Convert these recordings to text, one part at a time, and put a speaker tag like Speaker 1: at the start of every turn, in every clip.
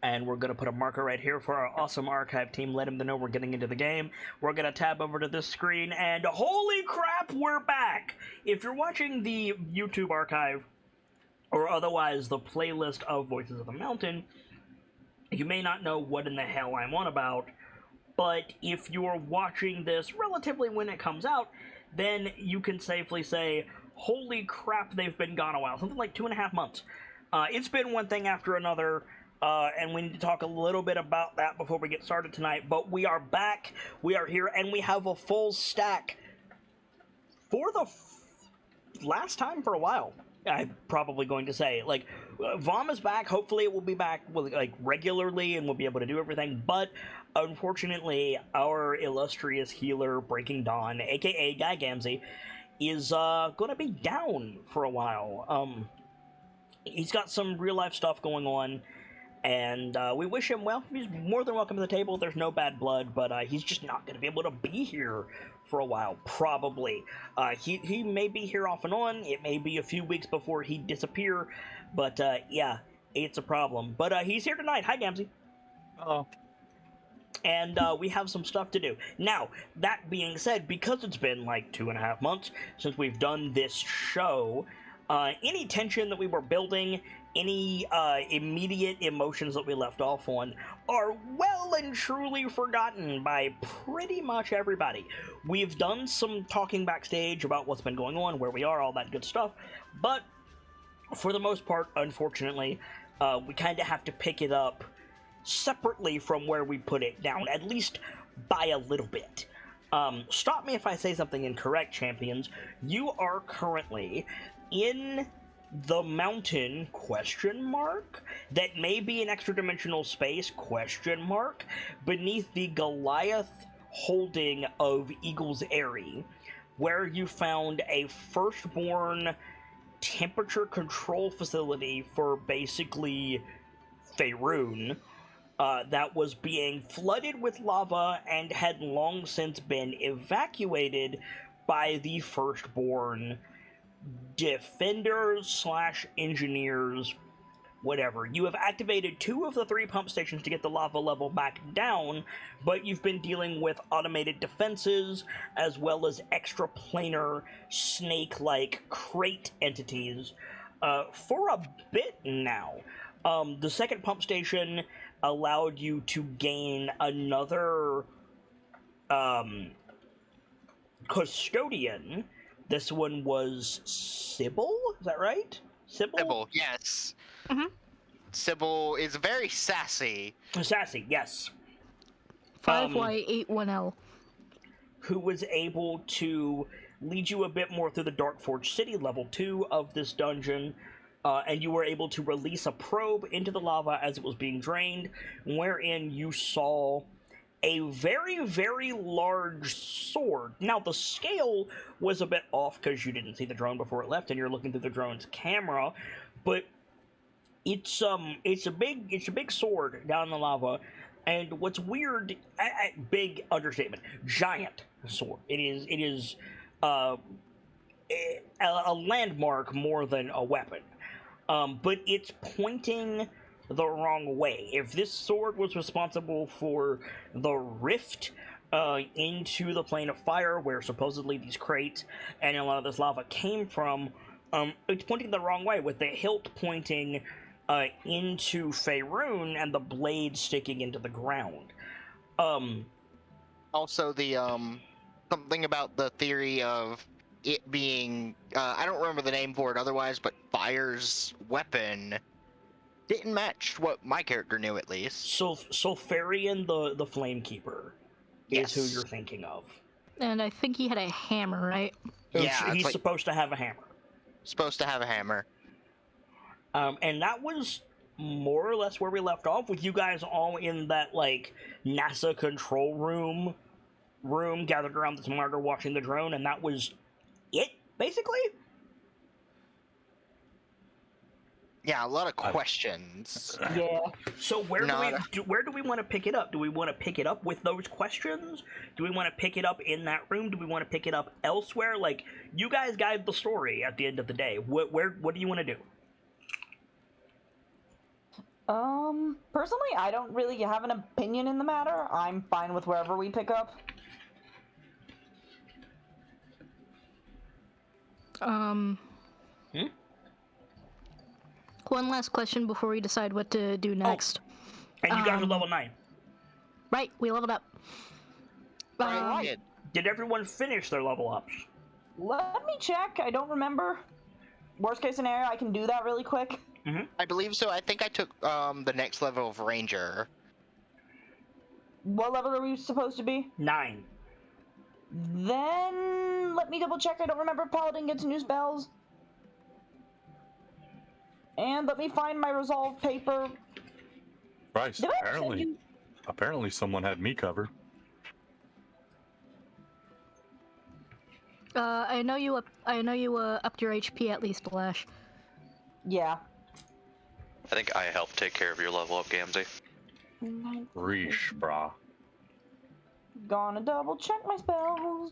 Speaker 1: And we're going to put a marker right here for our awesome archive team. Let them know we're getting into the game. We're going to tab over to this screen, and holy crap, we're back! If you're watching the YouTube archive, or otherwise the playlist of Voices of the Mountain, you may not know what in the hell I'm on about, but if you're watching this relatively when it comes out, then you can safely say, holy crap, they've been gone a while. Something like 2.5 months. It's been one thing after another. And we need to talk a little bit about that before we get started tonight. But we are back, we are here, and we have a full stack for the last time for a while, I'm probably going to say. Like, Vom is back. Hopefully it will be back like regularly and we'll be able to do everything. But unfortunately, our illustrious healer, Breaking Dawn, aka Guy Gamzee, is going to be down for a while. He's got some real-life stuff going on. And we wish him well. He's more than welcome to the table. There's no bad blood, but he's just not going to be able to be here for a while, probably. He may be here off and on. It may be a few weeks before he disappear, but yeah, it's a problem. But he's here tonight. Hi, Gamzee.
Speaker 2: Hello.
Speaker 1: And we have some stuff to do. Now, that being said, because it's been like 2.5 months since we've done this show, any tension that we were building, any immediate emotions that we left off on are well and truly forgotten by pretty much everybody. We've done some talking backstage about what's been going on, where we are, all that good stuff, but for the most part, unfortunately, we kind of have to pick it up separately from where we put it down, at least by a little bit. Stop me if I say something incorrect, champions. You are currently in the mountain, question mark, that may be an extra dimensional space, question mark, beneath the Goliath holding of Eagle's Eyrie, where you found a firstborn temperature control facility for basically Faerun, that was being flooded with lava and had long since been evacuated by the firstborn defenders / engineers, whatever. You have activated 2 of the 3 pump stations to get the lava level back down, but you've been dealing with automated defenses as well as extraplanar snake-like crate entities for a bit now. The second pump station allowed you to gain another custodian. This one was Sybil? Is that right? Sybil?
Speaker 3: Sybil, yes.
Speaker 4: Mm-hmm.
Speaker 3: Sybil is very sassy.
Speaker 1: Sassy, yes.
Speaker 4: 5Y81L.
Speaker 1: Who was able to lead you a bit more through the Darkforge City, level 2 of this dungeon, and you were able to release a probe into the lava as it was being drained, wherein you saw a very, very large sword. Now, the scale was a bit off because you didn't see the drone before it left, and you're looking through the drone's camera, but it's a big sword down in the lava. And what's weird, big understatement, giant sword. It is a landmark more than a weapon, but it's pointing the wrong way. If this sword was responsible for the rift into the plane of fire, where supposedly these crates and a lot of this lava came from, it's pointing the wrong way, with the hilt pointing into Faerun and the blade sticking into the ground.
Speaker 3: Also, the something about the theory of it being I don't remember the name for it otherwise, but Fire's weapon didn't match what my character knew, at least.
Speaker 1: So Sulfurion the Flamekeeper is who you're thinking of.
Speaker 4: And I think he had a hammer, right?
Speaker 3: Yeah,
Speaker 1: he's
Speaker 3: like,
Speaker 1: supposed to have a hammer.
Speaker 3: supposed to have a hammer.
Speaker 1: And that was more or less where we left off, with you guys all in that, like, NASA control room gathered around this marker watching the drone, and that was it, basically?
Speaker 3: Yeah, a lot of questions.
Speaker 1: Yeah. So where do we want to pick it up? Do we want to pick it up with those questions? Do we want to pick it up in that room? Do we want to pick it up elsewhere? Like, you guys guide the story at the end of the day. What do you want to do?
Speaker 2: Personally, I don't really have an opinion in the matter. I'm fine with wherever we pick up.
Speaker 4: One last question before we decide what to do next.
Speaker 1: And you guys are level 9.
Speaker 4: Right, we leveled up.
Speaker 3: Right.
Speaker 1: Did everyone finish their level ups?
Speaker 2: Let me check. I don't remember. Worst case scenario, I can do that really quick.
Speaker 3: I believe so. I think I took the next level of Ranger.
Speaker 2: What level are we supposed to be?
Speaker 1: 9.
Speaker 2: Then let me double check. I don't remember if Paladin gets new spells. And let me find my resolve paper.
Speaker 5: Christ,
Speaker 2: Did I ever send you-
Speaker 5: apparently someone had me covered.
Speaker 4: I know you upped your HP at least, Lash.
Speaker 2: Yeah.
Speaker 6: I think I helped take care of your level up, Gamzee.
Speaker 5: Reesh, brah.
Speaker 2: Gonna double check my spells.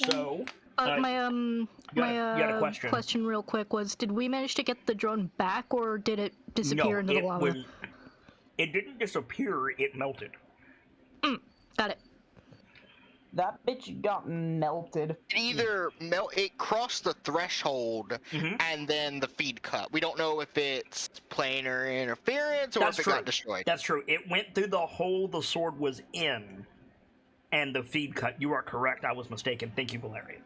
Speaker 1: So,
Speaker 4: My
Speaker 1: you had a question.
Speaker 4: question real quick was, did we manage to get the drone back, or did it disappear into the lava?
Speaker 1: It didn't disappear, it melted.
Speaker 4: Got it.
Speaker 2: That bitch got melted.
Speaker 3: It crossed the threshold, and then the feed cut. We don't know if it's planar interference or if it got destroyed.
Speaker 1: That's true. It went through the hole the sword was in, and the feed cut. You are correct. I was mistaken. Thank you, Valerian.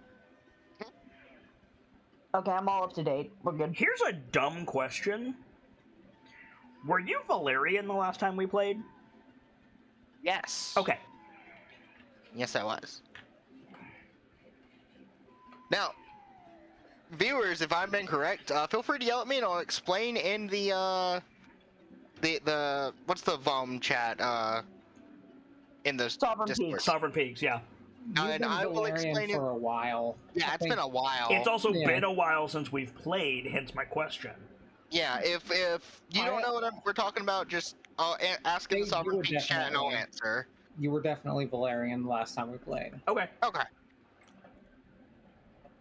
Speaker 2: Okay, I'm all up to date. We're good.
Speaker 1: Here's a dumb question. Were you Valerian the last time we played?
Speaker 3: Yes.
Speaker 1: Okay.
Speaker 3: Yes, I was. Now, viewers, if I've been correct, feel free to yell at me and I'll explain in the what's the VOM chat in the
Speaker 2: Sovereign
Speaker 3: Discord.
Speaker 2: Peaks.
Speaker 1: Sovereign Peaks, yeah.
Speaker 7: You've
Speaker 3: And
Speaker 7: been
Speaker 3: I will
Speaker 7: Valerian
Speaker 3: explain
Speaker 7: for a while.
Speaker 3: Yeah, it's been a while.
Speaker 1: It's also
Speaker 7: Yeah.
Speaker 1: been a while since we've played, hence my question.
Speaker 3: Yeah, if you don't know what we're talking about, just ask in the
Speaker 7: You
Speaker 3: Sovereign
Speaker 7: were
Speaker 3: Peaks chat and I'll
Speaker 7: definitely-
Speaker 3: answer.
Speaker 7: You were definitely Valerian the last time we played.
Speaker 1: Okay.
Speaker 3: Okay.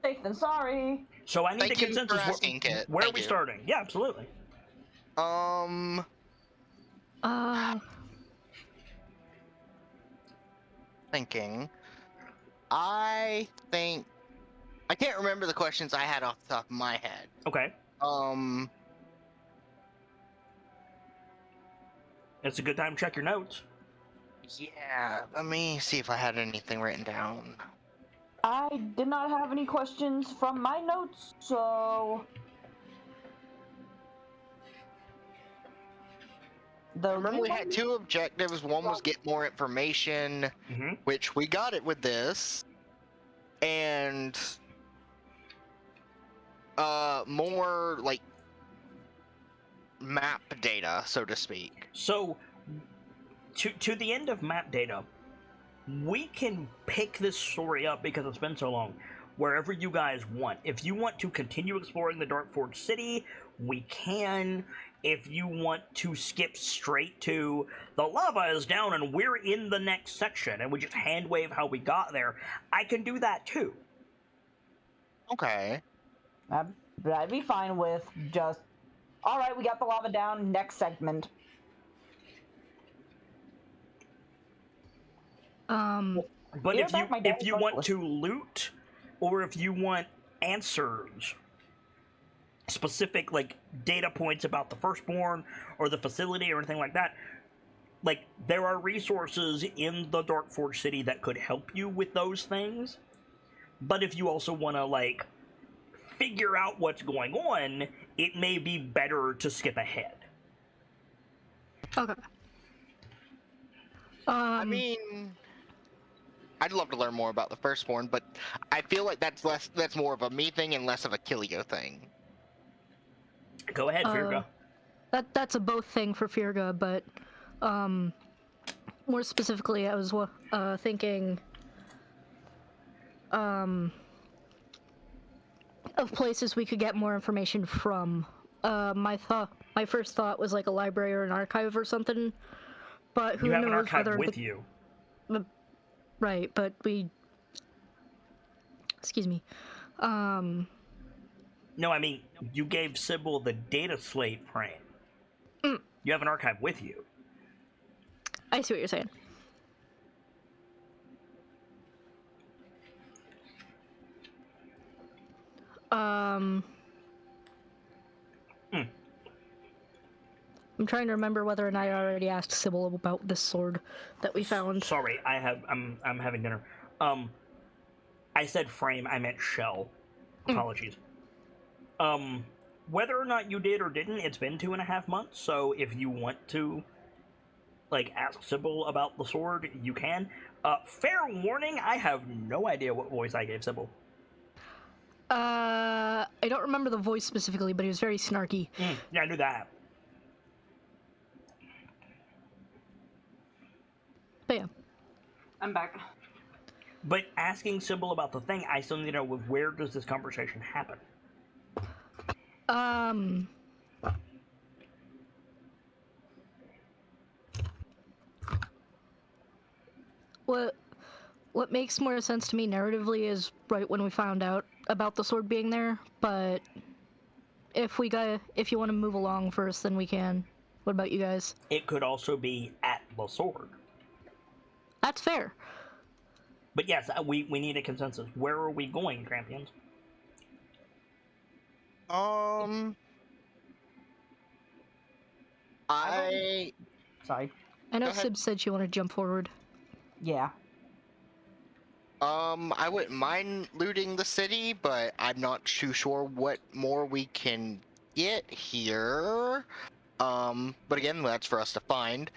Speaker 2: Safe than sorry.
Speaker 1: So I need
Speaker 3: Thank
Speaker 1: a
Speaker 3: you for
Speaker 1: consensus.
Speaker 3: asking, Kit.
Speaker 1: Where are
Speaker 3: Thank
Speaker 1: we
Speaker 3: you.
Speaker 1: starting? Yeah, absolutely.
Speaker 3: Thinking. I think I can't remember the questions I had off the top of my head.
Speaker 1: Okay. It's a good time to check your notes.
Speaker 3: Yeah, let me see if I had anything written down.
Speaker 2: I did not have any questions from my notes, so...
Speaker 3: Remember we had 2 objectives. One was get more information, which we got it with this. And more like map data, so to speak.
Speaker 1: So, to the end of map data, we can pick this story up because it's been so long, wherever you guys want. If you want to continue exploring the Dark Forge City, we can. If you want to skip straight to the lava is down and we're in the next section and we just hand wave how we got there, I can do that too.
Speaker 3: Okay.
Speaker 2: I'd be fine with just, alright, we got the lava down, next segment.
Speaker 1: But if you want to loot, or if you want answers, specific like data points about the Firstborn or the facility or anything like that, like there are resources in the Dark Forge City that could help you with those things. But if you also want to like figure out what's going on, it may be better to skip ahead.
Speaker 4: Okay.
Speaker 3: I mean, I'd love to learn more about the Firstborn, but I feel like that's more of a me thing and less of a Kilio thing.
Speaker 1: Go ahead, Firga.
Speaker 4: That's a both thing for Firga, but more specifically, I was thinking of places we could get more information from. My first thought was like a library or an archive or something, but who
Speaker 1: you have
Speaker 4: knows
Speaker 1: an archive
Speaker 4: whether
Speaker 1: with you.
Speaker 4: Right, but excuse me.
Speaker 1: No, I mean, you gave Sybil the data slate frame. You have an archive with you.
Speaker 4: I see what you're saying. I'm trying to remember whether or not I already asked Sybil about this sword that we found.
Speaker 1: Sorry, I'm having dinner. I said frame, I meant shell. Apologies. Whether or not you did or didn't, it's been 2.5 months, so if you want to, like, ask Sybil about the sword, you can. Fair warning, I have no idea what voice I gave Sybil.
Speaker 4: I don't remember the voice specifically, but he was very snarky.
Speaker 1: Yeah, I knew that.
Speaker 4: But yeah.
Speaker 2: I'm back.
Speaker 1: But asking Sybil about the thing, I still need to know, where does this conversation happen?
Speaker 4: What makes more sense to me narratively is right when we found out about the sword being there, but if you want to move along first, then we can. What about you guys?
Speaker 1: It could also be at the sword.
Speaker 4: That's fair.
Speaker 1: But yes, we need a consensus. Where are we going, Champions?
Speaker 2: Sorry.
Speaker 4: I know
Speaker 3: Go ahead.
Speaker 4: Sib said she wanted to jump forward.
Speaker 2: Yeah.
Speaker 3: I wouldn't mind looting the city, but I'm not too sure what more we can get here. But again, that's for us to find.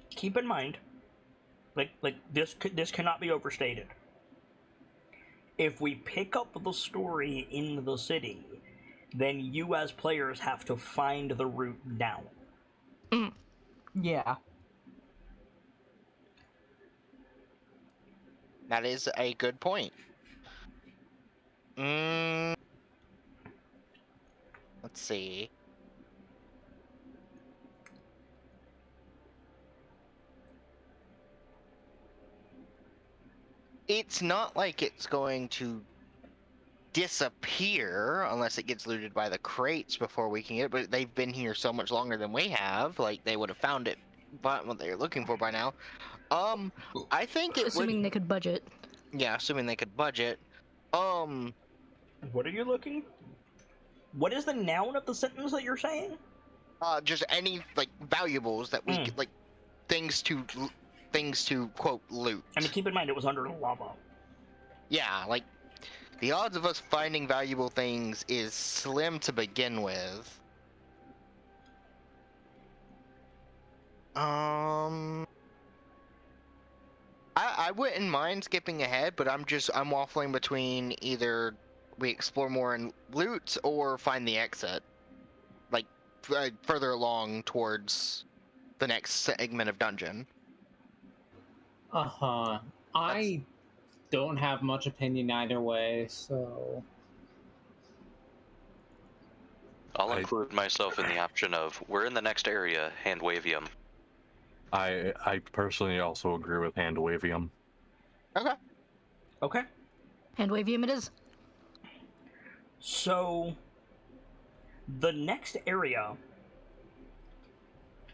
Speaker 1: Keep in mind, like this cannot be overstated. If we pick up the story in the city, then you as players have to find the route down.
Speaker 2: Yeah.
Speaker 3: That is a good point. Let's see. It's not like it's going to disappear unless it gets looted by the crates before we can get it, but they've been here so much longer than we have, like they would have found it, but what they're looking for by now. I think it
Speaker 4: Assuming they could budget.
Speaker 3: Yeah, assuming they could budget.
Speaker 1: What are you looking? What is the noun of the sentence that you're saying?
Speaker 3: Just any like valuables that we could, like things to quote loot.
Speaker 1: I mean, keep in mind it was under the lava.
Speaker 3: Yeah, like the odds of us finding valuable things is slim to begin with. I wouldn't mind skipping ahead, but I'm waffling between either we explore more and loot or find the exit, like further along towards the next segment of dungeon.
Speaker 7: I don't have much opinion either way, so
Speaker 6: I'll include myself in the option of we're in the next area, hand wavium.
Speaker 5: I personally also agree with hand wavium.
Speaker 1: Okay.
Speaker 4: And wavium it is.
Speaker 1: So, the next area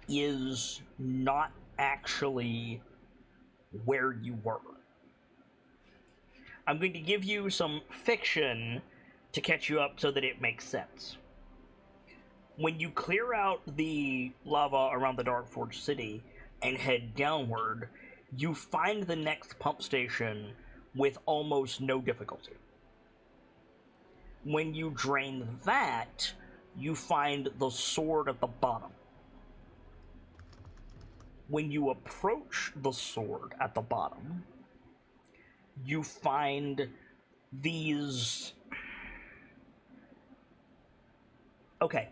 Speaker 1: is not actually where you were. I'm going to give you some fiction to catch you up so that it makes sense. When you clear out the lava around the Darkforge city and head downward, you find the next pump station with almost no difficulty. When you drain that, you find the sword at the bottom. When you approach the sword at the bottom, you find these... Okay.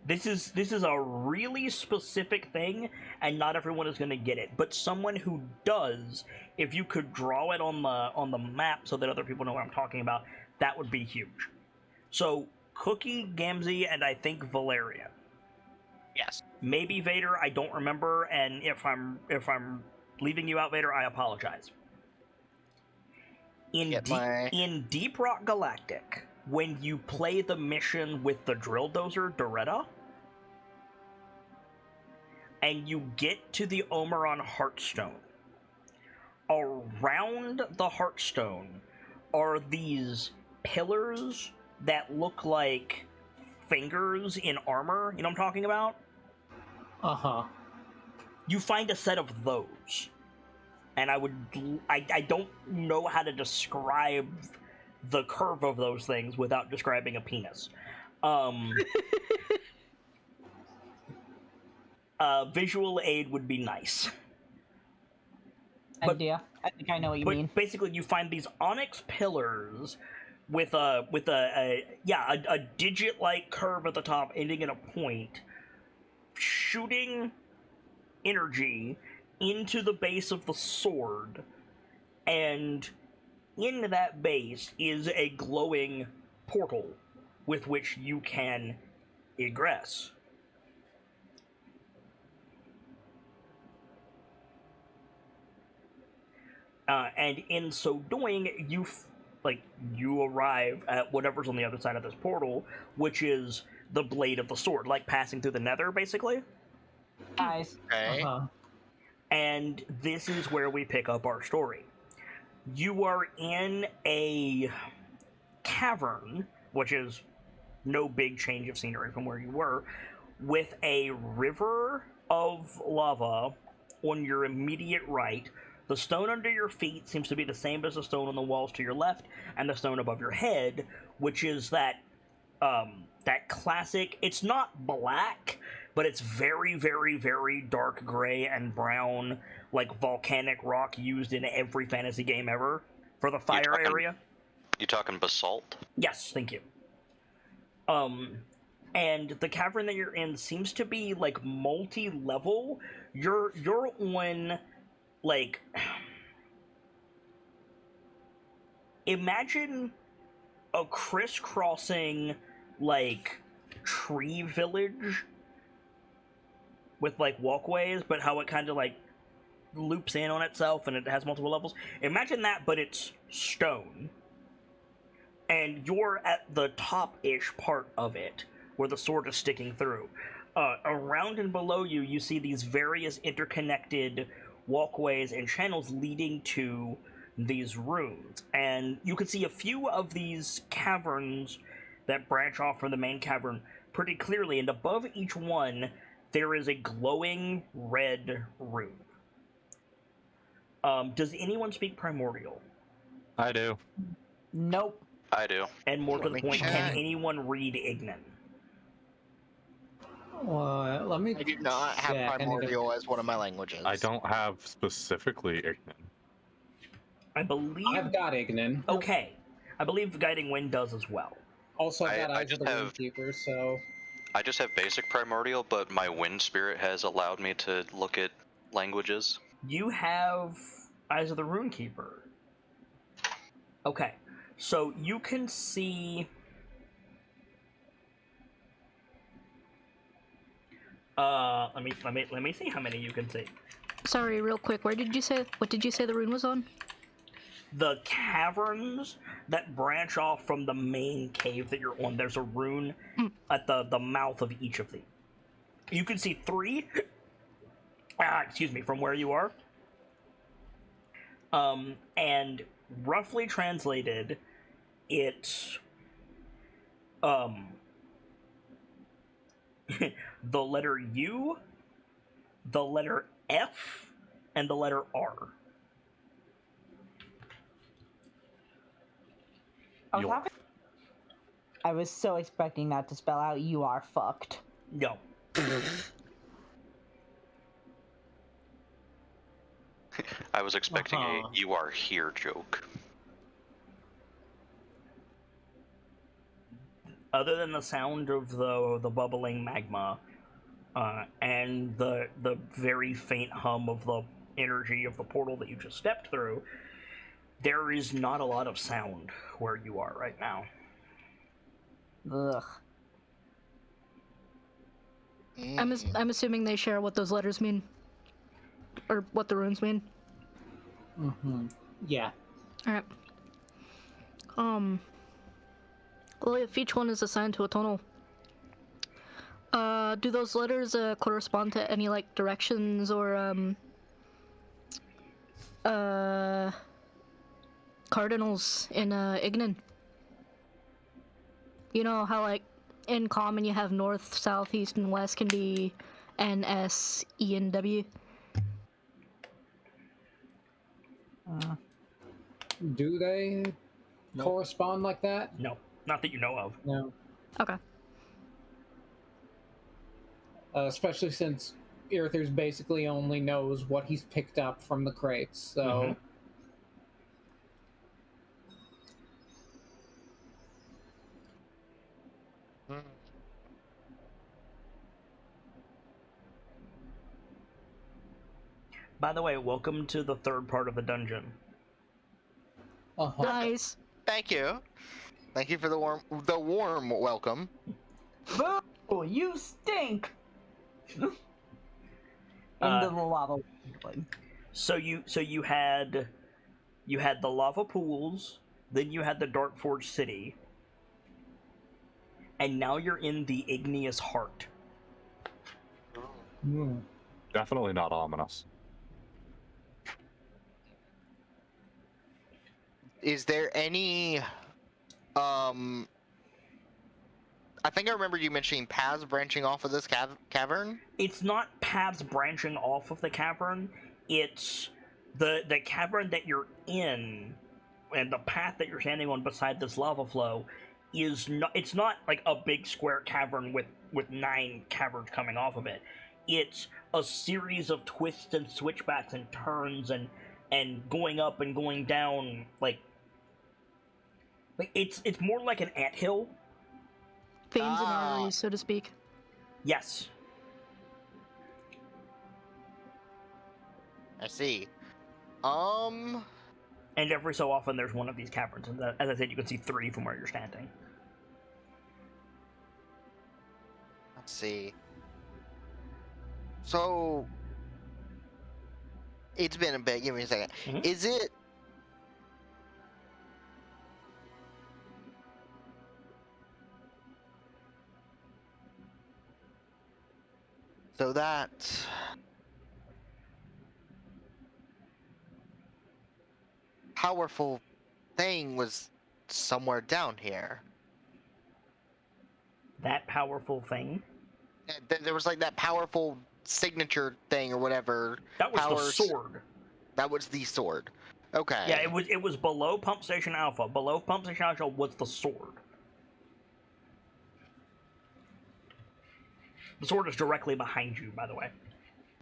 Speaker 1: This is a really specific thing, and not everyone is going to get it. But someone who does, if you could draw it on the map so that other people know what I'm talking about, that would be huge. So, Cookie, Gamzee, and I think Valeria.
Speaker 3: Yes.
Speaker 1: Maybe Vader, I don't remember, and if I'm leaving you out, Vader, I apologize. In Deep Rock Galactic, when you play the mission with the drill dozer, Doretta, and you get to the Omeron Heartstone, around the Heartstone are these pillars that look like fingers in armor. You know what I'm talking about?
Speaker 7: Uh-huh.
Speaker 1: You find a set of those. And I don't know how to describe the curve of those things without describing a penis. Visual aid would be nice.
Speaker 2: Idea. I think I know what you mean.
Speaker 1: Basically, you find these onyx pillars with a digit-like curve at the top, ending in a point, shooting energy into the base of the sword, and in that base is a glowing portal with which you can egress. And in so doing, you arrive at whatever's on the other side of this portal, which is the blade of the sword, like passing through the nether, basically.
Speaker 2: Nice.
Speaker 3: Okay.
Speaker 7: Uh-huh.
Speaker 1: And this is where we pick up our story. You are in a cavern, which is no big change of scenery from where you were, with a river of lava on your immediate right. The stone under your feet seems to be the same as the stone on the walls to your left, and the stone above your head, which is that classic. It's not black, but it's very, very, very dark gray and brown, like volcanic rock used in every fantasy game ever for the fire area.
Speaker 6: You talking basalt?
Speaker 1: Yes, thank you. And the cavern that you're in seems to be like multi-level. You're on like, imagine a crisscrossing like tree village with like walkways, but how it kind of like loops in on itself and it has multiple levels. Imagine that, but it's stone. And you're at the top-ish part of it, where the sword is sticking through. Around and below you, you see these various interconnected walkways and channels leading to these rooms. And you can see a few of these caverns that branch off from the main cavern pretty clearly, and above each one, there is a glowing red rune. Does anyone speak Primordial?
Speaker 5: I do.
Speaker 2: Nope.
Speaker 6: I do.
Speaker 1: And more to
Speaker 3: Let
Speaker 1: the
Speaker 3: me
Speaker 1: point,
Speaker 3: check.
Speaker 1: can anyone read Ignan?
Speaker 7: Let me
Speaker 3: I do not have
Speaker 7: check. I need to-
Speaker 3: Primordial as one of my languages.
Speaker 5: I don't have specifically Ignan.
Speaker 1: I believe...
Speaker 7: I've got Ignan.
Speaker 1: Okay. I believe Guiding Wind does as well.
Speaker 7: Also, I've got
Speaker 6: I
Speaker 7: Eyes of
Speaker 6: just
Speaker 7: the
Speaker 6: have-
Speaker 7: Runekeeper, so...
Speaker 6: I just have basic primordial, but my wind spirit has allowed me to look at languages.
Speaker 1: You have Eyes of the Runekeeper. Okay. So you can see... let me see how many you can see.
Speaker 4: Sorry, real quick. What did you say the rune was on?
Speaker 1: The caverns that branch off from the main cave that you're on, there's a rune at the mouth of each of them. You can see 3, from where you are. And roughly translated, it's, the letter U, the letter F, and the letter R.
Speaker 2: I was so expecting that to spell out "you are fucked."
Speaker 1: No.
Speaker 6: I was expecting a "you are here" joke.
Speaker 1: Other than the sound of the bubbling magma, and the very faint hum of the energy of the portal that you just stepped through, there is not a lot of sound where you are right now.
Speaker 2: Ugh.
Speaker 4: I'm assuming they share what those letters mean, or what the runes mean.
Speaker 7: Mm-hmm. Yeah.
Speaker 4: All right. Well, if each one is assigned to a tunnel, do those letters correspond to any like directions or cardinals in Ignan? You know how like in common you have north, south, east, and west can be N, S, E, and W.
Speaker 7: Do they correspond like that?
Speaker 1: No, not that you know of.
Speaker 7: No.
Speaker 4: Okay.
Speaker 7: Especially since Irithers basically only knows what he's picked up from the crates, so...
Speaker 3: Hmm.
Speaker 1: By the way, welcome to the third part of the dungeon.
Speaker 7: Uh-huh.
Speaker 4: Nice.
Speaker 3: Thank you. Thank you for the warm welcome.
Speaker 2: Boo! You stink! Into the lava.
Speaker 1: So you had the lava pools, then you had the Dark Forge City, and now you're in the Igneous Heart.
Speaker 5: Definitely not ominous.
Speaker 3: Is there any I think I remember you mentioning paths branching off of this cavern?
Speaker 1: It's not paths branching off of the cavern, it's the cavern that you're in, and the path that you're standing on beside this lava flow is not, it's not like a big square cavern with 9 caverns coming off of it. It's a series of twists and switchbacks and turns and going up and going down, like it's more like an anthill.
Speaker 4: Veins and arteries, so to speak.
Speaker 1: Yes.
Speaker 3: I see.
Speaker 1: And every so often there's one of these caverns, and as I said, you can see 3 from where you're standing.
Speaker 3: Let's see. So it's been a bit. Give me a second.
Speaker 1: Mhm.
Speaker 3: Is it? So that powerful thing was somewhere down here.
Speaker 1: That powerful thing?
Speaker 3: There was like that powerful signature thing or whatever.
Speaker 1: That was
Speaker 3: powers.
Speaker 1: the sword.
Speaker 3: That was the sword. Okay.
Speaker 1: Yeah, it was below Pump Station Alpha. Below Pump Station Alpha was the sword. The sword is directly behind you, by the way.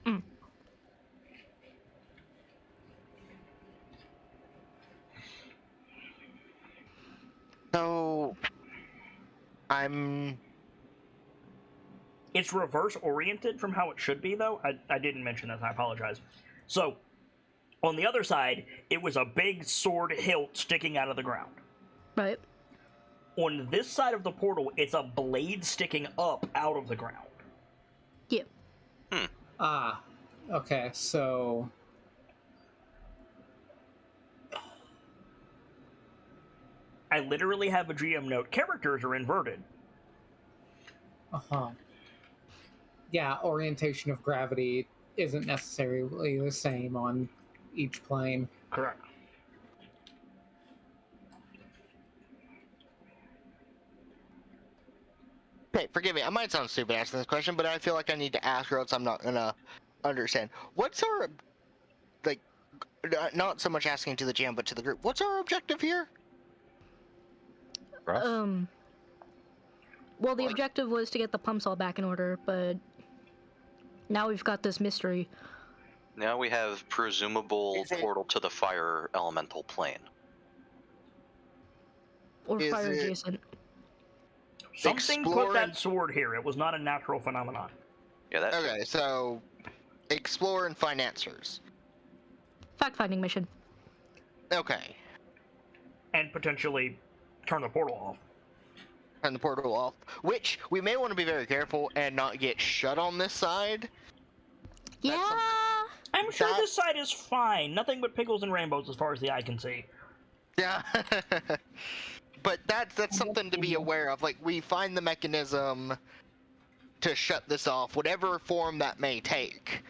Speaker 4: Mm.
Speaker 3: So I'm.
Speaker 1: It's reverse oriented from how it should be, though. I didn't mention this, I apologize. So, on the other side, it was a big sword hilt sticking out of the ground.
Speaker 4: Right.
Speaker 1: On this side of the portal, it's a blade sticking up out of the ground.
Speaker 4: Yeah.
Speaker 7: Ah, okay, so...
Speaker 1: I literally have a GM note. Characters are inverted.
Speaker 7: Uh-huh. Yeah, orientation of gravity isn't necessarily the same on each plane.
Speaker 1: Correct.
Speaker 3: Okay, forgive me. I might sound stupid asking this question, but I feel like I need to ask, or else I'm not gonna understand. What's our, like, not so much asking to the GM, but to the group. What's our objective here?
Speaker 5: Russ?
Speaker 4: Well, the objective was to get the pumps all back in order, but now we've got this mystery.
Speaker 6: Now we have presumable
Speaker 3: Is it-
Speaker 6: portal to the fire elemental plane.
Speaker 4: Or
Speaker 3: Is
Speaker 4: fire
Speaker 3: it-
Speaker 4: adjacent.
Speaker 1: Something
Speaker 3: Explore
Speaker 1: put that
Speaker 3: and-
Speaker 1: sword here. It was not a natural phenomenon.
Speaker 6: Yeah, that.
Speaker 3: Okay, so explore and find answers.
Speaker 4: Fact-finding mission.
Speaker 3: Okay,
Speaker 1: And potentially turn the portal off.
Speaker 3: turn the portal off. Which we may want to be very careful and not get shut on this side.
Speaker 4: Yeah.
Speaker 1: I'm sure
Speaker 3: That-
Speaker 1: this side is fine. Nothing but pickles and rainbows as far as the eye can see.
Speaker 3: Yeah. but that's something to be aware of. Like, we find the mechanism to shut this off, whatever form that may take.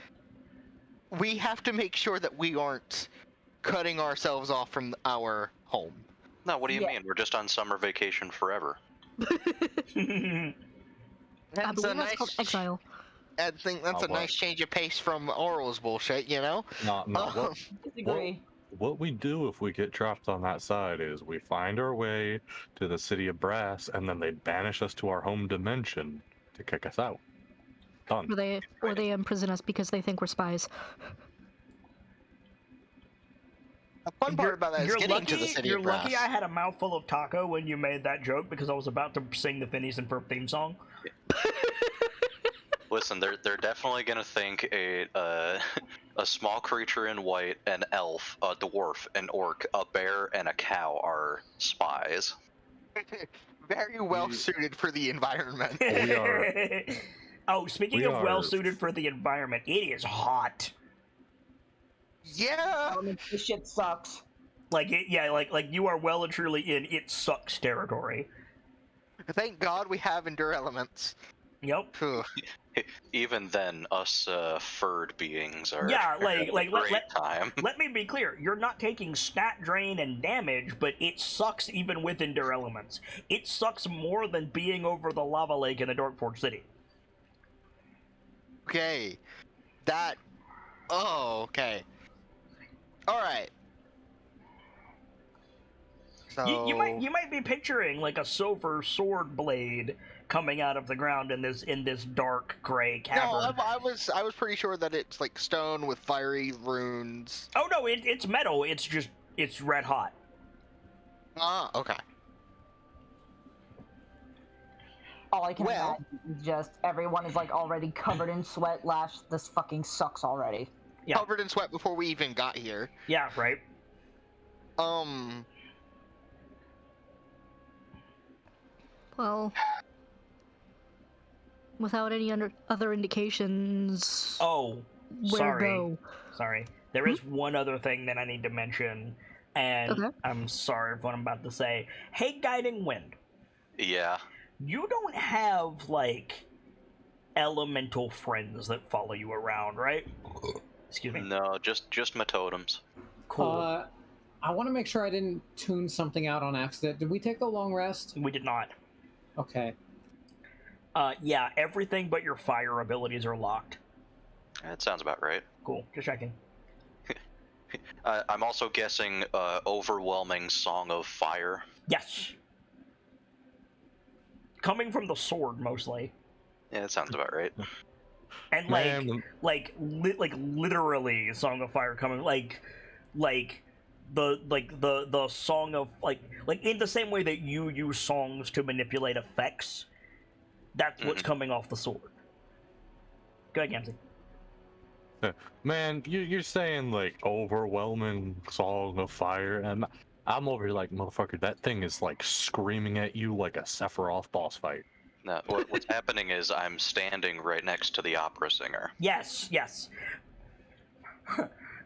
Speaker 3: We have to make sure that we aren't cutting ourselves off from our home.
Speaker 6: No, what do you
Speaker 2: Yeah.
Speaker 6: mean? We're just on summer vacation forever.
Speaker 4: I
Speaker 3: That's a
Speaker 4: believe that's called
Speaker 3: nice.
Speaker 4: exile.
Speaker 3: I think that's a
Speaker 5: What?
Speaker 3: nice change of pace from Oral's bullshit, you know?
Speaker 5: No, what,
Speaker 2: Disagree.
Speaker 5: what we do if we get trapped on that side is we find our way to the city of Brass, and then they banish us to our home dimension to kick us out. Done.
Speaker 4: Or they imprison us because they think we're spies.
Speaker 3: The fun part about that is getting to the city
Speaker 1: You're
Speaker 3: of Brass.
Speaker 1: lucky I had a mouthful of taco when you made that joke because I was about to sing the Phineas and Ferb theme song.
Speaker 6: Listen, they're definitely gonna think a small creature in white, an elf, a dwarf, an orc, a bear, and a cow are spies.
Speaker 3: Very well suited for the environment.
Speaker 5: We are.
Speaker 1: Oh, speaking
Speaker 5: We
Speaker 1: of
Speaker 5: are-
Speaker 1: well suited for the environment, it is hot.
Speaker 3: Yeah!
Speaker 2: This shit sucks.
Speaker 1: Like you are well and truly in it sucks territory.
Speaker 3: Thank God we have endure elements.
Speaker 1: Yep.
Speaker 3: Phew.
Speaker 6: Even then, us furred beings are
Speaker 1: Yeah,
Speaker 6: having a great time.
Speaker 1: Let me be clear. You're not taking stat drain and damage, but it sucks even with endure elements. It sucks more than being over the lava lake in the Darkforge City.
Speaker 3: Okay. That... Oh, okay. Alright. So...
Speaker 1: You might be picturing like a silver sword blade coming out of the ground in this dark gray cavern.
Speaker 3: No, I was pretty sure that it's like stone with fiery runes.
Speaker 1: Oh no, it's metal. It's red hot.
Speaker 3: Ah, okay.
Speaker 2: All I can
Speaker 3: Well-
Speaker 2: imagine is just everyone is like already covered in sweat. Lash, this fucking sucks already.
Speaker 1: Yeah.
Speaker 3: Covered in sweat before we even got here.
Speaker 1: Yeah, right.
Speaker 4: Well, without any other indications,
Speaker 1: Oh,
Speaker 4: where
Speaker 1: sorry.
Speaker 4: go?
Speaker 1: Sorry. There is one other thing that I need to mention, and
Speaker 4: Okay.
Speaker 1: I'm sorry for what I'm about to say. Hey, Guiding Wind,
Speaker 6: Yeah.
Speaker 1: you don't have, like, elemental friends that follow you around, right? Excuse me.
Speaker 6: No, just my totems.
Speaker 1: Cool.
Speaker 7: I want to make sure I didn't tune something out on accident. Did we take a long rest?
Speaker 1: We did not.
Speaker 7: Okay.
Speaker 1: Yeah, everything but your fire abilities are locked.
Speaker 6: That sounds about right.
Speaker 1: Cool, just checking.
Speaker 6: I'm also guessing overwhelming Song of Fire.
Speaker 1: Yes. Coming from the sword, mostly.
Speaker 6: Yeah, that sounds about right.
Speaker 1: And
Speaker 5: Man,
Speaker 1: literally Song of Fire coming the song of like in the same way that you use songs to manipulate effects, that's what's coming off the sword. Go ahead, Gamsey.
Speaker 5: man, you're saying like overwhelming Song of Fire, and I'm over here like, motherfucker, that thing is like screaming at you like a Sephiroth boss fight.
Speaker 6: No, what's happening is I'm standing right next to the opera singer.
Speaker 1: Yes.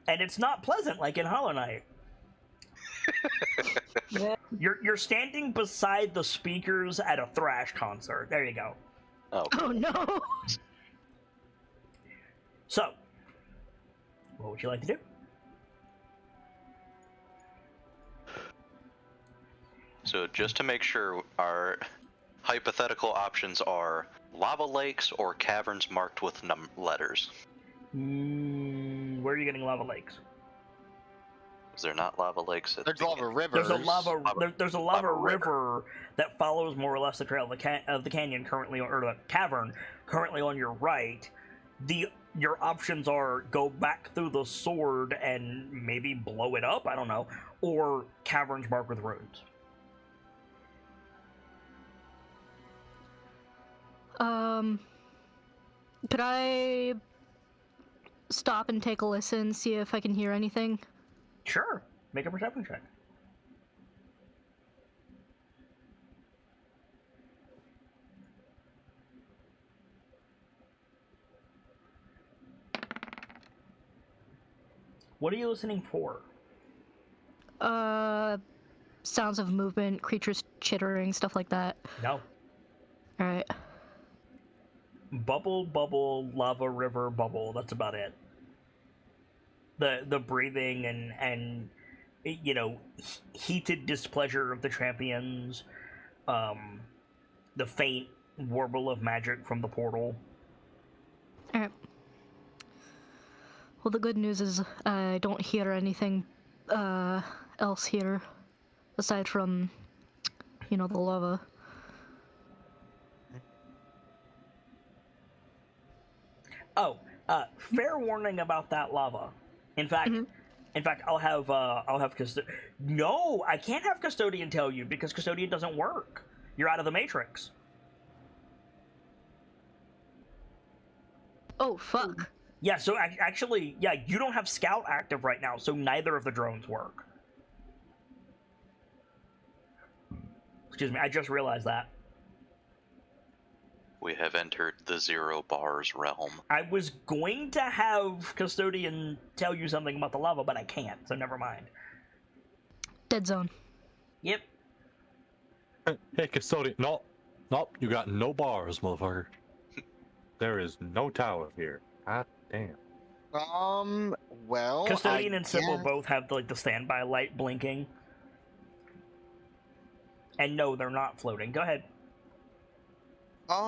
Speaker 1: And it's not pleasant like in Hollow Knight.
Speaker 2: Yeah.
Speaker 1: You're standing beside the speakers at a thrash concert. There you go.
Speaker 6: Oh,
Speaker 4: Oh no!
Speaker 1: So, what would you like to do?
Speaker 6: so just to make sure, our hypothetical options are lava lakes or caverns marked with letters.
Speaker 1: Where are you getting lava lakes?
Speaker 6: Is there not lava lakes at
Speaker 3: There's
Speaker 6: the
Speaker 3: lava
Speaker 6: beginning?
Speaker 3: rivers.
Speaker 1: There's a lava
Speaker 6: Lava
Speaker 1: river that follows more or less the trail of the canyon currently, or the cavern currently on your right. Your options are go back through the sword and maybe blow it up. I don't know, or caverns marked with runes.
Speaker 4: Could I stop and take a listen, see if I can hear anything?
Speaker 1: Sure, make a perception check. What are you listening for?
Speaker 4: sounds of movement, creatures chittering, stuff like that?
Speaker 1: No.
Speaker 4: Alright.
Speaker 1: Bubble, bubble, lava, river, bubble. That's about it. The breathing and you know, heated displeasure of the champions, the faint warble of magic from the portal.
Speaker 4: Alright. Well, the good news is I don't hear anything else here aside from, you know, the lava.
Speaker 1: Oh, fair warning about that lava. In fact, I'll have No, I can't have Custodian tell you because Custodian doesn't work. You're out of the Matrix.
Speaker 4: Oh, fuck.
Speaker 1: Yeah, so actually, yeah, you don't have Scout active right now, so neither of the drones work. Excuse me, I just realized that.
Speaker 6: We have entered the 0 bars realm.
Speaker 1: I was going to have Custodian tell you something about the lava, but I can't, so never mind.
Speaker 4: Dead zone.
Speaker 1: Yep.
Speaker 5: Hey, Custodian. No. Nope, you got no bars, motherfucker. There is no tower here. God damn.
Speaker 3: Well,
Speaker 1: Custodian and Sybil
Speaker 3: guess-
Speaker 1: both have like the standby light blinking. And no, they're not floating. Go ahead.
Speaker 3: I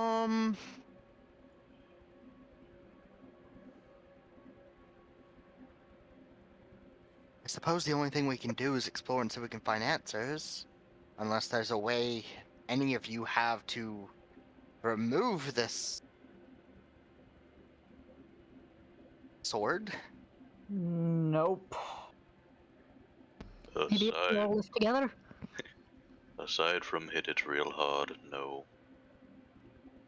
Speaker 3: suppose the only thing we can do is explore until we can find answers. Unless there's a way any of you have to remove this sword.
Speaker 2: Nope.
Speaker 4: Maybe if we all live together?
Speaker 6: Aside from hit it real hard, no.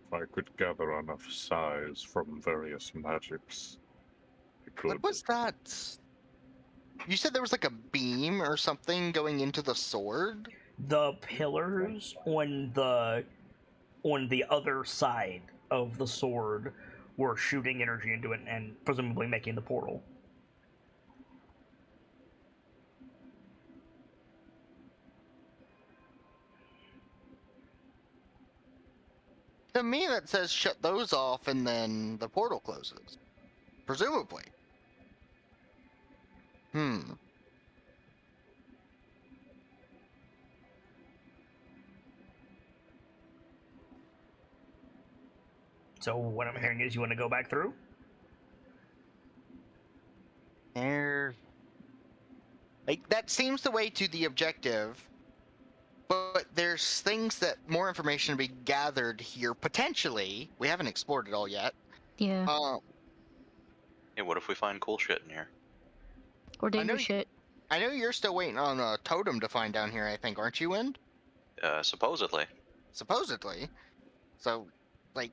Speaker 5: If I could gather enough size from various magics, I could.
Speaker 3: What was that? You said there was like a beam or something going into the sword?
Speaker 1: The pillars on the other side of the sword were shooting energy into it and presumably making the portal.
Speaker 3: To me, that says shut those off and then the portal closes. Presumably.
Speaker 1: So what I'm hearing is you want to go back through?
Speaker 3: Like, that seems the way to the objective, but there's things that more information to be gathered here, potentially. We haven't explored it all yet.
Speaker 4: Yeah.
Speaker 6: Hey, what if we find cool shit in here?
Speaker 4: Or dangerous shit.
Speaker 3: I know you're still waiting on a totem to find down here, I think, aren't you, Wind?
Speaker 6: Supposedly.
Speaker 3: Supposedly. So, like...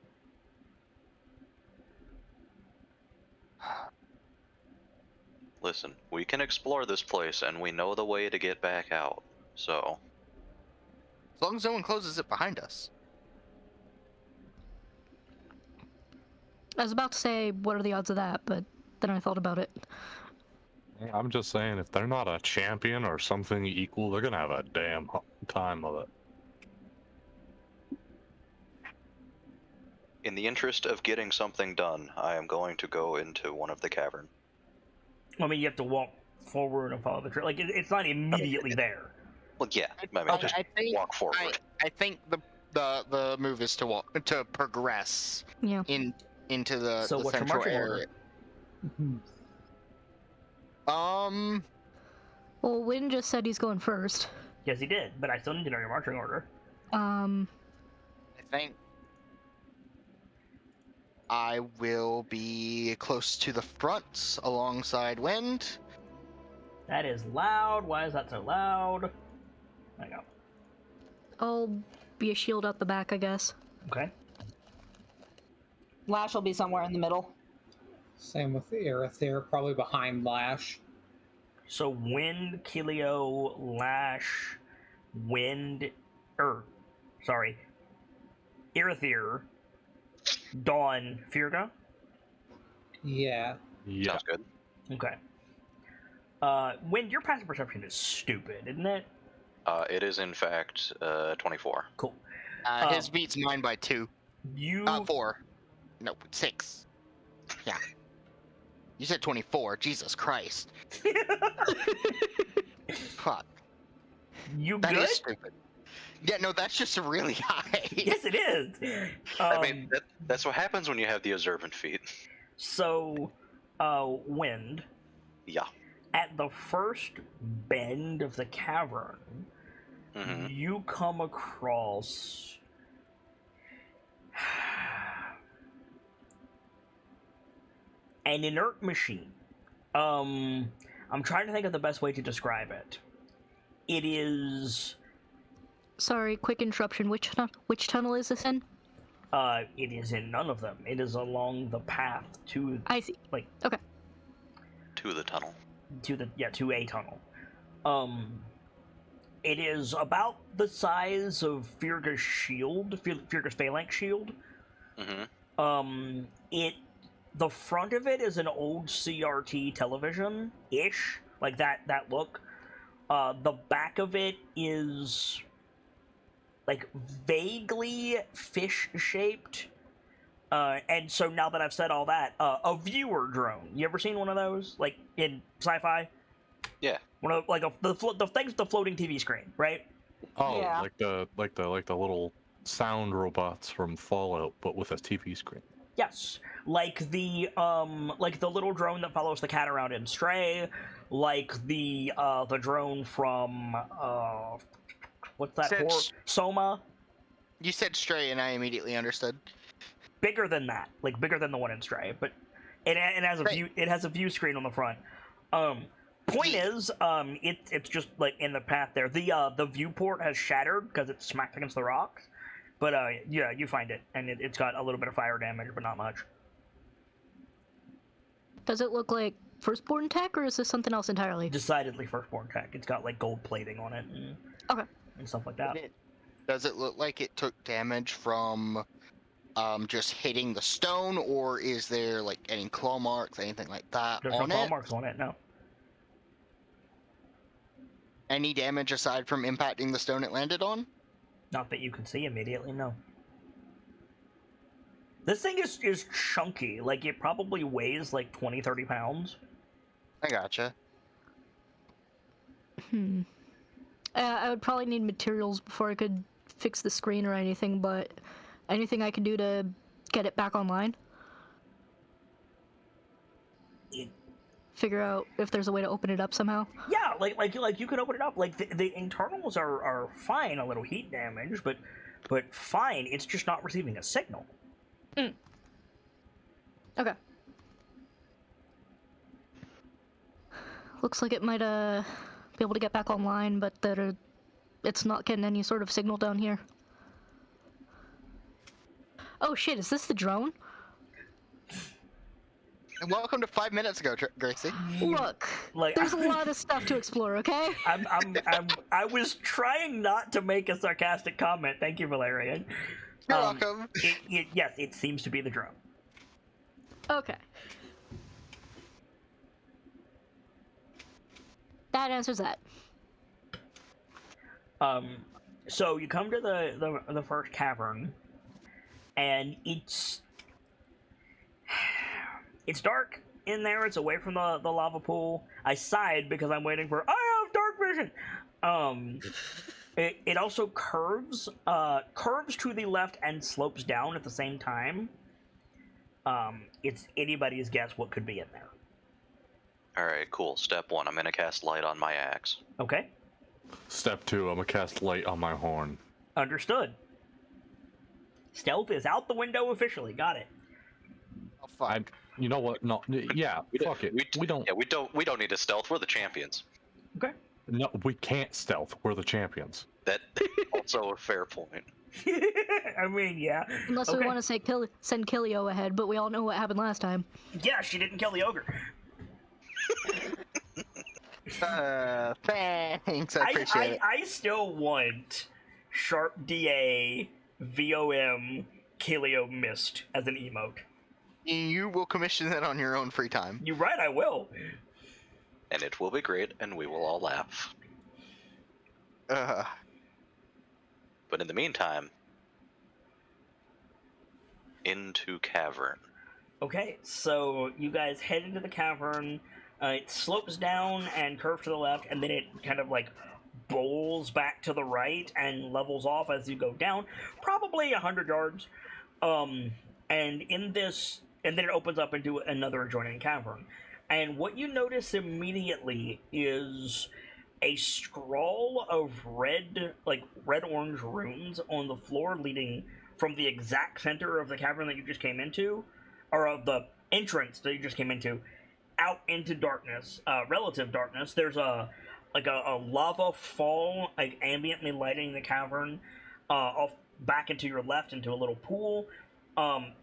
Speaker 6: Listen, we can explore this place and we know the way to get back out, so...
Speaker 3: As long as no one closes it behind us.
Speaker 4: I was about to say, what are the odds of that, but then I thought about it.
Speaker 5: I'm just saying, if they're not a champion or something equal, they're gonna have a damn time of it.
Speaker 6: In the interest of getting something done, I am going to go into one of the cavern.
Speaker 1: I mean, you have to walk forward and follow the trail. Like, it's not immediately there.
Speaker 6: Well, yeah, I mean, just walk forward.
Speaker 3: I think the move is to progress
Speaker 4: Yeah.
Speaker 3: into the,
Speaker 1: So
Speaker 3: the
Speaker 1: what's your
Speaker 3: central
Speaker 1: marching
Speaker 3: area.
Speaker 1: order?
Speaker 4: Well, Wynn just said he's going first.
Speaker 1: Yes, he did, but I still need to know your marching order.
Speaker 3: I think I will be close to the front alongside Wind.
Speaker 1: That is loud. Why is that so loud? I know.
Speaker 4: I'll be a shield out the back, I guess.
Speaker 1: Okay.
Speaker 2: Lash will be somewhere in the middle.
Speaker 7: Same with Aerith there, probably behind Lash.
Speaker 1: So Wind, Kilio, Lash, Irithyr, Dawn, Firga?
Speaker 7: Yeah.
Speaker 5: Yeah.
Speaker 6: Sounds good.
Speaker 1: Okay. Wind, your passive perception is stupid, isn't it?
Speaker 6: It is in fact 24.
Speaker 1: Cool.
Speaker 3: His beats mine by 2.
Speaker 1: You
Speaker 3: 4. No, 6. Yeah. You said 24. Jesus Christ. Fuck.
Speaker 1: you
Speaker 3: That
Speaker 1: good?
Speaker 3: is stupid. Yeah, no, that's just really high.
Speaker 1: Yes, it is.
Speaker 6: I mean, that's what happens when you have the observant feat.
Speaker 1: So, Wind,
Speaker 6: Yeah.
Speaker 1: at the first bend of the cavern,
Speaker 6: Hmm.
Speaker 1: you come across an inert machine. I'm trying to think of the best way to describe it. It is,
Speaker 4: Sorry, quick interruption. Which tunnel is this in?
Speaker 1: it is in none of them. It is along the path to,
Speaker 4: I see.
Speaker 1: like,
Speaker 4: Okay.
Speaker 6: To the tunnel.
Speaker 1: to a tunnel. It is about the size of Firga's shield, Firga's phalanx shield.
Speaker 6: Hmm.
Speaker 1: The front of it is an old CRT television-ish, like that look. The back of it is like vaguely fish-shaped. And so now that I've said all that, a viewer drone. You ever seen one of those, like in sci-fi?
Speaker 6: Yeah.
Speaker 1: One of the things with the floating TV screen, right?
Speaker 5: Oh,
Speaker 2: Yeah.
Speaker 5: like the little sound robots from Fallout, but with a TV screen.
Speaker 1: Yes, like the little drone that follows the cat around in Stray, like the drone from what's that? Soma.
Speaker 3: You said Stray, and I immediately understood.
Speaker 1: Bigger than that, like bigger than the one in Stray, but it has a
Speaker 3: Right.
Speaker 1: view. It has a view screen on the front. Point is, it's just like in the path there. The viewport has shattered because it's smacked against the rocks. But yeah, you find it, and it's got a little bit of fire damage, but not much.
Speaker 4: Does it look like Firstborn tech, or is this something else entirely?
Speaker 1: Decidedly firstborn tech. It's got like gold plating on it and,
Speaker 4: Okay.
Speaker 1: and stuff like that.
Speaker 3: Does it look like it took damage from just hitting the stone, or is there like any claw marks, anything like that
Speaker 1: There's no
Speaker 3: on
Speaker 1: claw
Speaker 3: it?
Speaker 1: marks on it, no.
Speaker 3: Any damage aside from impacting the stone it landed on?
Speaker 1: Not that you can see immediately, no. This thing is chunky. Like, it probably weighs like 20, 30 pounds.
Speaker 3: I gotcha.
Speaker 4: I would probably need materials before I could fix the screen or anything, but anything I can do to get it back online?
Speaker 1: It-
Speaker 4: Figure out if there's a way to open it up somehow?
Speaker 1: Yeah, like you could open it up. Like, the internals are fine, a little heat damage, but fine. It's just not receiving a signal.
Speaker 4: Okay. Looks like it might be able to get back online, but that it's not getting any sort of signal down here. Oh shit, is this the drone?
Speaker 3: Welcome to 5 minutes ago, Gracie.
Speaker 4: Look,
Speaker 1: Like,
Speaker 4: there's a lot of stuff to explore, okay?
Speaker 1: I was trying not to make a sarcastic comment. Thank you, Valerian.
Speaker 3: You're welcome.
Speaker 1: Yes, it seems to be the drone.
Speaker 4: Okay. That answers that.
Speaker 1: So you come to the first cavern, and it's dark in there. It's away from the lava pool. I sighed because I'm waiting for I have dark vision. It also curves to the left and slopes down at the same time. It's anybody's guess what could be in there.
Speaker 6: Alright, cool. Step 1, I'm gonna cast light on my axe.
Speaker 1: Okay,
Speaker 5: Step 2, I'm gonna cast light on my horn.
Speaker 1: understood. Stealth is out the window officially. Got it.
Speaker 3: Oh, fuck.
Speaker 5: You know what? No, yeah, fuck it. We don't.
Speaker 6: Yeah, we don't need to stealth. We're the champions.
Speaker 1: Okay.
Speaker 5: No, we can't stealth. We're the champions.
Speaker 6: That also a fair point.
Speaker 1: I mean, yeah.
Speaker 4: Unless
Speaker 1: Okay.
Speaker 4: we want to say send Killio ahead, but we all know what happened last time.
Speaker 1: Yeah, she didn't kill the ogre.
Speaker 3: Thanks, I appreciate it.
Speaker 1: I still want Sharp DA VOM Kilio Mist as an emote.
Speaker 3: You will commission that on your own free time.
Speaker 1: You're right, I will.
Speaker 6: And it will be great, and we will all laugh.
Speaker 3: Uh,
Speaker 6: But in the meantime, into cavern.
Speaker 1: Okay, so you guys head into the cavern. It slopes down and curves to the left, and then it kind of like bowls back to the right and levels off as you go down, probably 100 yards. And in this, and then it opens up into another adjoining cavern. And what you notice immediately is a scroll of red orange runes on the floor leading from the exact center of the cavern that you just came into, or of the entrance that you just came into, out into darkness, relative darkness. There's a lava fall, like ambiently lighting the cavern, off back into your left into a little pool.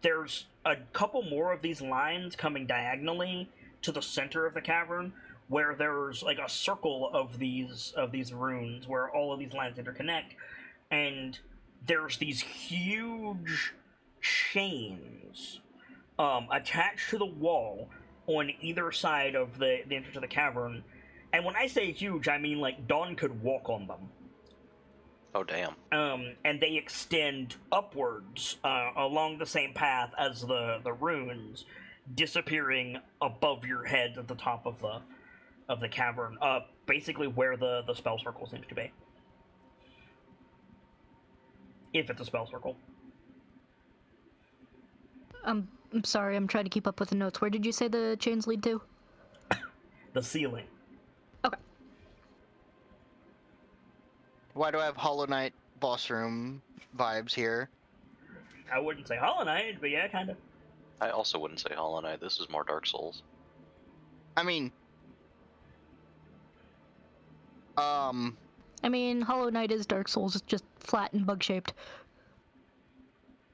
Speaker 1: There's a couple more of these lines coming diagonally to the center of the cavern, where there's like a circle of these runes where all of these lines interconnect, and there's these huge chains attached to the wall on either side of the entrance of the cavern. And when I say huge, I mean like Dawn could walk on them.
Speaker 6: Oh, damn.
Speaker 1: And they extend upwards along the same path as the runes, disappearing above your head at the top of the cavern, basically where the spell circle seems to be. If it's a spell circle.
Speaker 4: I'm sorry, I'm trying to keep up with the notes. Where did you say the chains lead to?
Speaker 1: The ceiling.
Speaker 4: Okay.
Speaker 3: why do I have Hollow Knight boss room vibes here?
Speaker 1: I wouldn't say Hollow Knight, but yeah, kind of.
Speaker 6: I also wouldn't say Hollow Knight. This is more Dark Souls.
Speaker 3: I mean,
Speaker 4: I mean, Hollow Knight is Dark Souls, it's just flat and bug-shaped.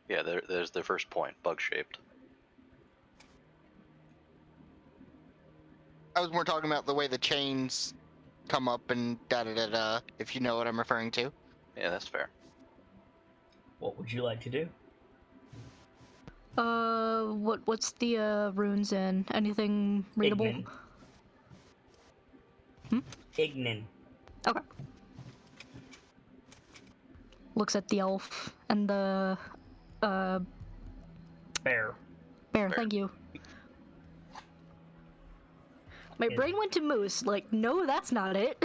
Speaker 6: Yeah, there's the first point, bug-shaped.
Speaker 3: I was more talking about the way the chains come up and da-da-da-da, if you know what I'm referring to.
Speaker 6: Yeah, that's fair.
Speaker 1: What would you like to do?
Speaker 4: What's the runes in? Anything readable?
Speaker 1: Ignin.
Speaker 4: Hmm?
Speaker 1: Ignin.
Speaker 4: Okay. Looks at the elf and the
Speaker 1: Bear.
Speaker 4: bear. Thank you. My brain went to moose. Like, no, that's not it.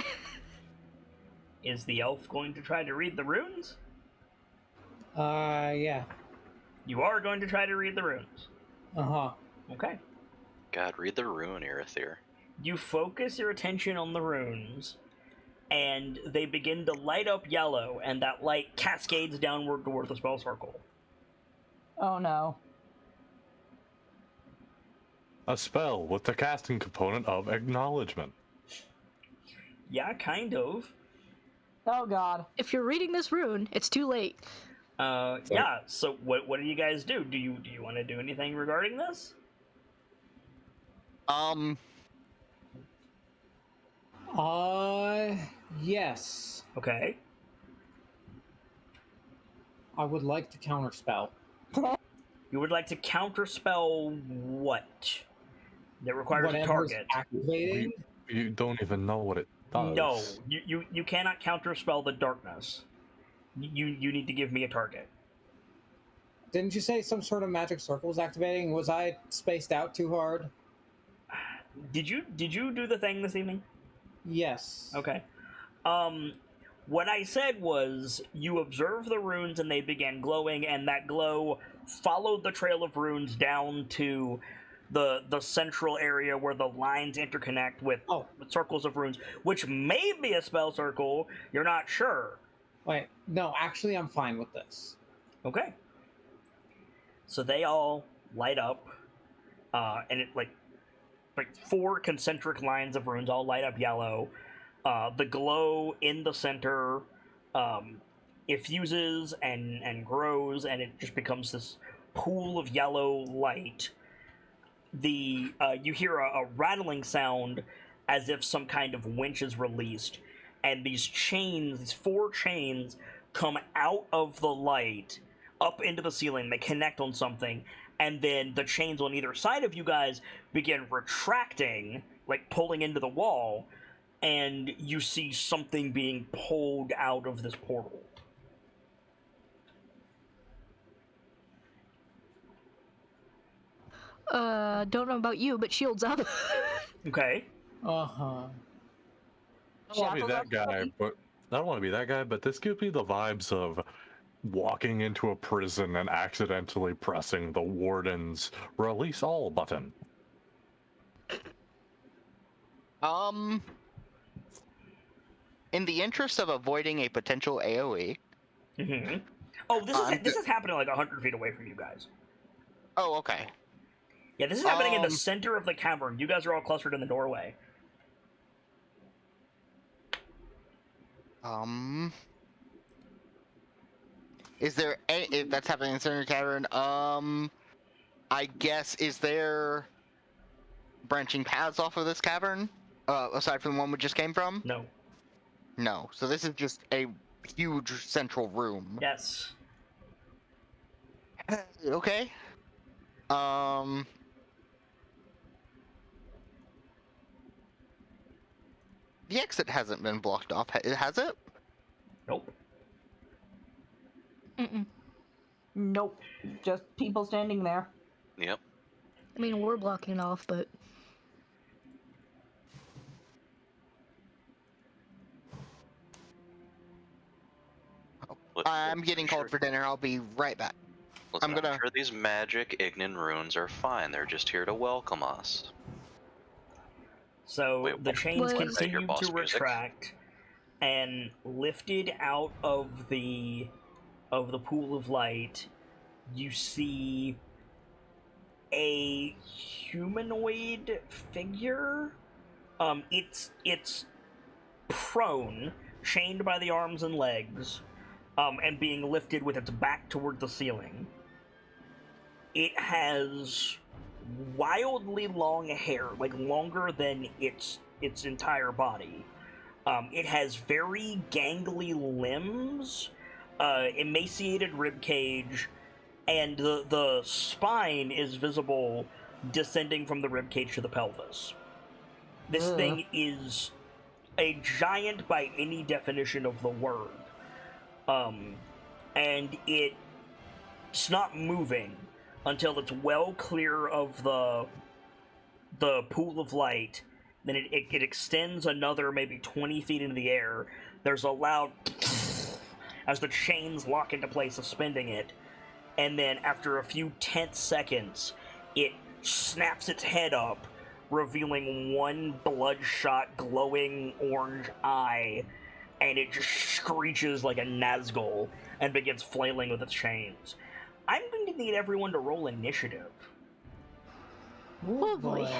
Speaker 1: Is the elf going to try to read the runes?
Speaker 7: Yeah.
Speaker 1: You are going to try to read the runes.
Speaker 7: Uh-huh.
Speaker 1: Okay.
Speaker 6: God, read the rune, Irithyr.
Speaker 1: You focus your attention on the runes, and they begin to light up yellow, and that light cascades downward toward the spell circle.
Speaker 2: Oh no.
Speaker 5: A spell with the casting component of acknowledgement.
Speaker 1: Yeah, kind of.
Speaker 2: Oh god.
Speaker 4: If you're reading this rune, it's too late.
Speaker 1: Yeah, so what do you guys do? Do you want to do anything regarding this?
Speaker 7: Yes.
Speaker 1: Okay.
Speaker 7: I would like to counterspell.
Speaker 1: You would like to counterspell what? That requires a
Speaker 7: Whatever's
Speaker 1: target.
Speaker 7: activating.
Speaker 5: You don't even know what it does.
Speaker 1: No, you cannot counterspell the darkness. You need to give me a target.
Speaker 7: Didn't you say some sort of magic circle was activating? Was I spaced out too hard?
Speaker 1: Did you do the thing this evening?
Speaker 7: Yes.
Speaker 1: Okay. What I said was you observed the runes and they began glowing, and that glow followed the trail of runes down to the central area where the lines interconnect with circles of runes, which may be a spell circle. You're not sure.
Speaker 7: Wait, no, actually I'm fine with this.
Speaker 1: Okay. So they all light up, and it like 4 concentric lines of runes all light up yellow. The glow in the center effuses and grows, and it just becomes this pool of yellow light. You hear a rattling sound as if some kind of winch is released, and these 4 chains, come out of the light up into the ceiling. They connect on something, and then the chains on either side of you guys begin retracting, like pulling into the wall, and you see something being pulled out of this portal.
Speaker 4: Don't know about you, but shields up.
Speaker 1: Okay.
Speaker 7: Uh-huh.
Speaker 5: I don't want to
Speaker 2: Shackles
Speaker 5: be that
Speaker 2: up,
Speaker 5: guy,
Speaker 2: Sophie?
Speaker 5: but I don't want to be that guy, but this gives me the vibes of walking into a prison and accidentally pressing the warden's release all button.
Speaker 3: In the interest of avoiding a potential AoE.
Speaker 1: Mm-hmm. Oh, this is happening like 100 feet away from you guys.
Speaker 3: Oh, okay.
Speaker 1: Yeah, this is happening in the center of the cavern. You guys are all clustered in the doorway.
Speaker 3: Is there any, if that's happening in the center of the cavern, I guess, is there branching paths off of this cavern? Aside from the one we just came from?
Speaker 1: No.
Speaker 3: No. So this is just a huge central room.
Speaker 1: Yes.
Speaker 3: Okay. The exit hasn't been blocked off, has it?
Speaker 1: Nope.
Speaker 4: Mm-mm.
Speaker 2: Nope. Just people standing there.
Speaker 6: Yep.
Speaker 4: I mean, we're blocking it off, but
Speaker 3: I'm getting called for dinner. I'll be right back.
Speaker 6: Listen, I'm sure these magic Ignan runes are fine. They're just here to welcome us.
Speaker 1: So
Speaker 6: Wait,
Speaker 1: the chains
Speaker 6: what is that, your
Speaker 1: continue
Speaker 6: boss
Speaker 1: to
Speaker 6: music?
Speaker 1: retract, and lifted out of the pool of light, you see a humanoid figure. It's prone, chained by the arms and legs, and being lifted with its back toward the ceiling. It has wildly long hair, like longer than its entire body. It has very gangly limbs, emaciated ribcage, and the spine is visible descending from the ribcage to the pelvis. This thing is a giant by any definition of the word. And it's not moving until it's well clear of the pool of light. Then it extends another maybe 20 feet into the air. There's a loud as the chains lock into place, suspending it. And then after a few tense seconds, it snaps its head up, revealing one bloodshot, glowing orange eye, and it just screeches like a Nazgul and begins flailing with its chains. I'm going to need everyone to roll initiative.
Speaker 4: lovely.
Speaker 7: Boy.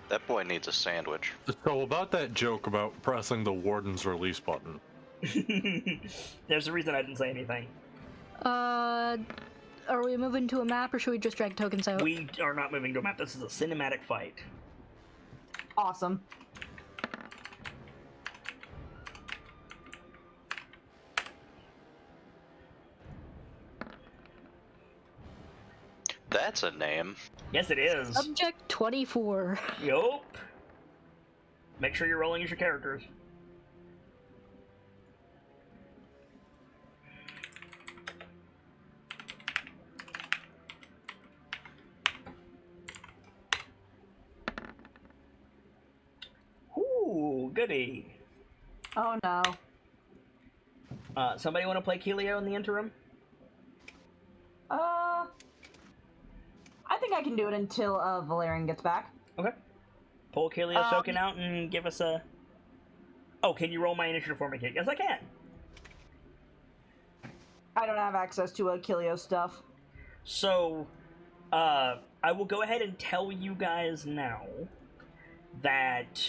Speaker 6: That boy needs a sandwich.
Speaker 5: So about that joke about pressing the warden's release button.
Speaker 1: There's a reason I didn't say anything.
Speaker 4: Are we moving to a map, or should we just drag tokens out?
Speaker 1: We are not moving to a map. This is a cinematic fight.
Speaker 2: Awesome.
Speaker 6: That's a name.
Speaker 1: Yes, it is.
Speaker 4: Subject 24.
Speaker 1: Yup. Make sure you're rolling as your characters. Ooh, goody.
Speaker 2: Oh no.
Speaker 1: Somebody want to play Keelio in the interim?
Speaker 2: I think I can do it until Valerian gets back.
Speaker 1: Okay. Pull Keelio token out and give us a... Oh, can you roll my initiative for me, Kate? Yes, I can.
Speaker 2: I don't have access to Achilleo stuff.
Speaker 1: So, I will go ahead and tell you guys now that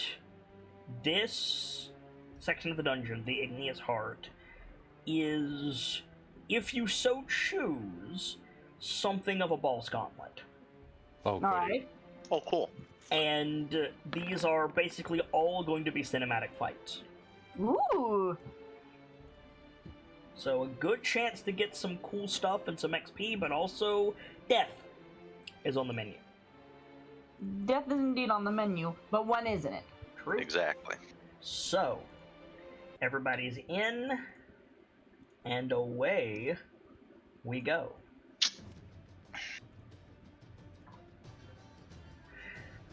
Speaker 1: this section of the dungeon, the Igneous Heart, is, if you so choose, something of a Ball's Gauntlet.
Speaker 5: Oh, goody.
Speaker 2: Alright.
Speaker 6: Oh, cool.
Speaker 1: And these are basically all going to be cinematic fights.
Speaker 2: Ooh.
Speaker 1: So a good chance to get some cool stuff and some XP, but also death is on the menu.
Speaker 2: Death is indeed on the menu, but when isn't it?
Speaker 1: True.
Speaker 6: Exactly.
Speaker 1: So, everybody's in, and away we go.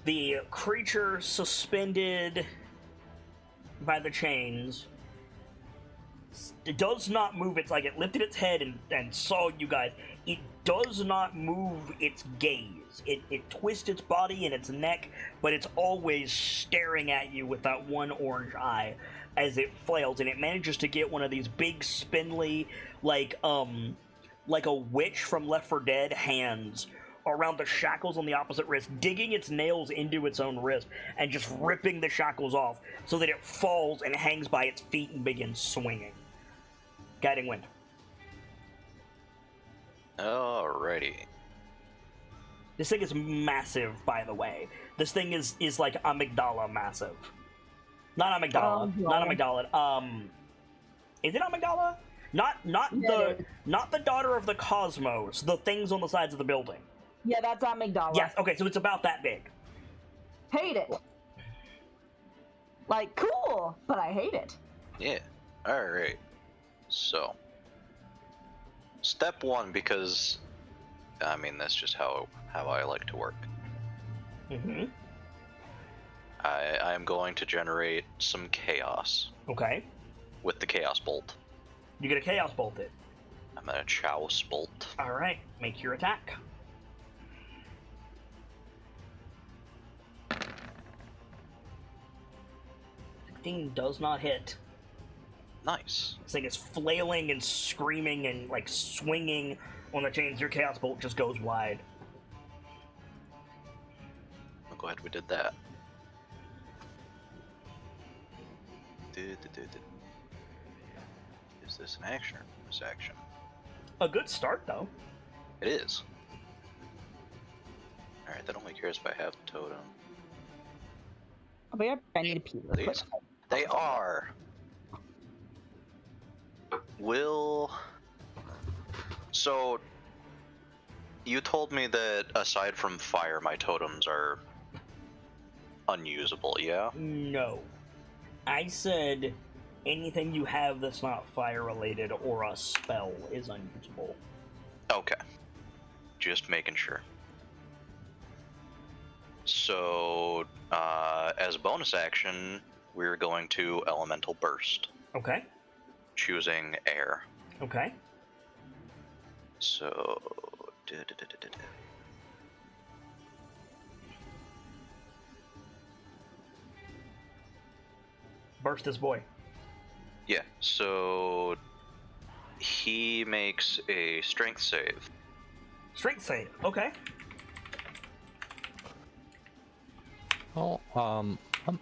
Speaker 1: The creature suspended by the chains, it does not move. It's like it lifted its head and saw you guys. It does not move its gaze. It twists its body and its neck, but it's always staring at you with that one orange eye as it flails, and it manages to get one of these big spindly, like a witch from Left 4 Dead hands around the shackles on the opposite wrist, digging its nails into its own wrist and just ripping the shackles off so that it falls and hangs by its feet and begins swinging. Guiding Wind.
Speaker 6: Alrighty.
Speaker 1: This thing is massive, by the way. This thing is like amygdala massive. Not amygdala. Not amygdala. Is it amygdala? Not the daughter of the cosmos. The things on the sides of the building.
Speaker 2: Yeah, that's amygdala.
Speaker 1: Yes. Okay, so it's about that big.
Speaker 2: Hate it. Like, cool, but I hate it.
Speaker 6: Yeah. Alright. So. Step one, because I mean that's just how I like to work.
Speaker 1: Mm-hmm.
Speaker 6: I am going to generate some chaos
Speaker 1: Okay.
Speaker 6: with the chaos bolt.
Speaker 1: You get a chaos bolted.
Speaker 6: I'm gonna chouse bolt.
Speaker 1: Alright, make your attack. Does not hit.
Speaker 6: Nice.
Speaker 1: This thing is flailing and screaming and like swinging on the chains. Your chaos bolt just goes wide.
Speaker 6: I'm glad we did that. Is this an action or bonus action?
Speaker 1: A good start though.
Speaker 6: It is. Alright, that only cares if I have the totem.
Speaker 2: Oh, but I need a pee real quick.
Speaker 6: These? They are. So, you told me that aside from fire, my totems are unusable, yeah?
Speaker 1: No. I said anything you have that's not fire related or a spell is unusable.
Speaker 6: Okay. Just making sure. So, as a bonus action, we're going to Elemental Burst,
Speaker 1: Okay.
Speaker 6: choosing air.
Speaker 1: Okay.
Speaker 6: So,
Speaker 1: Burst this boy.
Speaker 6: yeah, so he makes a strength save.
Speaker 1: Strength save. Okay.
Speaker 5: Oh,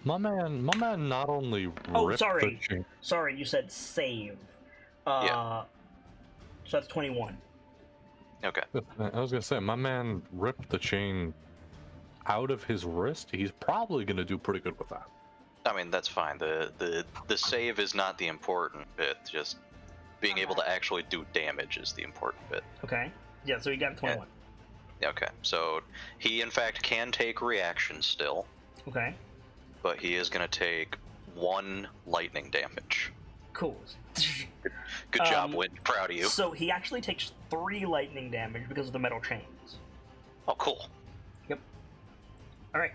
Speaker 5: my man not only
Speaker 1: Oh,
Speaker 5: ripped
Speaker 1: sorry.
Speaker 5: the chain.
Speaker 1: Sorry, you said save.
Speaker 6: Yeah.
Speaker 1: So that's 21.
Speaker 6: Okay.
Speaker 5: I was gonna say, my man ripped the chain out of his wrist. He's probably gonna do pretty good with that.
Speaker 6: I mean, that's fine. The save is not the important bit. Just being able to actually do damage is the important bit.
Speaker 1: Okay. Yeah, so you got a 21.
Speaker 6: Okay, so he in fact can take reaction still,
Speaker 1: Okay.
Speaker 6: but he is going to take 1 lightning damage.
Speaker 1: Cool.
Speaker 6: Good job, Win. Proud of you.
Speaker 1: So he actually takes 3 lightning damage because of the metal chains.
Speaker 6: Oh, cool.
Speaker 1: Yep. Alright.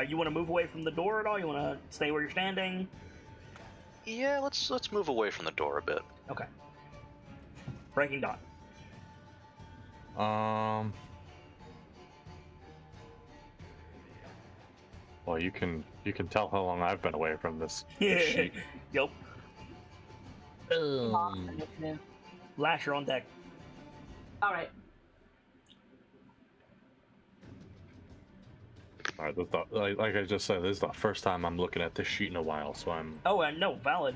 Speaker 1: You want to move away from the door at all? You want to stay where you're standing?
Speaker 6: Yeah, let's move away from the door a bit.
Speaker 1: Okay. Breaking Dawn.
Speaker 5: Well, you can tell how long I've been away from this sheet.
Speaker 1: Yep.
Speaker 2: Initiative.
Speaker 1: Lasher on deck.
Speaker 2: All right.
Speaker 5: All right, like I just said, this is the first time I'm looking at this sheet in a while, so I'm.
Speaker 1: Oh, no, valid.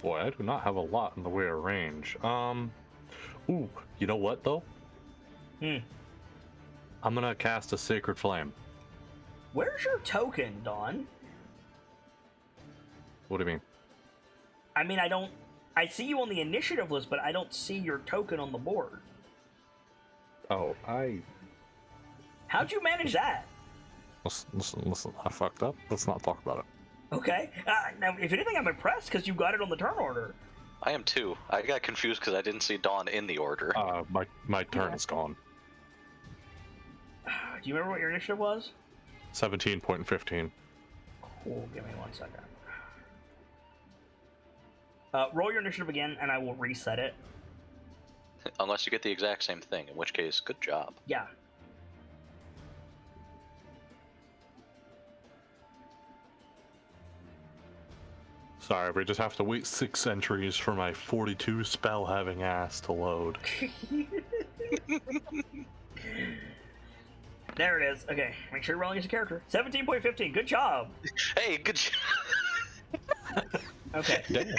Speaker 5: Boy, I do not have a lot in the way of range. Ooh, you know what though? I'm gonna cast a Sacred Flame.
Speaker 1: Where's your token, Dawn?
Speaker 5: What do you mean?
Speaker 1: I mean, I I see you on the initiative list, but I don't see your token on the board.
Speaker 5: Oh,
Speaker 1: How'd you manage that?
Speaker 5: Listen, I fucked up. Let's not talk about it.
Speaker 1: Okay. Now, if anything, I'm impressed because you got it on the turn order.
Speaker 6: I am too. I got confused because I didn't see Dawn in the order.
Speaker 5: My turn is gone.
Speaker 1: Do you remember what your initiative was?
Speaker 5: 17.15.
Speaker 1: Cool. Give me 1 second. Roll your initiative again, and I will reset it.
Speaker 6: Unless you get the exact same thing, in which case, good job.
Speaker 1: Yeah.
Speaker 5: Sorry, we just have to wait 6 entries for my 42 spell having ass to load.
Speaker 1: There it is. Okay, make sure you're rolling as a character. 17.15. Good job.
Speaker 6: Hey, good job.
Speaker 1: Okay.
Speaker 5: Damn.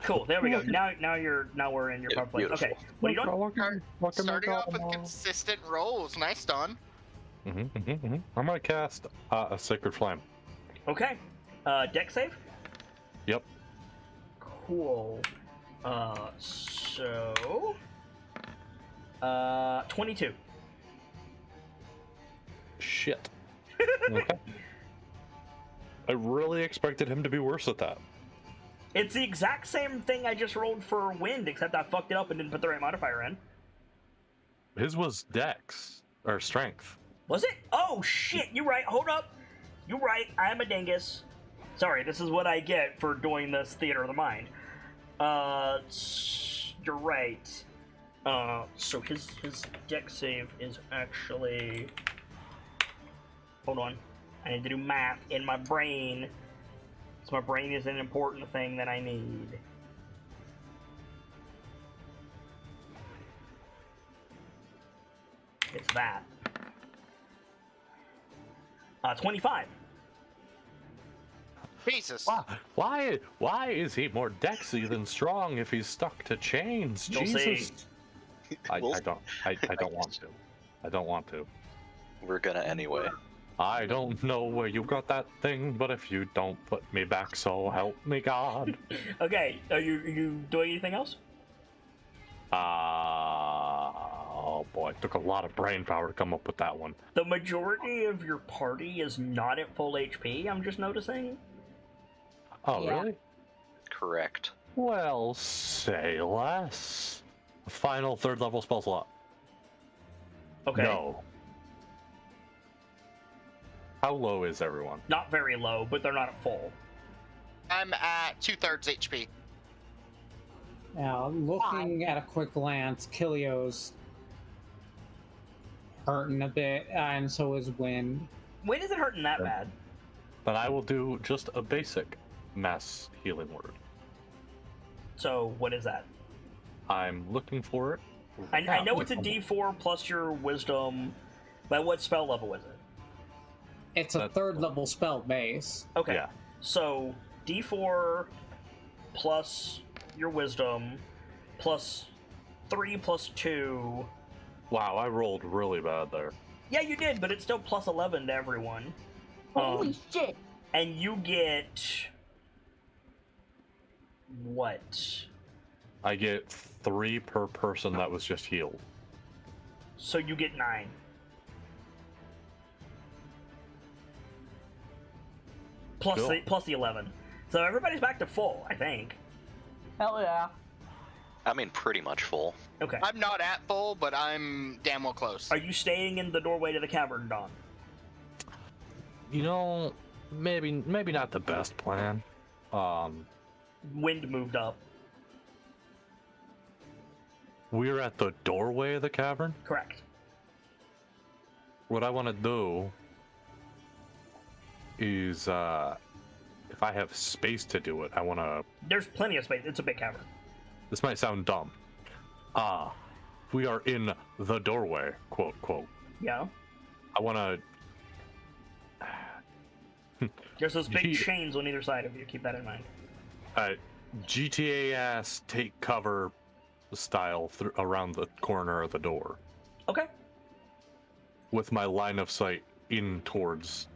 Speaker 1: Cool. There we go. Now we're in your
Speaker 6: Yeah,
Speaker 1: proper place.
Speaker 6: beautiful.
Speaker 1: Okay. What are you doing?
Speaker 3: Starting off with consistent rolls. Nice, Don.
Speaker 5: I'm gonna cast a Sacred Flame.
Speaker 1: Okay. Deck save.
Speaker 5: Yep.
Speaker 1: Cool. So 22.
Speaker 5: Shit. Okay. I really expected him to be worse at that.
Speaker 1: It's the exact same thing I just rolled for wind, except I fucked it up and didn't put the right modifier in.
Speaker 5: His was Dex or Strength.
Speaker 1: Was it? Oh shit! You're right. Hold up. You're right. I am a dingus. Sorry, this is what I get for doing this theater of the mind. You're right. So his deck save is actually. Hold on. I need to do math in my brain. So my brain is an important thing that I need. It's that. 25.
Speaker 3: Jesus.
Speaker 5: Why is he more Dexy than strong if he's stuck to chains?
Speaker 1: You'll
Speaker 5: Jesus.
Speaker 1: see.
Speaker 5: I don't want to. I don't want to.
Speaker 6: We're gonna anyway.
Speaker 5: I don't know where you got that thing, but if you don't put me back, so help me God.
Speaker 1: Okay, are you doing anything else?
Speaker 5: Oh boy, it took a lot of brain power to come up with that one.
Speaker 1: The majority of your party is not at full HP, I'm just noticing.
Speaker 5: Oh,
Speaker 2: Yeah.
Speaker 5: really?
Speaker 6: Correct.
Speaker 5: Well, say less. Final 3rd level spell slot.
Speaker 1: Okay.
Speaker 5: No. How low is everyone?
Speaker 1: Not very low, but they're not at full.
Speaker 3: I'm at 2/3 HP.
Speaker 7: Now, looking at a quick glance, Kilio's hurting a bit, and so is Wind.
Speaker 1: When is it hurting that bad?
Speaker 5: Then I will do just a basic mass healing word.
Speaker 1: So, what is that?
Speaker 5: I'm looking for it.
Speaker 1: I know it's a D4 plus your wisdom, but what spell level is it?
Speaker 7: It's a
Speaker 5: That's
Speaker 7: 3rd level spell base.
Speaker 1: Okay.
Speaker 5: Yeah.
Speaker 1: So, D4 plus your wisdom plus 3 plus 2.
Speaker 5: Wow, I rolled really bad there.
Speaker 1: Yeah, you did, but it's still plus 11 to everyone.
Speaker 2: Holy shit!
Speaker 1: And you get. What?
Speaker 5: I get 3 per person that was just healed.
Speaker 1: So you get 9. Plus
Speaker 5: Cool.
Speaker 1: plus the 11. So everybody's back to full, I think.
Speaker 2: Hell yeah.
Speaker 6: I mean, pretty much full.
Speaker 1: Okay.
Speaker 3: I'm not at full, but I'm damn well close.
Speaker 1: Are you staying in the doorway to the cavern, Dawn?
Speaker 5: You know, maybe not the best plan.
Speaker 1: Wind moved up.
Speaker 5: We're at the doorway of the cavern.
Speaker 1: Correct.
Speaker 5: What I want to do is, if I have space to do it, I want to.
Speaker 1: There's plenty of space. It's a big cavern.
Speaker 5: This might sound dumb. We are in the doorway, quote, quote.
Speaker 1: Yeah.
Speaker 5: I want to.
Speaker 1: There's those big
Speaker 5: Gee.
Speaker 1: chains on either side of you. Keep that in mind.
Speaker 5: GTA ass take cover style around the corner of the door
Speaker 1: Okay.
Speaker 5: with my line of sight inwards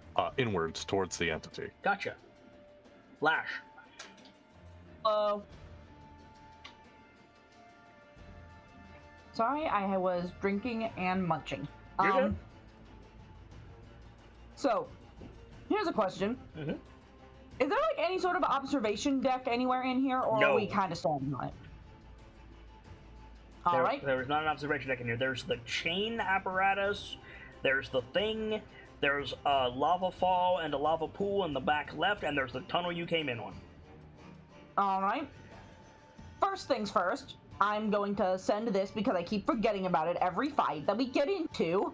Speaker 5: towards the entity.
Speaker 1: Gotcha. Lash.
Speaker 2: Sorry, I was drinking and munching.
Speaker 1: You're good.
Speaker 2: So, here's a question.
Speaker 1: Mm-hmm.
Speaker 2: Is there like any sort of observation deck anywhere in here, or are we
Speaker 1: No.
Speaker 2: kind of standing on it? All right.
Speaker 1: There is not an observation deck in here. There's the chain apparatus. There's the thing. There's a lava fall and a lava pool in the back left, and there's the tunnel you came in on.
Speaker 2: All right. First things first, I'm going to send this because I keep forgetting about it every fight that we get into.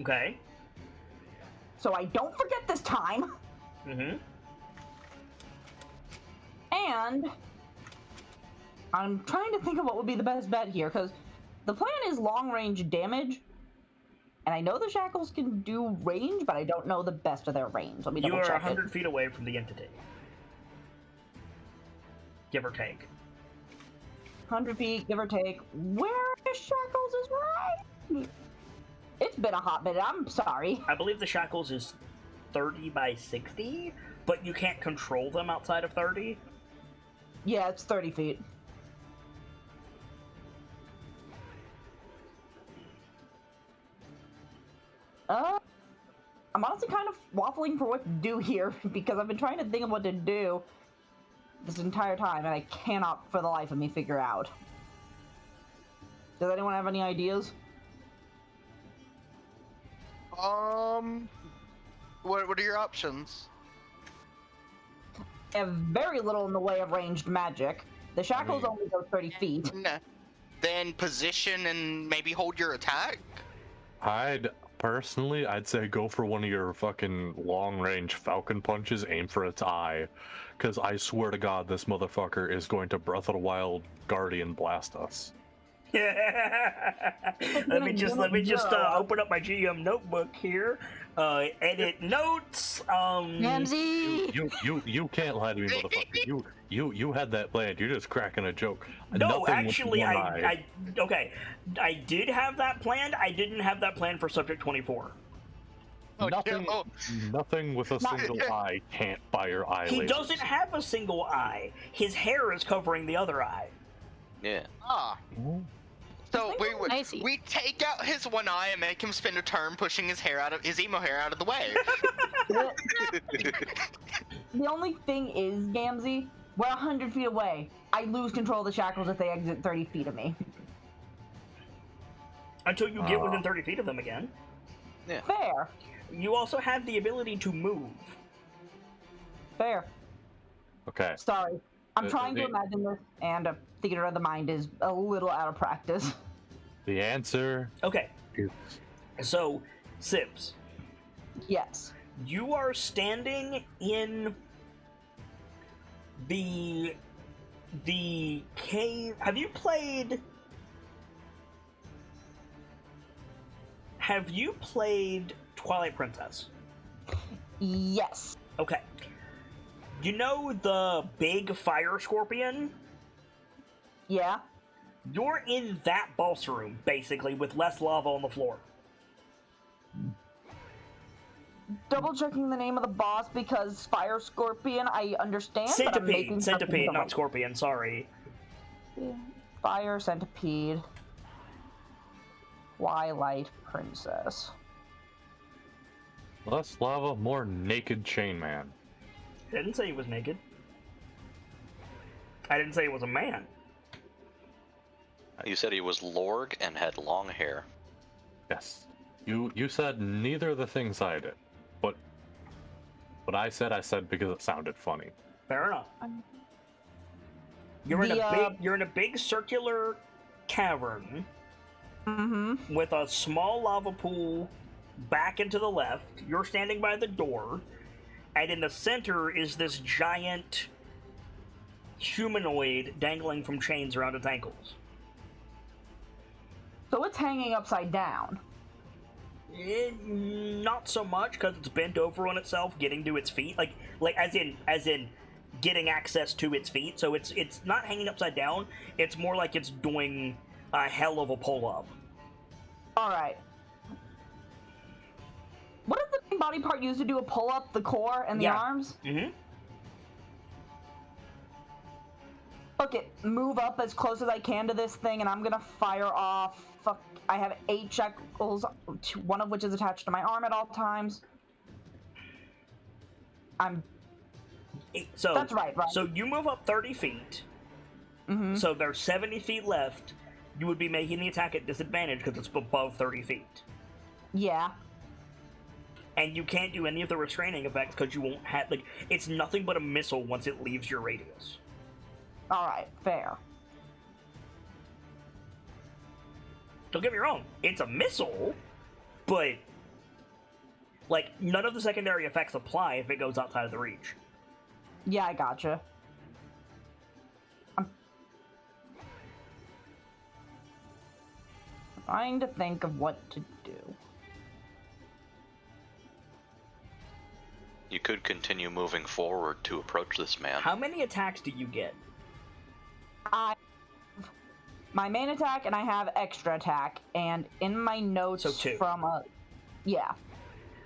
Speaker 1: Okay.
Speaker 2: So I don't forget this time.
Speaker 1: Mm-hmm.
Speaker 2: And I'm trying to think of what would be the best bet here, because the plan is long-range damage, and I know the shackles can do range, but I don't know the best of their range. Let me
Speaker 1: You
Speaker 2: double
Speaker 1: are
Speaker 2: check
Speaker 1: 100 feet away from the entity. Give or take.
Speaker 2: 100 feet, give or take. Where is shackles is right? It's been a hot minute. I'm sorry.
Speaker 1: I believe the shackles is 30 by 60, but you can't control them outside of 30.
Speaker 2: Yeah, it's 30 feet. I'm honestly kind of waffling for what to do here because I've been trying to think of what to do this entire time and I cannot for the life of me figure out. Does anyone have any ideas?
Speaker 3: What are your options?
Speaker 2: I have very little in the way of ranged magic. The shackles only go 30 feet.
Speaker 3: Nah. Then position and maybe hold your attack?
Speaker 5: I'd say go for one of your fucking long-range falcon punches, aim for its eye, because I swear to God, this motherfucker is going to Breath of the Wild Guardian blast us.
Speaker 1: let me just open up my GM notebook here. Edit notes.
Speaker 4: Ramsey!
Speaker 5: You can't lie to me, motherfucker. You had that planned. You're just cracking a joke.
Speaker 1: No,
Speaker 5: Nothing
Speaker 1: actually,
Speaker 5: with one eye.
Speaker 1: I did have that planned. I didn't have that planned for Subject 24.
Speaker 3: Oh,
Speaker 5: nothing,
Speaker 3: no.
Speaker 5: nothing with a single eye can't fire eye
Speaker 1: He
Speaker 5: lasers.
Speaker 1: doesn't have a single eye. His hair is covering the other eye.
Speaker 6: Yeah.
Speaker 3: Ah. So
Speaker 4: I see.
Speaker 3: we take out his one eye and make him spend a turn pushing his emo hair out of the way.
Speaker 2: The only thing is, Gamzee, we're 100 feet away. I lose control of the shackles if they exit 30 feet of me.
Speaker 1: Until you get within 30 feet of them again.
Speaker 6: Yeah.
Speaker 2: Fair.
Speaker 1: You also have the ability to move.
Speaker 2: Fair.
Speaker 5: Okay.
Speaker 2: Sorry. I'm trying to imagine this, and theater of the mind is a little out of practice.
Speaker 5: The answer
Speaker 1: Okay,
Speaker 5: is
Speaker 1: so, Sibs,
Speaker 2: Yes.
Speaker 1: you are standing in the cave. Have you played Twilight Princess?
Speaker 2: Yes.
Speaker 1: Okay. You know the big fire scorpion?
Speaker 2: Yeah.
Speaker 1: You're in that boss room, basically, with less lava on the floor.
Speaker 2: Double checking the name of the boss because Fire Scorpion, I understand. but I'm making
Speaker 1: Centipede, not
Speaker 2: something
Speaker 1: scorpion, sorry.
Speaker 2: Fire Centipede. Twilight Princess.
Speaker 5: less lava, more naked chain man.
Speaker 1: I didn't say he was naked. I didn't say he was a man.
Speaker 6: You said he was Lorg and had long hair.
Speaker 5: Yes. You said neither of the things I did. But what I said because it sounded funny.
Speaker 1: Fair enough. You're in a big circular cavern with a small lava pool back and to the left. You're standing by the door, and in the center is this giant humanoid dangling from chains around its ankles.
Speaker 2: So it's hanging upside down.
Speaker 1: Not so much, because it's bent over on itself, getting to its feet, like as in getting access to its feet. So it's not hanging upside down. It's more like it's doing a hell of a pull up.
Speaker 2: All right. What is the main body part used to do a pull up? The core and the arms. Okay, move up as close as I can to this thing, and I'm gonna fire off. Fuck, I have 8 shackles, one of which is attached to my arm at all times.
Speaker 1: So
Speaker 2: that's right?
Speaker 1: So you move up 30 feet.
Speaker 2: Mm-hmm.
Speaker 1: So there's 70 feet left. You would be making the attack at disadvantage because it's above 30 feet.
Speaker 2: Yeah.
Speaker 1: And you can't do any of the restraining effects because you won't have, like, it's nothing but a missile once it leaves your radius.
Speaker 2: Alright, fair.
Speaker 1: Don't get me wrong, it's a missile, but, like, none of the secondary effects apply if it goes outside of the reach.
Speaker 2: Yeah, I gotcha. I'm trying to think of what to do.
Speaker 6: You could continue moving forward to approach this man.
Speaker 1: How many attacks do you get?
Speaker 2: I have my main attack and I have extra attack, and in my notes
Speaker 1: So 2.
Speaker 2: from a yeah.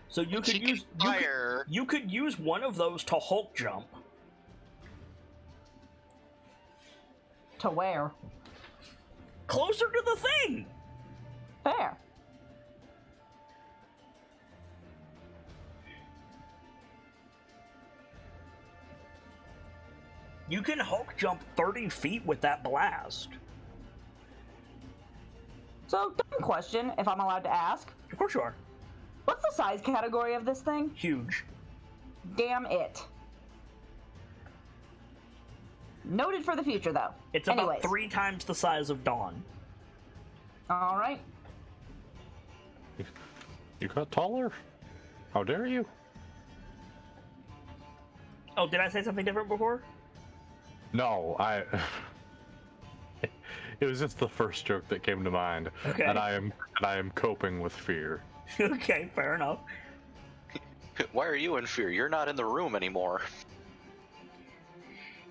Speaker 1: So you could use
Speaker 3: fire.
Speaker 1: You could use one of those to Hulk jump.
Speaker 2: To where?
Speaker 1: Closer to the thing.
Speaker 2: Fair.
Speaker 1: You can Hulk jump 30 feet with that blast.
Speaker 2: So, dumb question, if I'm allowed to ask.
Speaker 1: Of course you are.
Speaker 2: What's the size category of this thing?
Speaker 1: Huge.
Speaker 2: Damn it. Noted for the future, though.
Speaker 1: It's about 3 times the size of Dawn.
Speaker 2: Alright.
Speaker 5: You got taller? How dare you?
Speaker 1: Oh, did I say something different before?
Speaker 5: No, it was just the first joke that came to mind.
Speaker 1: Okay.
Speaker 5: And I am coping with fear.
Speaker 1: Okay, fair enough.
Speaker 6: Why are you in fear? You're not in the room anymore.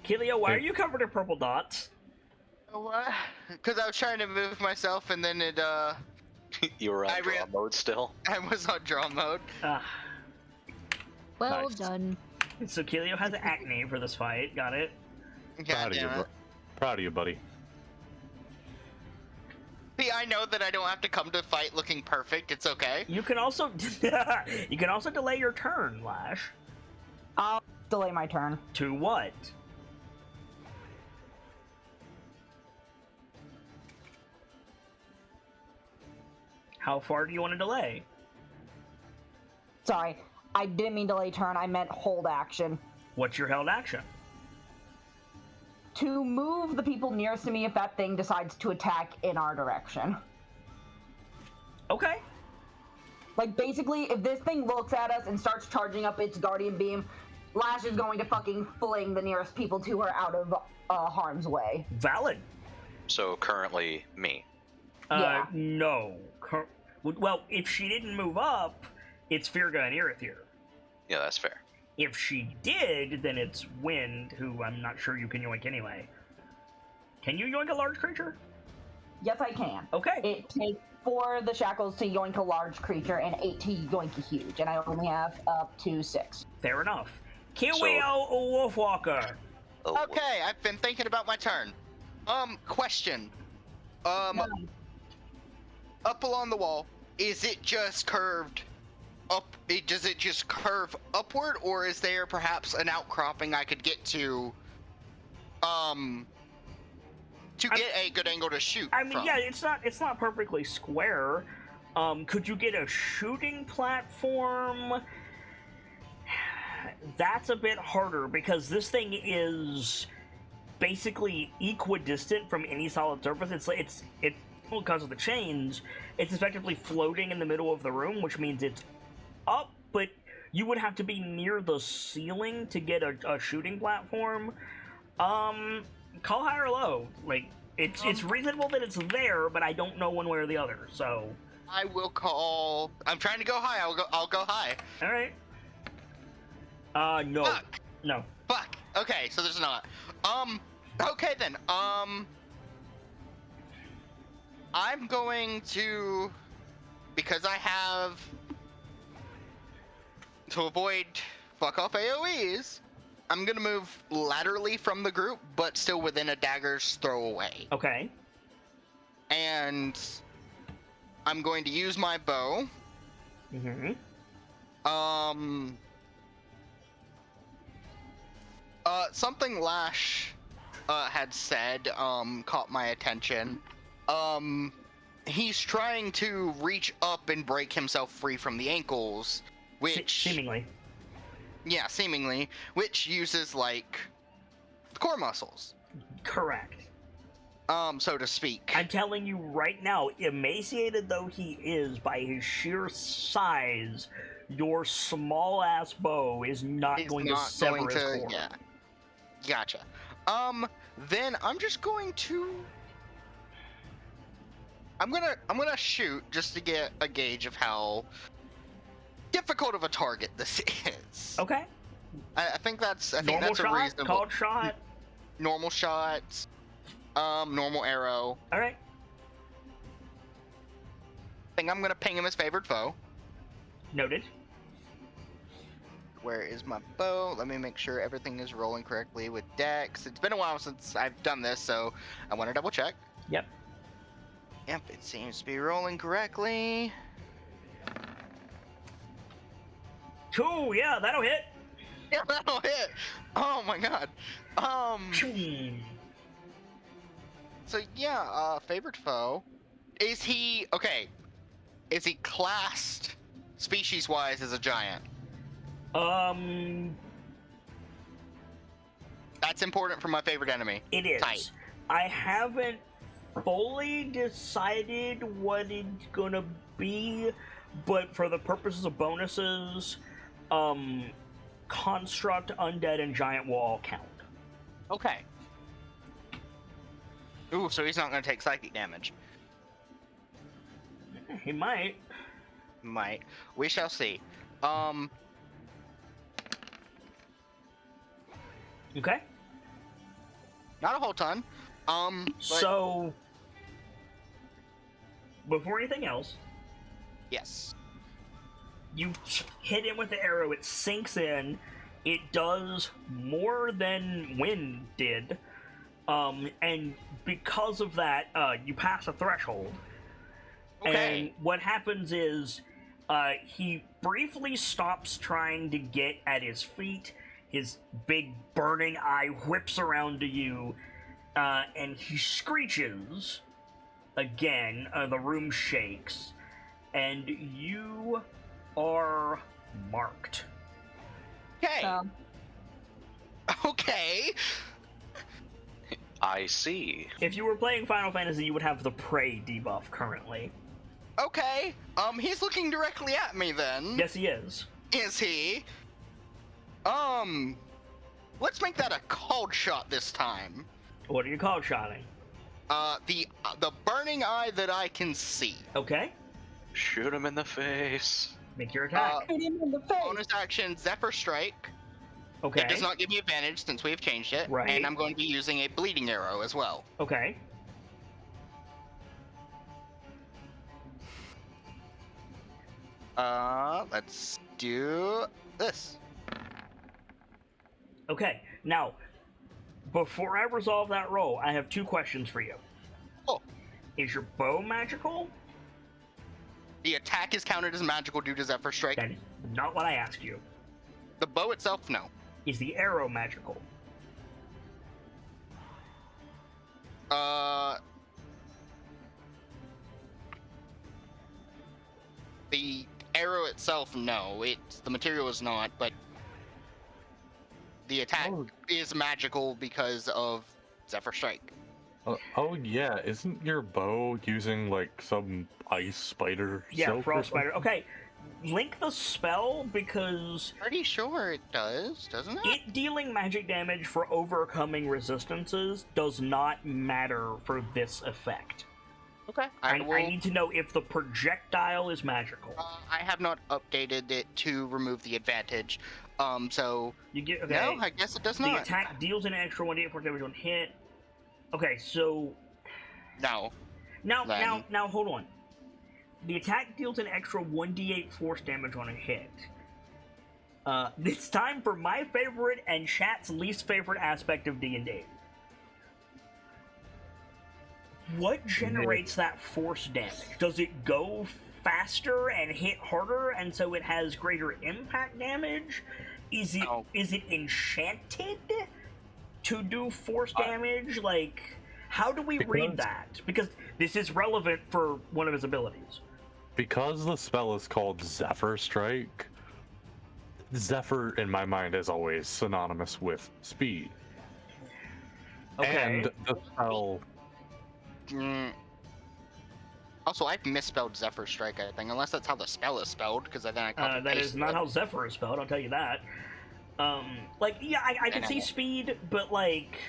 Speaker 1: Keelio, why are you covered in purple dots?
Speaker 3: What? Because I was trying to move myself, and then it
Speaker 6: You were on draw mode still?
Speaker 3: I was on draw mode.
Speaker 4: Well
Speaker 5: Nice.
Speaker 4: done.
Speaker 1: So Keelio has acne for this fight. Got it.
Speaker 3: God damn it.
Speaker 5: Proud of you, buddy.
Speaker 3: See, I know that I don't have to come to fight looking perfect. It's okay.
Speaker 1: You can also delay your turn, Lash.
Speaker 2: I'll delay my turn.
Speaker 1: To what? How far do you want to delay?
Speaker 2: Sorry, I didn't mean delay turn, I meant hold action.
Speaker 1: What's your held action?
Speaker 2: To move the people nearest to me if that thing decides to attack in our direction.
Speaker 1: Okay.
Speaker 2: Like, basically, if this thing looks at us and starts charging up its guardian beam, Lash is going to fucking fling the nearest people to her out of harm's way.
Speaker 1: Valid.
Speaker 6: So currently, me.
Speaker 2: Yeah.
Speaker 1: No. Well, if she didn't move up, it's Firga and Irithir.
Speaker 6: Yeah, that's fair.
Speaker 1: If she did, then it's Wind, who I'm not sure you can yoink anyway. Can you yoink a large creature?
Speaker 2: Yes, I can.
Speaker 1: Okay.
Speaker 2: It takes 4 of the shackles to yoink a large creature and 8 to yoink a huge, and I only have up to 6.
Speaker 1: Fair enough. Kiwio Wolfwalker.
Speaker 6: Oh,
Speaker 3: Okay, I've been thinking about my turn. Question. Up along the wall, is it just curved up? Does it just curve upward, or is there perhaps an outcropping I could get to get a good angle to shoot
Speaker 1: I mean,
Speaker 3: from?
Speaker 1: yeah, it's not perfectly square. Could you get a shooting platform? That's a bit harder because this thing is basically equidistant from any solid surface. It's because of the chains. It's effectively floating in the middle of the room, which means it's up, but you would have to be near the ceiling to get a shooting platform. Call high or low. Like, it's reasonable that it's there, but I don't know one way or the other. So
Speaker 3: I will call. I'm trying to go high. I'll go high.
Speaker 1: all right. No.
Speaker 3: Fuck.
Speaker 1: No.
Speaker 3: Fuck. Okay, so there's not. Okay then. I'm going to, because I have, to avoid fuck off AoEs, I'm gonna move laterally from the group, but still within a dagger's throw away.
Speaker 1: Okay.
Speaker 3: And I'm going to use my bow.
Speaker 1: Mm-hmm.
Speaker 3: Something Lash had said caught my attention. He's trying to reach up and break himself free from the ankles, which
Speaker 1: Seemingly.
Speaker 3: Yeah, seemingly, which uses like the core muscles,
Speaker 1: Correct.
Speaker 3: so to speak.
Speaker 1: I'm telling you right now, emaciated though he is by his sheer size, your small ass bow is not
Speaker 3: He's
Speaker 1: going
Speaker 3: not
Speaker 1: to sever
Speaker 3: going
Speaker 1: his
Speaker 3: to,
Speaker 1: core.
Speaker 3: yeah. Gotcha. Then I'm just going to. I'm gonna shoot just to get a gauge of how difficult of a target this is.
Speaker 1: Okay.
Speaker 3: I think that's a
Speaker 1: Normal shot?
Speaker 3: reasonable.
Speaker 1: Called shot?
Speaker 3: Normal shot. Normal arrow.
Speaker 1: Alright.
Speaker 3: I think I'm gonna ping him as favored foe.
Speaker 1: Noted.
Speaker 3: Where is my bow? Let me make sure everything is rolling correctly with Dex. It's been a while since I've done this, so I want to double check.
Speaker 1: Yep.
Speaker 3: Yep, it seems to be rolling correctly.
Speaker 1: 2, yeah, that'll hit.
Speaker 3: Yeah, that'll hit. Oh my god. So yeah, favored foe. Is he okay? Is he classed species-wise as a giant? That's important for my favorite enemy.
Speaker 1: It is.
Speaker 3: Tight.
Speaker 1: I haven't fully decided what it's gonna be, but for the purposes of bonuses, construct, undead, and giant will all count.
Speaker 3: Okay. Ooh, so he's not gonna take psychic damage.
Speaker 1: He might.
Speaker 3: Might. We shall see.
Speaker 1: Okay.
Speaker 3: Not a whole ton. But
Speaker 1: So, before anything else,
Speaker 3: yes.
Speaker 1: you hit him with the arrow, it sinks in, it does more than wind did, and because of that, you pass a threshold.
Speaker 3: Okay.
Speaker 1: And what happens is, he briefly stops trying to get at his feet, his big burning eye whips around to you, and he screeches again, the room shakes, and you are marked.
Speaker 3: Okay. Okay.
Speaker 6: I see.
Speaker 1: If you were playing Final Fantasy, you would have the Prey debuff currently.
Speaker 3: Okay. He's looking directly at me then.
Speaker 1: Yes, he is.
Speaker 3: Is he? Let's make that a cold shot this time.
Speaker 1: What are you called shotting?
Speaker 3: The burning eye that I can see.
Speaker 1: Okay.
Speaker 6: Shoot him in the face.
Speaker 1: Make your attack.
Speaker 2: Shoot him in the face.
Speaker 3: Bonus action, Zephyr Strike.
Speaker 1: Okay.
Speaker 3: It does not give me advantage since we have changed it.
Speaker 1: Right.
Speaker 3: And I'm going to be using a bleeding arrow as well.
Speaker 1: Okay.
Speaker 3: Let's do this.
Speaker 1: Okay. Now, before I resolve that roll, I have 2 questions for you.
Speaker 3: Oh.
Speaker 1: Is your bow magical?
Speaker 3: The attack is counted as magical due to Zephyr Strike.
Speaker 1: That is not what I asked you.
Speaker 3: The bow itself, no.
Speaker 1: Is the arrow magical?
Speaker 3: The arrow itself, no. The material is not, but the attack is magical because of Zephyr Strike.
Speaker 5: Oh yeah, isn't your bow using like some ice spider?
Speaker 1: Yeah,
Speaker 5: silk or
Speaker 1: frost
Speaker 5: something?
Speaker 1: spider. Okay, link the spell because
Speaker 3: Pretty sure it does, doesn't it?
Speaker 1: it dealing magic damage for overcoming resistances does not matter for this effect.
Speaker 3: Okay.
Speaker 1: I
Speaker 3: I
Speaker 1: need to know if the projectile is magical.
Speaker 3: I have not updated it to remove the advantage. So
Speaker 1: You get okay.
Speaker 3: no, I guess it does
Speaker 1: the
Speaker 3: not.
Speaker 1: attack deals an extra 1d8 for damage on hit. Okay, so
Speaker 3: No.
Speaker 1: now
Speaker 3: Then-
Speaker 1: hold on. The attack deals an extra 1d8 force damage on a hit. It's time for my favorite and chat's least favorite aspect of D&D. What generates that force damage? Does it go faster and hit harder, and so it has greater impact damage? Is it enchanted to do force damage? Like, how do we read that? Because this is relevant for one of his abilities.
Speaker 5: Because the spell is called Zephyr Strike, Zephyr in my mind is always synonymous with speed.
Speaker 1: Okay.
Speaker 5: And the spell.
Speaker 3: Also, I've misspelled Zephyr Strike, I think, unless that's how the spell is spelled, because then I copy
Speaker 1: That is not how Zephyr is spelled, I'll tell you that. Like, yeah, I can see speed, but like...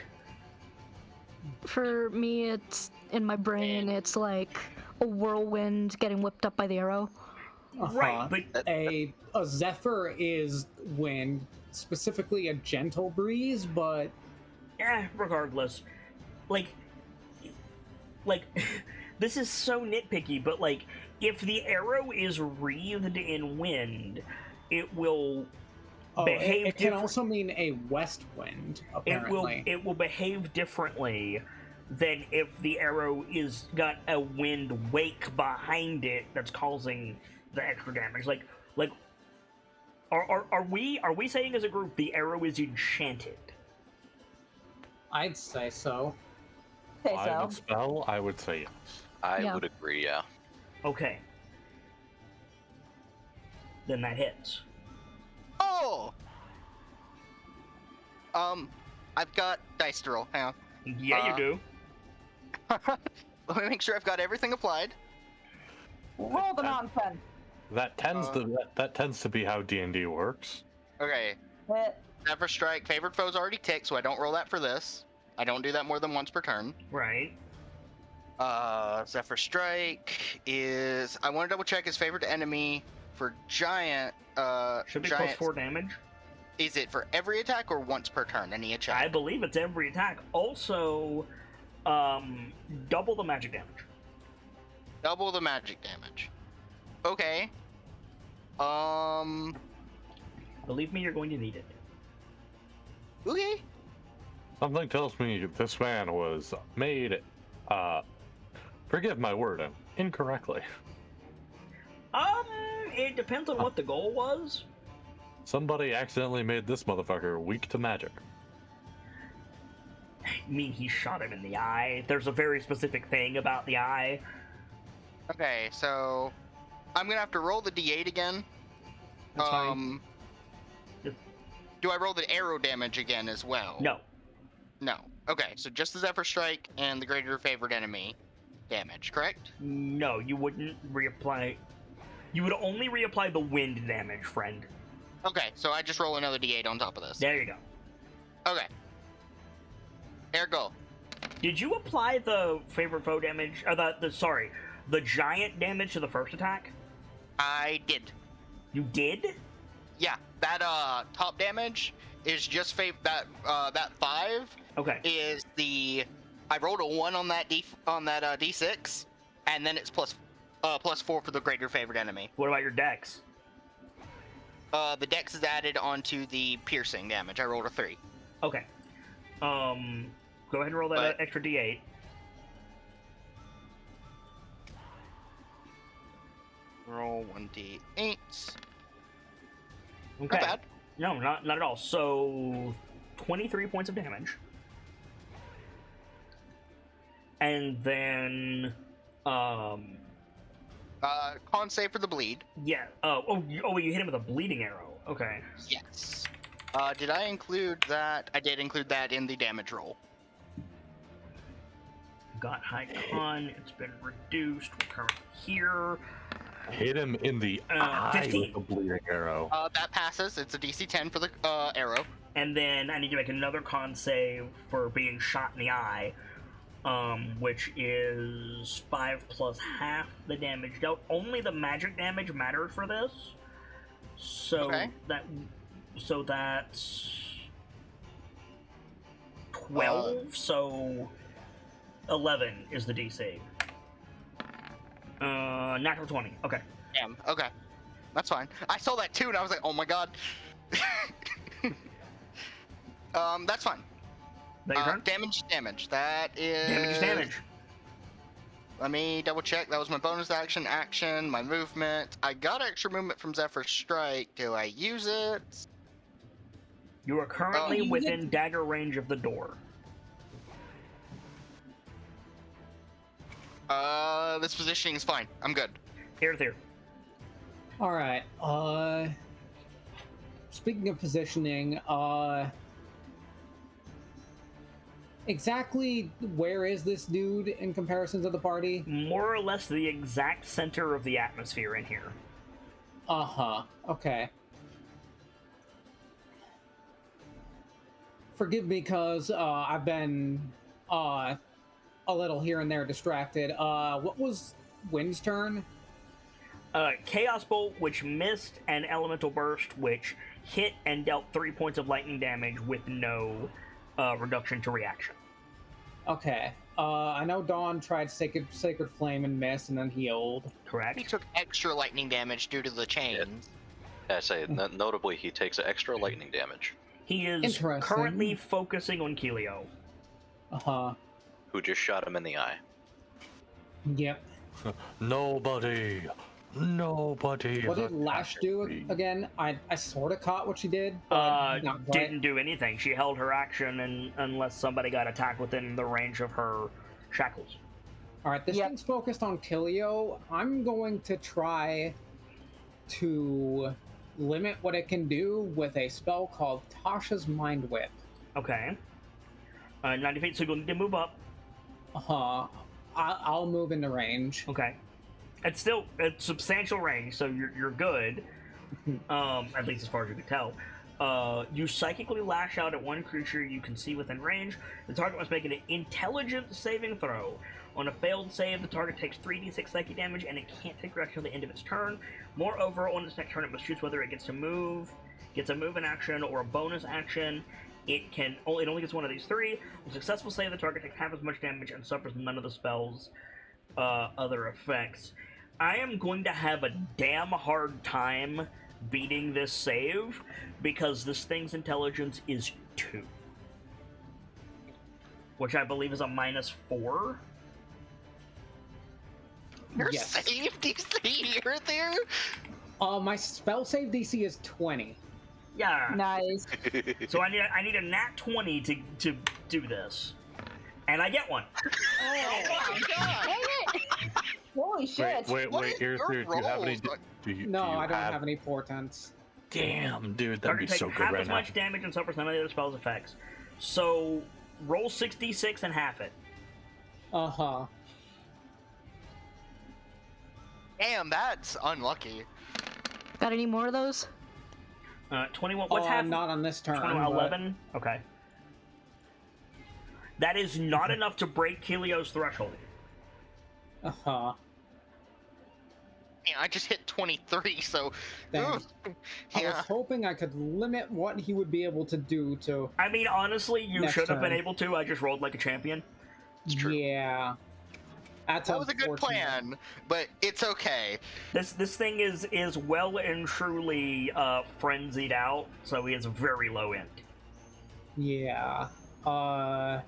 Speaker 4: For me, it's in my brain, it's like a whirlwind getting whipped up by the arrow.
Speaker 1: Right, but...
Speaker 7: A Zephyr is wind, specifically a gentle breeze, but...
Speaker 1: Yeah, regardless. Like, this is so nitpicky, but like, if the arrow is wreathed in wind, it will behave.
Speaker 7: It can also mean a west wind. Apparently,
Speaker 1: it will behave differently than if the arrow is got a wind wake behind it that's causing the extra damage. Like, are we saying as a group the arrow is enchanted?
Speaker 7: I'd say so.
Speaker 5: I would spell, I would say yes.
Speaker 6: I would agree, yeah.
Speaker 1: Okay. Then that hits.
Speaker 3: Oh! I've got dice to roll. Hang on.
Speaker 1: Yeah, you do.
Speaker 3: Let me make sure I've got everything applied.
Speaker 2: Roll the nonsense.
Speaker 5: That tends to be how D&D works.
Speaker 3: Okay. Zephyr Strike, favored foe's already ticked, so I don't roll that for this. I don't do that more than once per turn.
Speaker 1: Right.
Speaker 3: Zephyr Strike is... I want to double check his favorite enemy for Giant.
Speaker 1: Should be
Speaker 3: Giant,
Speaker 1: plus 4 damage.
Speaker 3: Is it for every attack or once per turn? Any attack?
Speaker 1: I believe it's every attack. Also, double the magic damage.
Speaker 3: Double the magic damage. Okay.
Speaker 1: Believe me, you're going to need it.
Speaker 3: Okay.
Speaker 5: Something tells me this man was made, forgive my wording, incorrectly.
Speaker 1: It depends on what the goal was.
Speaker 5: Somebody accidentally made this motherfucker weak to magic.
Speaker 1: I mean, he shot him in the eye. There's a very specific thing about the eye.
Speaker 3: Okay, so I'm gonna have to roll the d8 again.
Speaker 1: That's fine.
Speaker 3: Do I roll the arrow damage again as well?
Speaker 1: No.
Speaker 3: No. Okay, so just the Zephyr Strike and the greater favored enemy damage, correct?
Speaker 1: No, you wouldn't reapply. You would only reapply the wind damage, friend.
Speaker 3: Okay, so I just roll another d8 on top of this.
Speaker 1: There you go.
Speaker 3: Okay. Ergo.
Speaker 1: Did you apply the favorite foe damage? Or the giant damage to the first attack?
Speaker 3: I did.
Speaker 1: You did?
Speaker 3: Yeah, that top damage is just that 5.
Speaker 1: Okay.
Speaker 3: Is the I rolled a 1 on that d6, and then it's plus 4 for the greater favored enemy.
Speaker 1: What about your dex?
Speaker 3: The dex is added onto the piercing damage. I rolled a 3.
Speaker 1: Okay. Go ahead and roll that extra d8.
Speaker 3: Roll 1d8.
Speaker 1: Okay.
Speaker 3: Not bad.
Speaker 1: No, not at all. So, 23 points of damage. And then,
Speaker 3: con save for the bleed.
Speaker 1: yeah. You hit him with a bleeding arrow. Okay.
Speaker 3: Yes. Did I include that? I did include that in the damage roll.
Speaker 1: Got high con. It's been reduced. We're currently here.
Speaker 5: Hit him in the eye
Speaker 1: 15.
Speaker 5: with a bleeding arrow.
Speaker 3: That passes. It's a DC 10 for the arrow.
Speaker 1: And then I need to make another con save for being shot in the eye, which is 5 plus half the damage dealt. Only the magic damage mattered for this. So that's 12. So 11 is the DC. Natural 20. Okay.
Speaker 3: Damn. Okay. That's fine. I saw that too, and I was like, oh my god. That's fine.
Speaker 1: That your turn?
Speaker 3: Damage. That is...
Speaker 1: Damage is damage.
Speaker 3: Let me double check. That was my bonus action, my movement. I got extra movement from Zephyr Strike. Do I use it?
Speaker 1: You are currently within dagger range of the door.
Speaker 3: This positioning is fine. I'm good.
Speaker 1: Here.
Speaker 7: All right. Speaking of positioning, exactly where is this dude in comparison to the party?
Speaker 1: More or less the exact center of the atmosphere in here.
Speaker 7: Uh-huh. Okay. Forgive me, cause I've been a little here and there distracted. What was Wind's turn?
Speaker 1: Chaos Bolt, which missed, and Elemental Burst, which hit and dealt 3 points of lightning damage with no reduction to reaction.
Speaker 7: Okay. I know Dawn tried Sacred Flame and missed, and then healed.
Speaker 1: Correct.
Speaker 3: He took extra lightning damage due to the chains.
Speaker 6: Yeah, I say, notably, he takes extra lightning damage.
Speaker 1: He is currently focusing on Keelio.
Speaker 7: Uh-huh.
Speaker 6: Who just shot him in the eye.
Speaker 7: Yep.
Speaker 5: Nobody.
Speaker 7: What did Lash do again? I sort of caught what she did. But not quite.
Speaker 1: Didn't do anything. She held her action and unless somebody got attacked within the range of her shackles.
Speaker 7: Alright, this thing's focused on Kilio. I'm going to try to limit what it can do with a spell called Tasha's Mind Whip.
Speaker 1: Okay. 90 feet, so you'll need to move up.
Speaker 7: Uh-huh. I'll move into range.
Speaker 1: Okay. It's substantial range, so you're good. At least as far as you can tell. You psychically lash out at one creature you can see within range. The target must make an intelligence saving throw. On a failed save, the target takes 3d6 psychic damage, and it can't take reaction until the end of its turn. Moreover, on its next turn, it must choose whether it gets a move in action, or a bonus action. It only gets one of these three. On successful save, the target takes half as much damage and suffers none of the spell's other effects. I am going to have a damn hard time beating this save because this thing's intelligence is 2. Which I believe is a -4.
Speaker 3: Your
Speaker 7: Yes.
Speaker 3: save DC right there?
Speaker 7: My spell save DC is 20.
Speaker 1: Yeah.
Speaker 2: Nice.
Speaker 1: So I need a nat 20 to do this. And I get one.
Speaker 3: Oh my god!
Speaker 2: Dang it! Holy shit.
Speaker 5: Wait,
Speaker 3: What is
Speaker 5: Earther,
Speaker 3: your
Speaker 5: do you have any?
Speaker 3: rolls?
Speaker 7: No, I don't have any portents.
Speaker 5: Damn, dude, that'd
Speaker 1: Target
Speaker 5: be
Speaker 1: takes
Speaker 5: so good
Speaker 1: half
Speaker 5: right
Speaker 1: as
Speaker 5: now.
Speaker 1: much damage and suffers none of the other spell's effects. So roll 66 and half it.
Speaker 7: Uh-huh.
Speaker 3: Damn, that's unlucky.
Speaker 4: Got any more of those?
Speaker 1: 21. What's half?
Speaker 7: Not on this turn.
Speaker 1: 21,
Speaker 7: but-
Speaker 1: 11? Okay. That is not enough to break Keelio's threshold.
Speaker 7: Uh-huh.
Speaker 3: Yeah, I just hit 23, so...
Speaker 7: Dang.
Speaker 3: Ooh.
Speaker 7: I was
Speaker 3: Yeah.
Speaker 7: hoping I could limit what he would be able to do to...
Speaker 1: I mean, honestly, you
Speaker 7: Next
Speaker 1: should have been
Speaker 7: turn.
Speaker 1: able to. I just rolled like a champion.
Speaker 6: It's true.
Speaker 7: Yeah. That's
Speaker 3: That was a good
Speaker 7: unfortunate.
Speaker 3: plan, but it's okay.
Speaker 1: This thing is well and truly frenzied out, so he is very low end.
Speaker 7: Yeah.
Speaker 5: I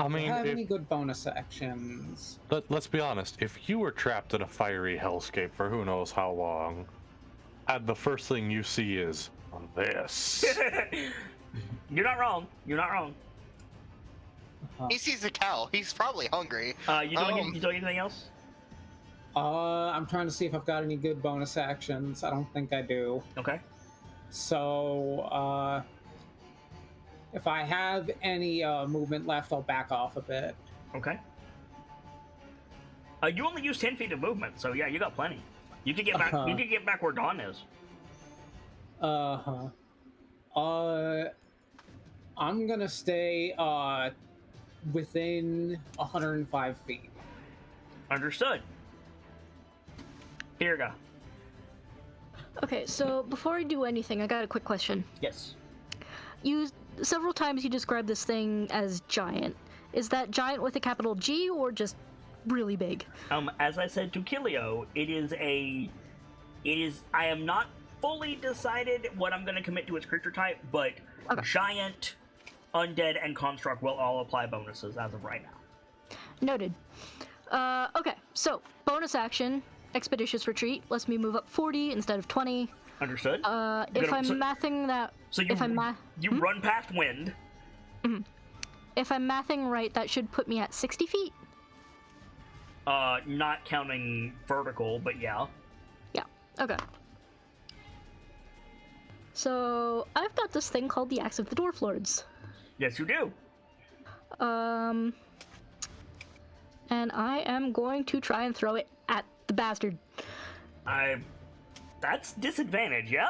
Speaker 7: Do
Speaker 5: mean,
Speaker 7: you have any good bonus actions?
Speaker 5: let's be honest. If you were trapped in a fiery hellscape for who knows how long, and the first thing you see is this.
Speaker 1: You're not wrong. You're not wrong.
Speaker 3: He sees a cow. He's probably hungry.
Speaker 1: You doing anything else?
Speaker 7: I'm trying to see if I've got any good bonus actions. I don't think I do.
Speaker 1: Okay.
Speaker 7: So, if I have any movement left, I'll back off a bit.
Speaker 1: Okay. You only use 10 feet of movement, so yeah, you got plenty. You could get back. You could get back where Dawn is.
Speaker 7: I'm gonna stay within 105 feet.
Speaker 1: Understood. Here you go.
Speaker 4: Okay, so before I do anything, I got a quick question.
Speaker 1: Yes.
Speaker 4: Several times you described this thing as giant. Is that giant with a capital G or just really big?
Speaker 1: As I said to Keelio, I am not fully decided what I'm going to commit to its creature type, but
Speaker 4: Okay.
Speaker 1: Giant, Undead, and Construct will all apply bonuses as of right now.
Speaker 4: Noted. Okay, so bonus action, Expeditious Retreat lets me move up 40 instead of 20.
Speaker 1: Understood?
Speaker 4: If I'm mathing that,
Speaker 1: So you,
Speaker 4: if I'm
Speaker 1: run past wind.
Speaker 4: if I'm mathing right, that should put me at 60 feet.
Speaker 1: Not counting vertical, but yeah.
Speaker 4: Yeah. Okay. So I've got this thing called the Axe of the Dwarf Lords.
Speaker 1: Yes, you do.
Speaker 4: And I am going to try and throw it at the bastard.
Speaker 1: That's disadvantage, yeah?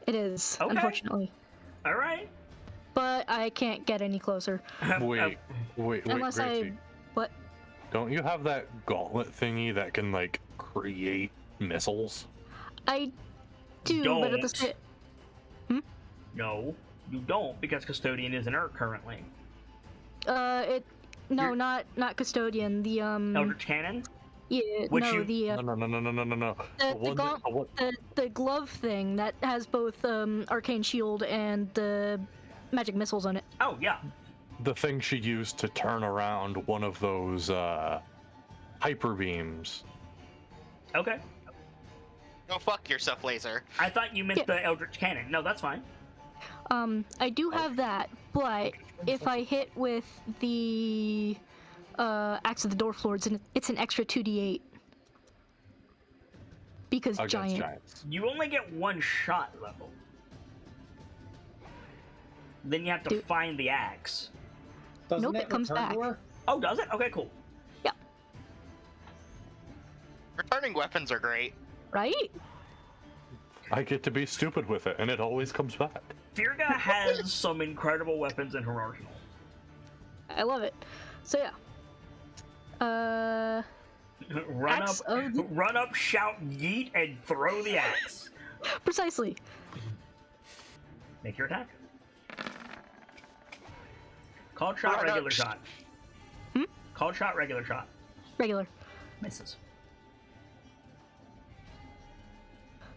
Speaker 4: It is,
Speaker 1: Okay.
Speaker 4: unfortunately.
Speaker 1: All right.
Speaker 4: But I can't get any closer.
Speaker 5: Wait,
Speaker 4: Unless
Speaker 5: Gracie.
Speaker 4: What?
Speaker 5: Don't you have that gauntlet thingy that can, like, create missiles?
Speaker 4: I do, but at the same...
Speaker 1: No, you don't, because Custodian is inert currently.
Speaker 4: No, not Custodian. The
Speaker 1: Eldritch Cannon?
Speaker 4: Yeah,
Speaker 1: Which
Speaker 4: no,
Speaker 1: you-
Speaker 4: the
Speaker 5: No.
Speaker 4: the glove thing that has both Arcane Shield and the magic missiles on it.
Speaker 1: Oh, yeah.
Speaker 5: The thing she used to turn around one of those hyper beams.
Speaker 1: Okay.
Speaker 3: Go fuck yourself, laser.
Speaker 1: I thought you meant the Eldritch Cannon. No, that's fine.
Speaker 4: I do have that, but if I hit with the Axe of the Dwarf Lords, it's an extra 2d8. Because
Speaker 5: Against
Speaker 4: giant.
Speaker 5: giants.
Speaker 1: You only get one shot level. Then you have to
Speaker 4: Dude.
Speaker 1: find the axe.
Speaker 7: Doesn't
Speaker 4: Nope,
Speaker 7: it
Speaker 4: it comes
Speaker 7: return
Speaker 4: back.
Speaker 7: to her?
Speaker 1: Oh, does it? Okay, cool.
Speaker 3: Returning weapons are great.
Speaker 4: Right?
Speaker 5: I get to be stupid with it, and it always comes back.
Speaker 1: Firga has some incredible weapons in her arsenal.
Speaker 4: I love it. So yeah. Axe of the-
Speaker 1: Run up, shout, yeet, and throw the axe.
Speaker 4: Precisely.
Speaker 1: Make your attack. Called shot,
Speaker 3: Run
Speaker 1: regular
Speaker 3: up.
Speaker 1: shot. Called shot, regular shot.
Speaker 4: Regular.
Speaker 1: Misses.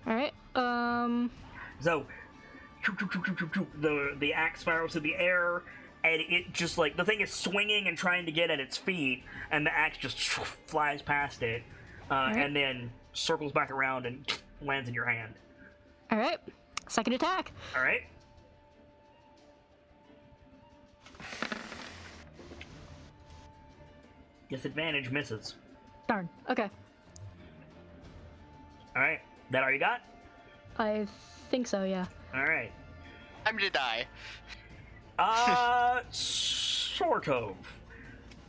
Speaker 4: Alright,
Speaker 1: So, the axe spirals through the air, and it just like the thing is swinging and trying to get at its feet, and the axe just flies past it, and then circles back around and lands in your hand.
Speaker 4: alright. Second attack.
Speaker 1: All right. Disadvantage misses.
Speaker 4: Darn. Okay.
Speaker 1: All right. That all you got?
Speaker 4: I think so, yeah.
Speaker 1: All right.
Speaker 3: Time to die.
Speaker 1: Sort of.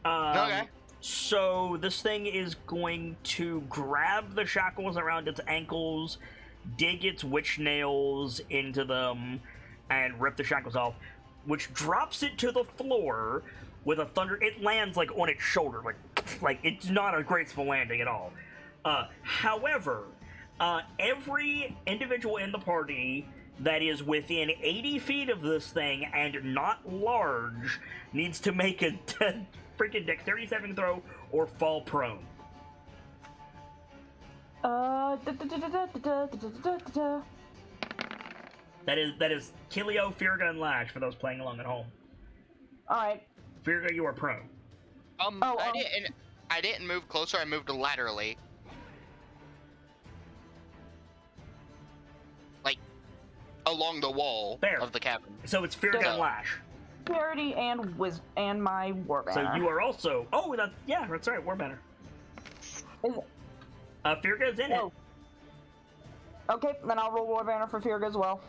Speaker 3: Okay.
Speaker 1: So this thing is going to grab the shackles around its ankles, dig its witch nails into them, and rip the shackles off, which drops it to the floor with a thunder. It lands like on its shoulder, like it's not a graceful landing at all. However, every individual in the party that is within 80 feet of this thing and not large needs to make a freaking dexterity saving throw or fall prone. That is Kilio, Firga, and Lash for those playing along at home.
Speaker 2: Alright.
Speaker 1: Firga, you are prone.
Speaker 3: I didn't move closer. I moved laterally. Like along the wall
Speaker 1: There.
Speaker 3: of the cabin.
Speaker 1: So it's Firga and Lash.
Speaker 2: Charity and and my war banner.
Speaker 1: So you are also. Oh, that's right. War banner.
Speaker 2: Is it?
Speaker 1: Firga is in it.
Speaker 2: Oh. Okay, then I'll roll war banner for Firga as well.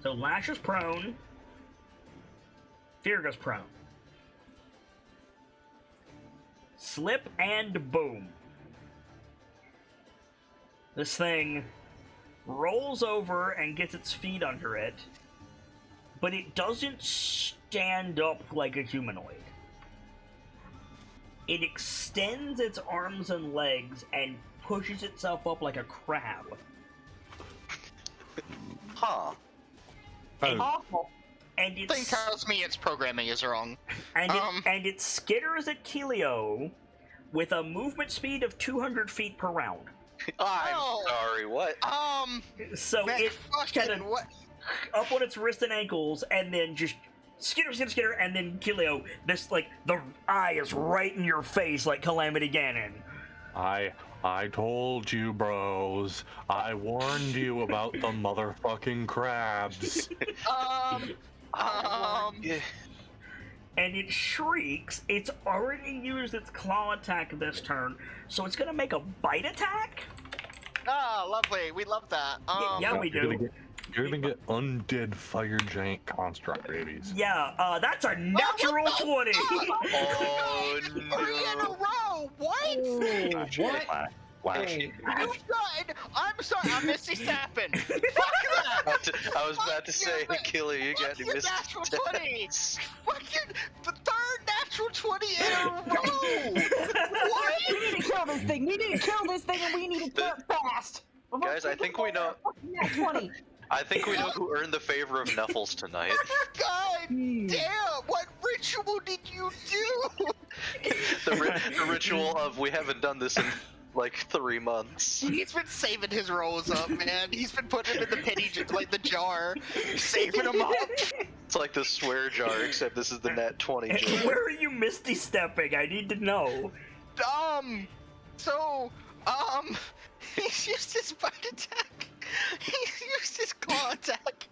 Speaker 1: So Lash is prone. Firga's prone. Slip and boom. This thing rolls over and gets its feet under it, but it doesn't stand up like a humanoid. It extends its arms and legs and pushes itself up like a crab.
Speaker 6: Huh.
Speaker 2: Awful.
Speaker 1: And
Speaker 3: Thing
Speaker 1: it's
Speaker 3: tells me its programming is wrong.
Speaker 1: and it skitters at Kilio with a movement speed of 200 feet per round.
Speaker 3: Oh.
Speaker 6: Sorry, what?
Speaker 1: So
Speaker 3: Man,
Speaker 1: it kind of
Speaker 3: what?
Speaker 1: up on its wrists and ankles, and then just skitter, and then Kilio, this, like, the eye is right in your face like Calamity Ganon.
Speaker 5: I told you, bros. I warned you about the motherfucking crabs.
Speaker 6: Yeah.
Speaker 1: And it shrieks. It's already used its claw attack this turn, so it's gonna make a bite attack?
Speaker 3: Ah, lovely. We love that.
Speaker 1: Yeah, we do.
Speaker 5: You're gonna get undead fire giant construct babies.
Speaker 1: Yeah, that's a natural 20!
Speaker 3: Oh,
Speaker 6: Oh,
Speaker 3: 3 in a
Speaker 6: no.
Speaker 3: row! What?
Speaker 7: What?
Speaker 5: Flash.
Speaker 7: Hey,
Speaker 3: You done? I'm sorry, I'm Misty Sappin. Fuck that!
Speaker 6: I was about to say,
Speaker 3: Fuck you,
Speaker 6: Killy, you got
Speaker 3: Fuck your
Speaker 6: Misty
Speaker 3: natural
Speaker 6: Step.
Speaker 3: 20! Fucking the third natural 20 in a row! What?
Speaker 2: We need to kill this thing. We need to kill this thing, and we need to kill it fast.
Speaker 6: Guys, I think we know.
Speaker 2: Nat 20.
Speaker 6: I think we know who earned the favor of Nuffles tonight.
Speaker 3: God damn! What ritual did you do?
Speaker 6: The ritual of we haven't done this in like 3 months.
Speaker 3: He's been saving his rolls up, man. He's been putting them in the penny, like the jar, saving them up.
Speaker 6: It's like the swear jar, except this is the nat 20 jar.
Speaker 1: Where are you Misty Stepping? I need to know.
Speaker 3: He's used his bite attack. He's used his claw attack.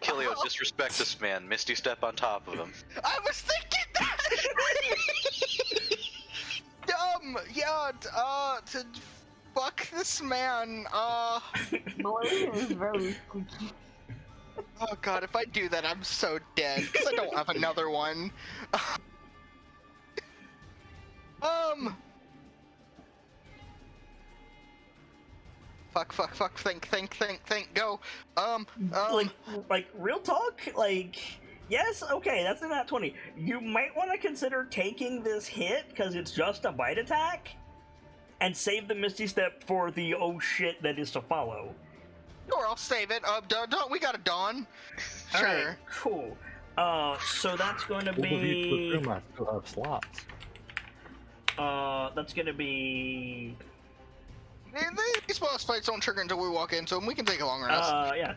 Speaker 6: Kilio, disrespect this man. Misty Step on top of him.
Speaker 3: I was thinking that. To fuck this man.
Speaker 2: Blade is very squeaky.
Speaker 3: Oh god, if I do that, I'm so dead because I don't have another one. Fuck, think, go.
Speaker 1: Like real talk, like, yes, okay, that's a nat 20. You might want to consider taking this hit because it's just a bite attack, and save the Misty Step for the oh shit that is to follow.
Speaker 3: Or I'll save it. We got a Dawn. Sure.
Speaker 1: Alright, cool. So that's going to be.
Speaker 5: I still have slots.
Speaker 1: That's going to be.
Speaker 3: These boss fights don't trigger until we walk into them. We can take a long rest.
Speaker 1: Yeah.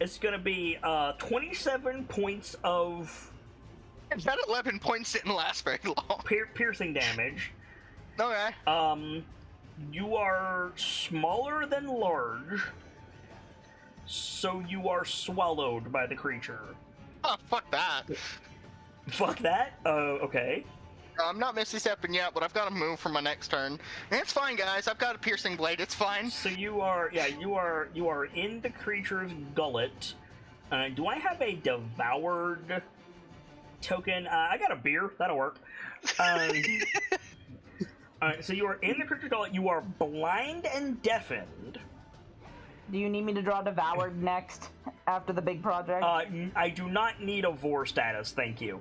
Speaker 1: It's going to be 27 points of
Speaker 3: That 11 points didn't last very long.
Speaker 1: piercing damage.
Speaker 3: Okay.
Speaker 1: You are smaller than large, so you are swallowed by the creature.
Speaker 3: Oh, fuck that.
Speaker 1: Fuck that? Okay.
Speaker 3: I'm not Misty Stepping yet, but I've got to move for my next turn. And it's fine, guys. I've got a piercing blade. It's fine.
Speaker 1: So you are in the creature's gullet. Do I have a devoured token? I got a beer. That'll work. Alright, so you are in the creature's gullet. You are blind and deafened.
Speaker 2: Do you need me to draw Devoured next, after the big project?
Speaker 1: I do not need a vor status, thank you.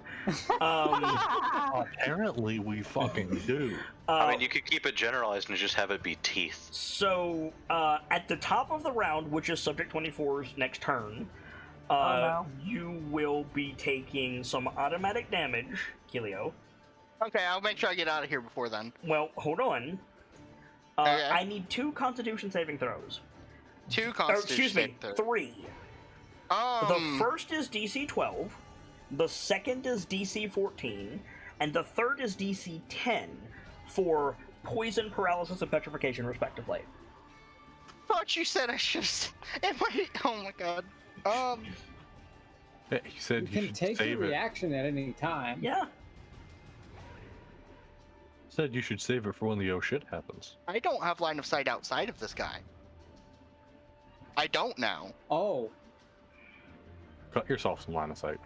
Speaker 5: Apparently we fucking do.
Speaker 6: I mean, you could keep it generalized and just have it be teeth.
Speaker 1: So, at the top of the round, which is Subject 24's next turn, you will be taking some automatic damage, Kilio.
Speaker 3: Okay, I'll make sure I get out of here before then.
Speaker 1: Well, hold on.
Speaker 3: Okay.
Speaker 1: I need 2 Constitution saving throws.
Speaker 3: 2
Speaker 1: Or,
Speaker 3: Constitution.
Speaker 1: excuse me, 3. The first is DC 12, the second is DC 14, and the third is DC 10 for poison, paralysis, and petrification, respectively.
Speaker 3: Thought you said I should. Oh my god.
Speaker 5: He said
Speaker 7: you
Speaker 5: you
Speaker 7: can
Speaker 5: should
Speaker 7: take
Speaker 5: save
Speaker 7: your
Speaker 5: it.
Speaker 7: reaction at any time.
Speaker 1: Yeah.
Speaker 5: Said you should save it for when the oh shit happens.
Speaker 3: I don't have line of sight outside of this guy. I don't now.
Speaker 7: Oh,
Speaker 5: Cut yourself some line of sight.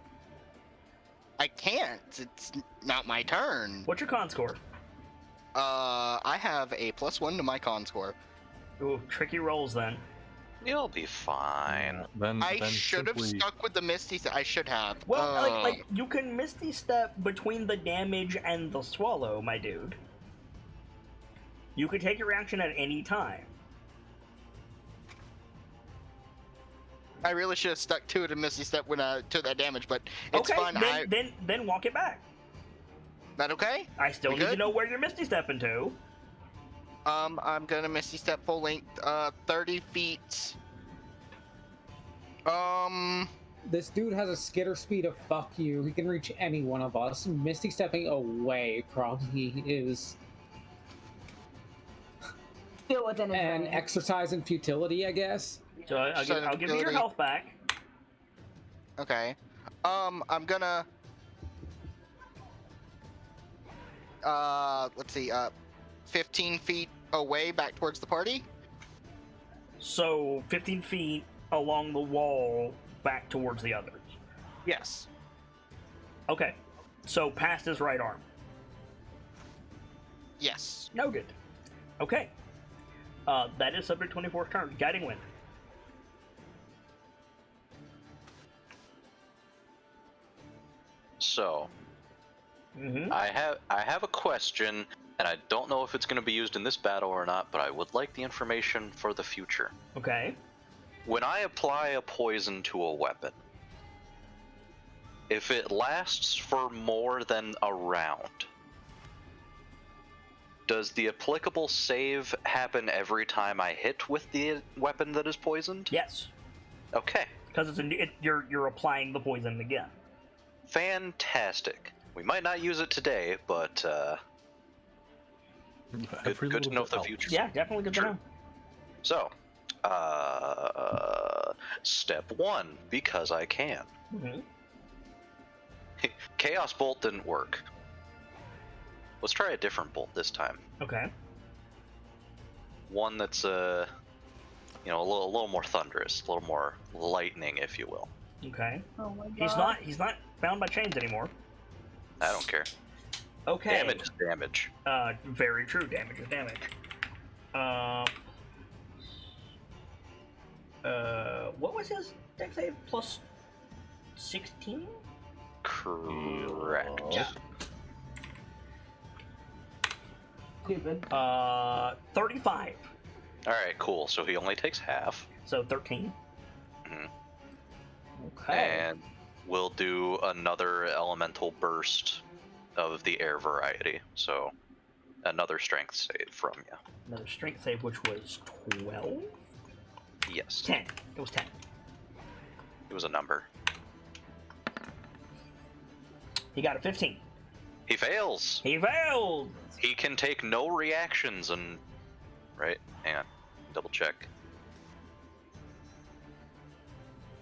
Speaker 3: I can't. It's not my turn.
Speaker 1: What's your con score?
Speaker 3: I have a +1 to my con score.
Speaker 1: Ooh, tricky rolls then.
Speaker 6: You'll be fine.
Speaker 5: Then
Speaker 3: I should have
Speaker 5: simply-
Speaker 3: stuck with the Misty. I should have.
Speaker 1: Well, like you can Misty Step between the damage and the swallow, my dude. You can take your reaction at any time.
Speaker 3: I really should have stuck to it and Misty Step when I took that damage, but it's
Speaker 1: Okay,
Speaker 3: fine.
Speaker 1: then walk it back.
Speaker 3: That okay?
Speaker 1: I still
Speaker 3: We
Speaker 1: need to
Speaker 3: good?
Speaker 1: know where you're Misty Stepping to.
Speaker 3: I'm gonna Misty Step full length, 30 feet.
Speaker 7: This dude has a skitter speed of fuck you. He can reach any one of us. Misty stepping away probably is
Speaker 2: Still within his
Speaker 7: an
Speaker 2: range.
Speaker 7: exercise in futility, I guess.
Speaker 1: So I'll give you your health back.
Speaker 3: Okay. I'm gonna. Let's see. 15 feet away, back towards the party.
Speaker 1: So 15 feet along the wall, back towards the others.
Speaker 3: Yes.
Speaker 1: Okay. So past his right arm.
Speaker 3: Yes.
Speaker 1: Noted. Okay. That is subject 24's turn. Guiding Wind.
Speaker 6: So,
Speaker 1: Mm-hmm.
Speaker 6: I have a question, and I don't know if it's going to be used in this battle or not, but I would like the information for the future.
Speaker 1: Okay.
Speaker 6: When I apply a poison to a weapon, if it lasts for more than a round, does the applicable save happen every time I hit with the weapon that is poisoned?
Speaker 1: Yes.
Speaker 6: Okay.
Speaker 1: Because you're applying the poison again.
Speaker 6: Fantastic. We might not use it today, but good to know for the future.
Speaker 1: Yeah, definitely good to know.
Speaker 6: So, step one, because I can.
Speaker 1: Mm-hmm.
Speaker 6: Chaos Bolt didn't work. Let's try a different bolt this time.
Speaker 1: Okay.
Speaker 6: One that's a little more thunderous, a little more lightning, if you will.
Speaker 1: Okay.
Speaker 2: Oh my god.
Speaker 1: He's not bound by chains anymore.
Speaker 6: I don't care.
Speaker 1: Okay.
Speaker 6: Damage is damage.
Speaker 1: Very true. Damage is damage. What was his dex save? Plus 16?
Speaker 6: Correct.
Speaker 2: Stupid.
Speaker 1: 35.
Speaker 6: Alright, cool. So he only takes half.
Speaker 1: So 13.
Speaker 6: Mhm.
Speaker 1: Okay.
Speaker 6: And we'll do another elemental burst of the air variety. So another strength save from you.
Speaker 1: Another strength save, which was 12?
Speaker 6: Yes.
Speaker 1: 10. It was 10.
Speaker 6: It was a number.
Speaker 1: He got a 15.
Speaker 6: He fails!
Speaker 1: He failed!
Speaker 6: He can take no reactions and... Right? Hang on. Double check.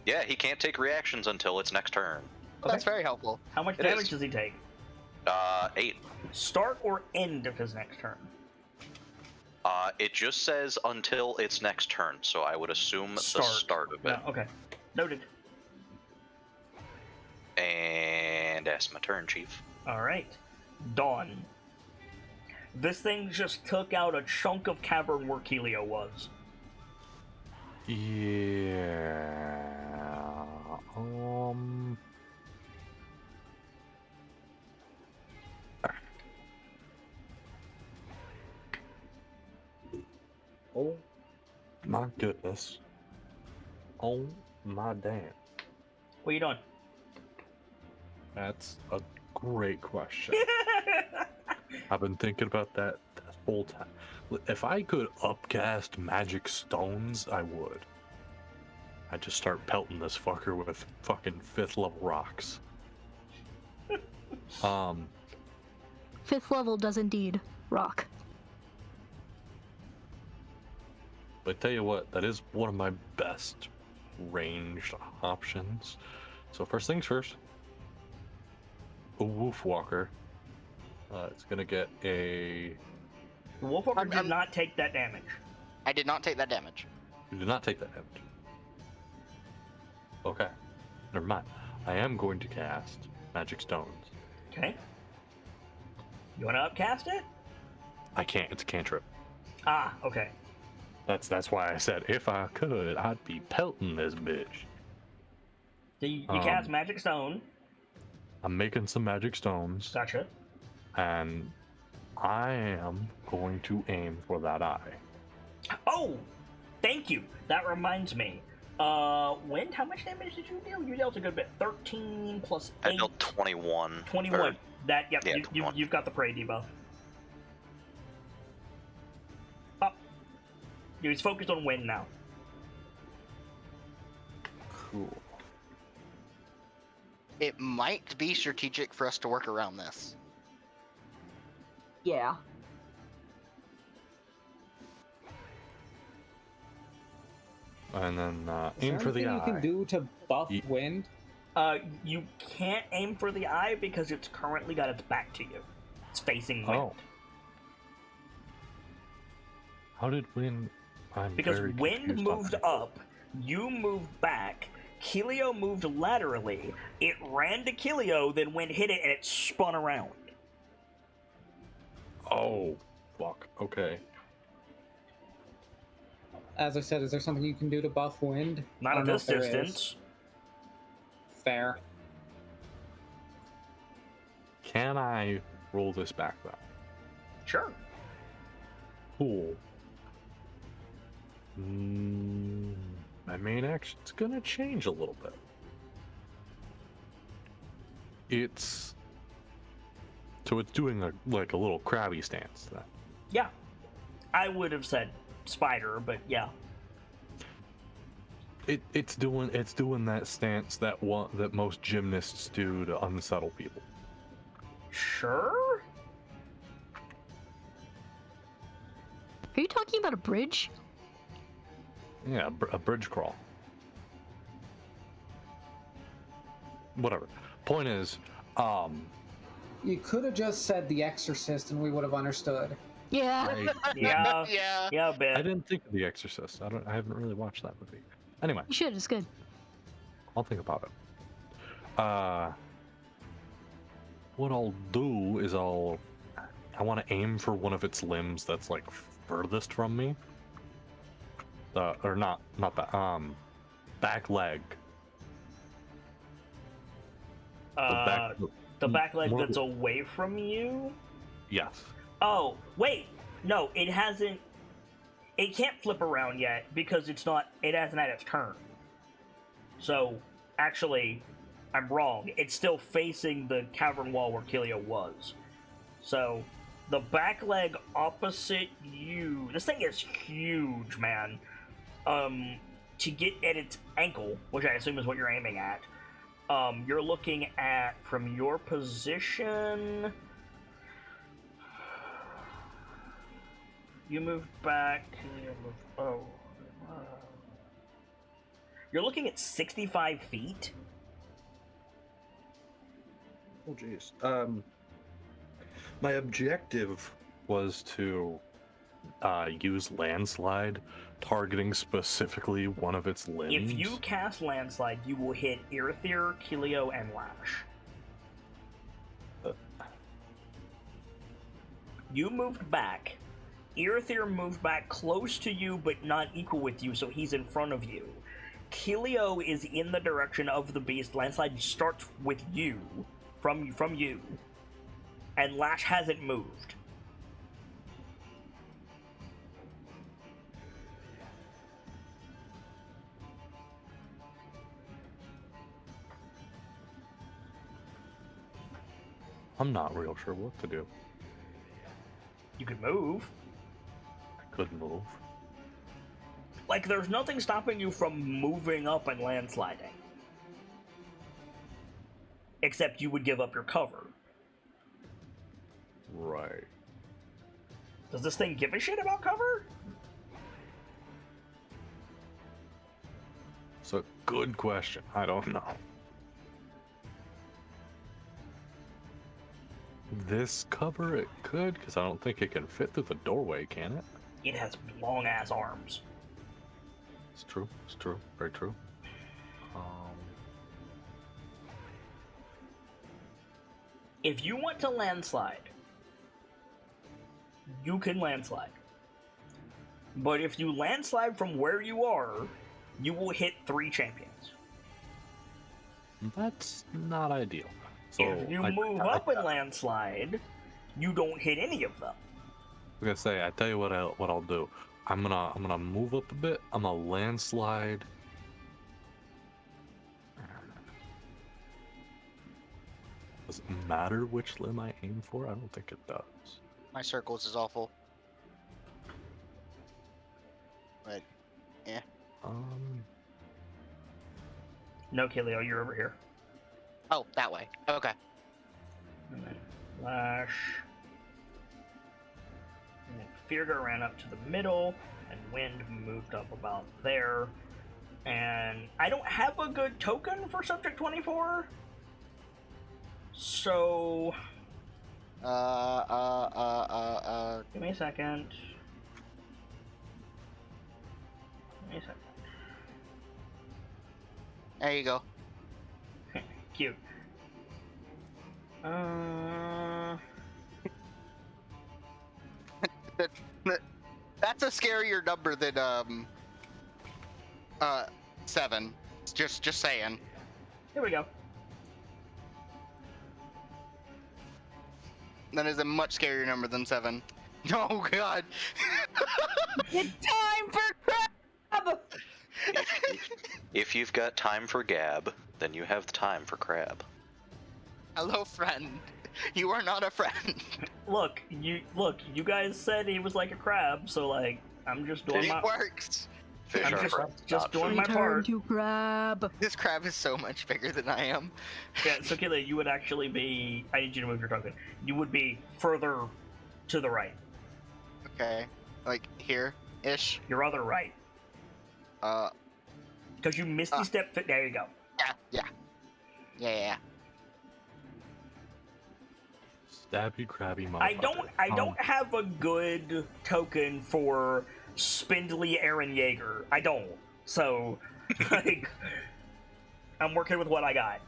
Speaker 6: Yeah, he can't take reactions until its next turn.
Speaker 3: That's very helpful.
Speaker 1: How much
Speaker 6: It
Speaker 1: damage
Speaker 6: is.
Speaker 1: does he take?
Speaker 6: 8.
Speaker 1: Start or end of his next turn?
Speaker 6: It just says until its next turn, so I would assume the start of it.
Speaker 1: No, okay. Noted.
Speaker 6: And that's my turn, Chief.
Speaker 1: Alright. Dawn. This thing just took out a chunk of cavern where Kelio was.
Speaker 5: Yeah. Oh my goodness. Oh my damn.
Speaker 1: What are you doing?
Speaker 5: That's a great question. I've been thinking about that whole time. If I could upcast magic stones, I would. I'd just start pelting this fucker with fucking 5th level rocks.
Speaker 4: 5th level does indeed rock.
Speaker 5: But I tell you what, that is one of my best ranged options. So first things first, a Wolf Walker. It's gonna get a...
Speaker 1: The Wolfwalker
Speaker 3: I'm-
Speaker 1: did not take that damage.
Speaker 3: I did not take that damage.
Speaker 5: You did not take that damage. Okay, never mind. I am going to cast Magic Stones.
Speaker 1: Okay. You want to upcast it?
Speaker 5: I can't, it's a cantrip.
Speaker 1: Ah, okay.
Speaker 5: That's why I said if I could, I'd be pelting this bitch.
Speaker 1: So you cast Magic Stone.
Speaker 5: I'm making some magic stones,
Speaker 1: Gotcha.
Speaker 5: and I am going to aim for that eye.
Speaker 1: Oh! Thank you. That reminds me. Wind, how much damage did you deal? You dealt a good bit. 13 plus 8.
Speaker 6: I dealt 21.
Speaker 1: 21.
Speaker 6: Or-
Speaker 1: That, yep,
Speaker 6: yeah,
Speaker 1: you've got the prey debuff. He's focused on wind now.
Speaker 5: Cool.
Speaker 3: It might be strategic for us to work around this.
Speaker 2: Yeah.
Speaker 5: And then
Speaker 7: Is
Speaker 5: aim
Speaker 7: there
Speaker 5: for the
Speaker 7: anything you can
Speaker 5: eye.
Speaker 7: do to buff wind?
Speaker 1: You can't aim for the eye because it's currently got its back to you. It's facing wind.
Speaker 5: Oh. How did wind? I'm
Speaker 1: Because
Speaker 5: very
Speaker 1: wind
Speaker 5: confused on
Speaker 1: moved
Speaker 5: that.
Speaker 1: up, you moved back, Kilio moved laterally, it ran to Kilio, then wind hit it, and it spun around.
Speaker 5: Oh, fuck. Okay.
Speaker 7: As I said, is there something you can do to buff wind?
Speaker 1: Not
Speaker 7: I
Speaker 1: at
Speaker 7: don't know
Speaker 1: this
Speaker 7: if there is.
Speaker 1: distance.
Speaker 7: Fair.
Speaker 5: Can I roll this back though?
Speaker 1: Sure.
Speaker 5: Cool. My main action's gonna change a little bit. It's doing a little crabby stance then.
Speaker 1: Yeah. I would have said spider, but yeah.
Speaker 5: It's doing that stance that most gymnasts do to unsettle people.
Speaker 1: Sure?
Speaker 4: Are you talking about a bridge?
Speaker 5: Yeah, a bridge crawl. Whatever. Point is,
Speaker 7: You could have just said The Exorcist and we would have understood.
Speaker 4: Yeah.
Speaker 1: Yeah.
Speaker 3: Yeah.
Speaker 1: Yeah, a bit.
Speaker 5: I didn't think of The Exorcist. I haven't really watched that movie. Anyway,
Speaker 4: You should. It's good.
Speaker 5: I'll think about it. What I'll do is I want to aim for one of its limbs that's like furthest from me. Or not that. Back leg.
Speaker 1: The back leg
Speaker 5: more-
Speaker 1: that's away from you?
Speaker 5: Yes.
Speaker 1: Oh, wait. No, it hasn't. It can't flip around yet because it hasn't had its turn. So, actually, I'm wrong. It's still facing the cavern wall where Kilio was. So, the back leg opposite you. This thing is huge, man. To get at its ankle, which I assume is what you're aiming at, you're looking at, from your position. You moved back. You're looking at 65 feet.
Speaker 5: Oh jeez. My objective was to use landslide, targeting specifically one of its limbs.
Speaker 1: If you cast landslide, you will hit Irithyr, Kilio, and Lash. You moved back. Irithyr moved back close to you, but not equal with you, so he's in front of you. Kilio is in the direction of the beast. Landslide starts with you, from you, and Lash hasn't moved.
Speaker 5: I'm not real sure what to do.
Speaker 1: You could move.
Speaker 5: I couldn't move.
Speaker 1: Like, there's nothing stopping you from moving up and landsliding. Except you would give up your cover.
Speaker 5: Right.
Speaker 1: Does this thing give a shit about cover?
Speaker 5: It's a good question. I don't know. This cover, it could, because I don't think it can fit through the doorway, can it?
Speaker 1: It has long-ass arms.
Speaker 5: It's true. It's true. Very true.
Speaker 1: If you want to landslide, you can landslide. But if you landslide from where you are, you will hit 3 champions.
Speaker 5: That's not ideal. So
Speaker 1: If you move up and landslide, you don't hit any of them.
Speaker 5: I was gonna say, I tell you what I'll do. I'm gonna move up a bit. I'm gonna landslide. Does it matter which limb I aim for? I don't think it does.
Speaker 3: My circles is awful. But yeah.
Speaker 1: No, Kilio, you're over here.
Speaker 3: Oh, that way. Okay.
Speaker 1: And then Lash. And then Feargar ran up to the middle, and Wind moved up about there. And I don't have a good token for Subject 24. So... Give me a second.
Speaker 3: There you go.
Speaker 1: Cute.
Speaker 3: That's a scarier number than 7. Just saying.
Speaker 1: Here we go.
Speaker 3: That is a much scarier number than 7. Oh god.
Speaker 2: It's time for crab!
Speaker 6: If you've got time for Gab, then you have the time for Crab.
Speaker 3: Hello, friend. You are not a friend.
Speaker 1: Look, you guys said he was like a crab, so like I'm just doing
Speaker 3: It works.
Speaker 6: Fish
Speaker 1: I'm
Speaker 6: are
Speaker 1: just doing my
Speaker 4: Return
Speaker 1: part.
Speaker 4: to crab.
Speaker 3: This crab is so much bigger than I am.
Speaker 1: Yeah, so Kayla, you would actually be. I need you to move your token. You would be further to the right.
Speaker 3: Okay. Like here-ish.
Speaker 1: Your other right. Because you misty step. There you go.
Speaker 3: Yeah.
Speaker 5: Stabby crabby motherfucker.
Speaker 1: I don't have a good token for spindly Aaron Yeager. I don't. So, like, I'm working with what I got.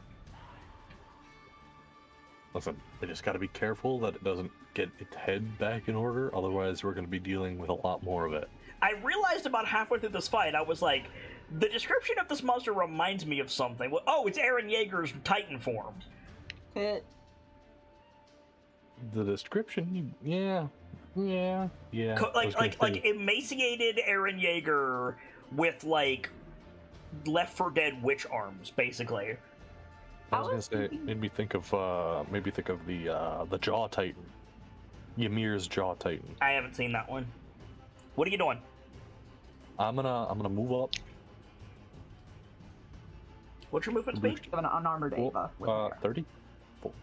Speaker 5: Listen, I just gotta be careful that it doesn't get its head back in order, otherwise we're gonna be dealing with a lot more of it.
Speaker 1: I realized about halfway through this fight, I was like, the description of this monster reminds me of something. Well, oh, it's Aaron Yeager's Titan form.
Speaker 2: Hit.
Speaker 5: The description, yeah.
Speaker 1: Like emaciated Eren Yeager with like Left 4 Dead witch arms, basically.
Speaker 5: I was gonna say, it made me think of the Jaw Titan, Ymir's Jaw Titan.
Speaker 1: I haven't seen that one. What are you doing?
Speaker 5: I'm gonna move up.
Speaker 1: What's your movement speed?
Speaker 2: Have an unarmored Ava.
Speaker 5: 30,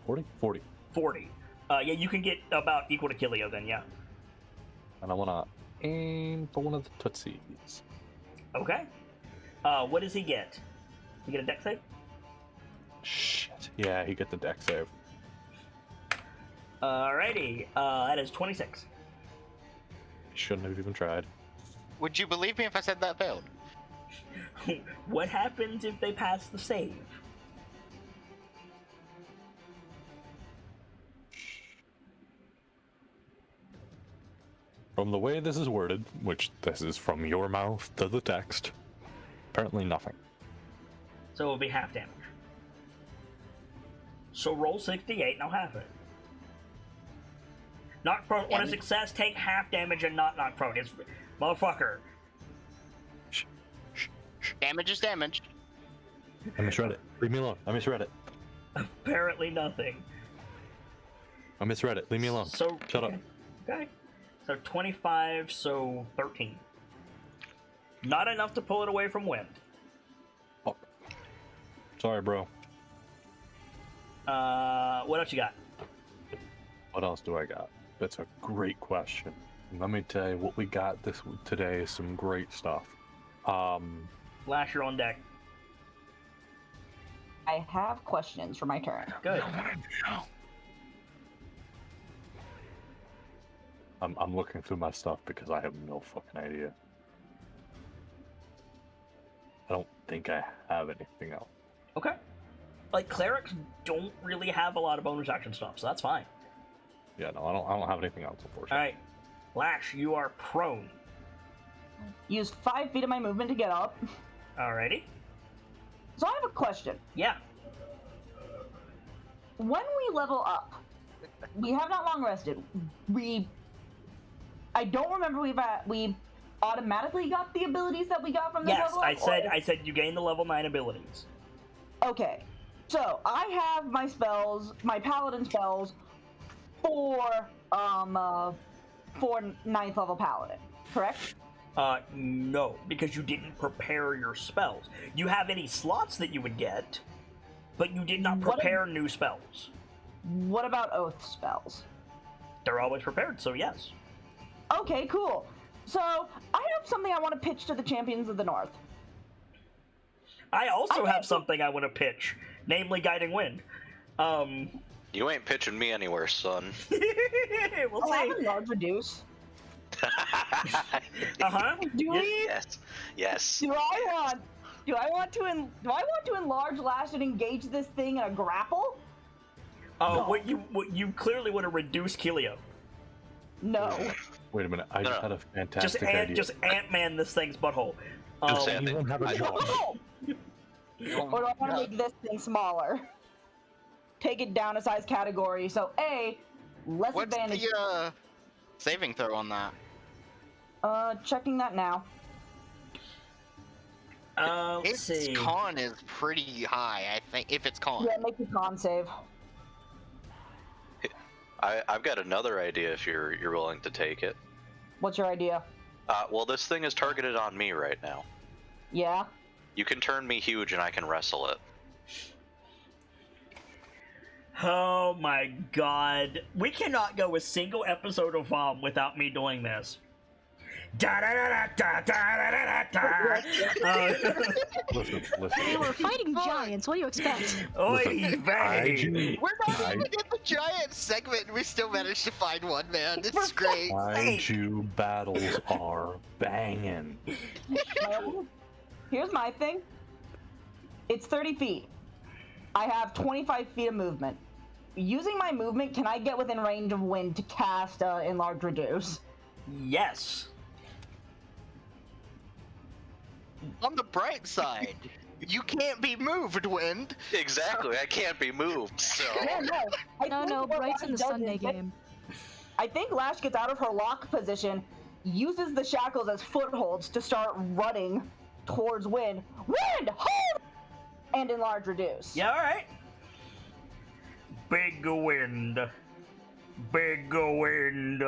Speaker 5: 40, 40.
Speaker 1: 40. Yeah, you can get about equal to Kilio then, yeah.
Speaker 5: And I wanna aim for one of the Tootsies.
Speaker 1: Okay. What does he get? You get a dex save?
Speaker 5: Shit. Yeah, he gets the deck save.
Speaker 1: Alrighty. That is 26.
Speaker 5: Shouldn't have even tried.
Speaker 3: Would you believe me if I said that failed?
Speaker 1: What happens if they pass the save?
Speaker 5: From the way this is worded, which this is from your mouth to the text, apparently nothing.
Speaker 1: So it'll be half damage. So roll 68 and I'll have it. Knock prone. On a success, take half damage and not knock prone. It's motherfucker.
Speaker 3: Damage is damage.
Speaker 5: I misread it. Leave me alone. I misread it.
Speaker 1: Apparently nothing.
Speaker 5: I misread it. Leave me alone.
Speaker 1: So
Speaker 5: Shut up.
Speaker 1: Okay. So 25, so 13. Not enough to pull it away from Wind.
Speaker 5: Fuck. Sorry, bro.
Speaker 1: What else you got?
Speaker 5: What else do I got? That's a great question. Let me tell you what we got today is some great stuff.
Speaker 1: Lash, you're on deck.
Speaker 2: I have questions for my turn.
Speaker 1: Good.
Speaker 5: I'm looking through my stuff because I have no fucking idea. I don't think I have anything else.
Speaker 1: Okay. Like, clerics don't really have a lot of bonus action stuff, so that's fine.
Speaker 5: Yeah, no, I don't have anything else, unfortunately.
Speaker 1: Alright. Lash, you are prone.
Speaker 2: Use 5 feet of my movement to get up.
Speaker 1: Alrighty.
Speaker 2: So I have a question.
Speaker 1: Yeah.
Speaker 2: When we level up, we have not long rested. I don't remember we automatically got the abilities that we got from the level up.
Speaker 1: Yes, I said you gain the level 9 abilities.
Speaker 2: Okay. So I have my spells, my paladin spells, for 9th level paladin, correct?
Speaker 1: No, because you didn't prepare your spells. You have any slots that you would get, but you did not prepare new spells.
Speaker 2: What about oath spells?
Speaker 1: They're always prepared, so yes.
Speaker 2: Okay, cool. So, I have something I want to pitch to the champions of the North.
Speaker 1: I also have something I want to pitch, namely Guiding Wind.
Speaker 6: You ain't pitching me anywhere, son.
Speaker 1: We'll
Speaker 2: I
Speaker 1: see.
Speaker 2: have a large reduce.
Speaker 1: Uh-huh.
Speaker 2: Do we?
Speaker 6: Yes.
Speaker 2: Do I want to enlarge Lash and engage this thing in a grapple? No.
Speaker 1: What you clearly want to reduce Kilio.
Speaker 2: No.
Speaker 5: Wait a minute, I just had a fantastic idea.
Speaker 1: Just Ant-Man this thing's butthole.
Speaker 5: You won't have a job.
Speaker 2: Or do I want to make this thing smaller? Take it down a size category. So A, less advantage.
Speaker 3: What's the saving throw on that?
Speaker 2: Checking that now.
Speaker 1: Let's see.
Speaker 3: Its con is pretty high, I think, if it's con.
Speaker 2: Yeah, make the con save.
Speaker 6: I've got another idea if you're willing to take it.
Speaker 2: What's your idea?
Speaker 6: Well, this thing is targeted on me right now.
Speaker 2: Yeah?
Speaker 6: You can turn me huge and I can wrestle it.
Speaker 1: Oh my god. We cannot go a single episode of VOM without me doing this. Da da da da da da da da.
Speaker 5: Listen.
Speaker 4: They were fighting giants. What do you expect?
Speaker 1: Oy vey.
Speaker 3: We're not even in the giant segment and we still managed to find one, man. It's great.
Speaker 5: Kaiju battles are banging.
Speaker 2: Here's my thing. It's 30 feet. I have 25 feet of movement. Using my movement, can I get within range of Wind to cast Enlarge Reduce?
Speaker 1: Yes.
Speaker 3: On the bright side, you can't be moved, Wind.
Speaker 6: Exactly, I can't be moved, so...
Speaker 2: Yeah,
Speaker 4: No, Bright's in the Sunday game.
Speaker 2: I think Lash gets out of her lock position, uses the shackles as footholds to start running towards Wind. Wind, hold! And Enlarge Reduce.
Speaker 1: Yeah, alright. Big wind. Big wind.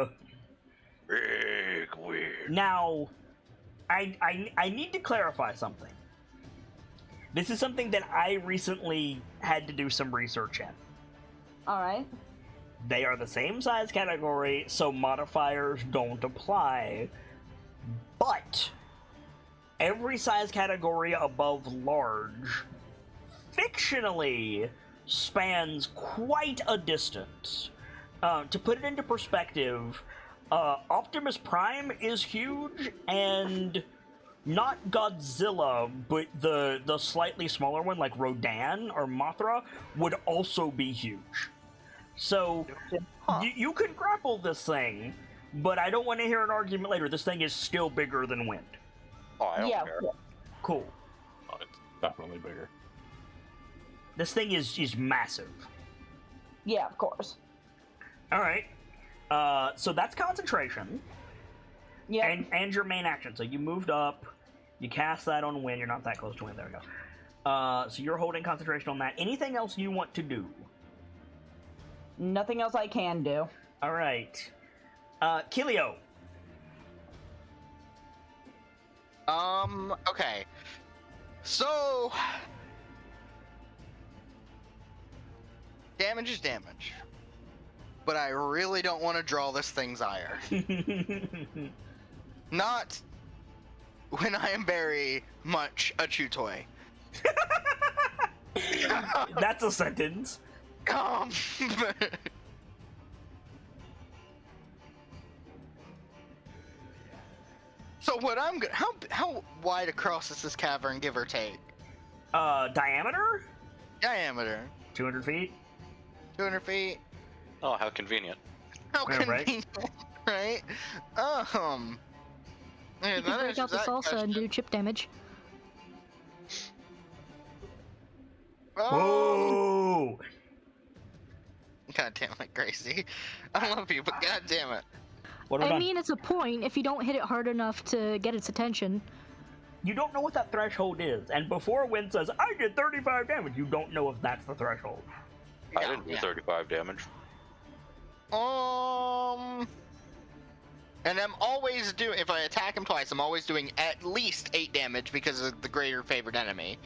Speaker 6: Big weird.
Speaker 1: Now, I need to clarify something. This is something that I recently had to do some research in.
Speaker 2: Alright.
Speaker 1: They are the same size category, so modifiers don't apply. But every size category above large fictionally spans quite a distance. To put it into perspective, Optimus Prime is huge, and not Godzilla, but the slightly smaller one, like Rodan or Mothra, would also be huge. So, you could grapple this thing, but I don't want to hear an argument later. This thing is still bigger than Wind.
Speaker 6: Oh, I don't care.
Speaker 1: Cool.
Speaker 5: Oh, it's definitely bigger.
Speaker 1: This thing is massive.
Speaker 2: Yeah, of course.
Speaker 1: Alright. So that's concentration.
Speaker 2: Yeah.
Speaker 1: And your main action. So you moved up, you cast that on Wind, you're not that close to Wind, there we go. So you're holding concentration on that. Anything else you want to do?
Speaker 2: Nothing else I can do.
Speaker 1: Alright. Kilio.
Speaker 3: Okay. So... damage is damage. But I really don't want to draw this thing's ire. Not when I am very much a chew toy.
Speaker 1: That's a sentence.
Speaker 3: So what I'm gonna... How wide across is this cavern, give or take?
Speaker 1: Diameter?
Speaker 3: Diameter.
Speaker 1: 200 feet?
Speaker 3: 200 feet.
Speaker 6: Oh, how convenient.
Speaker 3: How
Speaker 1: Yeah, right?
Speaker 3: convenient, right? Yeah,
Speaker 4: You can break out the salsa and do chip damage.
Speaker 1: Oh!
Speaker 3: God damn it, Gracie. I love you, but god damn it.
Speaker 1: What about
Speaker 4: I mean, it's a point if you don't hit it hard enough to get its attention.
Speaker 1: You don't know what that threshold is, and before Wind says, I did 35 damage, you don't know if that's the threshold.
Speaker 6: I didn't do 35 damage.
Speaker 3: And I'm always doing, if I attack him twice, I'm always doing at least 8 damage because of the greater favored enemy.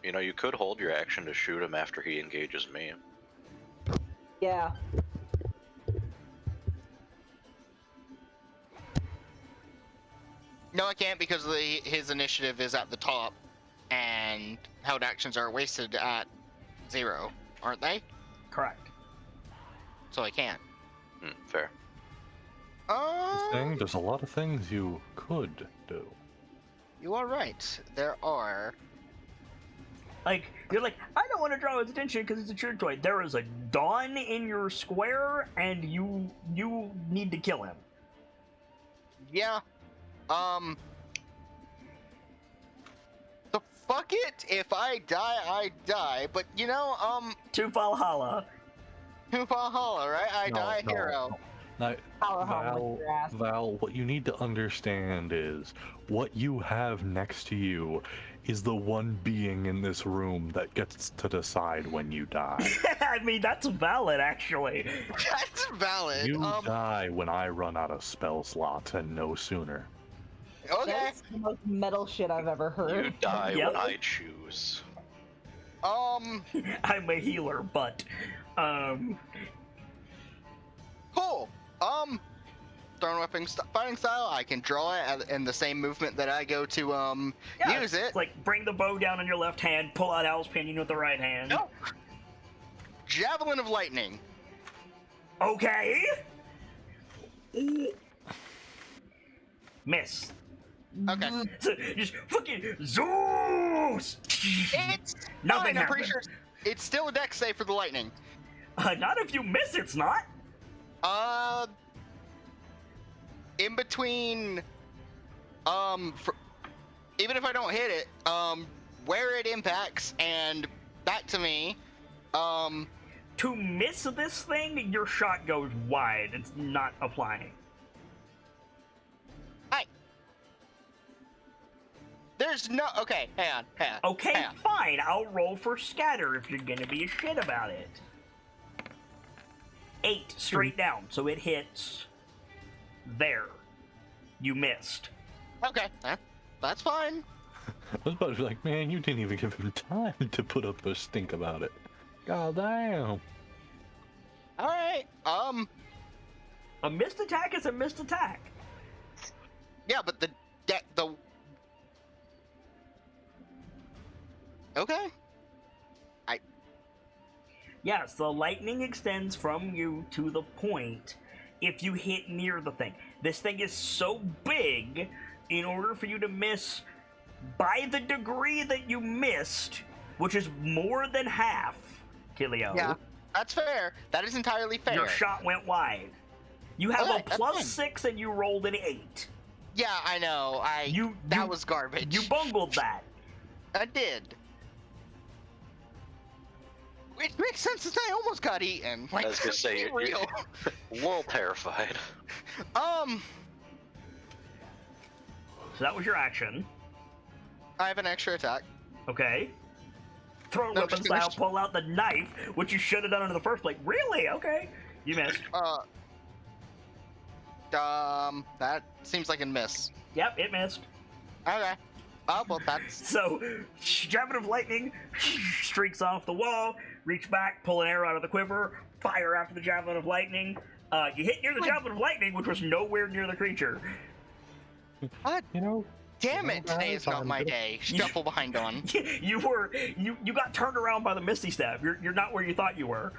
Speaker 6: You know, you could hold your action to shoot him after he engages me.
Speaker 2: Yeah.
Speaker 3: No, I can't because his initiative is at the top, and held actions are wasted at 0, aren't they?
Speaker 1: Correct.
Speaker 3: So I can't.
Speaker 6: Fair.
Speaker 5: There's a lot of things you could do.
Speaker 3: You are right. There are.
Speaker 1: Like, you're like, I don't want to draw his attention because it's a trick toy. There is a Dawn in your square, and you need to kill him.
Speaker 3: Yeah. So fuck it. If I die, I die. But you know,
Speaker 1: To Valhalla.
Speaker 3: to Valhalla, right? I die hero.
Speaker 5: Now,
Speaker 2: Valhalla, your ass.
Speaker 5: Val, what you need to understand is what you have next to you is the one being in this room that gets to decide when you die.
Speaker 1: I mean, that's valid, actually.
Speaker 3: That's valid.
Speaker 5: You die when I run out of spell slots and no sooner.
Speaker 3: Okay.
Speaker 2: That's the most metal shit I've ever
Speaker 6: You
Speaker 2: heard.
Speaker 6: die
Speaker 1: Yep.
Speaker 6: when I choose.
Speaker 1: I'm a healer, but,
Speaker 3: Cool. Thrown weapon fighting style. I can draw it in the same movement that I go to
Speaker 1: yeah,
Speaker 3: use it.
Speaker 1: It's like, bring the bow down on your left hand, pull out Owl's Pinion with the right hand.
Speaker 3: No. Javelin of lightning.
Speaker 1: Okay. Miss.
Speaker 3: Okay.
Speaker 1: So, just fucking Zeus!
Speaker 3: It's
Speaker 1: Nothing
Speaker 3: fine, I'm pretty
Speaker 1: happened.
Speaker 3: sure it's still a dex save for the lightning.
Speaker 1: Not if you miss, it's not.
Speaker 3: In between, even if I don't hit it, where it impacts and back to me,
Speaker 1: To miss this thing, your shot goes wide. It's not applying.
Speaker 3: there's no, okay, hang on.
Speaker 1: Okay,
Speaker 3: hang on.
Speaker 1: fine. I'll roll for scatter if you're gonna be a shit about it. 8 straight down, so it hits there. You missed.
Speaker 3: Okay, that's fine.
Speaker 5: I was about to be like, man, you didn't even give him time to put up a stink about it. God damn.
Speaker 3: Alright,
Speaker 1: A missed attack is a missed attack.
Speaker 3: yeah, but the okay.
Speaker 1: Yes, the lightning extends from you to the point if you hit near the thing. This thing is so big, in order for you to miss by the degree that you missed, which is more than half, Kilio.
Speaker 3: Yeah, that's fair. That is entirely fair.
Speaker 1: Your shot went wide. You have
Speaker 3: Okay,
Speaker 1: a
Speaker 3: that's
Speaker 1: plus
Speaker 3: fine.
Speaker 1: 6 and you rolled an 8.
Speaker 3: Yeah, I know. That was garbage.
Speaker 1: You bungled that.
Speaker 3: I did. Which makes sense since I almost got eaten. Like,
Speaker 6: I was gonna say,
Speaker 3: be real.
Speaker 6: a little terrified.
Speaker 1: So that was your action.
Speaker 3: I have an extra attack.
Speaker 1: Okay. Thrown
Speaker 3: No,
Speaker 1: weapon
Speaker 3: just
Speaker 1: style,
Speaker 3: finished.
Speaker 1: pull out the knife, which you should have done in the first place. Really? Okay. You missed.
Speaker 3: That seems like a miss.
Speaker 1: Yep, it missed.
Speaker 3: Okay. Oh, well, that's...
Speaker 1: So, Javelin of Lightning streaks off the wall, reach back, pull an arrow out of the quiver, fire after the Javelin of Lightning. You hit near the Javelin of Lightning, which was nowhere near the creature.
Speaker 3: What?
Speaker 5: You know,
Speaker 3: Damn it, today is not my day. Shuffle behind on.
Speaker 1: You got turned around by the Misty Step. You're not where you thought you were.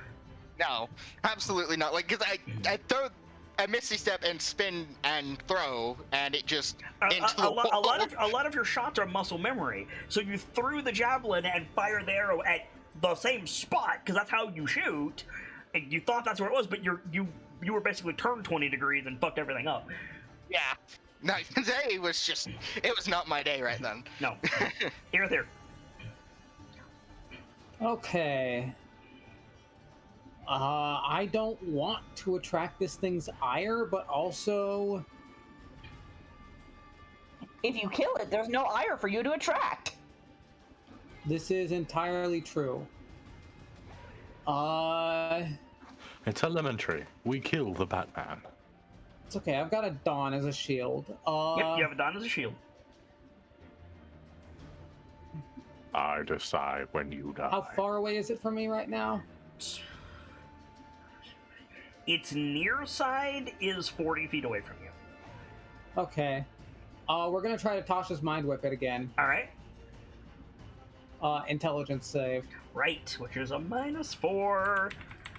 Speaker 3: No, absolutely not. Like, because I throw a Misty Step and spin and throw, and it just into the
Speaker 1: A lot
Speaker 3: wall.
Speaker 1: of your shots are muscle memory. So you threw the javelin and fired the arrow at the same spot because that's how you shoot. And you thought that's where it was, but you were basically turned 20 degrees and fucked everything up.
Speaker 3: Yeah. No, today was just... It was not my day right then.
Speaker 1: No. Here, there.
Speaker 7: Okay. I don't want to attract this thing's ire, but also...
Speaker 2: If you kill it, there's no ire for you to attract.
Speaker 7: This is entirely true.
Speaker 5: hey, It's elementary. We kill the Batman.
Speaker 7: It's okay. I've got a Dawn as a shield.
Speaker 1: Yep, you have a Dawn as a shield.
Speaker 5: I decide when you die.
Speaker 7: How far away is it from me right now?
Speaker 1: Its near side is 40 feet away from you.
Speaker 7: Okay. We're gonna try to Tasha's Mind Whip it again.
Speaker 1: All right.
Speaker 7: Intelligence save.
Speaker 1: Right, which is a -4,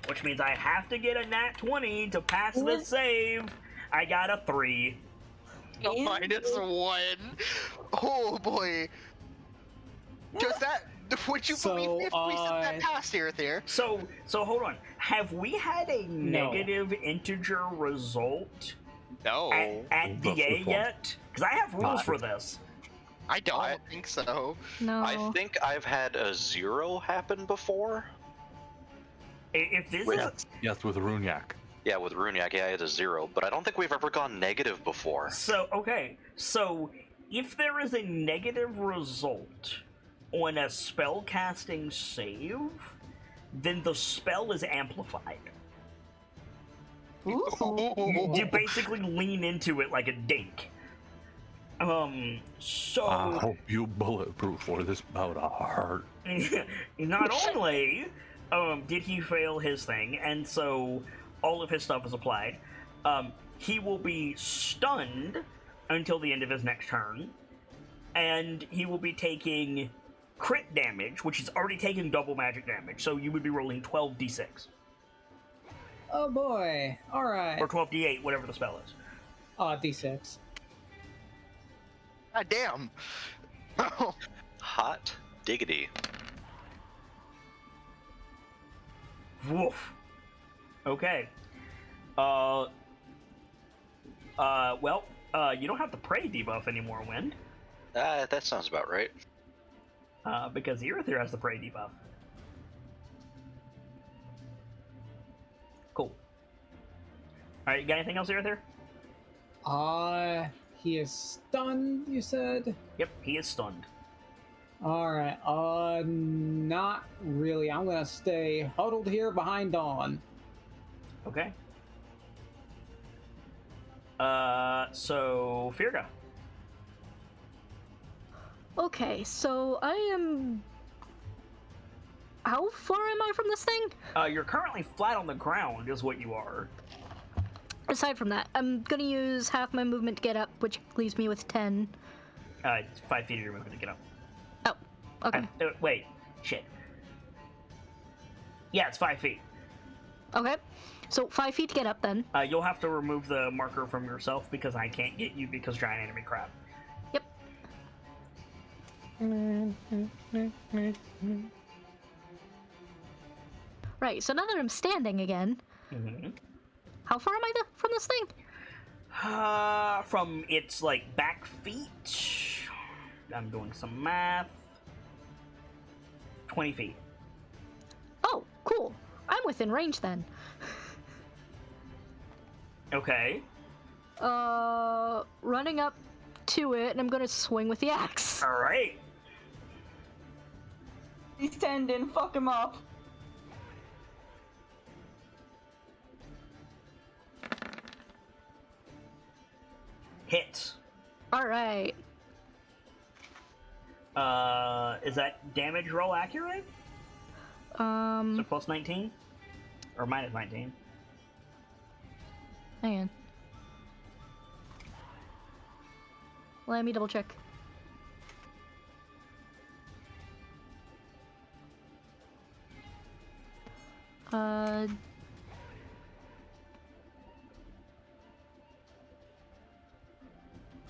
Speaker 1: which means I have to get a nat 20 to pass the
Speaker 2: What?
Speaker 1: save. I got a 3.
Speaker 3: A -1. Oh boy. Does that? Would you
Speaker 7: So,
Speaker 3: believe me if we set that past here?
Speaker 1: So hold on. Have we had a negative integer result
Speaker 3: No,
Speaker 1: at
Speaker 5: That's
Speaker 1: DA
Speaker 5: the fun.
Speaker 1: yet? Because I have rules for this.
Speaker 3: I don't think so.
Speaker 4: No.
Speaker 6: I think I've had a 0 happen before.
Speaker 1: If this
Speaker 6: Wait.
Speaker 1: is
Speaker 5: Yes, with Runyak.
Speaker 6: Yeah, with Runyak, yeah, I had a 0, but I don't think we've ever gone negative before.
Speaker 1: so if there is a negative result on a spell casting save, then the spell is amplified. You basically lean into it like a dink. So
Speaker 5: I hope you bulletproof or this bout of hurt.
Speaker 1: not only did he fail his thing, and so all of his stuff is applied, he will be stunned until the end of his next turn, and he will be taking crit damage, which is already taking double magic damage, so you would be rolling 12d6.
Speaker 7: Oh boy. All right.
Speaker 1: Or 12d8, whatever the spell is.
Speaker 7: D6.
Speaker 3: God damn.
Speaker 6: Hot diggity.
Speaker 1: Woof. Okay. Well, you don't have the prey debuff anymore, Wind.
Speaker 6: That sounds about right.
Speaker 1: Because Irithyr has the prey debuff. Cool. Alright, you got anything else, Irithyr?
Speaker 7: He is stunned, you said?
Speaker 1: Yep, he is stunned.
Speaker 7: Alright, not really. I'm gonna stay huddled here behind Dawn.
Speaker 1: Okay. So, Firga.
Speaker 4: Okay, so I am. How far am I from this thing?
Speaker 1: You're currently flat on the ground, is what you are.
Speaker 4: Aside from that, I'm gonna use half my movement to get up, which leaves me with 10.
Speaker 1: It's 5 feet of your movement to get up.
Speaker 4: Oh, okay.
Speaker 1: Wait, shit. Yeah, it's 5 feet.
Speaker 4: Okay, so 5 feet to get up then.
Speaker 1: You'll have to remove the marker from yourself because I can't get you because giant enemy crab.
Speaker 4: Yep. Right, so now that I'm standing again,
Speaker 1: Mm-hmm.
Speaker 4: how far am I from this thing?
Speaker 1: From its, like, back feet, I'm doing some math, 20 feet.
Speaker 4: Oh, cool. I'm within range then.
Speaker 1: Okay.
Speaker 4: Running up to it, and I'm gonna swing with the axe.
Speaker 1: Alright.
Speaker 2: He's tending, fuck him up.
Speaker 1: Hits.
Speaker 4: Alright.
Speaker 1: Is that damage roll accurate? So plus 19? Or minus 19?
Speaker 4: Hang on. Let me double check.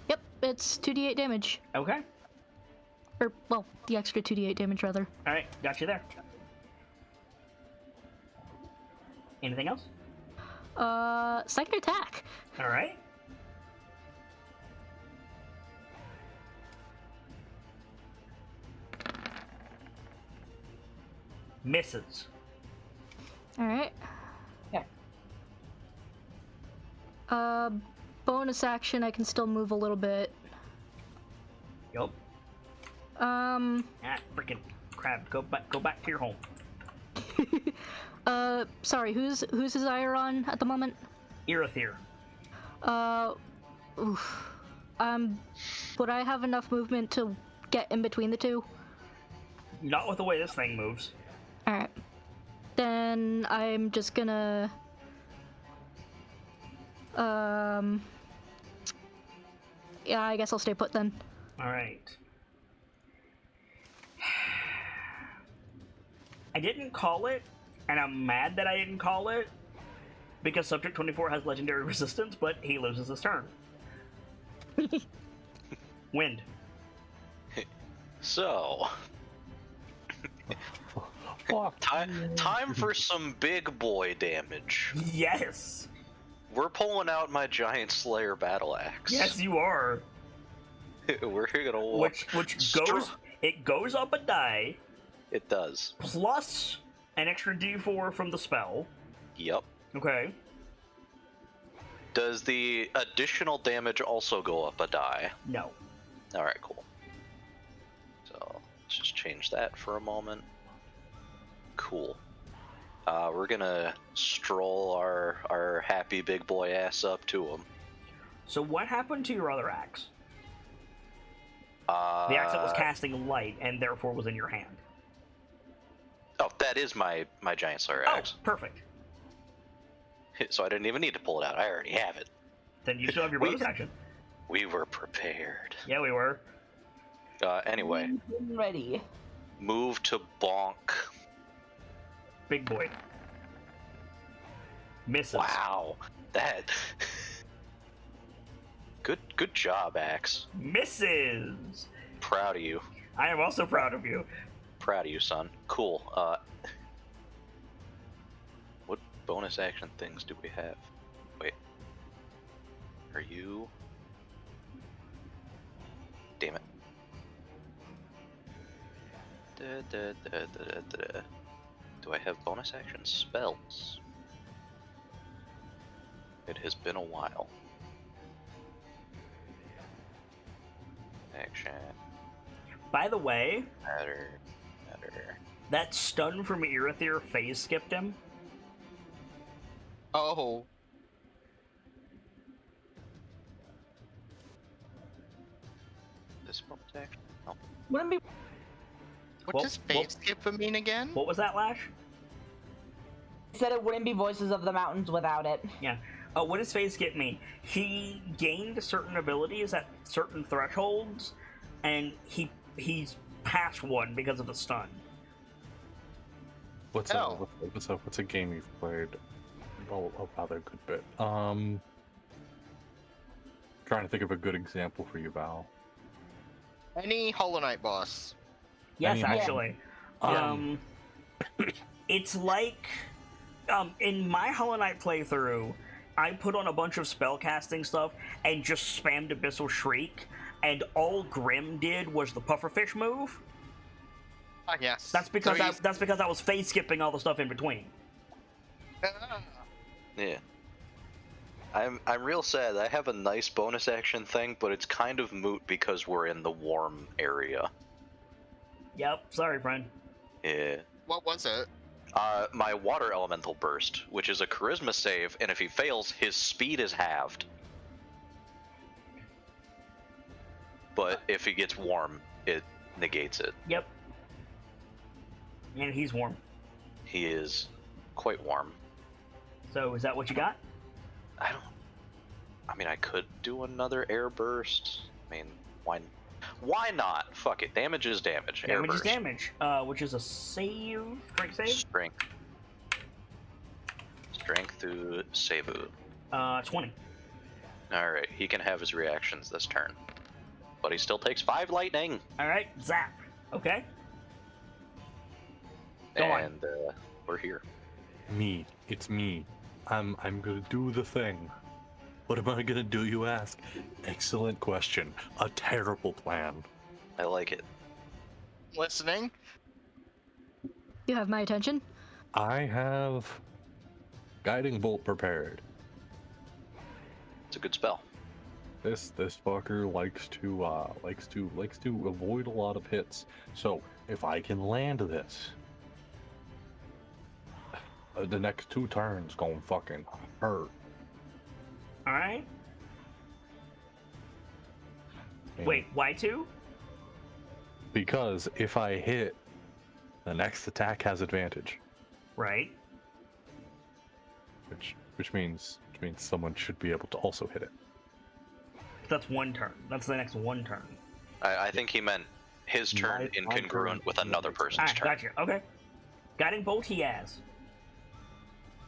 Speaker 4: Yep, it's 2d8 damage.
Speaker 1: Okay.
Speaker 4: Or, well, the extra 2d8 damage, rather.
Speaker 1: Alright, got you there. Anything else?
Speaker 4: Second attack.
Speaker 1: Alright. Misses.
Speaker 4: Alright.
Speaker 2: Yeah.
Speaker 4: Bonus action, I can still move a little bit.
Speaker 1: Yup. Ah, freaking crap. Go back to your home.
Speaker 4: Sorry, who's his ire on at the moment?
Speaker 1: Irithyr.
Speaker 4: Oof. Would I have enough movement to get in between the two?
Speaker 1: Not with the way this thing moves.
Speaker 4: Alright. Then I'm just gonna... Yeah, I guess I'll stay put then.
Speaker 1: Alright. I didn't call it, and I'm mad that I didn't call it, because Subject 24 has legendary resistance, but he loses his turn. Wind.
Speaker 6: So,
Speaker 5: Fuck.
Speaker 6: time for some big boy damage.
Speaker 1: Yes!
Speaker 6: We're pulling out my giant slayer battle axe.
Speaker 1: Yes, you are.
Speaker 6: We're gonna
Speaker 1: Which goes... It goes up a die,
Speaker 6: It does.
Speaker 1: plus an extra d4 from the spell.
Speaker 6: Yep.
Speaker 1: Okay.
Speaker 6: Does the additional damage also go up a die?
Speaker 1: No.
Speaker 6: Alright, cool. So, let's just change that for a moment. Cool. We're gonna stroll our happy big boy ass up to him.
Speaker 1: So what happened to your other axe? The axe that was casting light and therefore was in your hand.
Speaker 6: Oh, that is my giant slayer axe.
Speaker 1: Oh, perfect.
Speaker 6: So I didn't even need to pull it out. I already have it.
Speaker 1: Then you still have your bonus action.
Speaker 6: We were prepared.
Speaker 1: Yeah, we were.
Speaker 6: Anyway,
Speaker 2: Ready.
Speaker 6: move to bonk.
Speaker 1: Big boy. Misses.
Speaker 6: Wow, that. Good job, Axe.
Speaker 1: Misses!
Speaker 6: Proud of you.
Speaker 1: I am also proud of you.
Speaker 6: Proud of you, son. Cool. What bonus action things do we have? Wait. Are you? Damn it. Do I have bonus action spells? It has been a while. Action.
Speaker 1: By the way,
Speaker 6: Matter.
Speaker 1: that stun from Irithyr phase skipped him.
Speaker 3: Oh,
Speaker 6: This bonus action? Oh.
Speaker 2: Wouldn't be.
Speaker 3: what
Speaker 1: Well,
Speaker 3: does phase skip mean again?
Speaker 1: What was that, Lash?
Speaker 2: Said it wouldn't be Voices of the Mountains without it.
Speaker 1: Yeah. What does phase skip mean? He gained certain abilities at certain thresholds, and he's past one because of the stun.
Speaker 5: What's a game you've played a rather good bit? Trying to think of a good example for you, Val.
Speaker 3: Any Hollow Knight boss.
Speaker 1: Yes,
Speaker 5: Any-
Speaker 1: actually.
Speaker 5: Yeah.
Speaker 1: It's like, in my Hollow Knight playthrough, I put on a bunch of spellcasting stuff and just spammed Abyssal Shriek, and all Grim did was the pufferfish move.
Speaker 3: Ah, yes.
Speaker 1: That's because
Speaker 3: So he's-
Speaker 1: that's because I was phase skipping all the stuff in between.
Speaker 3: Ah.
Speaker 6: Yeah. I'm real sad. I have a nice bonus action thing, but it's kind of moot because we're in the warm area.
Speaker 1: Yep, sorry, friend.
Speaker 6: Yeah.
Speaker 3: What was it?
Speaker 6: My water elemental burst, which is a charisma save, and if he fails, his speed is halved. But if he gets warm, it negates it.
Speaker 1: Yep. And he's warm.
Speaker 6: He is quite warm.
Speaker 1: So is that what you got?
Speaker 6: I mean, I could do another air burst. I mean, why not? Fuck it. Damage is damage. Air
Speaker 1: Damage is
Speaker 6: burst.
Speaker 1: damage, which is a save, strength save?
Speaker 6: Strength to Seibu.
Speaker 1: 20.
Speaker 6: Alright, he can have his reactions this turn. But he still takes 5 lightning.
Speaker 1: Alright, zap. Okay. Go on.
Speaker 6: And we're here.
Speaker 5: Me. It's me. I'm gonna do the thing. What am I gonna do, you ask? Excellent question. A terrible plan.
Speaker 6: I like it.
Speaker 3: Listening?
Speaker 4: You have my attention?
Speaker 5: I have Guiding Bolt prepared.
Speaker 6: It's a good spell.
Speaker 5: This fucker likes to avoid a lot of hits. So if I can land this, the next 2 turns gonna fucking hurt.
Speaker 1: All right.
Speaker 5: And
Speaker 1: Wait, why 2?
Speaker 5: because if I hit, the next attack has advantage,
Speaker 1: Right.
Speaker 5: which means someone should be able to also hit it.
Speaker 1: That's 1 turn. That's the next 1 turn.
Speaker 6: I think he meant his turn
Speaker 5: My
Speaker 6: incongruent
Speaker 5: turn.
Speaker 6: with another person's
Speaker 1: Alright,
Speaker 6: turn.
Speaker 1: gotcha. Okay. Guiding bolt he has.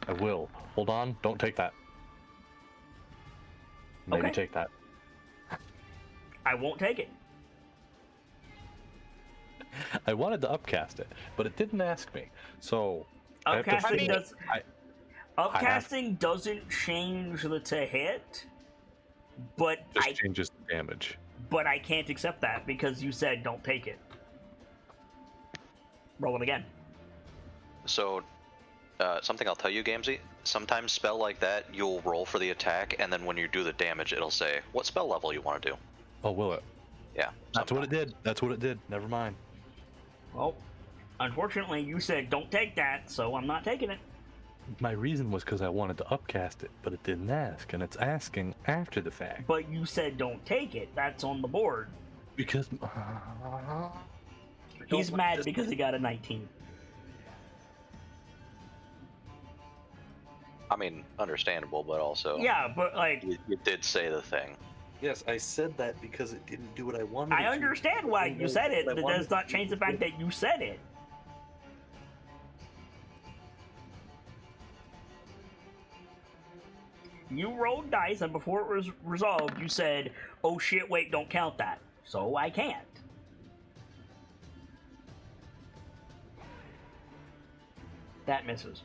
Speaker 5: I will. Hold on, don't take that. Maybe
Speaker 1: Okay.
Speaker 5: take that.
Speaker 1: I won't take it.
Speaker 5: I wanted to upcast it, but it didn't ask me. So I have to
Speaker 1: Upcasting
Speaker 5: feel-
Speaker 1: does.
Speaker 5: I-
Speaker 1: Upcasting doesn't change the to hit, but
Speaker 5: just
Speaker 1: I
Speaker 5: changes the damage.
Speaker 1: can't accept that because you said don't take it. Roll it again.
Speaker 6: So, something I'll tell you, Gamzee. Sometimes spell like that, you'll roll for the attack, and then when you do the damage, it'll say what spell level you want to do.
Speaker 5: Oh, will it?
Speaker 6: Yeah.
Speaker 5: That's what it did. That's what it did. Never mind.
Speaker 1: Well, unfortunately, you said don't take that, so I'm not taking it.
Speaker 5: My reason was because I wanted to upcast it, but it didn't ask, and it's asking after the fact.
Speaker 1: But you said don't take it. That's on the board.
Speaker 5: Because
Speaker 1: He's mad because he got a 19.
Speaker 6: I mean, understandable, but also
Speaker 1: Yeah, but like,
Speaker 6: you did say the thing.
Speaker 5: yes, I said that because it didn't do what I wanted.
Speaker 1: I understand why you said it. That does not change the fact that you said it. You rolled dice, and before it was resolved, you said, "Oh shit! Wait, don't count that." So I can't. That misses.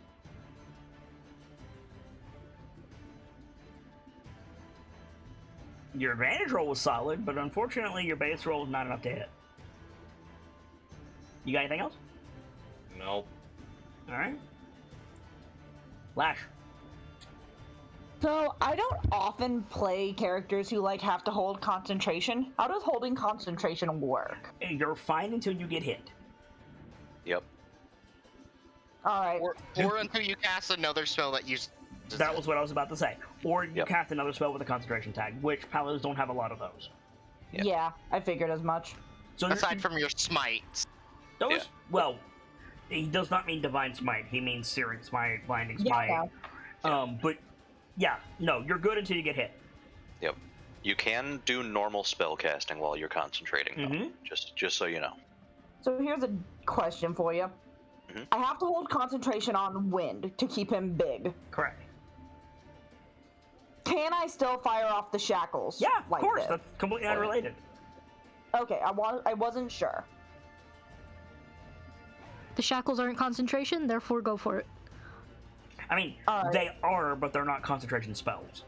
Speaker 1: Your advantage roll was solid, but unfortunately, your base roll is not enough to hit. You got anything else?
Speaker 5: No.
Speaker 1: All right. Lash.
Speaker 2: So I don't often play characters who like have to hold concentration. How does holding concentration work?
Speaker 1: You're fine until you get hit.
Speaker 6: Yep.
Speaker 2: All right.
Speaker 3: Or until you cast another spell that uses
Speaker 1: That was what I was about to say. Or you
Speaker 6: Yep.
Speaker 1: cast another spell with a concentration tag, which paladins don't have a lot of those.
Speaker 6: Yeah.
Speaker 2: Yeah, I figured as much.
Speaker 1: So
Speaker 3: aside from your smites.
Speaker 1: those,
Speaker 6: Yeah.
Speaker 1: well, he does not mean divine smite. He means searing smite, blinding
Speaker 2: Yeah.
Speaker 1: smite. But yeah, no, you're good until you get hit.
Speaker 6: Yep. You can do normal spell casting while you're concentrating, though.
Speaker 1: Mhm.
Speaker 6: Just so you know.
Speaker 2: So here's a question for you.
Speaker 6: Mhm.
Speaker 2: I have to hold concentration on wind to keep him big.
Speaker 1: Correct.
Speaker 2: Can I still fire off the shackles?
Speaker 1: Yeah,
Speaker 2: like
Speaker 1: of course.
Speaker 2: this?
Speaker 1: That's completely unrelated.
Speaker 2: Okay, I wasn't sure.
Speaker 4: The shackles aren't concentration, therefore go for it.
Speaker 1: I mean,
Speaker 2: Alright.
Speaker 1: they are, but they're not concentration spells.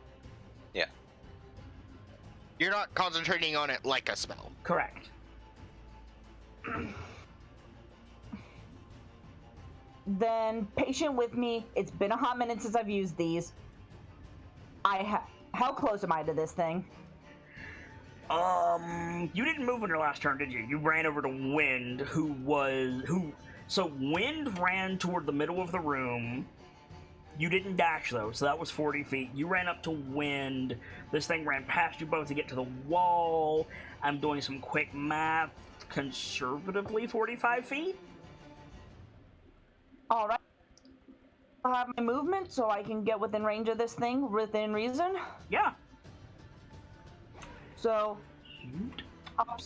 Speaker 6: Yeah.
Speaker 3: You're not concentrating on it like a spell.
Speaker 1: Correct.
Speaker 2: Then patient with me. It's been a hot minute since I've used these. How close am I to this thing?
Speaker 1: You didn't move on your last turn, did you? You ran over to Wind, so Wind ran toward the middle of the room. You didn't dash, though, so that was 40 feet. You ran up to Wind. This thing ran past you both to get to the wall. I'm doing some quick math. Conservatively, 45 feet?
Speaker 2: All right. I'll have my movement so I can get within range of this thing within reason.
Speaker 1: Yeah.
Speaker 2: So, hop,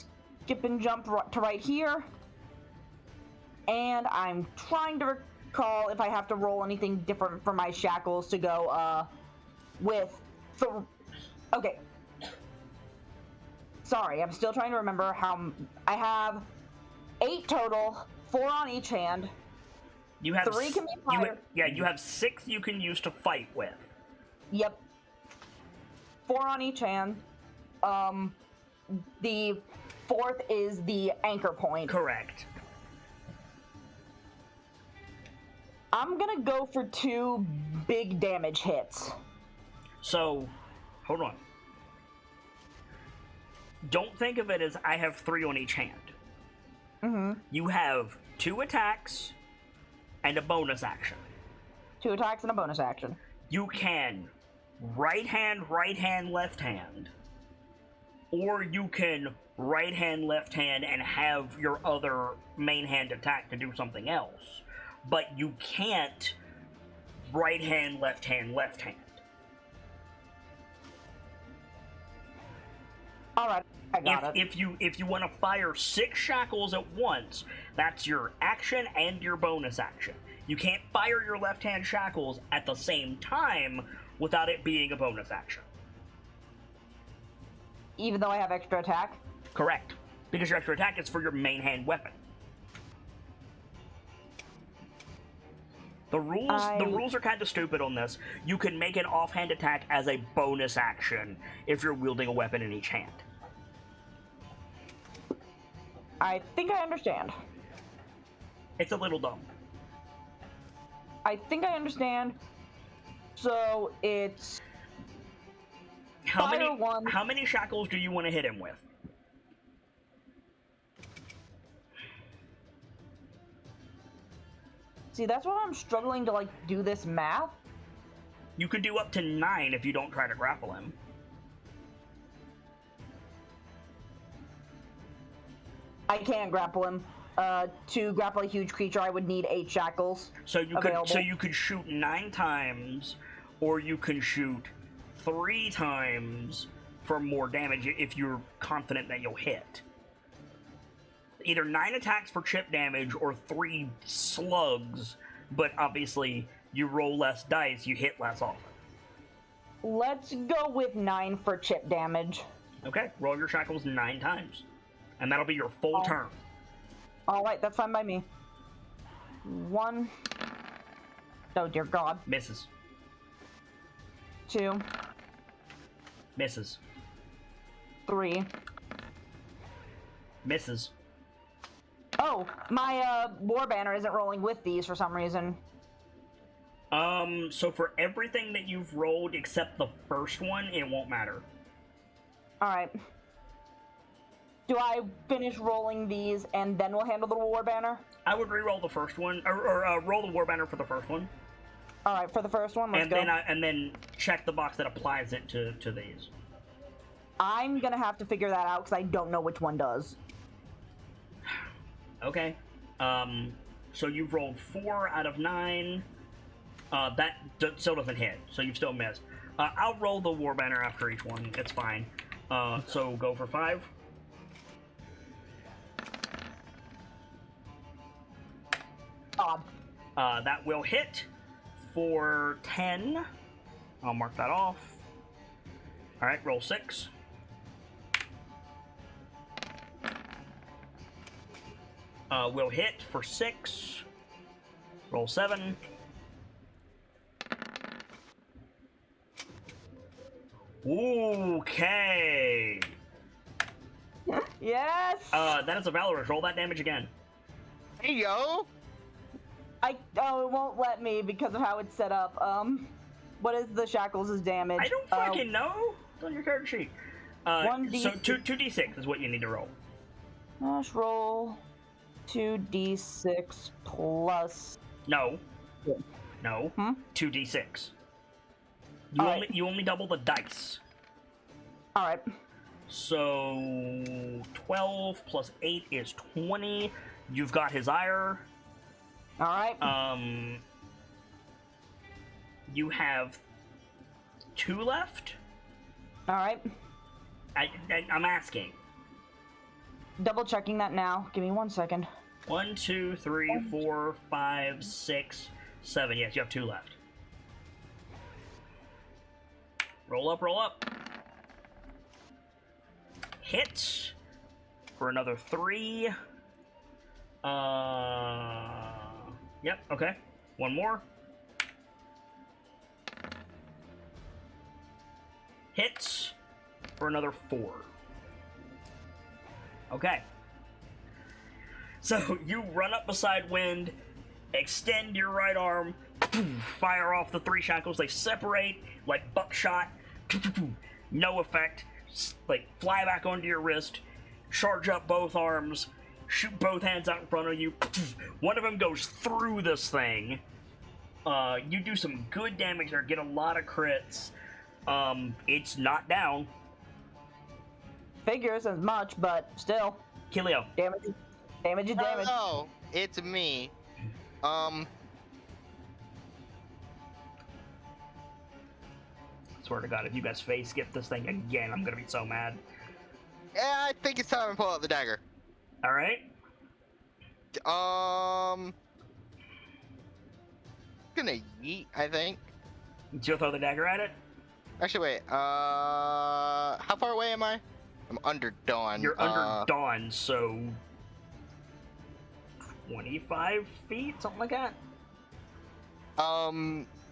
Speaker 2: skip, and jump to right here. And I'm trying to recall if I have to roll anything different for my shackles to go with. Okay. Sorry, I'm still trying to remember how I have 8 total, 4 on each hand.
Speaker 1: You have
Speaker 2: 3 can be fired.
Speaker 1: you have 6 you can use to fight with.
Speaker 2: Yep. 4 on each hand. The 4th is the anchor point.
Speaker 1: Correct.
Speaker 2: I'm gonna go for 2 big damage hits.
Speaker 1: So, hold on. Don't think of it as I have 3 on each hand.
Speaker 2: Mm-hmm.
Speaker 1: You have 2 attacks and a bonus action.
Speaker 2: 2 attacks and a bonus action.
Speaker 1: You can right hand, left hand. Or you can right hand, left hand, and have your other main hand attack to do something else. But you can't right hand, left hand, left hand.
Speaker 2: Alright, I got it.
Speaker 1: If you want to fire 6 shackles at once, that's your action and your bonus action. You can't fire your left hand shackles at the same time without it being a bonus action.
Speaker 2: Even though I have extra attack?
Speaker 1: Correct. Because your extra attack is for your main hand weapon. The rules are kind of stupid on this. You can make an offhand attack as a bonus action if you're wielding a weapon in each hand.
Speaker 2: I think I understand.
Speaker 1: It's a little dumb.
Speaker 2: I think I understand. So it's
Speaker 1: how
Speaker 2: one.
Speaker 1: many shackles do you want to hit him with?
Speaker 2: See, that's why I'm struggling to, like, do this math.
Speaker 1: You could do up to 9 if you don't try to grapple him.
Speaker 2: I can't grapple him. To grapple a huge creature, I would need 8 shackles.
Speaker 1: So you could shoot 9 times, or you can shoot 3 times for more damage if you're confident that you'll hit. Either 9 attacks for chip damage or 3 slugs, but obviously you roll less dice, you hit less often.
Speaker 2: Let's go with 9 for chip damage.
Speaker 1: Okay, roll your shackles 9 times. And that'll be your full turn.
Speaker 2: Alright, that's fine by me. 1. Oh, dear God.
Speaker 1: Misses.
Speaker 2: 2.
Speaker 1: Misses.
Speaker 2: 3.
Speaker 1: Misses.
Speaker 2: Oh, my war banner isn't rolling with these for some reason.
Speaker 1: So for everything that you've rolled except the first one, it won't matter.
Speaker 2: Alright. Do I finish rolling these and then we'll handle the war banner?
Speaker 1: I would re-roll the first one, or roll the war banner for the first one.
Speaker 2: Alright, for the first one, let's go.
Speaker 1: And then check the box that applies it to these.
Speaker 2: I'm gonna have to figure that out because I don't know which one does.
Speaker 1: Okay. So you've rolled 4 out of 9. That still doesn't hit, so you've still missed. I'll roll the war banner after each one. It's fine. So go for 5.
Speaker 2: Odd.
Speaker 1: That will hit for 10. I'll mark that off. Alright, roll 6. Will hit for 6. Roll 7. Okay.
Speaker 2: Yes.
Speaker 1: That is a Valorous. Roll that damage again.
Speaker 3: Hey, yo!
Speaker 2: It won't let me because of how it's set up. What is the shackles' damage?
Speaker 1: I don't fucking know. It's on your character sheet.
Speaker 2: 1d6.
Speaker 1: So 2d6 is what you need to roll.
Speaker 2: Let's roll 2d6 plus.
Speaker 1: No.
Speaker 2: Yeah.
Speaker 1: No. 2d6. You only double the dice.
Speaker 2: All right.
Speaker 1: So 12 plus 8 is 20. You've got his ire.
Speaker 2: All right.
Speaker 1: You have 2 left.
Speaker 2: All right.
Speaker 1: I'm asking.
Speaker 2: Double checking that now. Give me 1 second.
Speaker 1: 1, 2, 3, 4, 5, 6, 7. Yes, you have 2 left. Roll up, roll up. Hits for another 3. Yep, okay. 1 more. Hits for another 4. Okay. So you run up beside Wind, extend your right arm, fire off the 3 shackles. They separate like buckshot. No effect. Like fly back onto your wrist. Charge up both arms. Shoot both hands out in front of you. One of them goes through this thing. You do some good damage there, get a lot of crits. It's not down.
Speaker 2: Figures as much, but still.
Speaker 1: Kilio.
Speaker 2: Damage is damage.
Speaker 3: Oh, it's me.
Speaker 1: Swear to God, if you guys face skip this thing again, I'm gonna be so mad.
Speaker 3: Yeah, I think it's time to pull out the dagger.
Speaker 1: All right.
Speaker 3: Gonna yeet, I think.
Speaker 1: You'll throw the dagger at it.
Speaker 3: Actually, wait. How far away am I? I'm under Dawn.
Speaker 1: You're under Dawn, so 25 feet, something like that.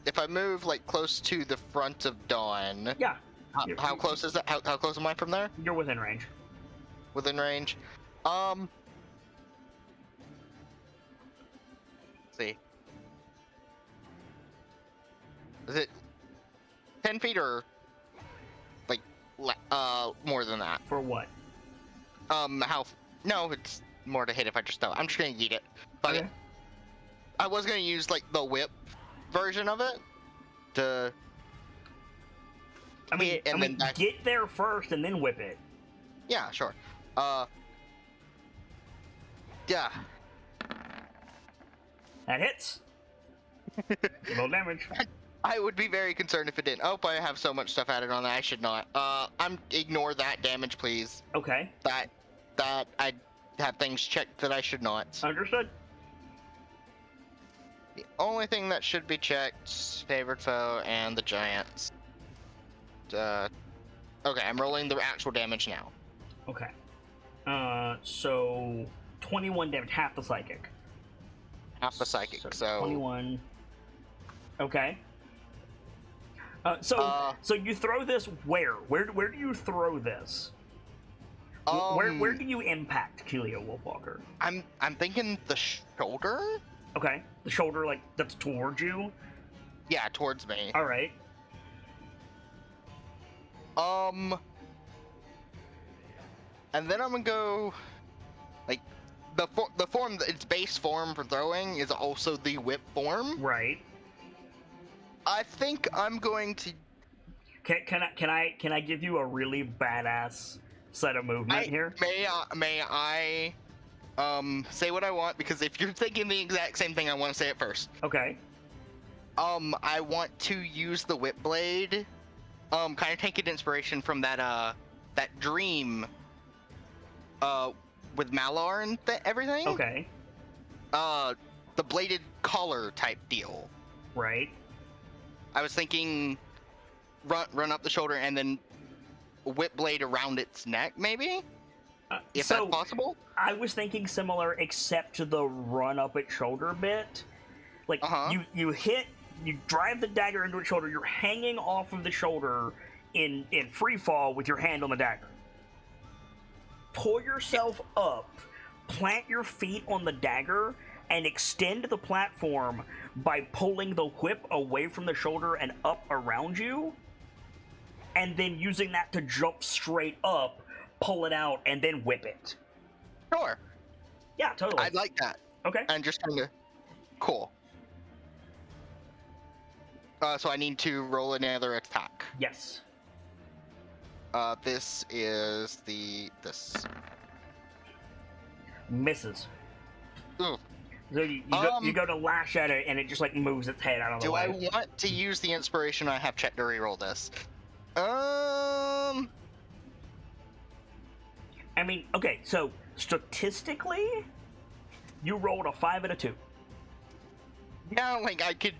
Speaker 3: If I move like close to the front of Dawn.
Speaker 1: Yeah.
Speaker 3: How close is that? How close am I from there?
Speaker 1: You're within range.
Speaker 3: Within range. Let's see. Is it 10 feet or like more than that?
Speaker 1: For what?
Speaker 3: No, it's more to hit if I just throw. I'm just gonna yeet it. But
Speaker 1: Okay.
Speaker 3: I was gonna use like the whip version of it to.
Speaker 1: I mean,
Speaker 3: hit and then back.
Speaker 1: Get there first and then whip it.
Speaker 3: Yeah, sure. Yeah.
Speaker 1: That hits. Roll damage.
Speaker 3: I would be very concerned if it didn't. Oh, I have so much stuff added on that. I should not. Ignore that damage, please.
Speaker 1: Okay.
Speaker 3: That I have things checked that I should not.
Speaker 1: Understood.
Speaker 3: The only thing that should be checked, favored foe and the giants. Okay, I'm rolling the actual damage now.
Speaker 1: Okay. So 21 damage, half the psychic.
Speaker 3: Half the psychic, so
Speaker 1: 21. Okay. So you throw this where? Where do you throw this? Where do you impact Kelio Wolfwalker?
Speaker 3: I'm thinking the shoulder?
Speaker 1: Okay. The shoulder, like, that's towards you?
Speaker 3: Yeah, towards me.
Speaker 1: Alright.
Speaker 3: And then I'm gonna go, like, the form, its base form for throwing is also the whip form.
Speaker 1: Right.
Speaker 3: I think I'm going to.
Speaker 1: Can I give you a really badass set of movement here?
Speaker 3: May I say what I want, because if you're thinking the exact same thing, I want to say it first.
Speaker 1: Okay.
Speaker 3: I want to use the whip blade. Kind of take an inspiration from that dream. With Malar and everything.
Speaker 1: Okay.
Speaker 3: The bladed collar type deal.
Speaker 1: Right.
Speaker 3: I was thinking, run up the shoulder and then whip blade around its neck, maybe. If that's possible.
Speaker 1: I was thinking similar, except to the run up its shoulder bit. Like you drive the dagger into its shoulder. You're hanging off of the shoulder in free fall with your hand on the dagger. Pull yourself up, plant your feet on the dagger, and extend the platform by pulling the whip away from the shoulder and up around you, and then using that to jump straight up, pull it out, and then whip it.
Speaker 3: Sure.
Speaker 1: Yeah, totally.
Speaker 3: I'd like that.
Speaker 1: Okay.
Speaker 3: And just kind of cool. So I need to roll another attack.
Speaker 1: Yes.
Speaker 3: This is this.
Speaker 1: Misses.
Speaker 3: Ooh.
Speaker 1: So you go to lash at it, and it just like moves its head out of the way.
Speaker 3: Do I want to use the inspiration I have checked to reroll this? I
Speaker 1: mean, okay, so statistically, you rolled a 5 and a 2.
Speaker 3: Yeah, like I could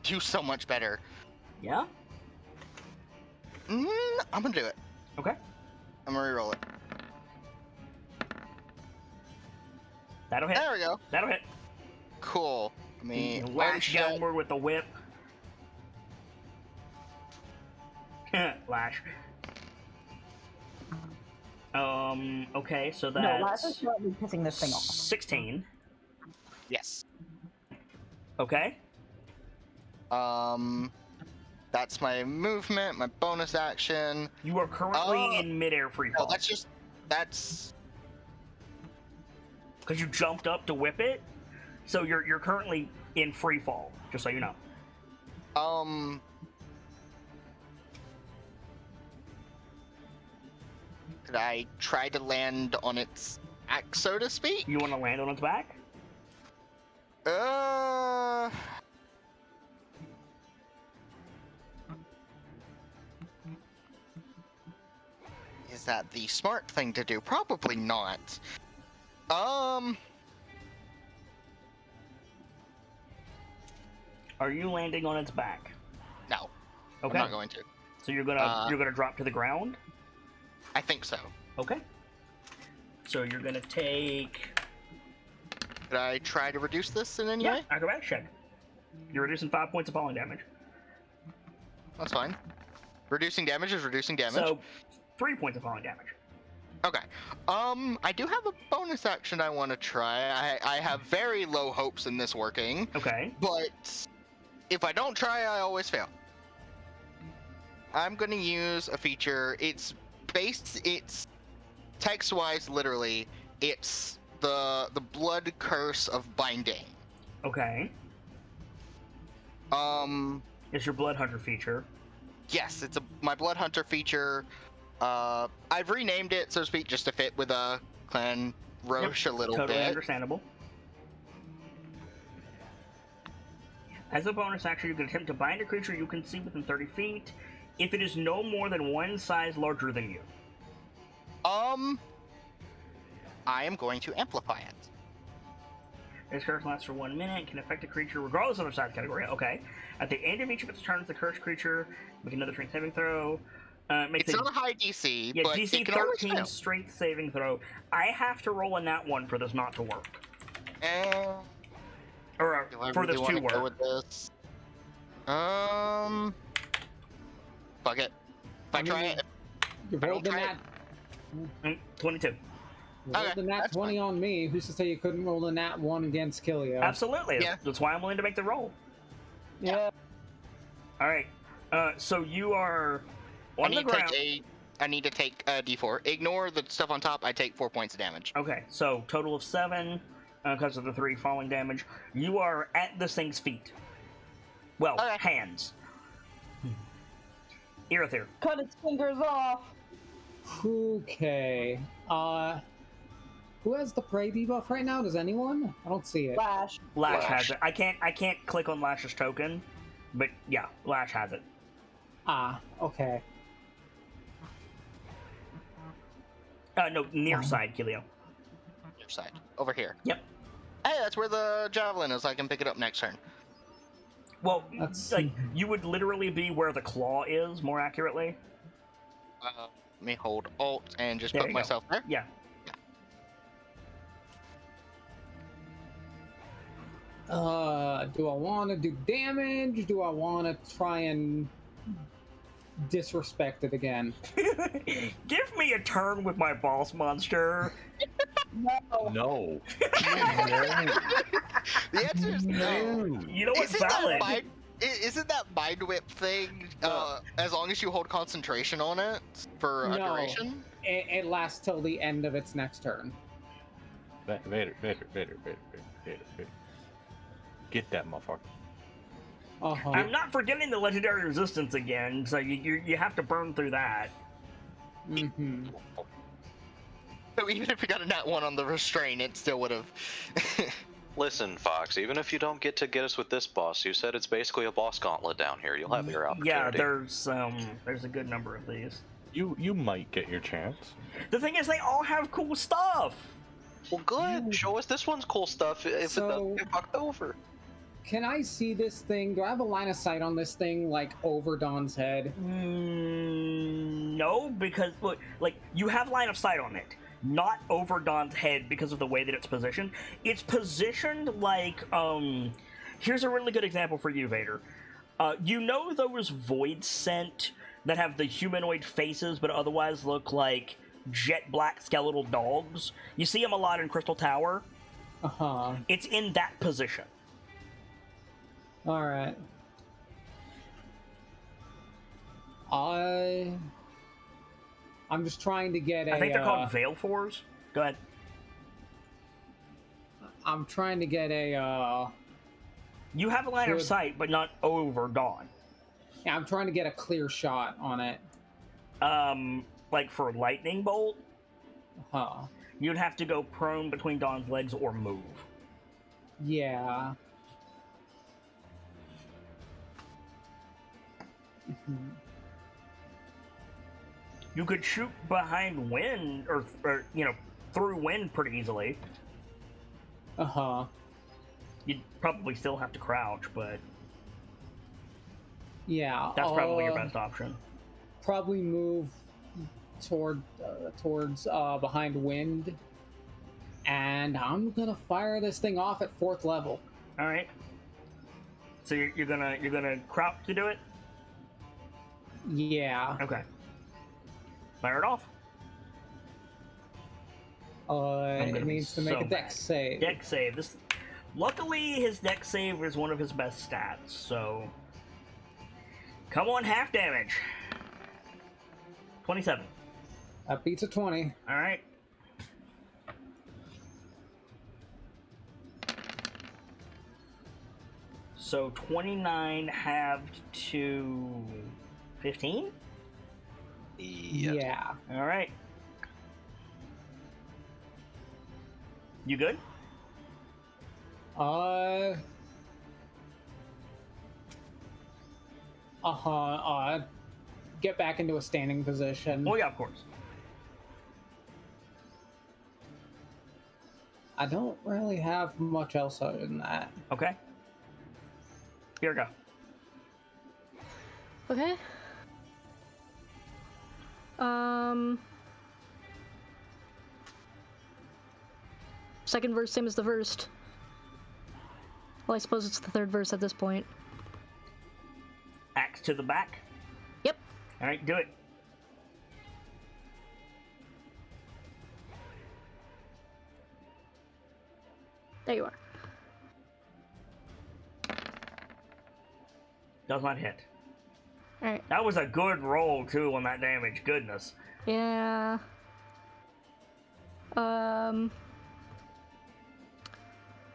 Speaker 3: do so much better.
Speaker 1: Yeah?
Speaker 3: I'm gonna do it.
Speaker 1: Okay.
Speaker 3: I'm gonna reroll it.
Speaker 1: That'll hit.
Speaker 3: There we go.
Speaker 1: That'll hit.
Speaker 3: Cool. I mean,
Speaker 1: You lash downward with the whip. Lash. Okay, so that's...
Speaker 2: No, Lash is currently pissing this thing off.
Speaker 1: 16.
Speaker 3: Yes.
Speaker 1: Okay.
Speaker 3: That's my movement, my bonus action.
Speaker 1: You are currently in midair free fall.
Speaker 3: Oh, that's...
Speaker 1: Because you jumped up to whip it, so you're currently in free fall, just so you know.
Speaker 3: Could I try to land on its back, so to speak?
Speaker 1: You want to land on its back?
Speaker 3: Is that the smart thing to do? Probably not.
Speaker 1: Are you landing on its back?
Speaker 3: No.
Speaker 1: Okay.
Speaker 3: I'm not going to.
Speaker 1: So you're gonna drop to the ground?
Speaker 3: I think so.
Speaker 1: Okay. So you're gonna take.
Speaker 3: Could I try to reduce this in any
Speaker 1: Yeah,
Speaker 3: way?
Speaker 1: acrobatics check. You're reducing 5 points of falling damage.
Speaker 3: That's fine. Reducing damage is reducing damage.
Speaker 1: So 3 points of falling damage.
Speaker 3: Okay. I do have a bonus action I want to try. I have very low hopes in this working.
Speaker 1: Okay.
Speaker 3: But if I don't try, I always fail. I'm going to use a feature. It's text-wise, literally, it's the blood curse of binding.
Speaker 1: Okay. It's your blood hunter feature.
Speaker 3: Yes, it's my blood hunter feature. I've renamed it, so to speak, just to fit with Clan Roche a little
Speaker 1: Totally
Speaker 3: bit.
Speaker 1: understandable. As a bonus action, you can attempt to bind a creature you can see within 30 feet if it is no more than one size larger than you.
Speaker 3: I am going to amplify it.
Speaker 1: This curse lasts for 1 minute, can affect a creature regardless of their size category. Okay. At the end of each of its turns, the cursed creature make another strength saving throw.
Speaker 3: It's not a high DC,
Speaker 1: yeah,
Speaker 3: but
Speaker 1: DC
Speaker 3: it can always
Speaker 1: 13
Speaker 3: fail.
Speaker 1: strength saving throw. I have to roll a nat 1 for this not to work. Or
Speaker 3: Do I
Speaker 1: for
Speaker 3: really
Speaker 1: this
Speaker 3: wanna
Speaker 1: to
Speaker 3: go
Speaker 1: work.
Speaker 3: with this? Fuck it. If I try it,
Speaker 7: You
Speaker 3: I
Speaker 7: rolled the
Speaker 3: don't try
Speaker 7: nat.
Speaker 1: 22.
Speaker 7: You rolled
Speaker 3: Okay,
Speaker 7: the nat
Speaker 3: that's
Speaker 7: 20
Speaker 3: fine.
Speaker 7: on me. Who's to say you couldn't roll the nat 1 against Kilio?
Speaker 1: Absolutely.
Speaker 3: Yeah.
Speaker 1: That's why I'm willing to make the roll.
Speaker 2: Yeah.
Speaker 1: All right. So you are
Speaker 3: I
Speaker 1: on the
Speaker 3: need to
Speaker 1: ground.
Speaker 3: take a D4. Ignore the stuff on top. I take 4 points of damage.
Speaker 1: Okay, so total of 7 because of the 3 falling damage. You are at this thing's feet. Well,
Speaker 3: Okay.
Speaker 1: hands. Irithyr.
Speaker 2: Cut its fingers off.
Speaker 7: Okay. Who has the prey debuff right now? Does anyone? I don't see it.
Speaker 2: Lash.
Speaker 1: Lash
Speaker 6: Lash.
Speaker 1: has it. I can't click on Lash's token, but yeah, Lash has it.
Speaker 7: Ah, okay.
Speaker 1: No, near side, Kilio.
Speaker 3: Your side. Over here.
Speaker 1: Yep.
Speaker 3: Hey, that's where the javelin is. I can pick it up next turn.
Speaker 1: Well,
Speaker 7: Let's
Speaker 1: like
Speaker 7: see.
Speaker 1: you would literally be where the claw is, more accurately.
Speaker 3: Let me hold Alt and just
Speaker 1: There
Speaker 3: put
Speaker 1: you go.
Speaker 3: myself there.
Speaker 1: Yeah.
Speaker 7: Do I want to do damage? Do I want to try and disrespect it again?
Speaker 1: Give me a turn with my boss monster.
Speaker 2: No.
Speaker 5: No.
Speaker 3: The answer is no.
Speaker 1: You know what's
Speaker 3: Isn't
Speaker 1: valid?
Speaker 3: isn't that mind whip thing? As long as you hold concentration on it for a
Speaker 7: No.
Speaker 3: duration.
Speaker 7: It lasts till the end of its next turn.
Speaker 5: Vader. Get that motherfucker.
Speaker 7: Uh-huh.
Speaker 1: I'm not forgetting the legendary resistance again, so you have to burn through that.
Speaker 7: Mm-hmm.
Speaker 3: So even if we got a nat 1 on the restraint, it still would have.
Speaker 6: Listen, Fox, even if you don't get us with this boss, you said it's basically a boss gauntlet down here. You'll have your opportunity.
Speaker 1: Yeah, there's a good number of these.
Speaker 5: You might get your chance.
Speaker 1: The thing is, they all have cool stuff.
Speaker 6: Well, good. Show us this one's cool stuff if
Speaker 7: So-
Speaker 6: it doesn't get fucked over.
Speaker 7: Can I see this thing? Do I have a line of sight on this thing, like, over Don's head?
Speaker 1: No, because look, like you have line of sight on it, not over Don's head because of the way that it's positioned. It's positioned like Here's a really good example for you, Vader. You know those void scent that have the humanoid faces but otherwise look like jet black skeletal dogs? You see them a lot in Crystal Tower.
Speaker 7: Uh-huh.
Speaker 1: It's in that position.
Speaker 7: Alright. I'm just trying to get a...
Speaker 1: I think they're called Veil Fours. Go ahead.
Speaker 7: I'm trying to get a,
Speaker 1: You have a line of
Speaker 7: Good.
Speaker 1: sight, but not over Dawn.
Speaker 7: Yeah, I'm trying to get a clear shot on it.
Speaker 1: Like for lightning bolt,
Speaker 7: Huh.
Speaker 1: you'd have to go prone between Dawn's legs or move.
Speaker 7: Yeah. Mhm.
Speaker 1: You could shoot behind wind, or through wind pretty easily.
Speaker 7: Uh-huh.
Speaker 1: You'd probably still have to crouch, but
Speaker 7: Yeah.
Speaker 1: that's probably your best option.
Speaker 7: Probably move towards behind wind, and I'm gonna fire this thing off at 4th level.
Speaker 1: All right. So you're gonna crouch to do it.
Speaker 7: Yeah.
Speaker 1: Okay. Fire it off. I'm gonna
Speaker 7: It
Speaker 1: be
Speaker 7: needs to make
Speaker 1: so
Speaker 7: a dex save.
Speaker 1: Deck save. Luckily, his deck save is one of his best stats. So, come on, half damage. 27.
Speaker 7: That beats a 20.
Speaker 1: All right. So 29 halved to 15.
Speaker 7: Yeah.
Speaker 1: All right. You good?
Speaker 7: Get back into a standing position.
Speaker 1: Oh yeah, of course.
Speaker 7: I don't really have much else other than that.
Speaker 1: Okay. Here we go.
Speaker 4: Okay. Second verse, same as the first. Well, I suppose it's the third verse at this point.
Speaker 1: Axe to the back.
Speaker 4: Yep.
Speaker 1: All right, do it.
Speaker 4: There you are.
Speaker 1: Does not hit.
Speaker 4: Alright.
Speaker 1: That was a good roll too on that damage. Goodness.
Speaker 4: Yeah.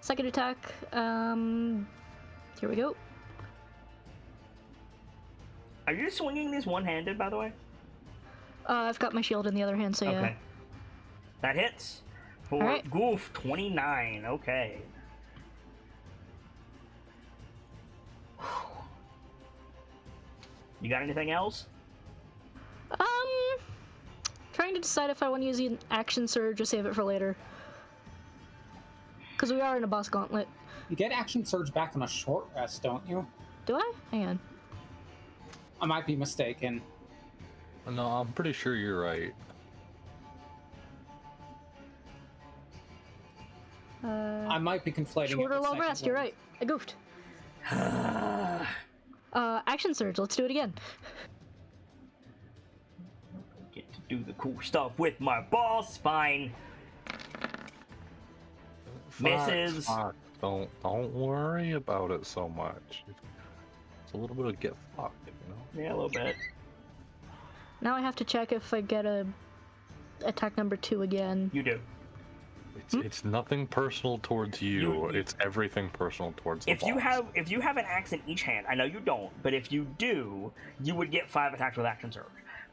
Speaker 4: Second attack. Here we go.
Speaker 1: Are you swinging these one-handed, by the way?
Speaker 4: I've got my shield in the other hand, so yeah.
Speaker 1: Okay. That hits. For
Speaker 4: Alright.
Speaker 1: Goof, 29. Okay. You got anything else?
Speaker 4: Trying to decide if I want to use an action surge or save it for later. Because we are in a boss gauntlet.
Speaker 7: You get action surge back on a short rest, don't you?
Speaker 4: Do I? Hang on.
Speaker 7: I might be mistaken.
Speaker 5: No, I'm pretty sure you're right.
Speaker 7: I might be conflating.
Speaker 4: Short
Speaker 7: it
Speaker 4: or
Speaker 7: with
Speaker 4: long
Speaker 7: second
Speaker 4: rest, you're
Speaker 7: one.
Speaker 4: right. I goofed. Action surge, let's do it again.
Speaker 1: Get to do the cool stuff with my boss. Fine. Misses.
Speaker 5: Fuck. Don't worry about it so much. It's a little bit of get fucked, you know?
Speaker 1: Yeah, a little bit.
Speaker 4: Now I have to check if I get a attack number 2 again.
Speaker 1: You do.
Speaker 5: It's nothing personal towards you. It's everything personal towards the
Speaker 1: If you
Speaker 5: boss.
Speaker 1: have an axe in each hand, I know you don't, but if you do, you would get 5 attacks with action surge.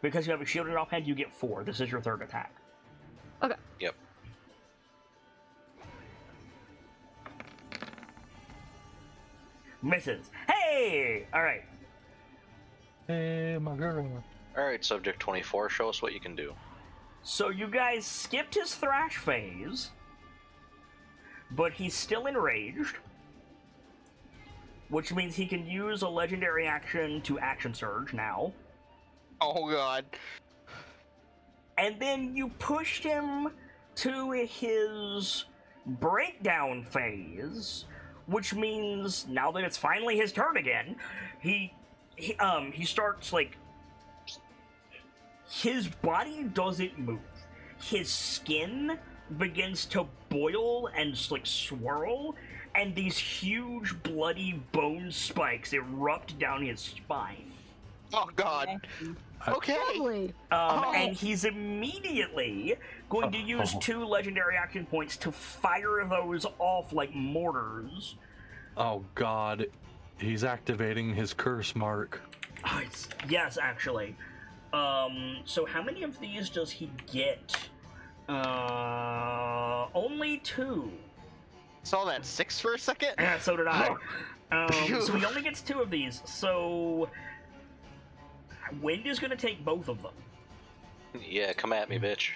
Speaker 1: Because you have a shield in your offhand, you get 4. This is your 3rd attack.
Speaker 4: Okay.
Speaker 6: Yep.
Speaker 1: Misses. Hey! All right.
Speaker 5: Hey, my girl.
Speaker 6: Alright, Subject 24, show us what you can do.
Speaker 1: So you guys skipped his thrash phase, but he's still enraged, which means he can use a legendary action to action surge now.
Speaker 3: Oh god.
Speaker 1: And then you pushed him to his breakdown phase, which means now that it's finally his turn again, he starts like his body doesn't move. His skin begins to boil and like swirl, and these huge bloody bone spikes erupt down his spine.
Speaker 3: Oh god. Okay.
Speaker 4: Lovely.
Speaker 1: And he's immediately going to use 2 legendary action points to fire those off like mortars
Speaker 5: Oh god, he's activating his curse mark.
Speaker 1: Oh, yes, actually. So how many of these does he get? Only 2.
Speaker 3: Saw that 6 for a second.
Speaker 1: Yeah, so did I. So he only gets 2 of these. So Wind is going to take both of them.
Speaker 6: Yeah, come at me, bitch.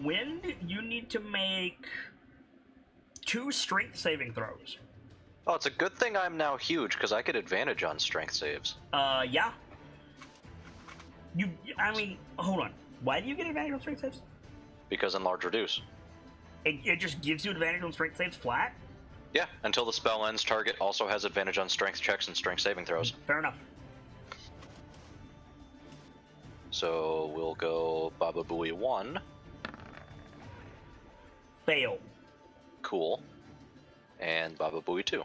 Speaker 1: Wind, you need to make 2 strength saving throws.
Speaker 6: Oh, it's a good thing I'm now huge, because I get advantage on strength saves.
Speaker 1: Yeah. I mean, hold on. Why do you get advantage on strength saves?
Speaker 6: Because enlarge reduce.
Speaker 1: It just gives you advantage on strength saves flat?
Speaker 6: Yeah, until the spell ends, target also has advantage on strength checks and strength saving throws.
Speaker 1: Fair enough.
Speaker 6: So we'll go Baba Booey 1.
Speaker 1: Fail.
Speaker 6: Cool. And Baba Booey 2.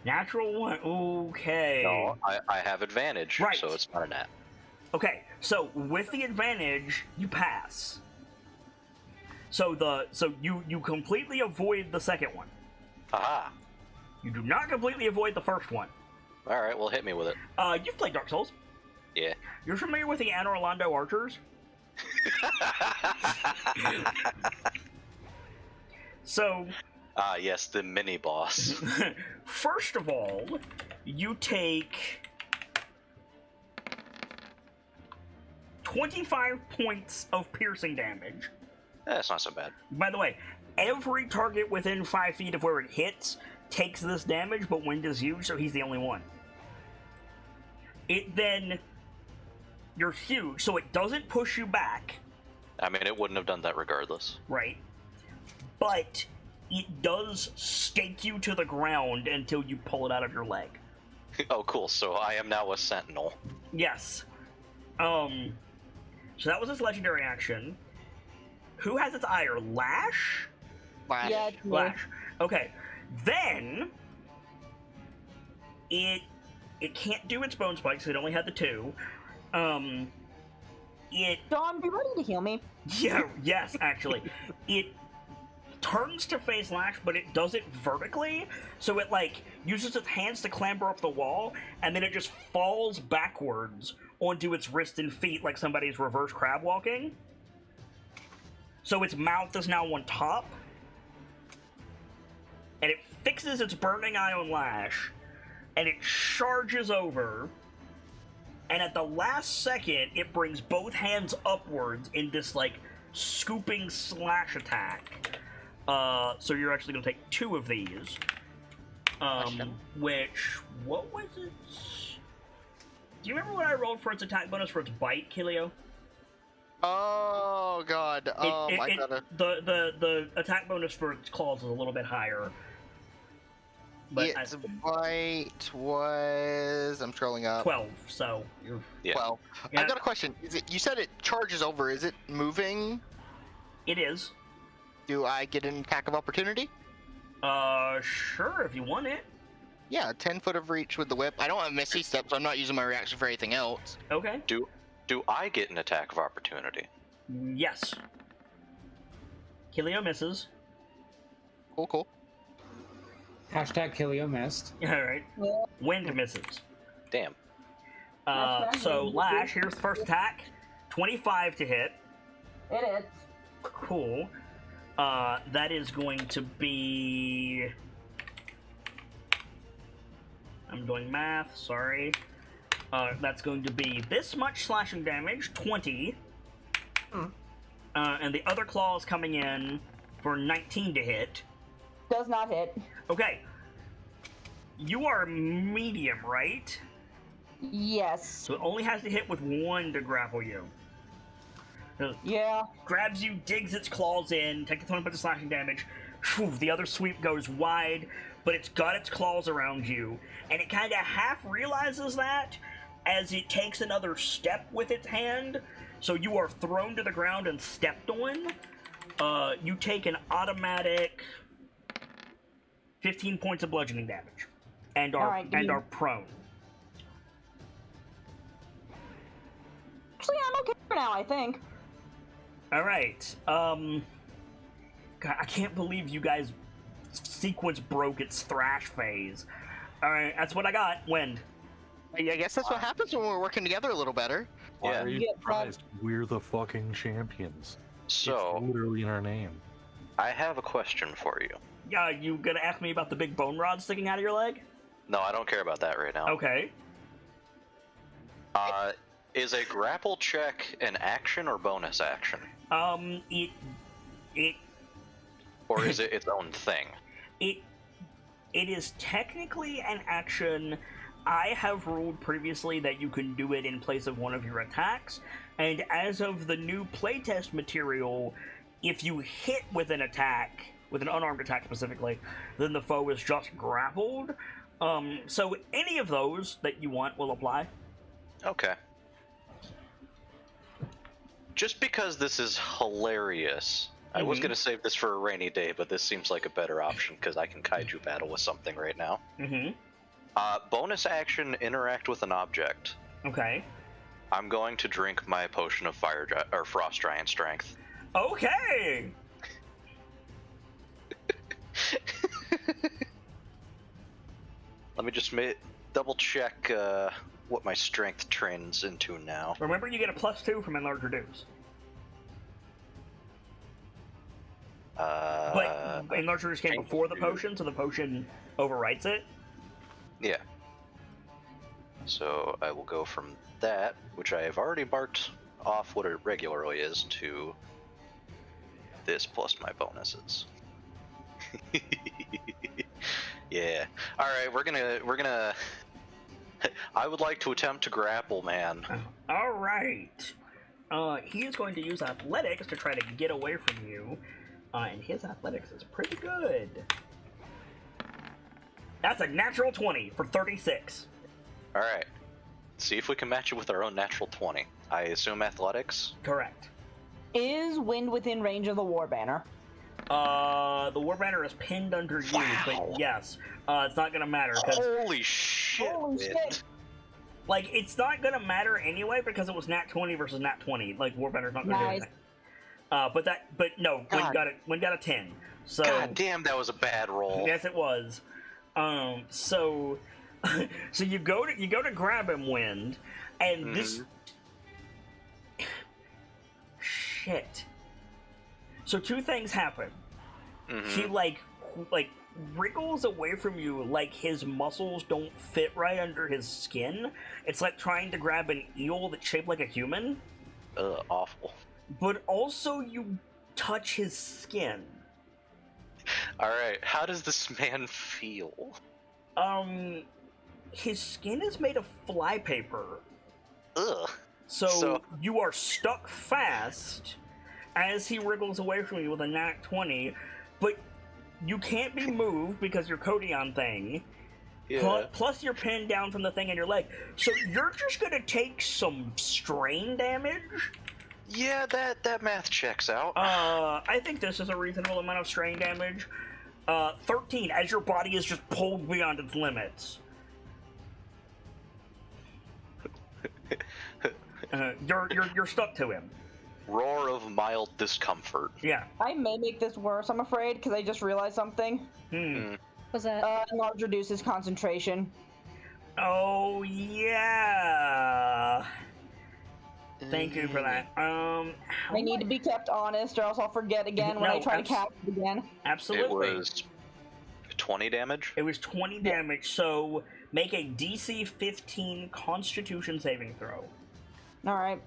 Speaker 1: Natural 1. Okay.
Speaker 6: No, I have advantage,
Speaker 1: Right.
Speaker 6: so it's not a nat.
Speaker 1: Okay, so with the advantage, you pass. So you completely avoid the second one.
Speaker 6: Aha!
Speaker 1: You do not completely avoid the first one.
Speaker 6: Alright, well hit me with it.
Speaker 1: You've played Dark Souls.
Speaker 6: Yeah.
Speaker 1: You're familiar with the Anor Londo archers? So,
Speaker 6: yes, the mini boss.
Speaker 1: first of all, you take 25 points of piercing damage.
Speaker 6: That's not so bad.
Speaker 1: By the way, every target within 5 feet of where it hits takes this damage, but Wind is huge, so he's the only one. You're huge, so it doesn't push you back.
Speaker 6: I mean, it wouldn't have done that regardless.
Speaker 1: Right. But it does stake you to the ground until you pull it out of your leg.
Speaker 6: Oh, cool. So I am now a sentinel.
Speaker 1: Yes. So that was his legendary action. Who has its ire? Lash?
Speaker 3: Lash.
Speaker 2: Yeah, it's me.
Speaker 1: Lash. Okay. Then it can't do its bone spikes, it only had the 2. It
Speaker 2: Dawn, be ready to heal me.
Speaker 1: yes, actually. It turns to face Lash, but it does it vertically, so it uses its hands to clamber up the wall, and then it just falls backwards onto its wrist and feet like somebody's reverse crab walking. So its mouth is now on top, and it fixes its burning eye on Lash, and it charges over, and at the last second, it brings both hands upwards in this, scooping slash attack. So you're actually going to take 2 of these. What was it? Do you remember what I rolled for its attack bonus for its bite, Kilio?
Speaker 3: Oh god. I gotta.
Speaker 1: The attack bonus for its claws is a little bit higher. But
Speaker 3: Its bite was. I'm scrolling up.
Speaker 1: 12. So you're.
Speaker 6: Yeah.
Speaker 3: 12.
Speaker 1: Yeah.
Speaker 3: I've got a question. You said it charges over. Is it moving?
Speaker 1: It is.
Speaker 3: Do I get an attack of opportunity?
Speaker 1: Sure, if you want it.
Speaker 3: Yeah, 10 foot of reach with the whip. I don't have Misty Step, so I'm not using my reaction for anything else.
Speaker 1: Okay.
Speaker 6: Do I get an attack of opportunity?
Speaker 1: Yes. Kilio misses.
Speaker 3: Cool.
Speaker 7: Hashtag Kilio missed.
Speaker 1: Alright. Wind misses.
Speaker 6: Damn.
Speaker 1: So Lash, here's the first attack. 25 to hit.
Speaker 2: It is.
Speaker 1: Cool. That is going to be... I'm doing math, sorry. That's going to be this much slashing damage, 20. And the other claw is coming in for 19 to hit.
Speaker 2: Does not hit.
Speaker 1: Okay. You are medium, right?
Speaker 2: Yes.
Speaker 1: So it only has to hit with 1 to grapple you.
Speaker 2: Yeah.
Speaker 1: Grabs you, digs its claws in, takes a 20 points of slashing damage. Whew, the other sweep goes wide, but it's got its claws around you, and it kind of half realizes that as it takes another step with its hand, so you are thrown to the ground and stepped on. You take an automatic 15 points of bludgeoning damage, and are prone.
Speaker 2: Actually, I'm okay for now, I think.
Speaker 1: All right. God, I can't believe you guys sequence broke its thrash phase. Alright, that's what I got. Wind.
Speaker 3: I guess that's what happens when we're working together a little better.
Speaker 5: Why
Speaker 6: Yeah.
Speaker 5: are you
Speaker 2: Yeah,
Speaker 5: surprised? We're the fucking champions.
Speaker 6: So,
Speaker 5: It's literally in our name.
Speaker 6: I have a question for you.
Speaker 1: Yeah, you gonna ask me about the big bone rod sticking out of your leg?
Speaker 6: No, I don't care about that right now.
Speaker 1: Okay.
Speaker 6: Is a grapple check an action or bonus action?
Speaker 1: It
Speaker 6: Or is it its own thing?
Speaker 1: it is technically an action. I have ruled previously that you can do it in place of one of your attacks, and as of the new playtest material, if you hit with an attack, with an unarmed attack specifically, then the foe is just grappled. So any of those that you want will apply.
Speaker 6: Okay. Just because this is hilarious, I was
Speaker 1: Mhm.
Speaker 6: gonna save this for a rainy day, but this seems like a better option because I can kaiju battle with something right now.
Speaker 1: Mm-hmm.
Speaker 6: Bonus action, interact with an object.
Speaker 1: Okay.
Speaker 6: I'm going to drink my potion of frost giant strength.
Speaker 1: Okay!
Speaker 6: Let me just double check what my strength trends into now.
Speaker 1: Remember, you get a +2 from enlarge reduce. But enlarge reduce came before the potion, so the potion overwrites it.
Speaker 6: Yeah. So I will go from that, which I have already marked off what it regularly is, to this plus my bonuses. Yeah. All right, we're gonna. I would like to attempt to grapple, man.
Speaker 1: All right. He is going to use athletics to try to get away from you, and his athletics is pretty good. That's a natural 20 for 36.
Speaker 6: All right. See if we can match it with our own natural 20. I assume athletics.
Speaker 1: Correct.
Speaker 2: Is Wind within range of the war banner?
Speaker 1: The war banner is pinned under you,
Speaker 6: Wow.
Speaker 1: but yes, it's not gonna matter because,
Speaker 6: Holy shit!
Speaker 2: Holy
Speaker 6: Wind.
Speaker 2: shit.
Speaker 1: like, it's not gonna matter anyway because it was nat 20 versus nat 20. Like, war banner's not gonna do
Speaker 2: Nice.
Speaker 1: anything. But no,
Speaker 6: God.
Speaker 1: Win got a 10. So
Speaker 6: God damn, that was a bad roll.
Speaker 1: yes, it was. So so you go to grab him, Wind, and this shit. So two things happen. He like wriggles away from you, like his muscles don't fit right under his skin. It's like trying to grab an eel that's shaped like a human.
Speaker 6: Ugh, awful.
Speaker 1: But also you touch his skin.
Speaker 6: Alright, how does this man feel?
Speaker 1: His skin is made of flypaper.
Speaker 6: Ugh.
Speaker 1: So you are stuck fast as he wriggles away from you with a nat 20, but you can't be moved because you're Codion thing.
Speaker 6: Yeah.
Speaker 1: Plus you're pinned down from the thing in your leg. So you're just gonna take some strain damage.
Speaker 6: Yeah, that math checks out.
Speaker 1: I think this is a reasonable amount of strain damage. 13, as your body is just pulled beyond its limits. You're stuck to him.
Speaker 6: Roar of mild discomfort.
Speaker 1: Yeah.
Speaker 2: I may make this worse, I'm afraid, because I just realized something.
Speaker 4: Was that?
Speaker 2: Enlarge reduces concentration.
Speaker 1: Oh yeah. Thank you for that.
Speaker 2: I need to be kept honest, or else I'll forget again when I
Speaker 1: No,
Speaker 2: try to cast it again.
Speaker 1: Absolutely.
Speaker 6: It was 20 damage?
Speaker 1: It was 20 damage, so make a DC 15 Constitution saving throw.
Speaker 2: Alright.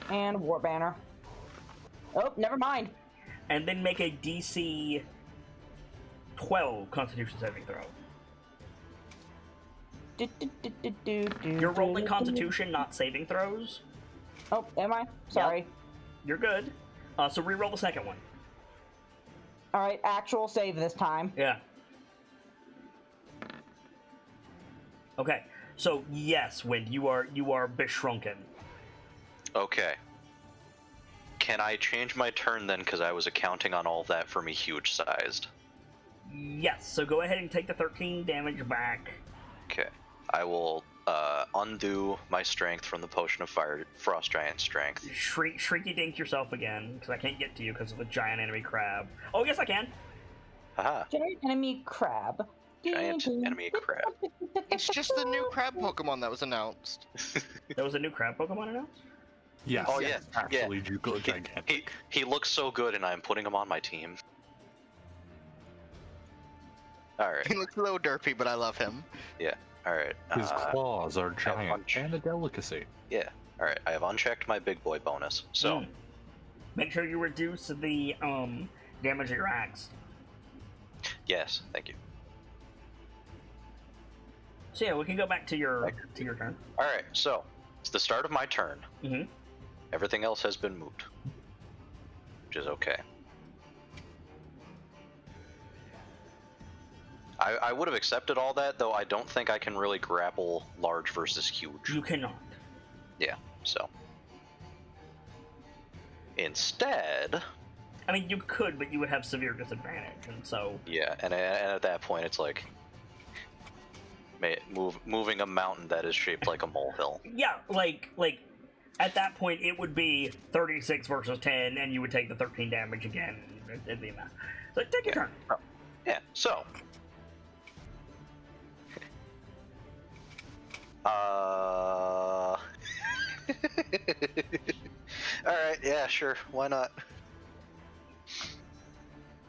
Speaker 2: And War Banner. Oh, never mind.
Speaker 1: And then make a DC 12 Constitution saving throw. You're rolling Constitution, not saving throws.
Speaker 2: Oh, am I? Sorry.
Speaker 1: You're good. So re-roll the second one.
Speaker 2: Alright, actual save this time.
Speaker 1: Yeah. Okay. So yes, Wind, you are beshrunken.
Speaker 6: Okay. Can I change my turn then, because I was accounting on all of that for me huge-sized?
Speaker 1: Yes. So go ahead and take the 13 damage back.
Speaker 6: Okay. I will undo my strength from the potion of fire, frost giant strength.
Speaker 1: Shrinky dink yourself again, because I can't get to you because of the giant enemy crab. Oh, yes, I can.
Speaker 6: Haha.
Speaker 2: Giant enemy crab.
Speaker 6: Giant enemy crab.
Speaker 3: It's just the new crab Pokemon that was announced.
Speaker 1: There was a new crab Pokemon announced?
Speaker 5: Yes.
Speaker 6: Oh,
Speaker 5: yes,
Speaker 6: yeah,
Speaker 5: actually, Juco gigantic.
Speaker 6: He looks so good, and I'm putting him on my team. All right.
Speaker 3: He looks a little derpy, but I love him.
Speaker 6: All right.
Speaker 5: His claws are giant
Speaker 6: punch.
Speaker 5: and a delicacy.
Speaker 6: Yeah. All right. I have unchecked my big boy bonus. So
Speaker 1: Make sure you reduce the damage of your axe.
Speaker 6: yes, thank you.
Speaker 1: So yeah, we can go back to your turn.
Speaker 6: All right. So it's the start of my turn.
Speaker 1: Mm-hmm.
Speaker 6: Everything else has been moved, which is okay. I would have accepted all that, though I don't think I can really grapple large versus huge.
Speaker 1: You cannot.
Speaker 6: Yeah, so. Instead...
Speaker 1: I mean, you could, but you would have severe disadvantage, and so...
Speaker 6: Yeah, and at that point it's like... moving a mountain that is shaped like a molehill.
Speaker 1: Yeah, like, at that point it would be 36 versus 10, and you would take the 13 damage again. It'd be a mess. So take your turn.
Speaker 6: Oh, yeah, so... Alright, yeah, sure, why not?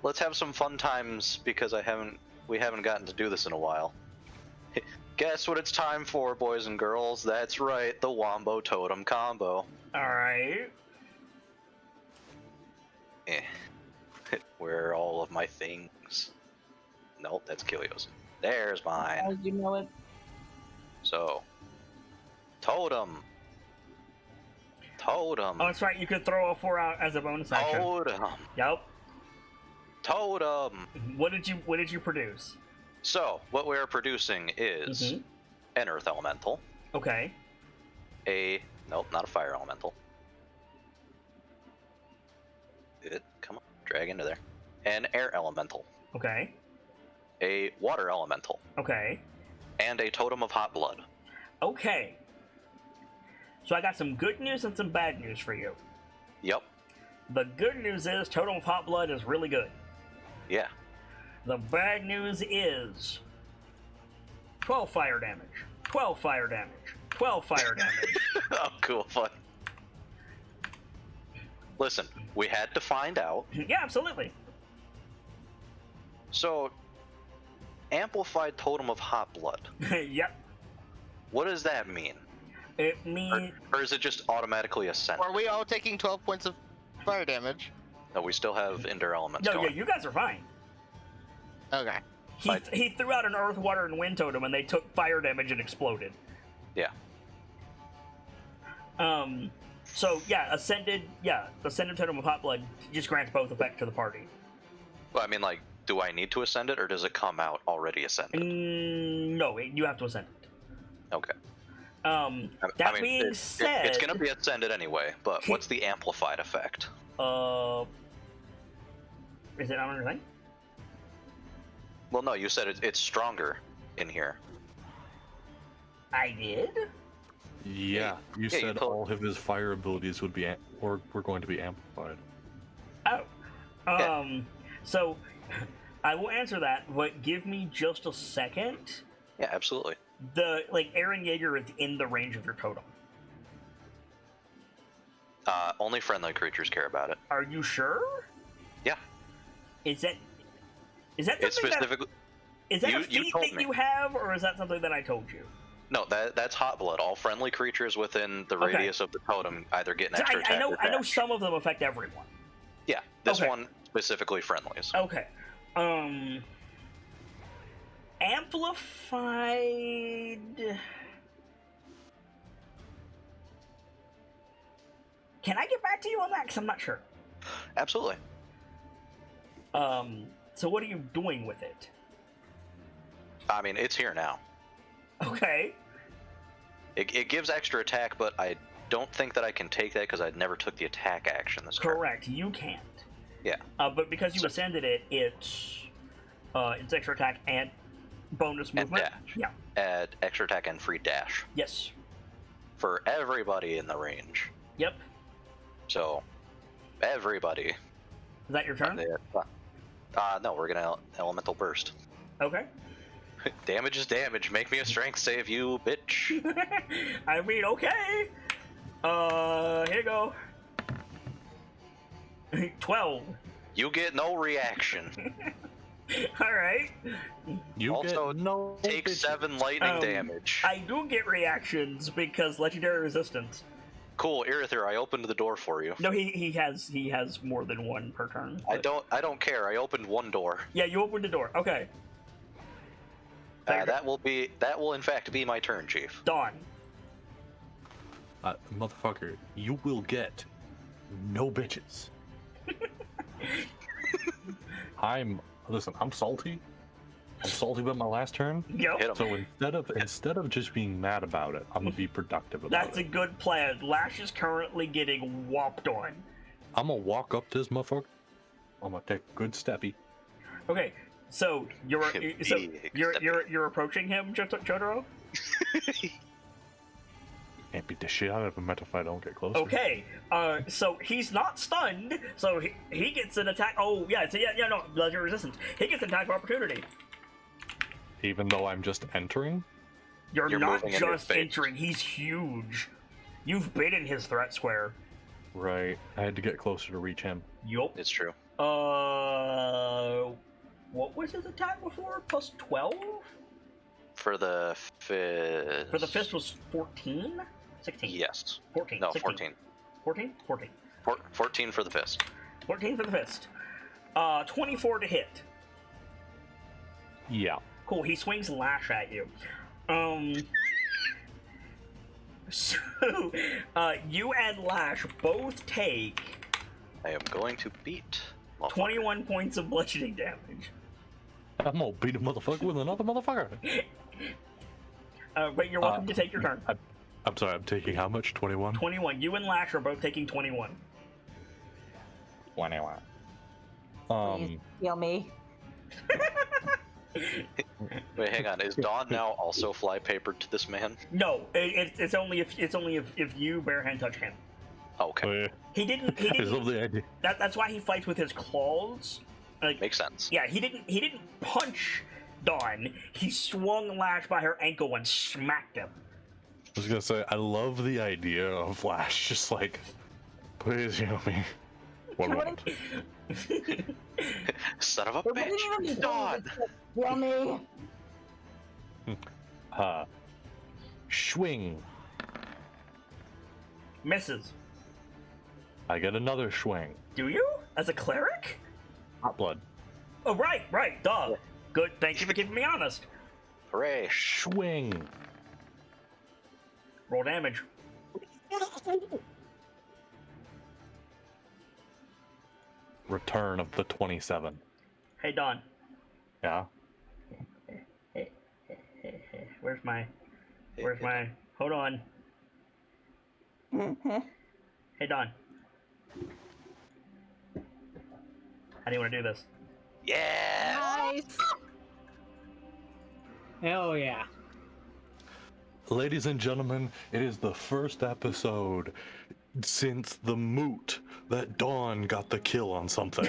Speaker 6: Let's have some fun times, because we haven't gotten to do this in a while. Guess what it's time for, boys and girls? That's right, the Wombo Totem combo.
Speaker 1: Alright.
Speaker 6: Where are all of my things? Nope, that's Kilio's. There's mine.
Speaker 2: As you know it.
Speaker 6: So, Totem. Totem.
Speaker 1: Oh, that's right, you could throw a 4 out as a bonus action.
Speaker 6: Totem.
Speaker 1: Yep.
Speaker 6: Totem.
Speaker 1: What did you produce?
Speaker 6: So, what we are producing is an Earth Elemental.
Speaker 1: Okay.
Speaker 6: Nope, not a Fire Elemental. Come on, drag into there. An Air Elemental.
Speaker 1: Okay.
Speaker 6: A Water Elemental.
Speaker 1: Okay.
Speaker 6: And a Totem of Hot Blood.
Speaker 1: Okay. So I got some good news and some bad news for you.
Speaker 6: Yep.
Speaker 1: The good news is Totem of Hot Blood is really good.
Speaker 6: Yeah.
Speaker 1: The bad news is 12 fire damage. 12 fire damage. 12 fire damage.
Speaker 6: Oh, cool, fun. Listen, we had to find out.
Speaker 1: Yeah, absolutely.
Speaker 6: So, Amplified Totem of Hot Blood.
Speaker 1: Yep.
Speaker 6: What does that mean?
Speaker 1: It means...
Speaker 6: Or is it just automatically ascend?
Speaker 3: Are we all taking 12 points of fire damage?
Speaker 6: No, we still have Endure Elements
Speaker 1: No,
Speaker 6: going.
Speaker 1: yeah, you guys are fine.
Speaker 3: Okay.
Speaker 1: He threw out an Earth, Water, and Wind Totem, and they took fire damage and exploded.
Speaker 6: Yeah.
Speaker 1: So, yeah, Ascended Totem of Hot Blood just grants both effect to the party.
Speaker 6: Well, I mean, like, do I need to ascend it, or does it come out already ascended?
Speaker 1: No, you have to ascend it.
Speaker 6: Okay.
Speaker 1: That being said...
Speaker 6: It's gonna be ascended anyway, but what's the amplified effect?
Speaker 1: Is it not on your thing?
Speaker 6: Well, no, you said it's stronger in here.
Speaker 1: I did?
Speaker 5: Yeah, you
Speaker 6: Yeah, you
Speaker 5: said
Speaker 6: told-
Speaker 5: all of his fire abilities would be were going to be amplified.
Speaker 1: Oh.
Speaker 6: Yeah.
Speaker 1: So, I will answer that, but give me just a second.
Speaker 6: Yeah, absolutely.
Speaker 1: Aaron Yeager is in the range of your totem.
Speaker 6: Only friendly creatures care about it.
Speaker 1: Are you sure?
Speaker 6: Yeah.
Speaker 1: Is that
Speaker 6: It's
Speaker 1: something
Speaker 6: specifically...
Speaker 1: is that a
Speaker 6: you
Speaker 1: feat
Speaker 6: told
Speaker 1: that
Speaker 6: me.
Speaker 1: you have, or is that something that I told you?
Speaker 6: No, that's Hot Blood. All friendly creatures within the
Speaker 1: Okay.
Speaker 6: radius of the totem either get an
Speaker 1: So
Speaker 6: extra attack or
Speaker 1: I know
Speaker 6: dash.
Speaker 1: some of them affect everyone.
Speaker 6: Yeah, this
Speaker 1: Okay.
Speaker 6: one specifically friendlies.
Speaker 1: Okay. Amplified. Can I get back to you on that? Because I'm not sure.
Speaker 6: Absolutely.
Speaker 1: So what are you doing with it?
Speaker 6: I mean, it's here now.
Speaker 1: Okay.
Speaker 6: It gives extra attack, but I don't think that I can take that because I never took the attack action this turn.
Speaker 1: Correct. You can't.
Speaker 6: Yeah.
Speaker 1: But because you ascended it, it's extra attack and Bonus
Speaker 6: and
Speaker 1: movement.
Speaker 6: dash.
Speaker 1: Yeah.
Speaker 6: Add extra attack and free dash
Speaker 1: Yes.
Speaker 6: for everybody in the range.
Speaker 1: Yep.
Speaker 6: So, everybody.
Speaker 1: Is that your turn?
Speaker 6: No, we're gonna elemental burst.
Speaker 1: Okay.
Speaker 6: Damage is damage. Make me a strength save, you bitch.
Speaker 1: I mean, okay. Here you go. 12.
Speaker 6: You get no reaction.
Speaker 1: All right.
Speaker 5: You
Speaker 6: Also,
Speaker 5: get no
Speaker 6: Take
Speaker 5: bitches.
Speaker 6: 7 lightning
Speaker 1: Um,
Speaker 6: damage.
Speaker 1: I do get reactions because legendary resistance.
Speaker 6: Cool, Irithyr, I opened the door for you.
Speaker 1: No, he has more than one per turn.
Speaker 6: I
Speaker 1: but-
Speaker 6: don't care. I opened one door.
Speaker 1: Yeah, you opened the door. Okay.
Speaker 6: That will in fact be my turn, Chief.
Speaker 1: Dawn.
Speaker 5: Motherfucker, you will get no bitches. Listen, I'm salty. I'm salty about my last turn.
Speaker 1: Yep.
Speaker 6: Hit him.
Speaker 5: So instead of just being mad about it, I'm gonna be productive about
Speaker 1: That's a
Speaker 5: it.
Speaker 1: good plan. Lash is currently getting whopped on.
Speaker 5: I'm gonna walk up to this motherfucker. I'm gonna take a good steppy.
Speaker 1: Okay, so you're
Speaker 6: Big
Speaker 1: you're approaching him, Jotaro?
Speaker 5: Can't beat the shit out of him if I don't get closer.
Speaker 1: Okay, so he's not stunned, so he gets an attack. Oh yeah, so no, legendary resistance. He gets an attack of opportunity.
Speaker 5: Even though I'm just entering.
Speaker 1: You're
Speaker 6: You're
Speaker 1: not
Speaker 6: moving in his
Speaker 1: just
Speaker 6: face.
Speaker 1: entering. He's huge. You've been in his threat square.
Speaker 5: Right. I had to get closer to reach him.
Speaker 1: Yup.
Speaker 6: It's true.
Speaker 1: What was his attack before? Plus 12?
Speaker 6: For the fist.
Speaker 1: For the fist was 14? 16?
Speaker 6: Yes.
Speaker 1: 14.
Speaker 6: No,
Speaker 1: 16.
Speaker 6: 14.
Speaker 1: 14? 14.
Speaker 6: 14 for the fist.
Speaker 1: 14 for the fist. 24 to hit.
Speaker 5: Yeah.
Speaker 1: Cool, he swings lash at you. So, you and Lash both take
Speaker 6: I am going to beat.
Speaker 1: 21 points of bludgeoning damage.
Speaker 5: I'm gonna beat a motherfucker with another motherfucker.
Speaker 1: But you're welcome to take your turn.
Speaker 5: I'm sorry, I'm taking how much? 21?
Speaker 1: 21. You and Lash are both taking 21.
Speaker 5: 21.
Speaker 2: Please heal me.
Speaker 6: Wait, hang on. Is Dawn now also fly papered to this man?
Speaker 1: No, it's only if you bare hand touch him.
Speaker 6: Okay.
Speaker 1: He didn't.
Speaker 5: I love the idea.
Speaker 1: That's why he fights with his claws. Like,
Speaker 6: Makes sense.
Speaker 1: yeah, he didn't punch Dawn. He swung Lash by her ankle and smacked him.
Speaker 5: I was gonna say, I love the idea of Flash just like, please heal me. One moment.
Speaker 6: Son of a
Speaker 2: It wasn't even
Speaker 6: bitch.
Speaker 2: the
Speaker 6: Dawn!
Speaker 2: Heal me.
Speaker 5: Swing.
Speaker 1: Misses.
Speaker 5: I get another swing.
Speaker 1: Do you? As a cleric?
Speaker 5: Hot blood.
Speaker 1: Oh, right, duh. Good, thank you for keeping me honest.
Speaker 6: Hooray.
Speaker 5: Swing.
Speaker 1: Roll damage.
Speaker 5: Return of the 27.
Speaker 1: Hey, Dawn.
Speaker 5: Yeah.
Speaker 1: Where's my... Hold on. Hey, Dawn. How do you want to do this?
Speaker 6: Yeah!
Speaker 4: Nice.
Speaker 7: Hell yeah.
Speaker 5: Ladies and gentlemen, it is the first episode since the moot that Dawn got the kill on something.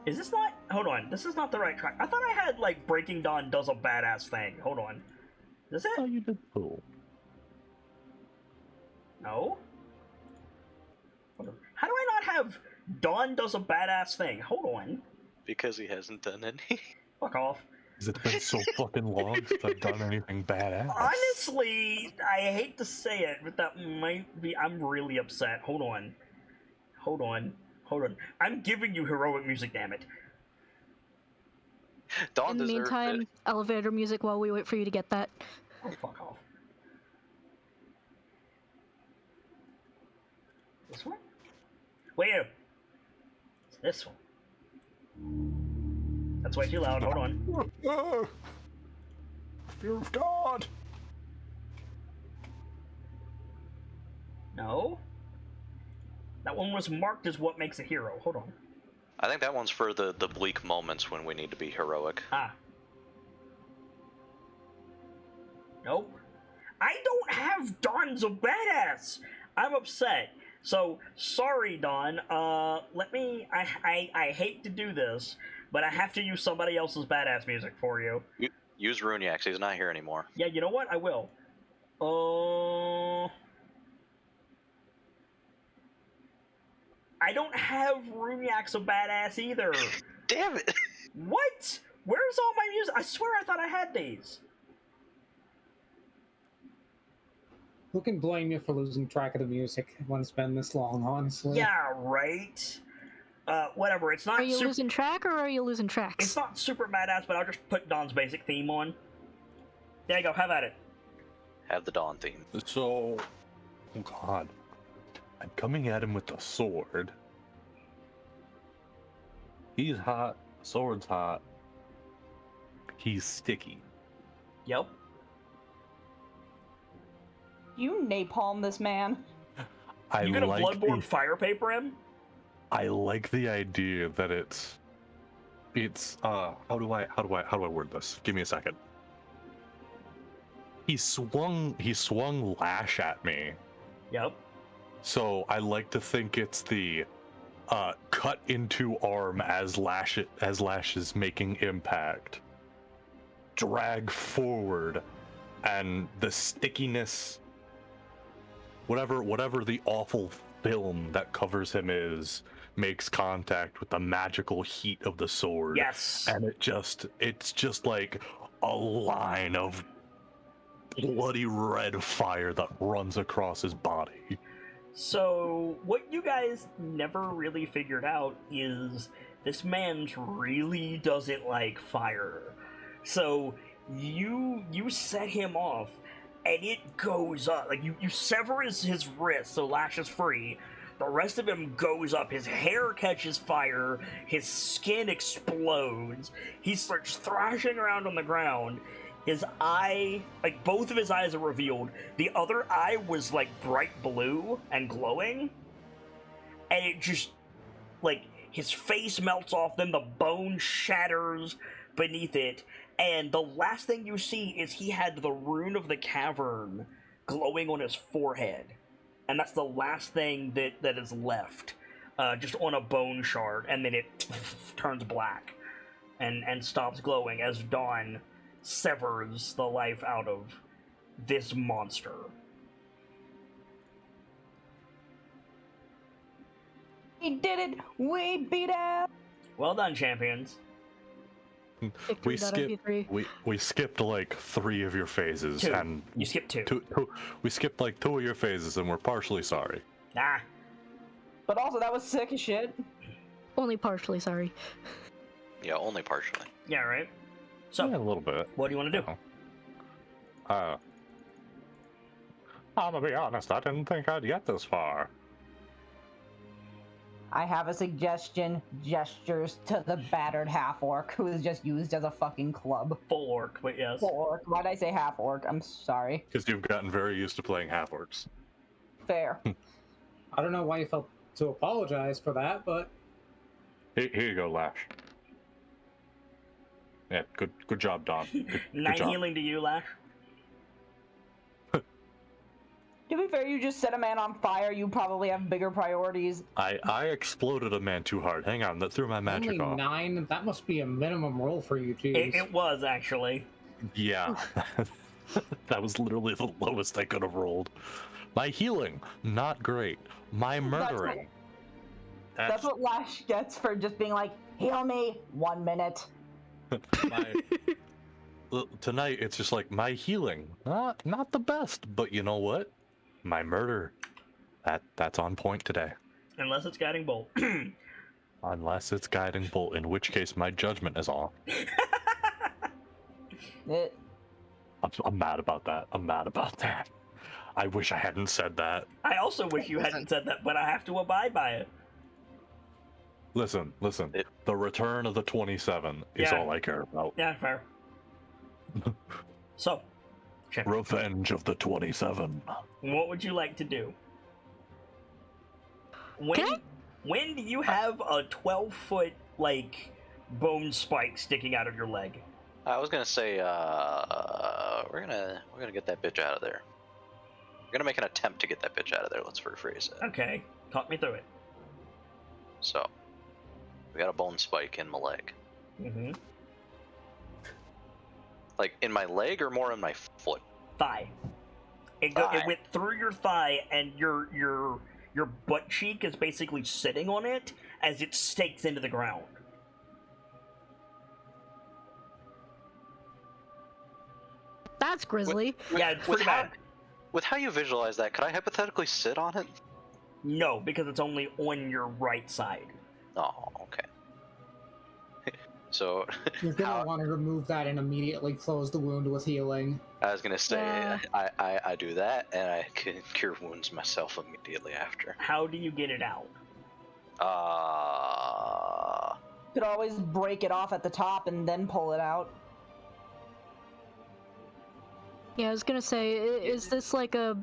Speaker 1: Is this not... Hold on, this is not the right track. I thought I had, like, Breaking Dawn does a badass thing. Hold on. Is this
Speaker 5: Oh,
Speaker 1: it?
Speaker 5: you did cool.
Speaker 1: No? Hold on. How do I not have Dawn does a badass thing? Hold on.
Speaker 6: Because he hasn't done any.
Speaker 1: Fuck off.
Speaker 5: Has it been so fucking long since I've done anything badass?
Speaker 1: Honestly, I hate to say it, but that might be... I'm really upset. Hold on. Hold on. I'm giving you heroic music, damn it.
Speaker 6: Dawn
Speaker 4: In the
Speaker 6: deserved
Speaker 4: meantime,
Speaker 6: it.
Speaker 4: elevator music while we wait for you to get that.
Speaker 1: Oh, fuck off. This one? Wait, it's this one. That's way too loud, hold on.
Speaker 5: Fear of God!
Speaker 1: No? That one was marked as what makes a hero. Hold on.
Speaker 6: I think that one's for the bleak moments when we need to be heroic.
Speaker 1: Ah. Nope. I don't have Dawn's a badass. I'm upset. So sorry, Dawn. Let me. I hate to do this, but I have to use somebody else's badass music for you.
Speaker 6: Use Runyax. He's not here anymore.
Speaker 1: Yeah, you know what? I will. I don't have Runyax a badass either.
Speaker 6: Damn it!
Speaker 1: What? Where's all my music? I swear I thought I had these.
Speaker 7: Who can blame you for losing track of the music when it's been this long, honestly?
Speaker 1: Yeah, right. Whatever. It's not.
Speaker 4: Are you losing track or are you losing tracks?
Speaker 1: It's not super badass, but I'll just put Dawn's basic theme on. There you go. Have at it.
Speaker 6: Have the Dawn theme.
Speaker 5: So, oh god, I'm coming at him with the sword. He's hot. Sword's hot. He's sticky.
Speaker 1: Yep.
Speaker 2: You napalm this man.
Speaker 1: You gonna bloodborne fire paper him?
Speaker 5: I like the idea that it's how do I word this? Give me a second. He swung lash at me.
Speaker 1: Yep.
Speaker 5: So I like to think it's the cut into arm as lash is making impact. Drag forward, and the stickiness, whatever the awful film that covers him is, makes contact with the magical heat of the sword.
Speaker 1: Yes.
Speaker 5: And it's just like a line of bloody red fire that runs across his body.
Speaker 1: So, what you guys never really figured out is this man really doesn't like fire. So, you set him off, and it goes up. Like, you sever his wrist, so Lash is free. The rest of him goes up. His hair catches fire. His skin explodes. He starts thrashing around on the ground. His eye, like, both of his eyes are revealed. The other eye was, like, bright blue and glowing. And it just, like, his face melts off, then the bone shatters beneath it. And the last thing you see is he had the rune of the cavern glowing on his forehead. And that's the last thing that is left. Just on a bone shard. And then it turns black. And stops glowing as Dawn severs the life out of this monster.
Speaker 2: We did it! We beat him!
Speaker 1: Well done, champions.
Speaker 5: We skipped like 3 of your phases.
Speaker 1: 2.
Speaker 5: And
Speaker 1: You skipped 2.
Speaker 5: we skipped like 2 of your phases, and we're partially sorry.
Speaker 1: Ah.
Speaker 2: But also, that was sick as shit.
Speaker 4: Only partially, sorry.
Speaker 6: Yeah, only partially.
Speaker 1: Yeah, right? So,
Speaker 5: Yeah, a little bit.
Speaker 1: what do you want to do?
Speaker 5: I'm gonna be honest, I didn't think I'd get this far.
Speaker 2: I have a suggestion. Gestures to the battered half-orc who is just used as a fucking club.
Speaker 1: Full orc, but yes.
Speaker 2: Full orc. Why'd I say half-orc? I'm sorry.
Speaker 5: Because you've gotten very used to playing half-orcs.
Speaker 2: Fair.
Speaker 7: I don't know why you felt to apologize for that, but
Speaker 5: Here you go, Lash. Yeah, good job, Don. Good
Speaker 1: 9
Speaker 5: job.
Speaker 1: healing to you, Lash.
Speaker 2: To be fair, you just set a man on fire. You probably have bigger priorities.
Speaker 5: I exploded a man too hard. Hang on, that threw my magic
Speaker 7: only
Speaker 5: off.
Speaker 7: 9, that must be a minimum roll for you,
Speaker 1: It,
Speaker 7: Jeez.
Speaker 1: it was, actually.
Speaker 5: Yeah. That was literally the lowest I could have rolled. My healing, not great. My murdering.
Speaker 2: That's what Lash gets for just being like, heal me, 1 minute.
Speaker 5: Tonight, it's just like, my healing, not the best, but you know what? My murder, that's on point today.
Speaker 1: Unless it's guiding bolt.
Speaker 5: Unless it's guiding bolt, in which case my judgment is off. I'm mad about that. I'm mad about that. I wish I hadn't said that.
Speaker 1: I also wish you hadn't said that, but I have to abide by it.
Speaker 5: Listen. The return of the 27 is
Speaker 1: Yeah.
Speaker 5: all I care about.
Speaker 1: Yeah, fair. So,
Speaker 5: Revenge of the 27.
Speaker 1: what would you like to do? when do you have a 12-foot like bone spike sticking out of your leg?
Speaker 6: I was gonna say, we're gonna get that bitch out of there. We're gonna make an attempt to get that bitch out of there. Let's rephrase it.
Speaker 1: Okay, talk me through it.
Speaker 6: So, we got a bone spike in my leg.
Speaker 1: Mm-hmm.
Speaker 6: Like in my leg or more in my foot?
Speaker 1: Thigh. It went through your thigh, and your butt cheek is basically sitting on it as it stakes into the ground.
Speaker 4: That's grisly.
Speaker 1: Yeah, it's pretty bad.
Speaker 6: With how you visualize that, could I hypothetically sit on it?
Speaker 1: No, because it's only on your right side.
Speaker 6: Oh, okay. So
Speaker 7: You're gonna want to remove that and immediately close the wound with healing.
Speaker 6: I was gonna say,
Speaker 4: Yeah.
Speaker 6: I do that, and I can cure wounds myself immediately after.
Speaker 1: How do you get it out?
Speaker 2: Could always break it off at the top and then pull it out.
Speaker 4: Yeah, I was gonna say, is this like a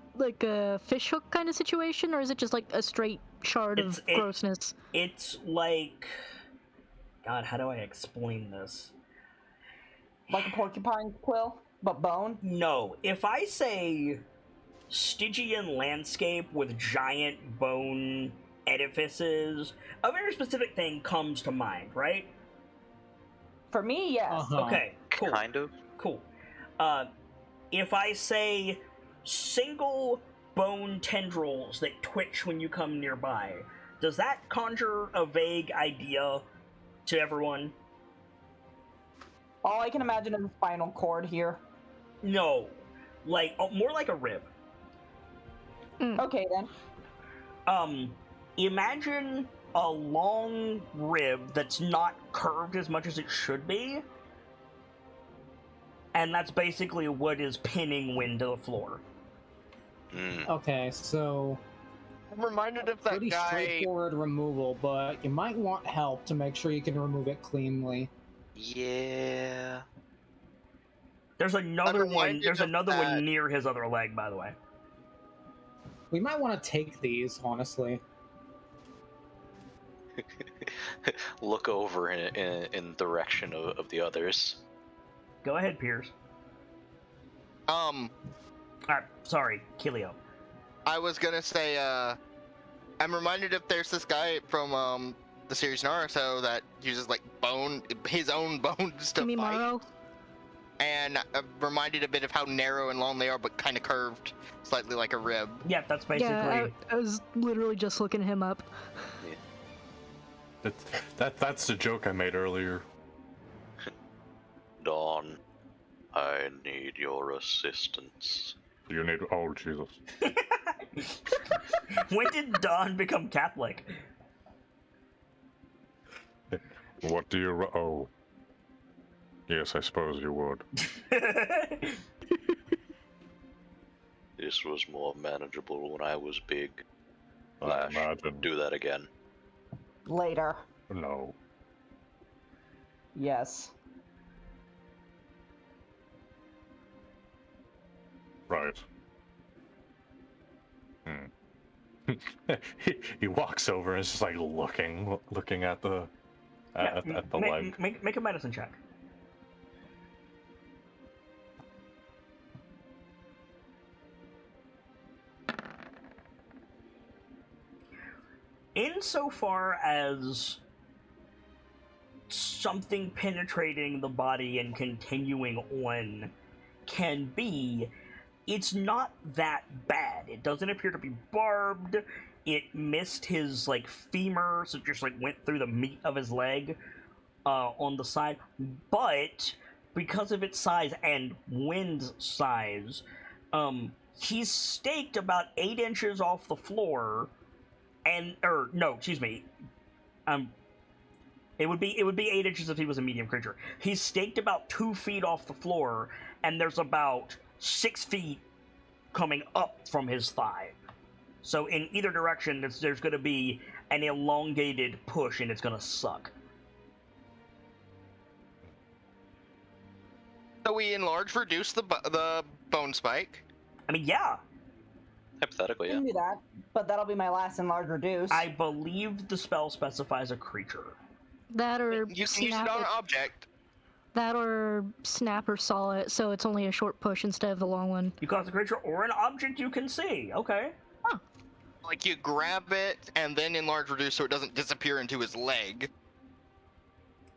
Speaker 4: fish hook kind of situation, or is it just like a straight shard of grossness?
Speaker 1: It's like, God, how do I explain this?
Speaker 2: Like a porcupine quill, but bone?
Speaker 1: No, if I say Stygian landscape with giant bone edifices, a very specific thing comes to mind, right?
Speaker 2: For me, yes.
Speaker 1: Okay, cool.
Speaker 6: Kind of.
Speaker 1: Cool. If I say single bone tendrils that twitch when you come nearby, does that conjure a vague idea to everyone?
Speaker 2: All I can imagine is the spinal cord here.
Speaker 1: No. More like a rib.
Speaker 2: Okay, then.
Speaker 1: Imagine a long rib that's not curved as much as it should be, and that's basically what is pinning Wynn to the floor.
Speaker 7: Okay, so
Speaker 3: I'm reminded of that
Speaker 7: pretty
Speaker 3: guy.
Speaker 7: straightforward removal, but you might want help to make sure you can remove it cleanly.
Speaker 6: Yeah.
Speaker 1: There's another one.
Speaker 3: reminded
Speaker 1: There's
Speaker 3: of
Speaker 1: another
Speaker 3: that.
Speaker 1: one near his other leg, by the way.
Speaker 7: We might want to take these, honestly.
Speaker 6: Look over in direction of the others.
Speaker 1: Go ahead, Piers. Sorry, Kilio.
Speaker 3: I was gonna say, I'm reminded if there's this guy from the series Naruto that uses like his own bones to fight,
Speaker 4: Kimimaro?
Speaker 3: and reminded a bit of how narrow and long they are, but kind of curved, slightly like a rib.
Speaker 1: Yeah, that's basically.
Speaker 4: Yeah, I was literally just looking him up.
Speaker 5: That's the joke I made earlier.
Speaker 6: Dawn, I need your assistance.
Speaker 5: You need. Oh Jesus!
Speaker 1: When did Dawn become Catholic?
Speaker 5: What do you? Oh. Yes, I suppose you would.
Speaker 6: This was more manageable when I was big.
Speaker 5: I
Speaker 6: Flash,
Speaker 5: imagine.
Speaker 6: do that again.
Speaker 2: Later.
Speaker 5: No.
Speaker 2: Yes.
Speaker 5: Right. He walks over and is just like looking at the at the leg.
Speaker 1: Make a medicine check. Insofar as something penetrating the body and continuing on can be, it's not that bad. It doesn't appear to be barbed. It missed his femur, so it just went through the meat of his leg on the side. But because of its size and Wynn's size, he's staked about 8 inches off the floor. It would be 8 inches if he was a medium creature. He's staked about 2 feet off the floor, and there's about 6 feet coming up from his thigh. So in either direction, there's going to be an elongated push, and it's going to suck.
Speaker 3: So we reduce the bone spike.
Speaker 1: I mean, yeah.
Speaker 6: Hypothetically,
Speaker 2: I
Speaker 6: yeah.
Speaker 2: can do that, but that'll be my last enlarge reduce.
Speaker 1: I believe the spell specifies a creature.
Speaker 4: That or
Speaker 3: You can use it
Speaker 4: snap
Speaker 3: on
Speaker 4: it.
Speaker 3: an object.
Speaker 4: That or snap or saw it, so it's only a short push instead of the long one.
Speaker 1: You cause a creature or an object you can see. Okay.
Speaker 3: Like you grab it and then enlarge reduce so it doesn't disappear into his leg.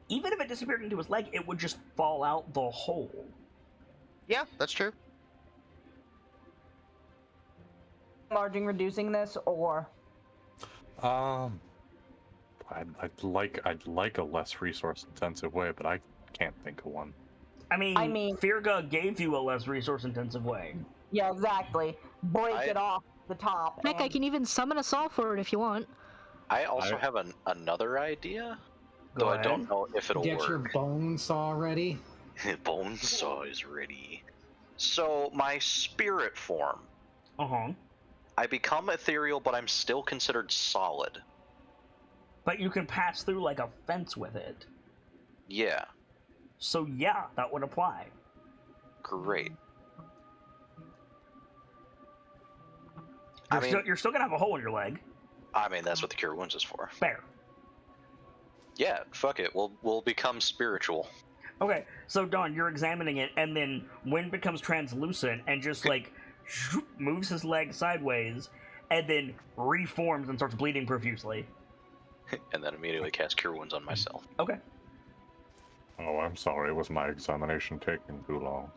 Speaker 1: Even if it disappeared into his leg, it would just fall out the hole.
Speaker 3: Yeah, that's true.
Speaker 2: Enlarging, reducing this, or
Speaker 5: I'd like a less resource intensive way, but I can't think of one.
Speaker 1: I mean, Firga gave you a less resource intensive way.
Speaker 2: yeah, exactly. Break it off the top.
Speaker 4: Heck, I can even summon a saw for it if you want.
Speaker 6: I also have another idea,
Speaker 1: Go
Speaker 6: though
Speaker 1: ahead.
Speaker 6: I don't know if it'll
Speaker 7: Get
Speaker 6: work.
Speaker 7: your bone saw ready.
Speaker 6: Bone saw is ready. So my spirit form,
Speaker 1: Uh-huh.
Speaker 6: I become ethereal, but I'm still considered solid.
Speaker 1: But you can pass through like a fence with it.
Speaker 6: Yeah,
Speaker 1: So yeah, that would apply.
Speaker 6: great.
Speaker 1: You're still gonna have a hole in your leg.
Speaker 6: I mean that's what the Cure Wounds is for.
Speaker 1: Fair.
Speaker 6: Yeah, fuck it. We'll become spiritual.
Speaker 1: Okay, so Don, you're examining it, and then Wind becomes translucent and just like moves his leg sideways, and then reforms and starts bleeding profusely.
Speaker 6: And then immediately cast Cure Wounds on myself.
Speaker 1: Okay.
Speaker 5: Oh, I'm sorry. Was my examination taking too long?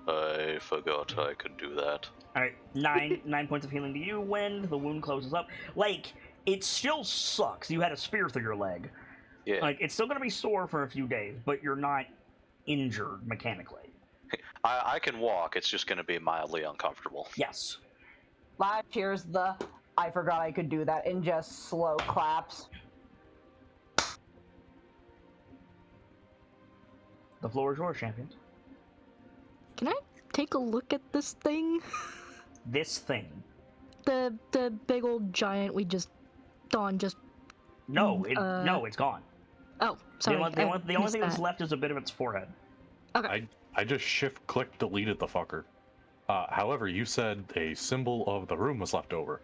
Speaker 6: I forgot I could do that.
Speaker 1: All right, 9 points of healing to you. Wind. The wound closes up. Like it still sucks. You had a spear through your leg.
Speaker 6: Yeah.
Speaker 1: Like it's still gonna be sore for a few days, but you're not injured mechanically.
Speaker 6: I can walk, it's just gonna be mildly uncomfortable.
Speaker 1: Yes.
Speaker 2: Live cheers the I forgot I could do that and just slow claps.
Speaker 1: The floor is yours, champions.
Speaker 4: Can I take a look at this thing?
Speaker 1: This thing.
Speaker 4: The big old giant Dawn just.
Speaker 1: No, it's gone.
Speaker 4: Oh, sorry.
Speaker 1: The only
Speaker 4: missed
Speaker 1: thing that's
Speaker 4: that.
Speaker 1: left is a bit of its forehead.
Speaker 4: Okay.
Speaker 5: I just shift click deleted the fucker. However, you said a symbol of the room was left over.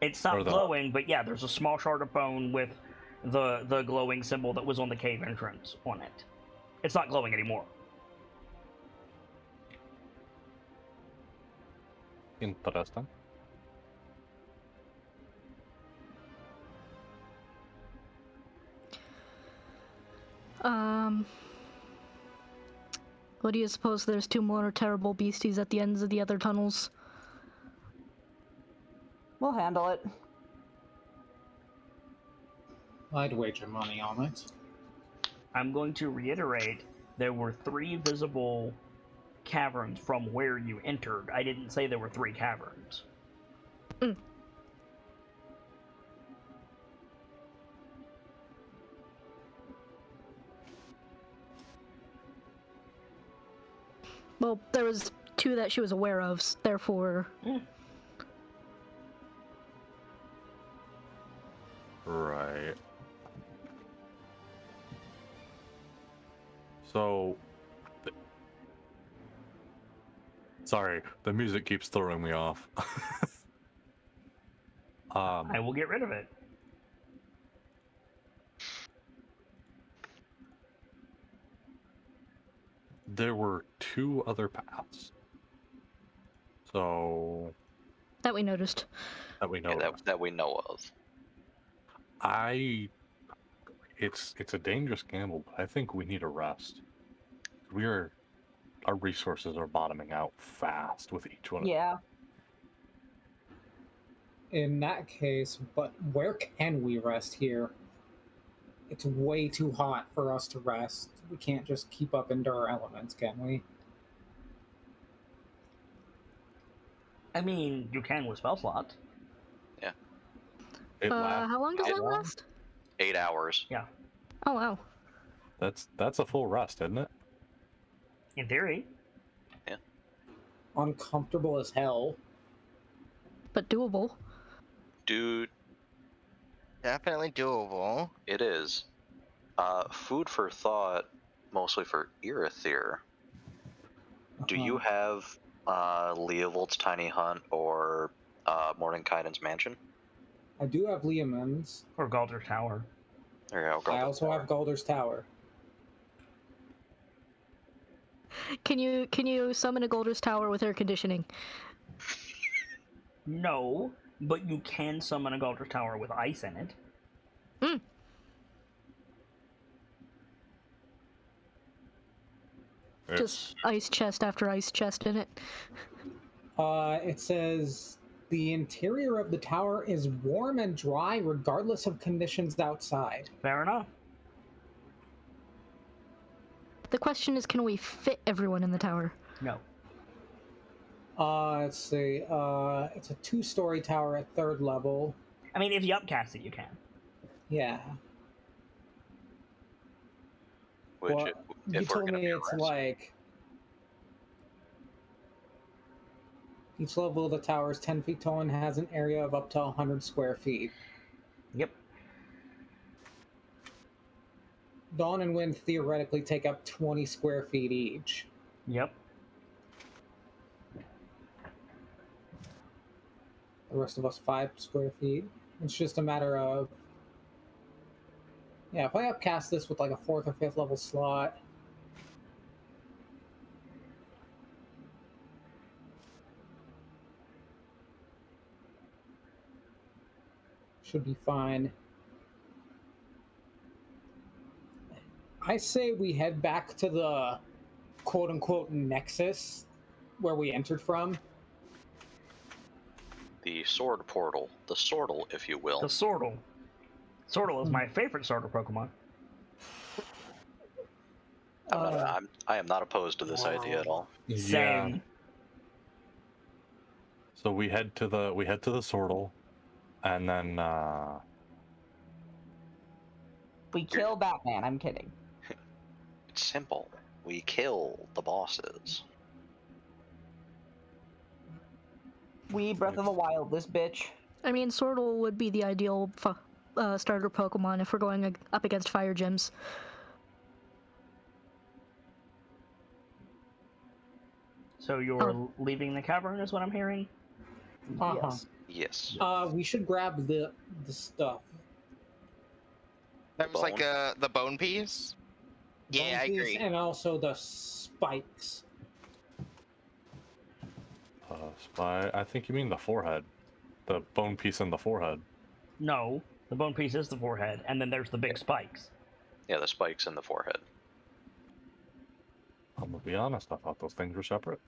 Speaker 1: It stopped
Speaker 5: Or the-
Speaker 1: glowing, but yeah, there's a small shard of bone with the glowing symbol that was on the cave entrance on it. It's not glowing anymore.
Speaker 5: Interesting.
Speaker 4: What do you suppose? There's two more terrible beasties at the ends of the other tunnels.
Speaker 2: We'll handle it.
Speaker 7: I'd wager money on it.
Speaker 1: I'm going to reiterate, there were 3 visible caverns from where you entered. I didn't say there were 3 caverns.
Speaker 4: Well, there was 2 that she was aware of, therefore.
Speaker 5: Right. So. Sorry, the music keeps throwing me off.
Speaker 1: I will get rid of it.
Speaker 5: There were 2 other paths. So.
Speaker 4: That we noticed.
Speaker 5: That we know.
Speaker 6: Yeah,
Speaker 5: of.
Speaker 6: that we know of.
Speaker 5: It's a dangerous gamble, but I think we need a rest. Our resources are bottoming out fast with each one.
Speaker 2: Yeah.
Speaker 7: In that case, but where can we rest here? It's way too hot for us to rest. We can't just keep up into our elements, can we?
Speaker 1: I mean, you can with spell slot.
Speaker 5: It lasts
Speaker 4: How long does
Speaker 5: how
Speaker 4: that
Speaker 5: long?
Speaker 4: last?
Speaker 6: 8 hours.
Speaker 4: Oh wow.
Speaker 5: That's a full rest, isn't it?
Speaker 1: In theory.
Speaker 7: Uncomfortable as hell.
Speaker 4: But doable.
Speaker 6: Dude,
Speaker 3: Definitely doable.
Speaker 6: it is. Food for thought, mostly for Irithyr. Do you have Leovold's Tiny Hunt or Mordenkainen's Mansion.
Speaker 7: I do have Liamon's.
Speaker 1: Or Galder's Tower.
Speaker 6: There you go.
Speaker 7: I also have Galder's Tower.
Speaker 4: Can you summon a Golders Tower with air conditioning?
Speaker 1: No, but you can summon a Galder's Tower with ice in it.
Speaker 4: Hmm. Just ice chest after ice chest in it.
Speaker 7: It says the interior of the tower is warm and dry regardless of conditions outside.
Speaker 1: Fair enough.
Speaker 4: The question is, can we fit everyone in the tower?
Speaker 1: No.
Speaker 7: Let's see. It's a 2-story tower at 3rd level.
Speaker 1: I mean, if you upcast it, you can.
Speaker 7: Yeah.
Speaker 6: Which,
Speaker 7: Well, you
Speaker 6: if we're
Speaker 7: told
Speaker 6: gonna
Speaker 7: me
Speaker 6: be
Speaker 7: it's
Speaker 6: arrested.
Speaker 7: like each level of the tower is 10 feet tall and has an area of up to 100 square feet.
Speaker 1: Yep.
Speaker 7: Dawn and Wind theoretically take up 20 square feet each.
Speaker 1: Yep.
Speaker 7: The rest of us 5 square feet. It's just a matter of... Yeah, if I upcast this with like a 4th or 5th level slot... should be fine. I say we head back to the quote-unquote nexus where we entered from.
Speaker 6: The sword portal, the sortal, if you will.
Speaker 1: The Sordle. Sordle is my favorite starter Pokemon.
Speaker 6: I am not opposed to this idea at all.
Speaker 1: Same.
Speaker 5: So we head to the Sortle, and then
Speaker 2: We kill Batman. I'm kidding.
Speaker 6: It's simple. We kill the bosses.
Speaker 2: We Breath of the Wild this bitch.
Speaker 4: I mean, Sordle would be the ideal starter Pokemon if we're going up against fire gyms.
Speaker 1: So you're leaving the cavern, is what I'm hearing?
Speaker 7: Uh-huh.
Speaker 6: Yes.
Speaker 7: We should grab the stuff.
Speaker 3: That was like
Speaker 6: Bone?
Speaker 3: the bone piece? Yeah, I
Speaker 7: Bone piece
Speaker 3: agree.
Speaker 7: And also the spikes.
Speaker 5: I think you mean the forehead, the bone piece in the forehead.
Speaker 1: No, the bone piece is the forehead, and then there's the big spikes.
Speaker 6: Yeah, the spikes in the forehead.
Speaker 5: I'm gonna be honest, I thought those things were separate.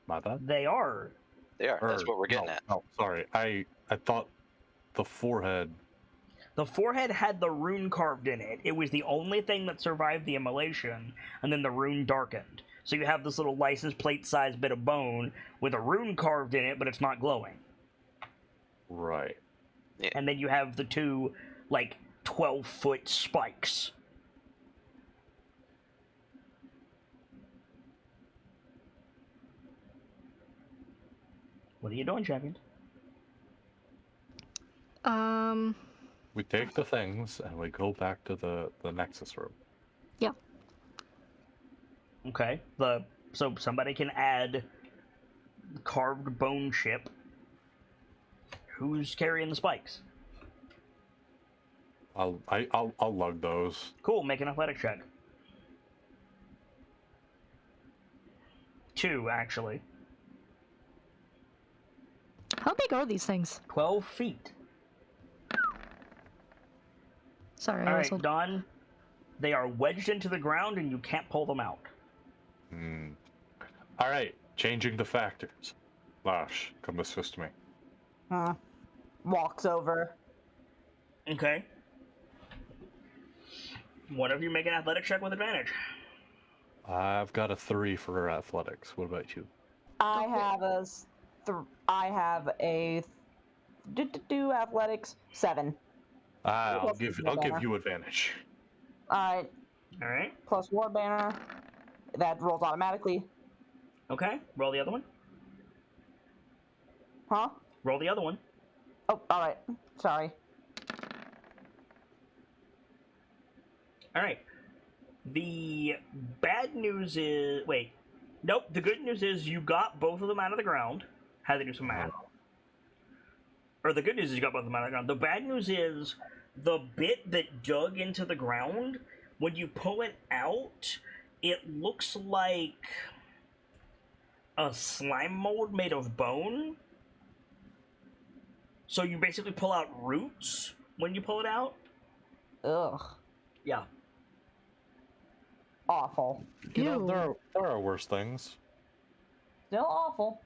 Speaker 5: My bad.
Speaker 1: They are.
Speaker 6: They are. That's what we're getting
Speaker 5: no,
Speaker 6: at.
Speaker 5: No, sorry. I thought the forehead.
Speaker 1: The forehead had the rune carved in it. It was the only thing that survived the immolation, and then the rune darkened. So you have this little license plate-sized bit of bone with a rune carved in it, but it's not glowing.
Speaker 5: Right.
Speaker 6: Yeah.
Speaker 1: And then you have the two, 12-foot spikes. What are you doing, champion?
Speaker 5: We take the things and we go back to the Nexus room.
Speaker 4: Yeah.
Speaker 1: Okay. So somebody can add carved bone chip. Who's carrying the spikes?
Speaker 5: I'll lug those.
Speaker 1: Cool. Make an athletic check. 2, actually.
Speaker 4: How big are these things?
Speaker 1: 12 feet.
Speaker 4: Sorry, I
Speaker 1: All
Speaker 4: also...
Speaker 1: right, Don. They are wedged into the ground, and you can't pull them out.
Speaker 5: All right, changing the factors. Lash, come assist me.
Speaker 2: Walks over.
Speaker 1: Okay. One of you make an athletic check with advantage.
Speaker 5: I've got a 3 for athletics. What about you?
Speaker 2: I have a athletics 7.
Speaker 5: I'll give you advantage.
Speaker 2: Alright,
Speaker 1: All right.
Speaker 2: plus War Banner. That rolls automatically.
Speaker 1: Okay. Roll the other one.
Speaker 2: Huh?
Speaker 1: Roll the other one.
Speaker 2: Oh, alright. Sorry.
Speaker 1: All right. The bad news is... Wait. Nope. The good news is you got both of them out of the ground. Had to do some math. Or the good news is you got both of them out of the ground. The bad news is the bit that dug into the ground, when you pull it out, it looks like a slime mold made of bone. So you basically pull out roots when you pull it out.
Speaker 2: Ugh.
Speaker 1: Yeah.
Speaker 2: Awful.
Speaker 5: You know,
Speaker 4: Ew.
Speaker 5: there are worse things.
Speaker 2: Still awful.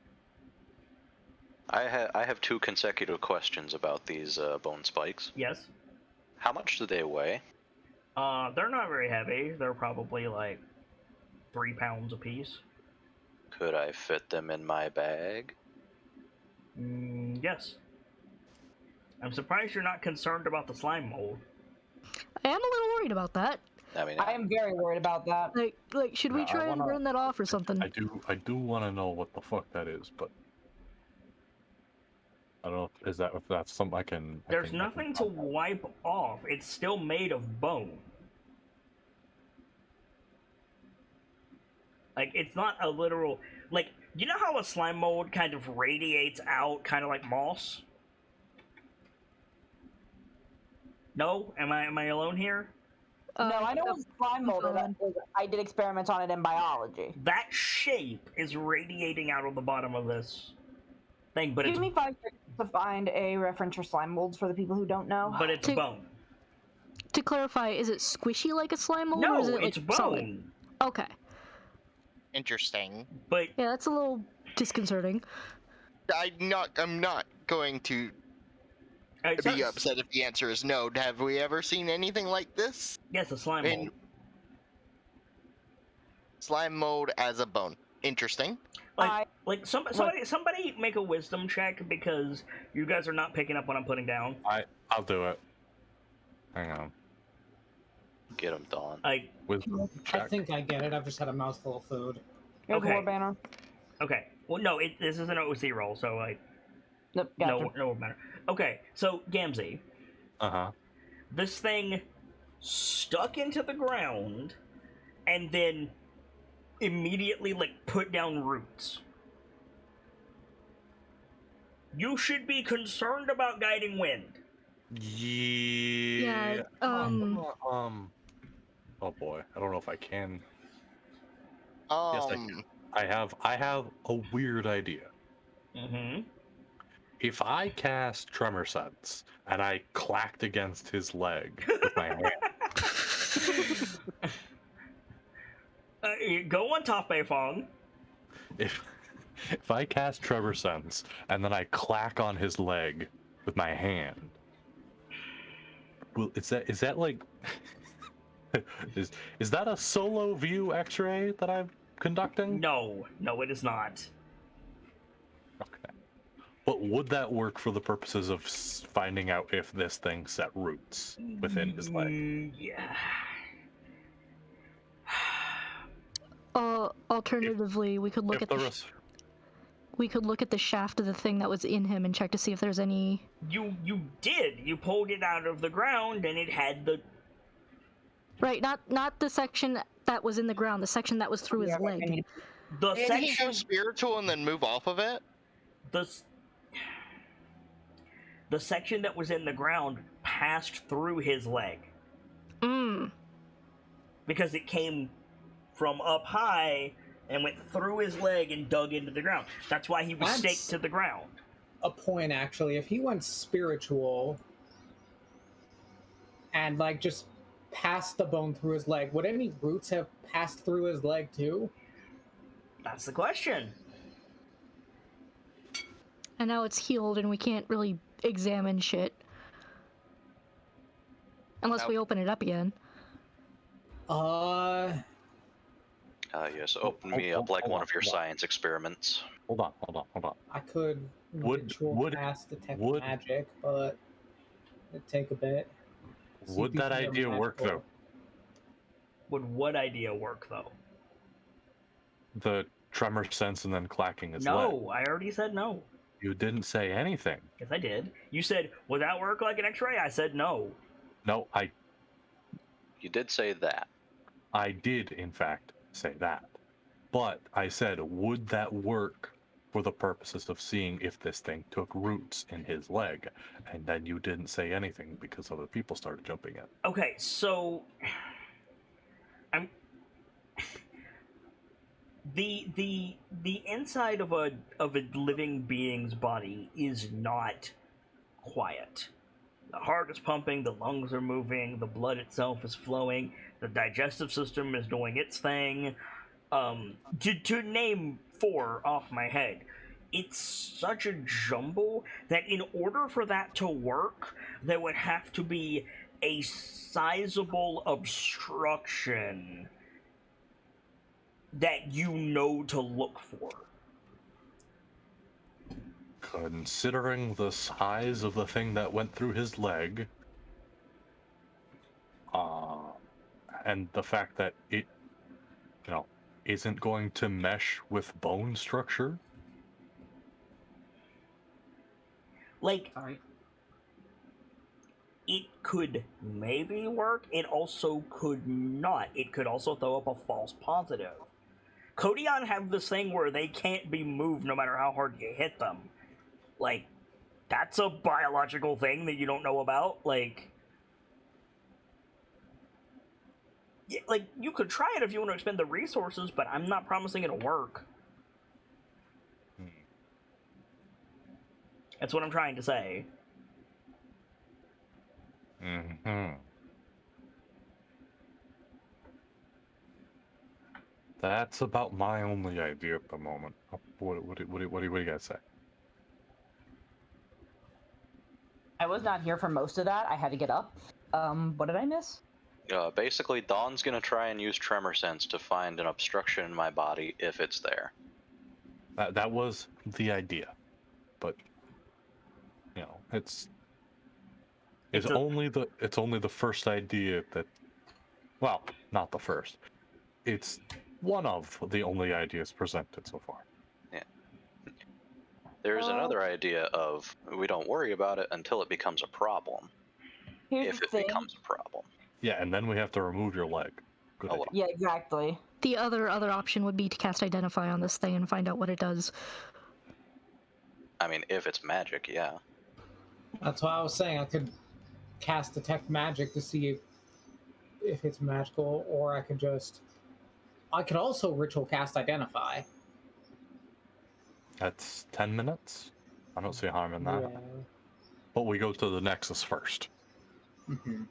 Speaker 6: I have 2 consecutive questions about these bone spikes.
Speaker 1: Yes.
Speaker 6: How much do they weigh?
Speaker 1: They're not very heavy. They're probably like 3 pounds apiece.
Speaker 6: Could I fit them in my bag?
Speaker 1: Yes. I'm surprised you're not concerned about the slime mold.
Speaker 4: I am a little worried about that.
Speaker 6: I mean,
Speaker 2: I am very worried about that.
Speaker 4: Like, should we
Speaker 5: Yeah, I
Speaker 4: try and
Speaker 5: wanna-
Speaker 4: burn that off or something?
Speaker 5: I do want to know what the fuck that is, but I don't know if that's something I can.
Speaker 1: There's nothing to wipe off. It's still made of bone. Like, it's not a literal... Like, you know how a slime mold kind of radiates out, kind of like moss? No? Am I alone here?
Speaker 2: No, I know what slime mold
Speaker 4: fine.
Speaker 2: is. I did experiments on it in biology.
Speaker 1: That shape is radiating out of the bottom of this thing, but
Speaker 2: Give
Speaker 1: it's
Speaker 2: me 5 seconds to find a reference for slime molds for the people who don't know.
Speaker 1: but it's
Speaker 4: To-
Speaker 1: bone.
Speaker 4: To clarify, is it squishy like a slime mold, or
Speaker 1: No,
Speaker 4: is it
Speaker 1: it's
Speaker 4: like
Speaker 1: bone.
Speaker 4: solid? Okay.
Speaker 3: Interesting.
Speaker 1: But
Speaker 4: Yeah, that's a little disconcerting.
Speaker 3: I'm not going to
Speaker 1: it's
Speaker 3: be
Speaker 1: not-
Speaker 3: upset if the answer is no. Have we ever seen anything like this?
Speaker 1: Yes, a slime
Speaker 3: In-
Speaker 1: mold.
Speaker 3: Slime mold as a bone. Interesting.
Speaker 1: Like somebody make a wisdom check because you guys are not picking up what I'm putting down.
Speaker 5: I'll do it. Hang on.
Speaker 6: get them, Dawn.
Speaker 5: Wisdom
Speaker 7: I
Speaker 5: check.
Speaker 7: think I get it. I've just had a mouthful of food.
Speaker 2: Here's
Speaker 1: okay.
Speaker 2: War Banner.
Speaker 1: Okay. Well, no, this is an OC roll, so like
Speaker 2: Nope, gotcha.
Speaker 1: no matter. Okay, so Gamzee,
Speaker 5: Uh-huh.
Speaker 1: this thing stuck into the ground and then immediately like put down roots. You should be concerned about guiding wind.
Speaker 5: Yeah.
Speaker 4: Yeah.
Speaker 5: Oh boy, I don't know if I can. Yes, I can. I have a weird idea.
Speaker 1: Mm-hmm.
Speaker 5: If I cast Tremor Sense and I clacked against his leg with my hand,
Speaker 1: Go on top, Beifong.
Speaker 5: if I cast Tremor Sense and then I clack on his leg with my hand, well, is that like is that a solo view X-ray that I'm conducting?
Speaker 1: No, it is not.
Speaker 5: Okay. But would that work for the purposes of finding out if this thing set roots within his leg?
Speaker 1: Yeah.
Speaker 4: Alternatively, we could look
Speaker 5: If
Speaker 4: at
Speaker 5: the
Speaker 4: we could look at the shaft of the thing that was in him and check to see if there's any.
Speaker 1: You did. You pulled it out of the ground and it had the...
Speaker 4: Right, not the section that was in the ground, the section that was through his
Speaker 2: Yeah, I
Speaker 4: leg.
Speaker 2: need-
Speaker 1: The
Speaker 3: Did he
Speaker 1: section...
Speaker 3: go spiritual and then move off of it?
Speaker 1: The section that was in the ground passed through his leg. Because it came from up high and went through his leg and dug into the ground. That's why he was
Speaker 7: That's-
Speaker 1: staked to the ground.
Speaker 7: A point, actually. If he went spiritual and, like, just passed the bone through his leg, would any roots have passed through his leg, too?
Speaker 1: That's the question.
Speaker 4: And now it's healed and we can't really examine shit. Unless we open it up again.
Speaker 6: Yes, open me up like one of your science experiments.
Speaker 5: Hold on.
Speaker 7: I could
Speaker 5: Would-
Speaker 7: ritual
Speaker 5: would-
Speaker 7: cast detect
Speaker 5: would-
Speaker 7: magic, but it'd take a bit.
Speaker 5: Would that
Speaker 7: CPC are
Speaker 5: idea work though?
Speaker 7: magical.
Speaker 1: Would what idea work, though?
Speaker 5: The Tremor Sense and then clacking his leg.
Speaker 1: No, I already said no.
Speaker 5: You didn't say anything.
Speaker 1: Yes, I did. You said, would that work like an x-ray? I said no.
Speaker 5: No,
Speaker 6: You did say that.
Speaker 5: I did in fact say that. But I said, would that work for the purposes of seeing if this thing took roots in his leg? And then you didn't say anything because other people started jumping in.
Speaker 1: Okay, so I'm the inside of a living being's body is not quiet. The heart is pumping, the lungs are moving, the blood itself is flowing, the digestive system is doing its thing. To name 4 off my head, it's such a jumble that in order for that to work, there would have to be a sizable obstruction that you know to look for.
Speaker 5: Considering the size of the thing that went through his leg, and the fact that it, isn't going to mesh with bone structure.
Speaker 1: Like,
Speaker 2: All right.
Speaker 1: it could maybe work, it also could not. It could also throw up a false positive. Kodion have this thing where they can't be moved no matter how hard you hit them. Like, that's a biological thing that you don't know about. Like, you could try it if you want to expend the resources, but I'm not promising it'll work. That's what I'm trying to say.
Speaker 5: Mm-hmm. That's about my only idea at the moment. What do you guys say?
Speaker 2: I was not here for most of that. I had to get up. What did I miss?
Speaker 6: Basically, Dawn's gonna try and use Tremor Sense to find an obstruction in my body if it's there.
Speaker 5: That was the idea, but it's only the first idea that, well, not the first. It's one of the only ideas presented so far.
Speaker 6: Yeah. There's another idea of we don't worry about it until it becomes a problem.
Speaker 2: Here's
Speaker 6: If
Speaker 2: the
Speaker 6: it
Speaker 2: thing.
Speaker 6: becomes a problem.
Speaker 5: Yeah, and then we have to remove your leg. Good
Speaker 6: Oh,
Speaker 5: idea.
Speaker 6: well.
Speaker 2: Yeah, exactly.
Speaker 4: The other option would be to cast Identify on this thing and find out what it does.
Speaker 6: I mean, if it's magic, yeah.
Speaker 7: That's what I was saying. I could cast Detect Magic to see if it's magical, or I could also Ritual Cast Identify.
Speaker 5: That's 10 minutes. I don't see harm in that.
Speaker 7: Yeah.
Speaker 5: But we go to the Nexus first.
Speaker 7: Mm-hmm.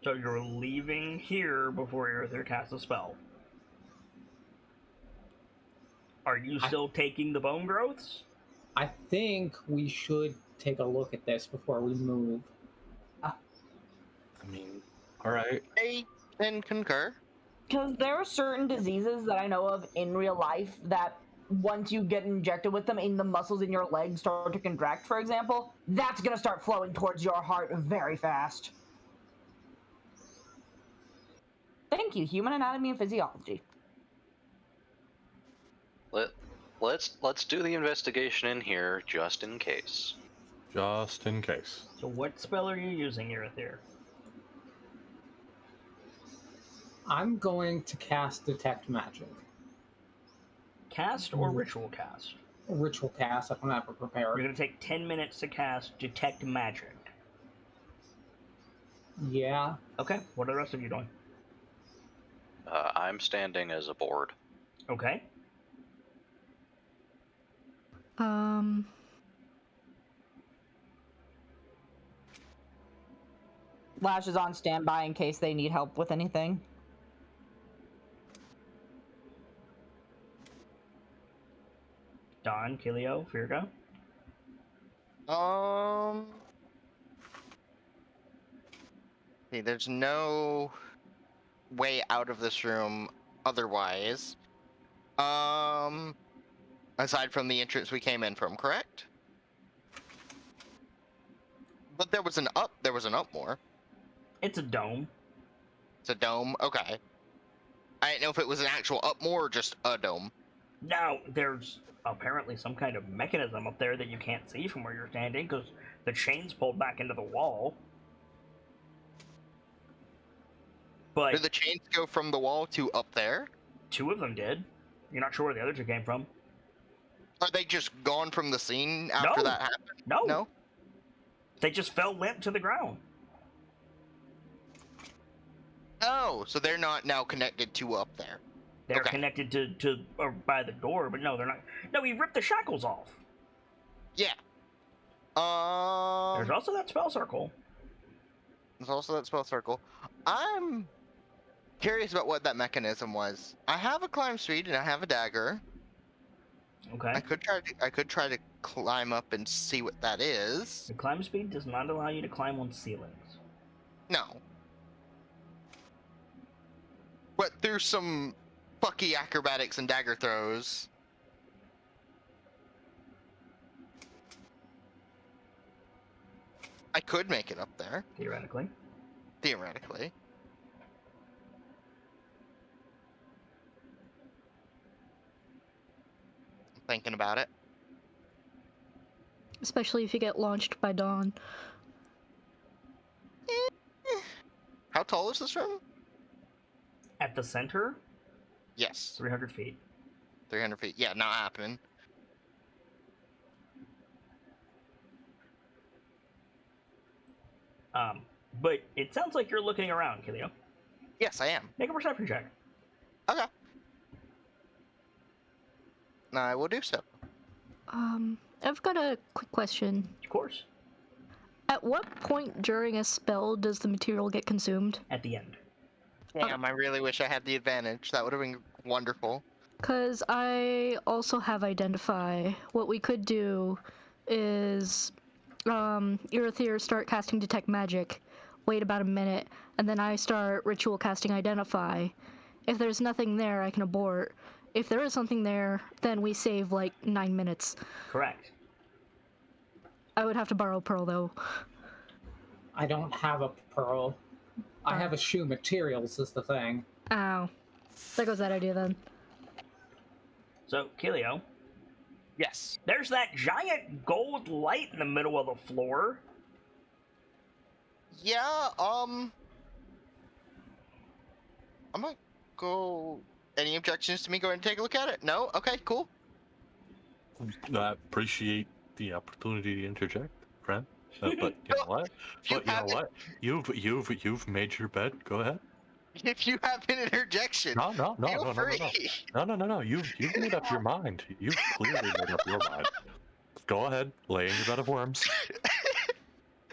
Speaker 1: So you're leaving here before you're there to cast a spell. Are you still taking the bone growths?
Speaker 7: I think we should take a look at this before we move.
Speaker 5: I mean, alright.
Speaker 3: I can concur.
Speaker 2: Because there are certain diseases that I know of in real life that once you get injected with them and the muscles in your legs start to contract, for example, that's going to start flowing towards your heart very fast. Thank you, Human Anatomy and Physiology.
Speaker 6: Let's do the investigation in here just in case.
Speaker 5: Just in case.
Speaker 1: So what spell are you using, Irithyr?
Speaker 7: I'm going to cast Detect Magic.
Speaker 1: Cast or ritual cast?
Speaker 7: Ritual Cast, I don't have it
Speaker 1: You're
Speaker 7: prepared.
Speaker 1: going to take 10 minutes to cast Detect Magic.
Speaker 7: Yeah.
Speaker 1: Okay, what are the rest of you doing?
Speaker 6: I'm standing as a board.
Speaker 1: Okay.
Speaker 2: Lash is on standby in case they need help with anything.
Speaker 1: Don, Kilio, Virgo.
Speaker 3: See, there's no way out of this room otherwise. Aside from the entrance we came in from, correct? But there was an up more.
Speaker 1: It's a dome.
Speaker 3: It's a dome? Okay. I didn't know if it was an actual up more or just a dome.
Speaker 1: Now, there's apparently some kind of mechanism up there that you can't see from where you're standing because the chain's pulled back into the wall.
Speaker 3: Do
Speaker 1: But
Speaker 3: the chains go from the wall to up there?
Speaker 1: 2 of them did. You're not sure where the other 2 came from.
Speaker 3: Are they just gone from the scene after
Speaker 1: No.
Speaker 3: that happened?
Speaker 1: No.
Speaker 3: No?
Speaker 1: They just fell limp to the ground.
Speaker 3: Oh, so they're not now connected to up there.
Speaker 1: They're
Speaker 3: Okay.
Speaker 1: connected to by the door, but no, they're not. No, he ripped the shackles off.
Speaker 3: Yeah.
Speaker 1: There's also that spell circle.
Speaker 3: There's also that spell circle. I'm curious about what that mechanism was. I have a climb speed and I have a dagger.
Speaker 1: Okay.
Speaker 3: I could try to climb up and see what that is.
Speaker 1: The climb speed does not allow you to climb on ceilings.
Speaker 3: No. But through some fucky acrobatics and dagger throws. I could make it up there,
Speaker 1: Theoretically.
Speaker 3: theoretically. I'm thinking about it.
Speaker 4: Especially if you get launched by dawn.
Speaker 3: How tall is this room?
Speaker 1: At the center,
Speaker 3: Yes,
Speaker 1: 300 feet.
Speaker 3: 300 feet. Yeah, not happening.
Speaker 1: But it sounds like you're looking around, Kilio.
Speaker 3: Yes, I am.
Speaker 1: Make a perception check.
Speaker 3: Okay. I will do so.
Speaker 4: I've got a quick question.
Speaker 1: Of course.
Speaker 4: At what point during a spell does the material get consumed?
Speaker 1: At the end.
Speaker 3: Damn, I really wish I had the advantage. That would have been wonderful.
Speaker 4: Because I also have Identify. What we could do is Irithyr start casting Detect Magic, wait about a minute, and then I start Ritual casting Identify. If there's nothing there, I can abort. If there is something there, then we save like 9 minutes.
Speaker 1: Correct.
Speaker 4: I would have to borrow Pearl though.
Speaker 7: I don't have a pearl. I have a shoe materials is the thing.
Speaker 4: Ow. There goes that idea then.
Speaker 1: So, Kilio,
Speaker 3: Yes.
Speaker 1: there's that giant gold light in the middle of the floor.
Speaker 3: Yeah, I might go... Any objections to me going to take a look at it? No? Okay, cool.
Speaker 5: I appreciate the opportunity to interject, friend. But you know what?
Speaker 3: You
Speaker 5: But you know
Speaker 3: haven't-
Speaker 5: what? You've made your bed. Go ahead.
Speaker 3: If you have an interjection,
Speaker 5: No.
Speaker 3: feel free.
Speaker 5: No. You've made up your mind. You've clearly made up your mind. Go ahead. Lay in your bed of worms.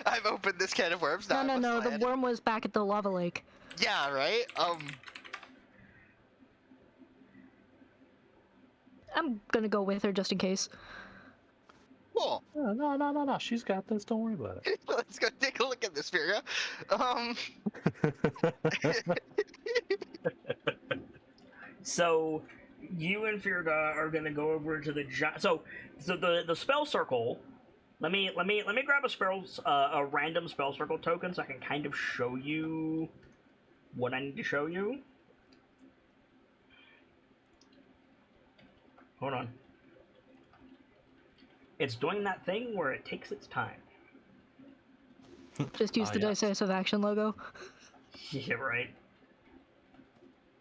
Speaker 3: I've opened this can of worms. Now
Speaker 4: No,
Speaker 3: I'm
Speaker 4: the
Speaker 3: glad.
Speaker 4: worm was back at the lava lake.
Speaker 3: Yeah, right?
Speaker 4: I'm gonna go with her just in case.
Speaker 3: Cool.
Speaker 5: No. She's got this. Don't worry about it.
Speaker 3: Let's go take a look at this, Furia.
Speaker 1: So, you and Firga are gonna go over to the so the spell circle. Let me grab a random spell circle token so I can kind of show you what I need to show you. Hold on. It's doing that thing where it takes its time.
Speaker 4: Just use the
Speaker 5: yes.
Speaker 4: Dice-Icive action logo.
Speaker 1: Yeah, right.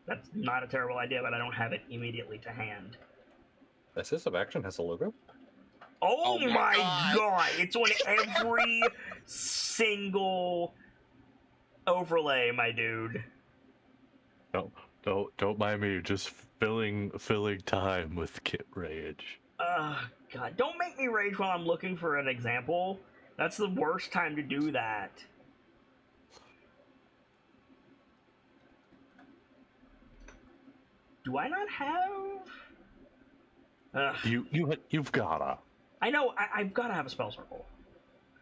Speaker 1: That's not a terrible idea, but I don't have it immediately to hand.
Speaker 5: Assistive action has a logo.
Speaker 1: Oh,
Speaker 3: Oh my
Speaker 1: my
Speaker 3: God.
Speaker 1: god! It's on every single overlay, my dude.
Speaker 5: Don't mind me. Just filling time with Kit Rage.
Speaker 1: God, don't make me rage while I'm looking for an example. That's the worst time to do that. Do I not have?
Speaker 5: You've gotta.
Speaker 1: I know. I've got to have a spell circle.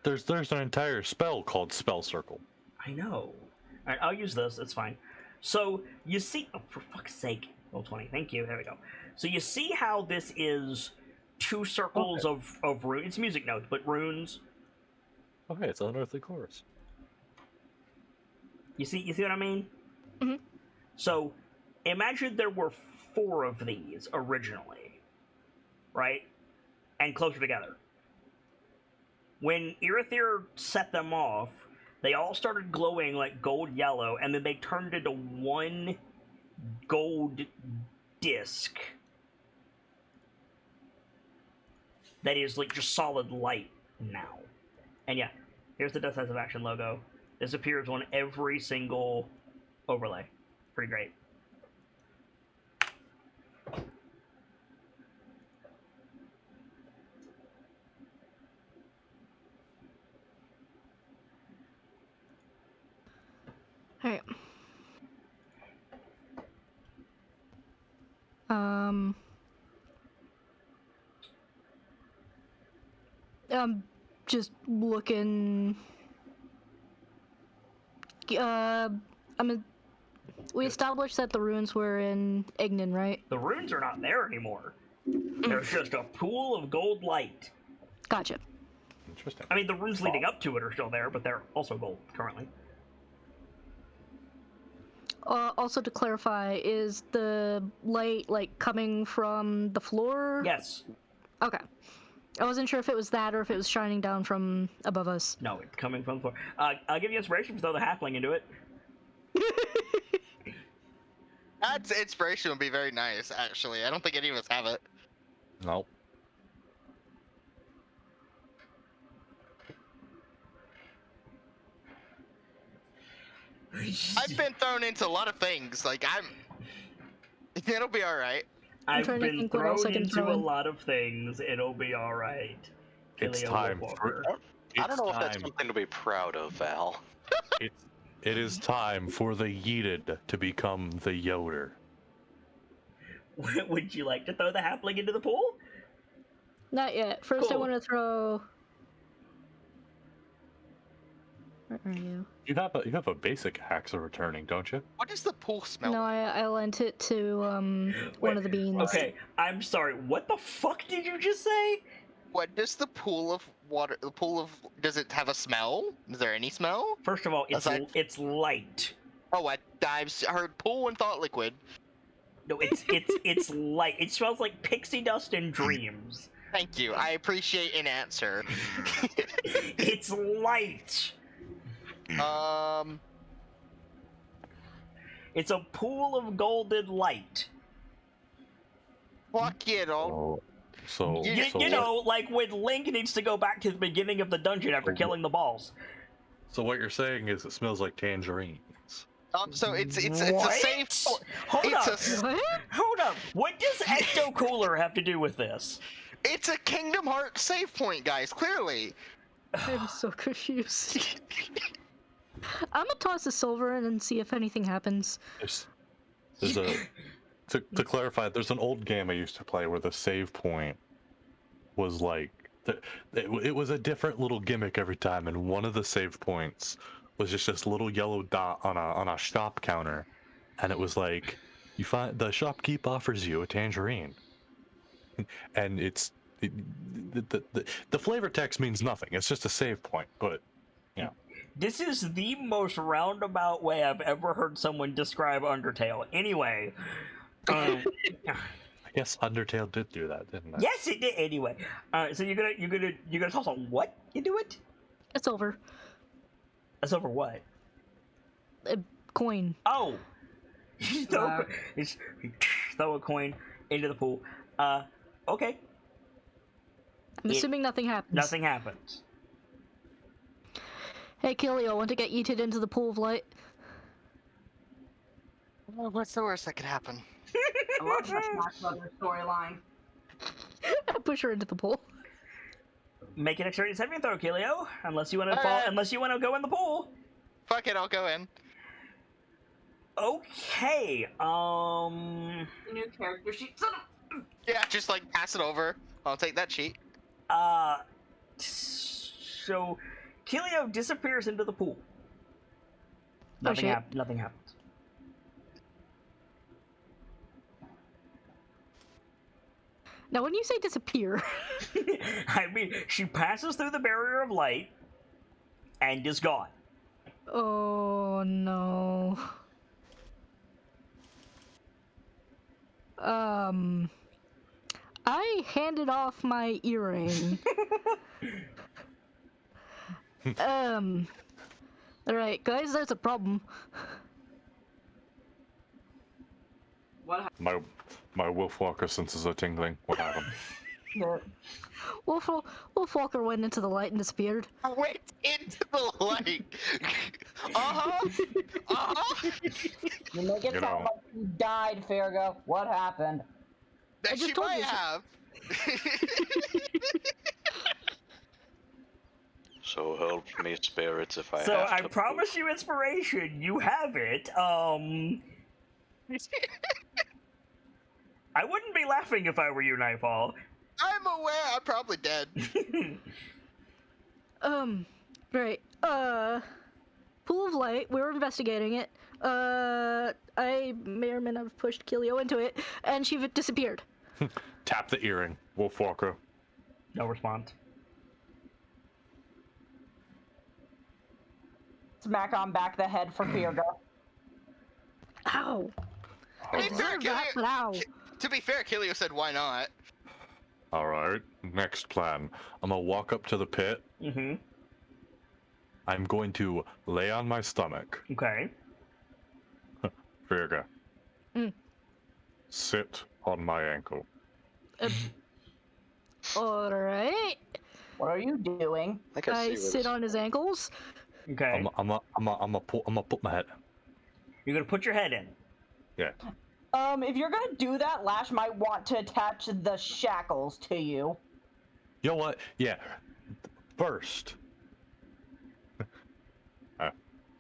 Speaker 5: There's an entire spell called Spell Circle.
Speaker 1: I know. Alright, I'll use this. It's fine. So, you see... Oh, for fuck's sake. Roll 20. Thank you. There we go. So, you see how this is 2 circles of runes? It's music notes, but runes.
Speaker 5: Okay, it's Unearthly Chorus.
Speaker 1: You see what I mean?
Speaker 4: Mhm.
Speaker 1: So, imagine there were 4 of these originally. Right? And closer together. When Irithyr set them off, they all started glowing like gold yellow, and then they turned into one gold disc that is like just solid light now. And yeah, here's the decisive action logo. This appears on every single overlay. Pretty great.
Speaker 4: Alright. I'm just looking. We established that the runes were in Ignan, right?
Speaker 1: The runes are not there anymore. There's just a pool of gold light.
Speaker 4: Gotcha.
Speaker 5: Interesting.
Speaker 1: I mean, the runes leading up to it are still there, but they're also gold currently.
Speaker 4: Also, to clarify, is the light like coming from the floor?
Speaker 1: Yes.
Speaker 4: Okay. I wasn't sure if it was that or if it was shining down from above us.
Speaker 1: No, it's coming from the floor. I'll give you inspiration to throw the halfling into it.
Speaker 3: That's inspiration would be very nice, actually. I don't think any of us have it.
Speaker 5: Nope.
Speaker 3: I've been thrown into a lot of things. Like, it'll be alright.
Speaker 1: I've
Speaker 4: trying to
Speaker 1: been
Speaker 4: think what else I
Speaker 1: thrown
Speaker 4: can
Speaker 1: into
Speaker 4: throw
Speaker 1: a
Speaker 4: in.
Speaker 1: lot of things. It'll be alright.
Speaker 5: It's time for.
Speaker 6: I don't know if that's
Speaker 5: time.
Speaker 6: something to be proud of, Val.
Speaker 5: It is time for the yeeted to become the yoder.
Speaker 1: Would you like to throw the halfling into the pool?
Speaker 4: Not yet. First, I
Speaker 1: Cool.
Speaker 4: want to throw. Where are you?
Speaker 5: You have a basic axe returning, don't you?
Speaker 3: What does the pool smell
Speaker 4: No,
Speaker 3: like?
Speaker 4: I lent it to one of the beans.
Speaker 1: Okay, I'm sorry. What the fuck did you just say?
Speaker 3: What does the pool of water, does it have a smell? Is there any smell?
Speaker 1: First of all,
Speaker 3: Aside-
Speaker 1: it's light.
Speaker 3: Oh, I've heard pool and thought liquid.
Speaker 1: No, it's light. It smells like pixie dust and dreams.
Speaker 3: Thank you. I appreciate an answer.
Speaker 1: It's light. It's a pool of golden light.
Speaker 3: Fuck it all.
Speaker 5: So
Speaker 1: You know, like when Link needs to go back to the beginning of the dungeon after killing the balls.
Speaker 5: So what you're saying is it smells like tangerines.
Speaker 3: So it's a
Speaker 1: What?
Speaker 3: safe.
Speaker 1: Hold
Speaker 3: It's
Speaker 1: up.
Speaker 3: a
Speaker 4: What?
Speaker 1: Hold up. What does Ecto Cooler have to do with this?
Speaker 3: it's a Kingdom Hearts save point, guys. Clearly.
Speaker 4: I'm so confused. I'm gonna toss the silver in and see if anything happens.
Speaker 5: There's a to clarify. There's an old game I used to play where the save point was like it was a different little gimmick every time, and one of the save points was just this little yellow dot on a shop counter, and it was like you find the shopkeep offers you a tangerine, and the flavor text means nothing. It's just a save point, but yeah.
Speaker 1: This is the most roundabout way I've ever heard someone describe Undertale. Anyway,
Speaker 5: I guess Undertale did do that, didn't it?
Speaker 1: yes, it did. Anyway, so you're gonna toss on what into it?
Speaker 4: It's over.
Speaker 1: That's over what?
Speaker 4: A coin.
Speaker 1: Oh, throw a coin into the pool. Okay,
Speaker 4: I'm assuming nothing happens.
Speaker 1: nothing happens.
Speaker 4: Hey, Kilio, want to get yeeted into the pool of light?
Speaker 3: Well, what's the worst that could happen?
Speaker 2: I love the Smash Brothers storyline.
Speaker 4: Push her into the pool.
Speaker 1: Make an extra saving throw, Kilio. Unless you want to fall. Unless you want to go in the pool.
Speaker 3: Fuck it, I'll go in.
Speaker 1: Okay.
Speaker 2: New character sheet. Son of-
Speaker 3: Yeah, just like pass it over. I'll take that sheet.
Speaker 1: So Kilio disappears into the pool.
Speaker 4: Oh, shit.
Speaker 1: Nothing happens.
Speaker 4: Now, when you say disappear,
Speaker 1: I mean, she passes through the barrier of light and is gone.
Speaker 4: oh no. I handed off my earring. Alright, guys, there's a problem.
Speaker 2: What happened?
Speaker 5: My Wolfwalker senses a tingling. What happened?
Speaker 4: Wolfwalker went into the light and disappeared.
Speaker 3: I went into the light. Uh-huh. Uh-huh.
Speaker 2: You make it
Speaker 5: You
Speaker 2: sound
Speaker 5: know.
Speaker 2: like you died, Fargo. What happened?
Speaker 3: That
Speaker 4: just
Speaker 3: she
Speaker 4: told
Speaker 3: might
Speaker 4: you.
Speaker 3: have.
Speaker 6: So help me, spirits, if I
Speaker 1: So
Speaker 6: have to.
Speaker 1: I promise you inspiration. You have it. I wouldn't be laughing if I were you, Nightfall.
Speaker 3: I'm aware I'm probably dead.
Speaker 4: Right. Pool of light. We were investigating it. I may or may not have pushed Kilio into it, and she disappeared.
Speaker 5: Tap the earring. Wolfwalker.
Speaker 1: No response.
Speaker 2: Smack on back the head for Fargo.
Speaker 4: Ow.
Speaker 3: To be
Speaker 5: Alright.
Speaker 3: fair,
Speaker 4: That, but ow.
Speaker 3: To be fair, Kilio said why not.
Speaker 5: Alright. Next plan. I'm gonna walk up to the pit.
Speaker 1: Mm-hmm.
Speaker 5: I'm going to lay on my stomach.
Speaker 1: Okay.
Speaker 5: Virga.
Speaker 4: Mm.
Speaker 5: Sit on my ankle.
Speaker 4: Alright.
Speaker 2: What are you doing?
Speaker 6: I think I see
Speaker 4: I
Speaker 6: where
Speaker 4: sit
Speaker 6: this-
Speaker 4: on his ankles.
Speaker 1: Okay.
Speaker 5: I'm gonna put my head.
Speaker 1: You're gonna put your head in.
Speaker 5: Yeah.
Speaker 2: If you're gonna do that, Lash might want to attach the shackles to you.
Speaker 5: You know what? Yeah. First.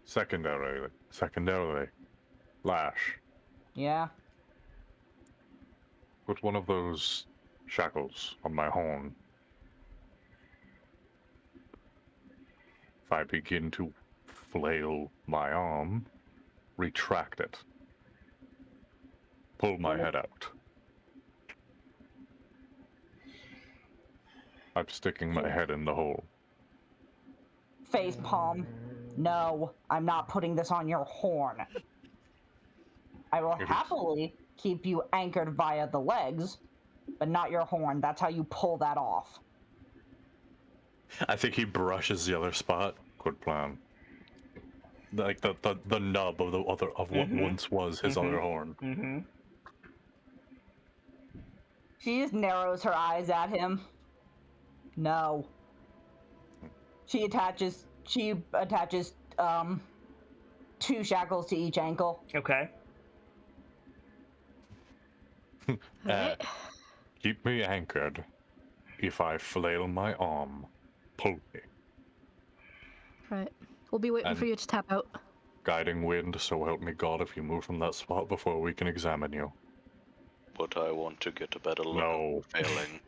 Speaker 5: Secondarily. Lash.
Speaker 2: Yeah.
Speaker 5: Put one of those shackles on my horn. If I begin to flail my arm, retract it. Pull my head out. I'm sticking my head in the hole.
Speaker 2: Face palm. No, I'm not putting this on your horn. I will
Speaker 5: It is.
Speaker 2: happily keep you anchored via the legs, but not your horn. That's how you pull that off.
Speaker 5: I think he brushes the other spot. Good plan. Like the nub of what
Speaker 1: Mhm.
Speaker 5: once was his
Speaker 1: Mhm.
Speaker 5: other horn.
Speaker 1: Mm-hmm.
Speaker 2: She just narrows her eyes at him. No. She attaches 2 shackles to each ankle.
Speaker 1: Okay.
Speaker 4: Right.
Speaker 5: Keep me anchored. If I flail my arm, pull me.
Speaker 4: Right. We'll be waiting
Speaker 5: And-
Speaker 4: for you to tap out.
Speaker 5: Guiding wind, so help me God if you move from that spot before we can examine you.
Speaker 6: But I want to get a better look
Speaker 5: No.
Speaker 6: at failing.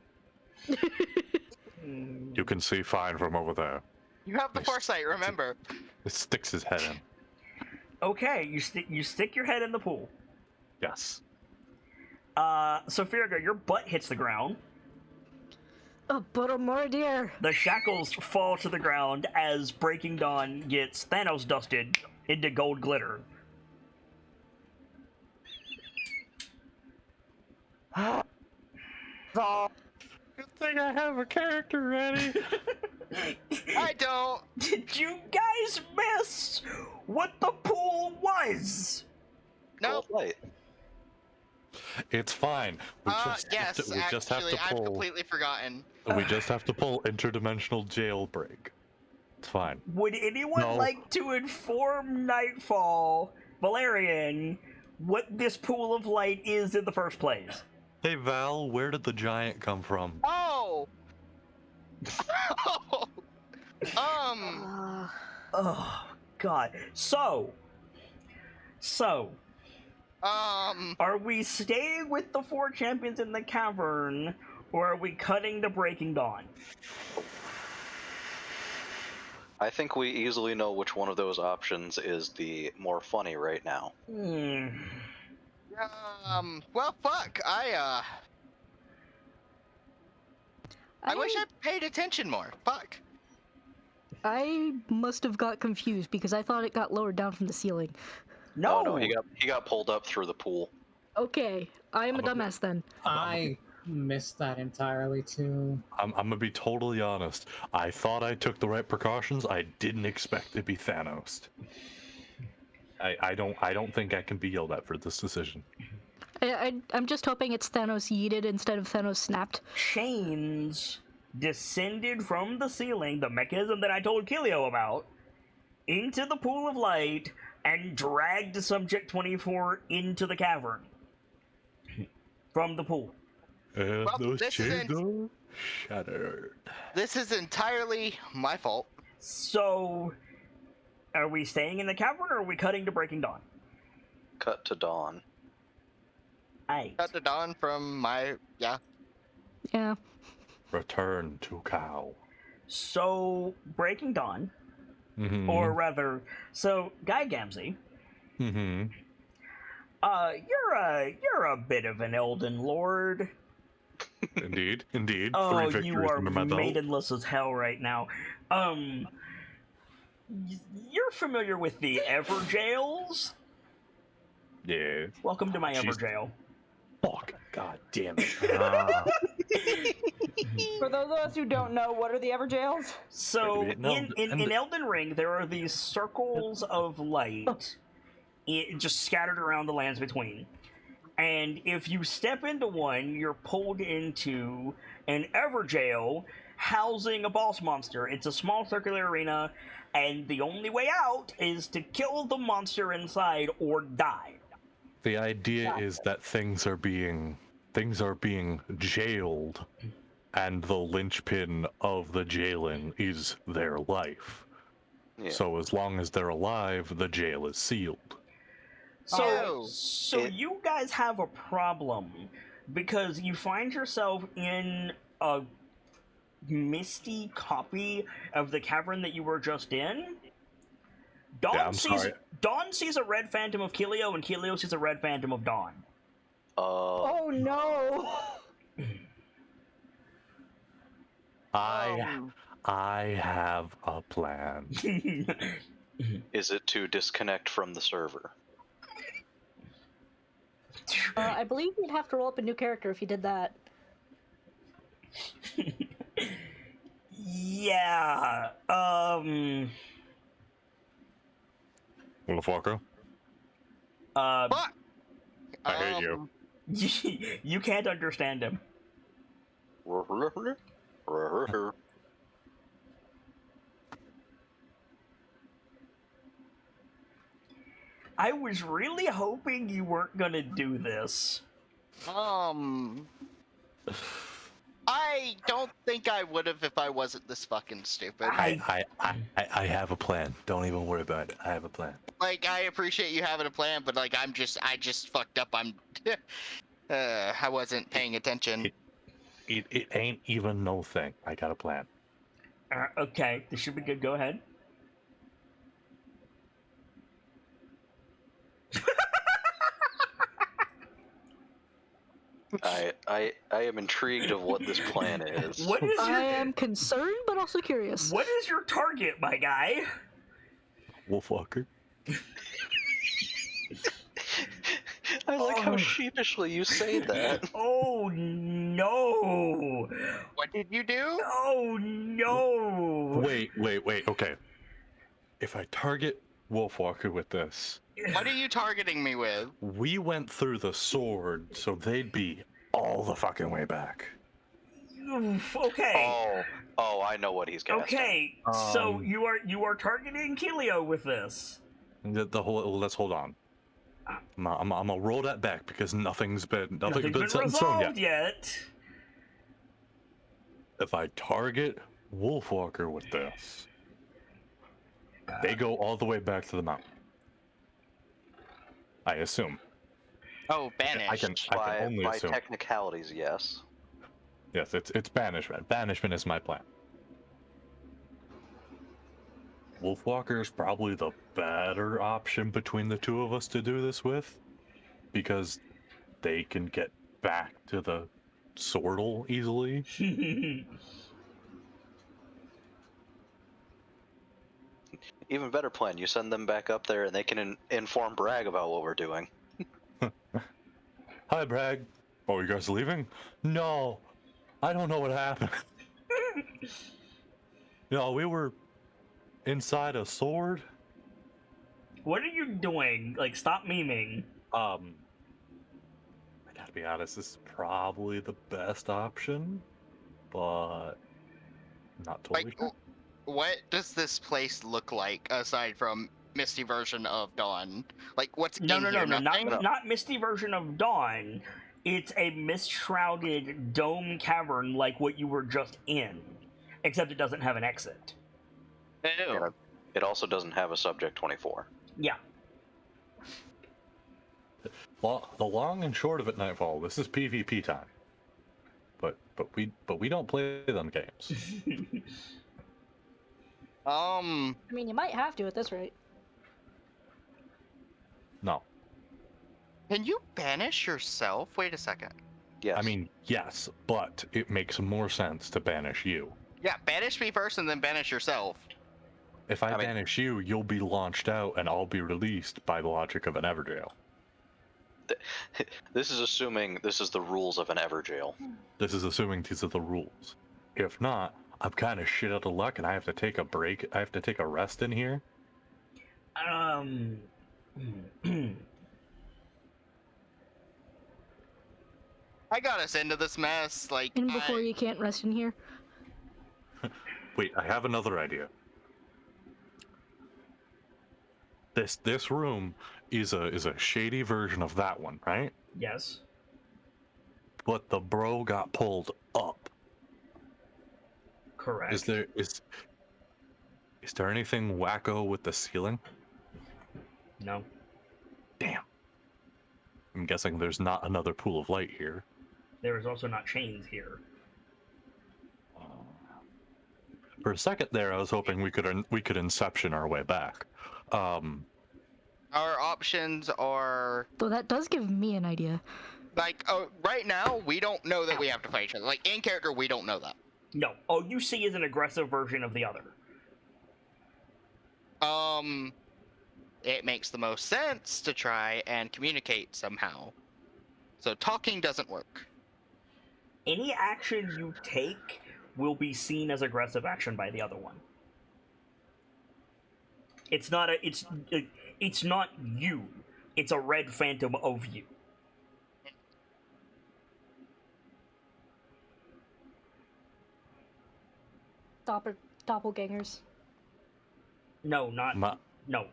Speaker 5: You can see fine from over there.
Speaker 3: You have the
Speaker 5: Nice.
Speaker 3: foresight, remember.
Speaker 5: It sticks his head in.
Speaker 1: Okay, you stick your head in the pool.
Speaker 5: Yes.
Speaker 1: So Firga, your butt hits the ground.
Speaker 4: Oh, but oh, more dear.
Speaker 1: The shackles fall to the ground as Breaking Dawn gets Thanos dusted into gold glitter.
Speaker 2: So,
Speaker 5: Good thing I have a character ready.
Speaker 3: I don't.
Speaker 1: Did you guys miss what the pool was?
Speaker 3: No.
Speaker 6: Gold light.
Speaker 5: It's fine. We
Speaker 3: Yes,
Speaker 5: just have
Speaker 3: actually,
Speaker 5: to
Speaker 3: I've
Speaker 5: pull.
Speaker 3: completely forgotten.
Speaker 5: We just have to pull interdimensional jailbreak. It's fine.
Speaker 1: Would anyone
Speaker 5: No.
Speaker 1: like to inform Nightfall, Valerian, what this pool of light is in the first place?
Speaker 5: Hey Val, where did the giant come from?
Speaker 3: Oh.
Speaker 1: Oh, God. So, are we staying with the 4 champions in the cavern, or are we cutting to Breaking Dawn?
Speaker 6: I think we easily know which one of those options is the more funny right now.
Speaker 3: Well, fuck. I wish I paid attention more. Fuck.
Speaker 4: I must have got confused because I thought it got lowered down from the ceiling.
Speaker 1: No,
Speaker 6: Oh, no, he got pulled up through the pool.
Speaker 4: Okay, I am a dumbass then.
Speaker 7: I missed that entirely too.
Speaker 5: I'm gonna be totally honest. I thought I took the right precautions. I didn't expect to be Thanos. I don't think I can be yelled at for this decision.
Speaker 4: I'm just hoping it's Thanos yeeted instead of Thanos snapped.
Speaker 1: Chains descended from the ceiling, the mechanism that I told Kilio about, into the pool of light and dragged Subject 24 into the cavern from the pool.
Speaker 5: And
Speaker 3: Well,
Speaker 5: those
Speaker 3: this
Speaker 5: chains
Speaker 3: isn't-
Speaker 5: are shattered.
Speaker 3: This is entirely my fault.
Speaker 1: So, are we staying in the cavern or are we cutting to Breaking Dawn?
Speaker 6: Cut to dawn.
Speaker 1: Aight.
Speaker 3: Cut to dawn from my
Speaker 4: Yeah.
Speaker 5: Return to cow.
Speaker 1: So, Breaking Dawn,
Speaker 5: Mm-hmm.
Speaker 1: or rather, so Guy Gamzee,
Speaker 5: Mm-hmm.
Speaker 1: you're a bit of an Elden Lord.
Speaker 5: Indeed.
Speaker 1: Oh,
Speaker 5: 3
Speaker 1: you
Speaker 5: victories
Speaker 1: are
Speaker 5: under my belt.
Speaker 1: maidenless as hell right now. You're familiar with the Everjails?
Speaker 5: Yeah.
Speaker 1: Welcome to my
Speaker 5: Jeez.
Speaker 1: Everjail.
Speaker 5: Fuck. God damn it.
Speaker 2: For those of us who don't know, what are the Everjails?
Speaker 1: So,
Speaker 5: Wait, no,
Speaker 1: in Elden Ring, there are these circles of light just scattered around the lands between. And if you step into one, you're pulled into an Everjail housing a boss monster. It's a small circular arena, and the only way out is to kill the monster inside or die.
Speaker 5: The idea is that things are being jailed, and the linchpin of the jailing is their life.
Speaker 6: Yeah.
Speaker 5: So as long as they're alive, the jail is sealed.
Speaker 3: Oh.
Speaker 1: So
Speaker 6: It-
Speaker 1: you guys have a problem because you find yourself in a misty copy of the cavern that you were just in.
Speaker 5: I'm sorry.
Speaker 1: Dawn sees a red phantom of Kilio, and Kilio sees a red phantom of Dawn.
Speaker 2: Oh no!
Speaker 5: I have a plan.
Speaker 6: Is it to disconnect from the server?
Speaker 4: I believe you'd have to roll up a new character if you did that.
Speaker 1: Yeah.
Speaker 5: Motherfucker.
Speaker 3: Fuck!
Speaker 5: I hate you.
Speaker 1: You can't understand him. I was really hoping you weren't gonna do this.
Speaker 3: I don't think I would have if I wasn't this fucking stupid.
Speaker 5: I have a plan. Don't even worry about it. I have a plan.
Speaker 3: Like, I appreciate you having a plan, but like, I just fucked up. I wasn't paying attention.
Speaker 5: It ain't even no thing. I got a plan.
Speaker 1: Okay, this should be good. Go ahead.
Speaker 6: I am intrigued of what this plan is.
Speaker 1: What is
Speaker 4: I
Speaker 1: your
Speaker 4: am concerned, but also curious.
Speaker 1: What is your target, my guy?
Speaker 5: Wolfwalker.
Speaker 6: I like how sheepishly you say that.
Speaker 1: Oh no!
Speaker 3: What did you do?
Speaker 1: Oh no!
Speaker 5: Wait. Okay. If I target Wolfwalker with this,
Speaker 3: What are you targeting me with?
Speaker 5: we went through the sword, so they'd be all the fucking way back.
Speaker 1: Oof, okay.
Speaker 6: Oh, I know what he's casting.
Speaker 1: Okay. So you are targeting Kilio with this.
Speaker 5: Let's hold on. I'm gonna roll that back because nothing's been set in stone
Speaker 1: resolved
Speaker 5: yet.
Speaker 1: yet.
Speaker 5: If I target Wolfwalker with this, they go all the way back to the mountain. I assume.
Speaker 3: Oh, banished.
Speaker 5: I can only
Speaker 6: By
Speaker 5: assume.
Speaker 6: technicalities, yes.
Speaker 5: Yes, it's banishment. Banishment is my plan. Wolfwalker is probably the better option between the two of us to do this with, because they can get back to the Swordle easily.
Speaker 6: Even better plan. You send them back up there, and they can inform Bragg about what we're doing.
Speaker 5: Hi, Bragg. Oh, you guys leaving? No, I don't know what happened. No, we were inside a sword.
Speaker 1: What are you doing? Like, stop memeing.
Speaker 5: be honest, this is probably the best option, but I'm not totally
Speaker 3: Like,
Speaker 5: sure.
Speaker 3: what does this place look like aside from Misty version of Dawn? Like, what's
Speaker 1: No,
Speaker 3: in
Speaker 1: no,
Speaker 3: here?
Speaker 1: no, no,
Speaker 3: Nothing?
Speaker 1: not Misty version of Dawn. It's a mist-shrouded dome cavern like what you were just in, except it doesn't have an exit.
Speaker 3: Ew.
Speaker 6: And it also doesn't have a subject 24.
Speaker 1: Yeah.
Speaker 5: Well, the long and short of it, Nightfall, this is PvP time. But we don't play them games.
Speaker 4: I mean, you might have to at this rate.
Speaker 5: No.
Speaker 3: Can you banish yourself? Wait a second.
Speaker 6: Yes.
Speaker 5: I mean, yes, but it makes more sense to banish you.
Speaker 3: Yeah, banish me first and then banish yourself.
Speaker 5: If I
Speaker 6: mean-
Speaker 5: banish you, you'll be launched out and I'll be released by the logic of an Everjail.
Speaker 6: This is assuming this is the rules of an Everjail.
Speaker 5: This is assuming these are the rules. If not, I'm kind of shit out of luck and I have to take a break. I have to take a rest in here.
Speaker 3: I got us into this mess. Like,
Speaker 4: And before you can't rest in here.
Speaker 5: Wait, I have another idea. This room is a shady version of that one, right?
Speaker 1: Yes.
Speaker 5: But the bro got pulled up.
Speaker 1: Correct.
Speaker 5: Is there anything wacko with the ceiling?
Speaker 1: No.
Speaker 5: Damn. I'm guessing there's not another pool of light here.
Speaker 1: There is also not chains here.
Speaker 5: For a second there, I was hoping we could inception our way back.
Speaker 3: our options are
Speaker 4: Though that does give me an idea.
Speaker 3: like, right now we don't know that we have to fight each other. Like in character, we don't know that.
Speaker 1: No. All you see is an aggressive version of the other.
Speaker 3: It makes the most sense to try and communicate somehow. So talking doesn't work.
Speaker 1: Any action you take will be seen as aggressive action by the other one. It's not you. It's a red phantom of you.
Speaker 4: Doppelgangers.
Speaker 1: No, not
Speaker 5: Ma-
Speaker 1: no.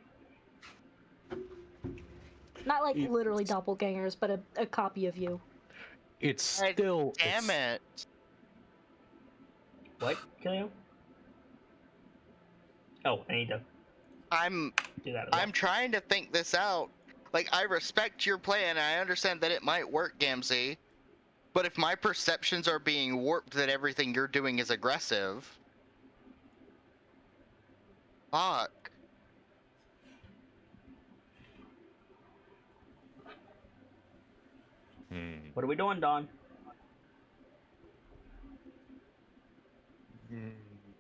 Speaker 4: Not like
Speaker 5: It-
Speaker 4: literally doppelgangers, but a copy of you.
Speaker 5: It's still.
Speaker 3: Damn
Speaker 5: it's-
Speaker 3: it.
Speaker 1: What, Killian? Oh, I need to
Speaker 3: I'm
Speaker 1: do that as well.
Speaker 3: trying to think this out. Like, I respect your plan, and I understand that it might work, Gamzee. But if my perceptions are being warped that everything you're doing is aggressive... Fuck.
Speaker 1: What are we doing, Don?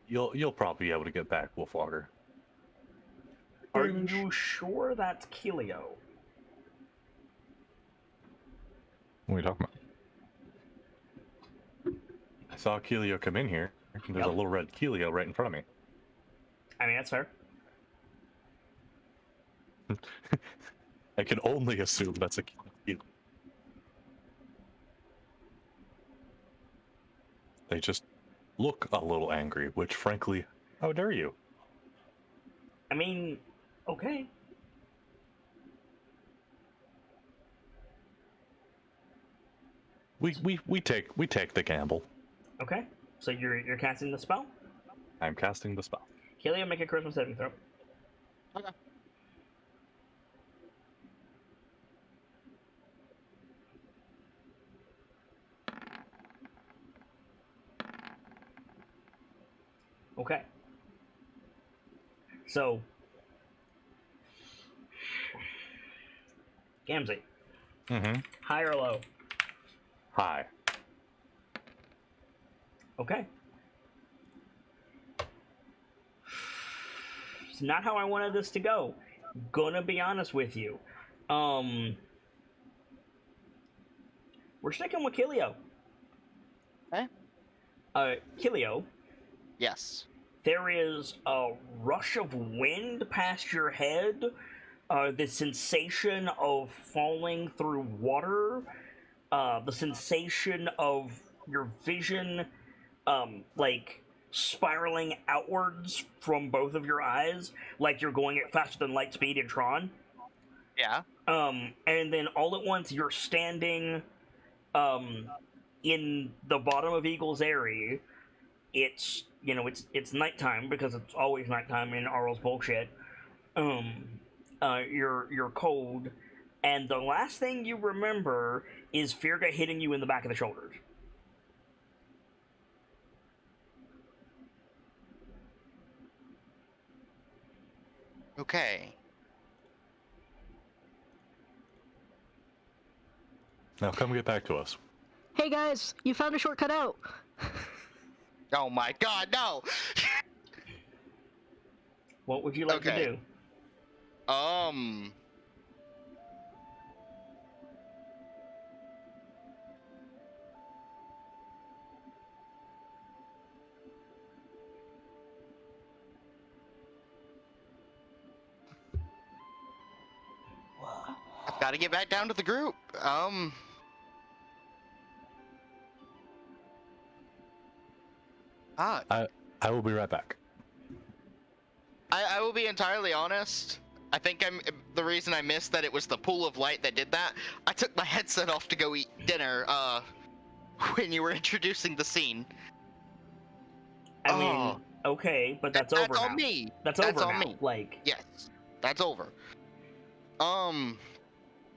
Speaker 5: You'll probably be able to get back, Wolfwalker.
Speaker 1: Are you sure that's Kilio?
Speaker 5: What are you talking about? I saw Keelio come in here. There's
Speaker 1: Yep.
Speaker 5: a little red Keelio right in front of me.
Speaker 1: I mean, that's fair.
Speaker 5: I can only assume that's a Keelio. They just look a little angry, which frankly, how dare you?
Speaker 1: I mean, okay.
Speaker 5: We take the gamble.
Speaker 1: Okay. So you're casting the spell?
Speaker 5: I'm casting the spell.
Speaker 1: Kilio, make a charisma saving throw.
Speaker 3: Okay.
Speaker 1: Okay. So, Gamzee,
Speaker 5: Mm-hmm.
Speaker 1: high or low?
Speaker 5: Hi.
Speaker 1: Okay. It's not how I wanted this to go. Gonna be honest with you. We're sticking with Kilio.
Speaker 3: Okay.
Speaker 1: Kilio,
Speaker 3: Yes.
Speaker 1: there is a rush of wind past your head, the sensation of falling through water, the sensation of your vision, like spiraling outwards from both of your eyes, like you're going at faster than light speed in Tron.
Speaker 3: Yeah.
Speaker 1: And then all at once you're standing, in the bottom of Eagle's Airy. It's, you know, it's nighttime because it's always nighttime in Arl's bullshit. You're cold, and the last thing you remember is Firga hitting you in the back of the shoulders.
Speaker 3: Okay.
Speaker 5: Now come get back to us.
Speaker 4: Hey guys, you found a shortcut out.
Speaker 3: Oh my god, no!
Speaker 1: What would you like to
Speaker 3: Okay.
Speaker 1: do?
Speaker 3: I've got to get back down to the group.
Speaker 5: I will be right back.
Speaker 3: I will be entirely honest. I think the reason I missed that it was the pool of light that did that. I took my headset off to go eat dinner, when you were introducing the scene.
Speaker 1: I mean, okay, but that's over now.
Speaker 3: That's on me.
Speaker 1: That's
Speaker 3: That's
Speaker 1: over
Speaker 3: on
Speaker 1: now.
Speaker 3: me.
Speaker 1: Like,
Speaker 3: Yes, that's over.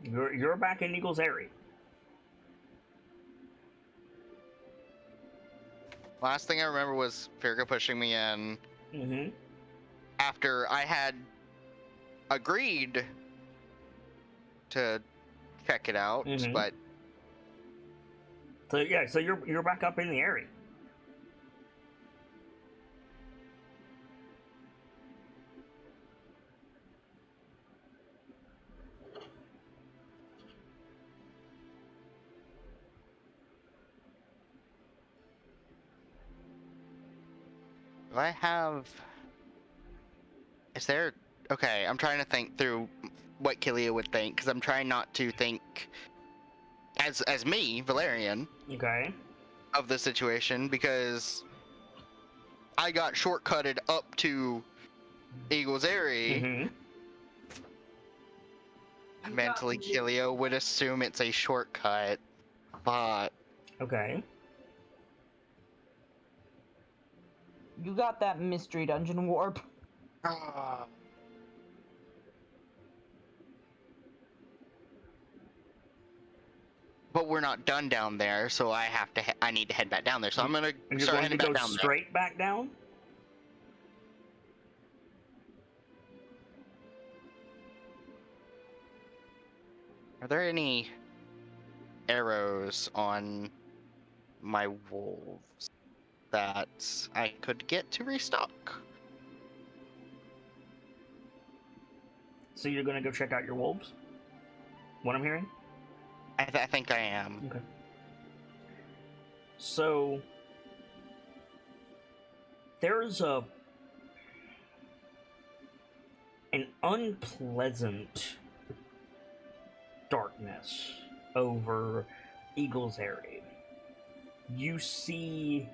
Speaker 1: you're back in Eagle's Airy.
Speaker 3: Last thing I remember was Firga pushing me in
Speaker 1: Mm-hmm.
Speaker 3: after I had agreed to check it out,
Speaker 1: Mhm.
Speaker 3: but
Speaker 1: So yeah, so you're back up in the Airy.
Speaker 3: do I have... Is there... Okay, I'm trying to think through what Killia would think, because I'm trying not to think as me, Valerian,
Speaker 1: Okay.
Speaker 3: of the situation, because I got shortcutted up to Eagle's Airy.
Speaker 1: Mm-hmm.
Speaker 3: Mentally, Killia would assume it's a shortcut, but...
Speaker 1: Okay.
Speaker 2: You got that mystery dungeon warp.
Speaker 3: But we're not done down there, so I have to. I need to head back down there. So I'm gonna
Speaker 1: And you're
Speaker 3: start
Speaker 1: going to
Speaker 3: heading back
Speaker 1: go
Speaker 3: down
Speaker 1: straight back down?
Speaker 3: there. Are there any arrows on my wolves that I could get to restock?
Speaker 1: So you're going to go check out your wolves? What I'm hearing?
Speaker 3: I think I am.
Speaker 1: Okay. So there's an unpleasant darkness over Eagle's Airy. You see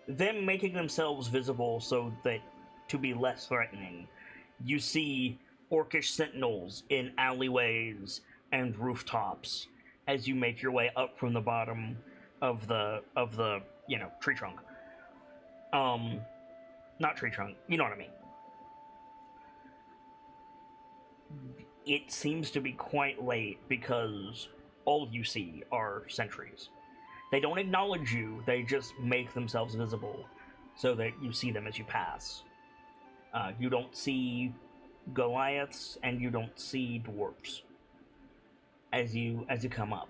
Speaker 1: them making themselves visible so that to be less threatening. You see orcish sentinels in alleyways and rooftops as you make your way up from the bottom of the tree trunk. Not tree trunk, you know what I mean. It seems to be quite late because all you see are sentries. They don't acknowledge you, they just make themselves visible so that you see them as you pass. You don't see Goliaths and you don't see dwarves as you come up.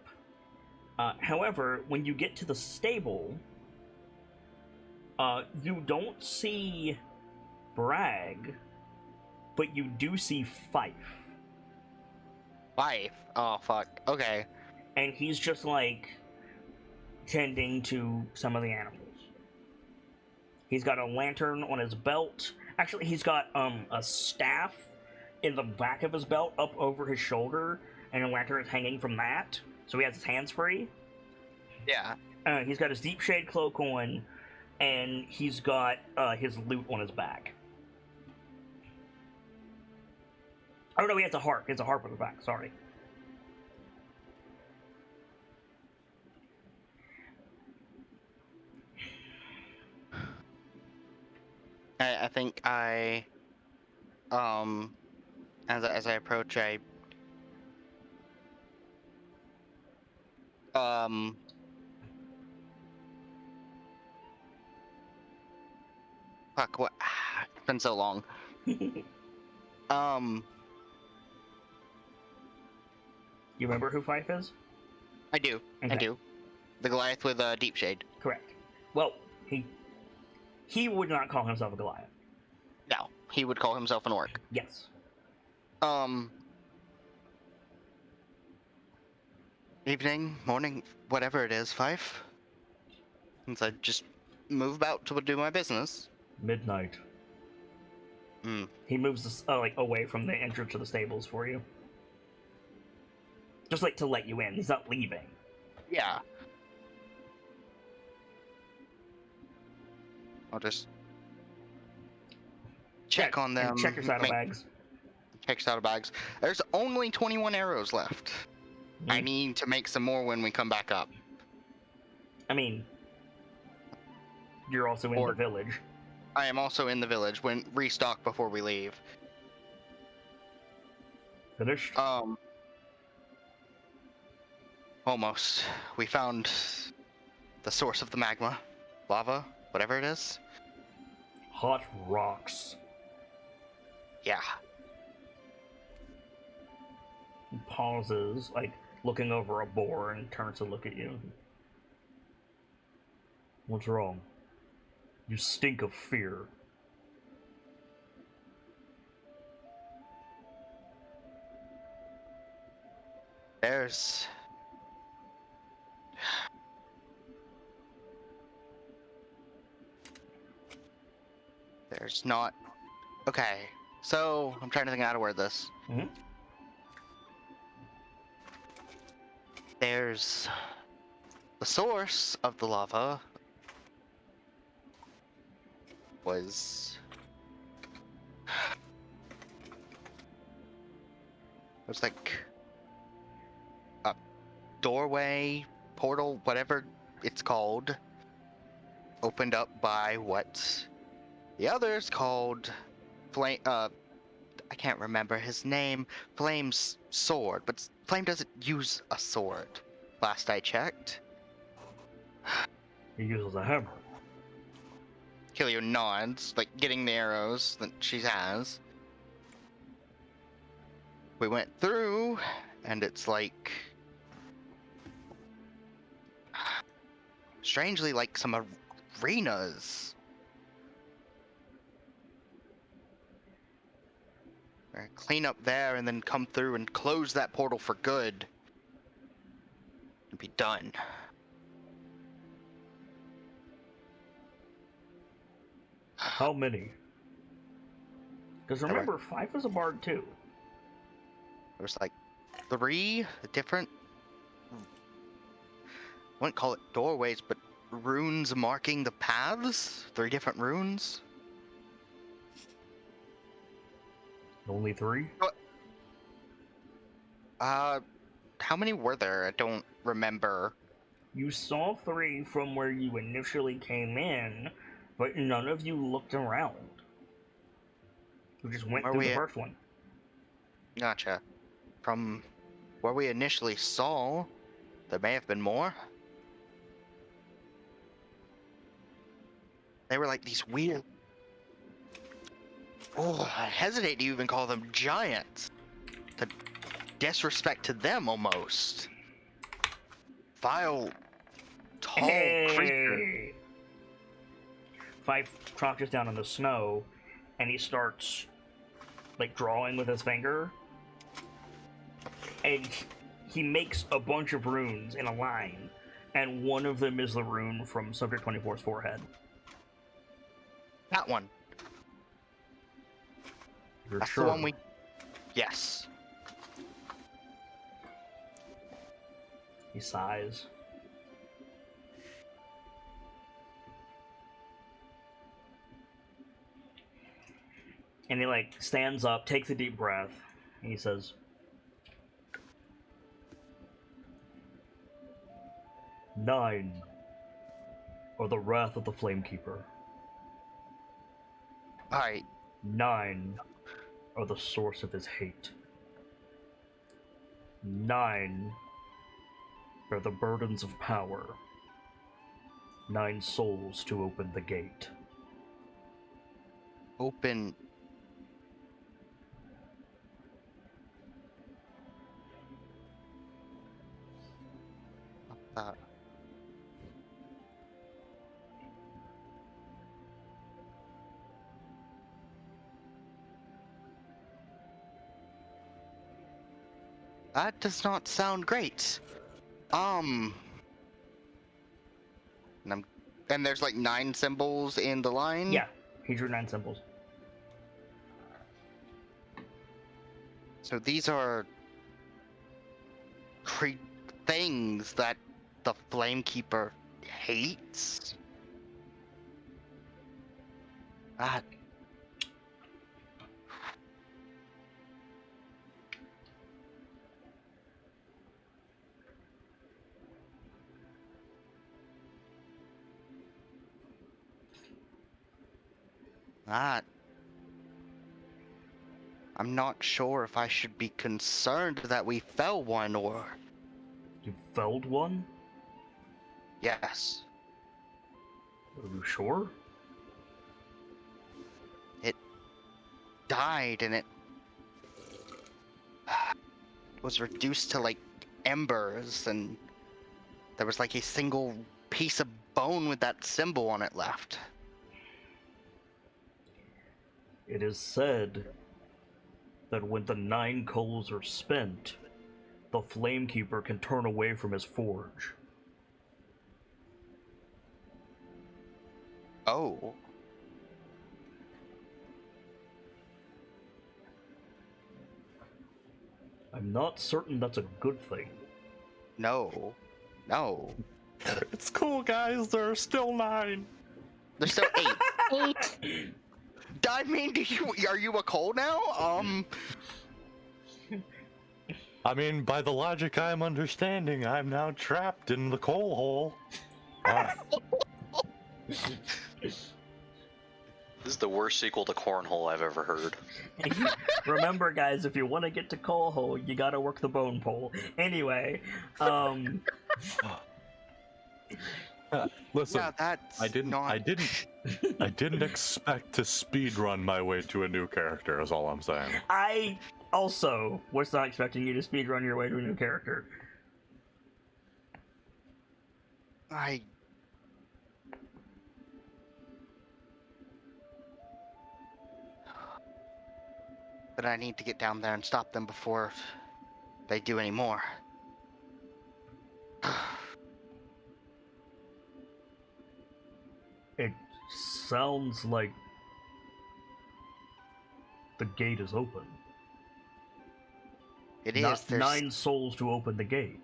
Speaker 1: However, when you get to the stable, you don't see Bragg, but you do see Fife.
Speaker 3: Fife. Oh fuck. Okay.
Speaker 1: And he's just like tending to some of the animals. He's got a lantern on his belt. Actually, he's got a staff in the back of his belt up over his shoulder, and a lantern is hanging from that, so he has his hands free.
Speaker 3: Yeah.
Speaker 1: He's got his deep shade cloak on, and he's got his loot on his back. Oh no, he has a harp. He has a harp on his back. Sorry.
Speaker 3: I think as I approach, fuck, what? It's been so long.
Speaker 1: You remember who Fife is?
Speaker 3: I do.
Speaker 1: Okay.
Speaker 3: I do. The Goliath with deep shade.
Speaker 1: Correct. Well, he would not call himself a Goliath.
Speaker 3: No, he would call himself an orc.
Speaker 1: Yes.
Speaker 3: Evening, morning, whatever it is, Fife. Since I just move about to do my business.
Speaker 1: Midnight. He moves this, like away from the entrance to the stables for you. Just like to let you in. He's not leaving.
Speaker 3: Yeah. I'll just check on them.
Speaker 1: Check your saddlebags.
Speaker 3: Check saddlebags. There's only 21 arrows left. I need to make some more when we come back up.
Speaker 1: I mean, you're also in the village.
Speaker 3: I am also in the village. When restock before we leave.
Speaker 1: Finished?
Speaker 3: Almost. We found the source of the magma. Lava, whatever it is.
Speaker 1: Hot rocks.
Speaker 3: Yeah.
Speaker 1: He pauses, like looking over a boar, and turns to look at you. What's wrong? You stink of fear.
Speaker 3: There's not... Okay, so I'm trying to think how to word this.
Speaker 1: Mm-hmm.
Speaker 3: There's the source of the lava was... It was like a doorway, portal, whatever it's called, opened up by what the others called Flame. I can't remember his name. Flame's sword, but Flame doesn't use a sword. Last I checked.
Speaker 1: He uses a hammer.
Speaker 3: Kilio nods, like getting the arrows that she has. We went through, and it's like... strangely like some arenas. Clean up there and then come through and close that portal for good. And be done.
Speaker 1: How many? Because remember, Fife is a bard too.
Speaker 3: There's like 3 different... I wouldn't call it doorways, but runes marking the paths? 3 different runes?
Speaker 1: Only 3?
Speaker 3: How many were there? I don't remember.
Speaker 1: You saw 3 from where you initially came in, but none of you looked around. You just went through the first one.
Speaker 3: Gotcha. From where we initially saw, there may have been more. They were like these weird... Oh, I hesitate to even call them giants. The disrespect to them, almost. Vile, tall creature.
Speaker 1: Fife crouches down in the snow, and he starts, like, drawing with his finger. And he makes a bunch of runes in a line, and one of them is the rune from Subject 24's forehead.
Speaker 3: That one.
Speaker 1: You're
Speaker 3: That's
Speaker 1: sure?
Speaker 3: the one we... Yes.
Speaker 1: He sighs. And he like stands up, takes a deep breath, and he says, "9 are the wrath of the Flamekeeper.
Speaker 3: Alright,
Speaker 1: 9 are the source of his hate. 9 are the burdens of power. 9 souls to open the gate."
Speaker 3: open. Uh, that does not sound great. And and there's like 9 symbols in the line.
Speaker 1: Yeah, he drew 9 symbols.
Speaker 3: So these are things that the Flamekeeper hates. That that I'm not sure if I should be concerned that we fell one or
Speaker 1: You felled one?
Speaker 3: yes.
Speaker 1: Are you sure?
Speaker 3: Died and it was reduced to like embers, and there was like a single piece of bone with that symbol on it left.
Speaker 1: It is said that when the 9 coals are spent, the Flamekeeper can turn away from his forge.
Speaker 3: Oh.
Speaker 1: I'm not certain that's a good thing.
Speaker 3: No. No.
Speaker 5: It's cool, guys. There are still 9.
Speaker 3: There's still 8.
Speaker 4: 8.
Speaker 3: I mean, are you a coal now?
Speaker 5: I mean, by the logic I'm understanding, I'm now trapped in the coal hole. Ah,
Speaker 6: This is the worst sequel to Cornhole I've ever heard.
Speaker 1: Remember, guys, if you want to get to coal hole, you gotta work the bone pole. Anyway,
Speaker 5: listen,
Speaker 3: Yeah, that's
Speaker 5: I didn't expect to speedrun my way to a new character, is all I'm saying.
Speaker 1: I also was not expecting you to speedrun your way to a new character.
Speaker 3: But I need to get down there and stop them before they do any more.
Speaker 1: It sounds like the gate is open.
Speaker 3: It is.
Speaker 1: Not
Speaker 3: There's
Speaker 1: 9 souls to open the gate.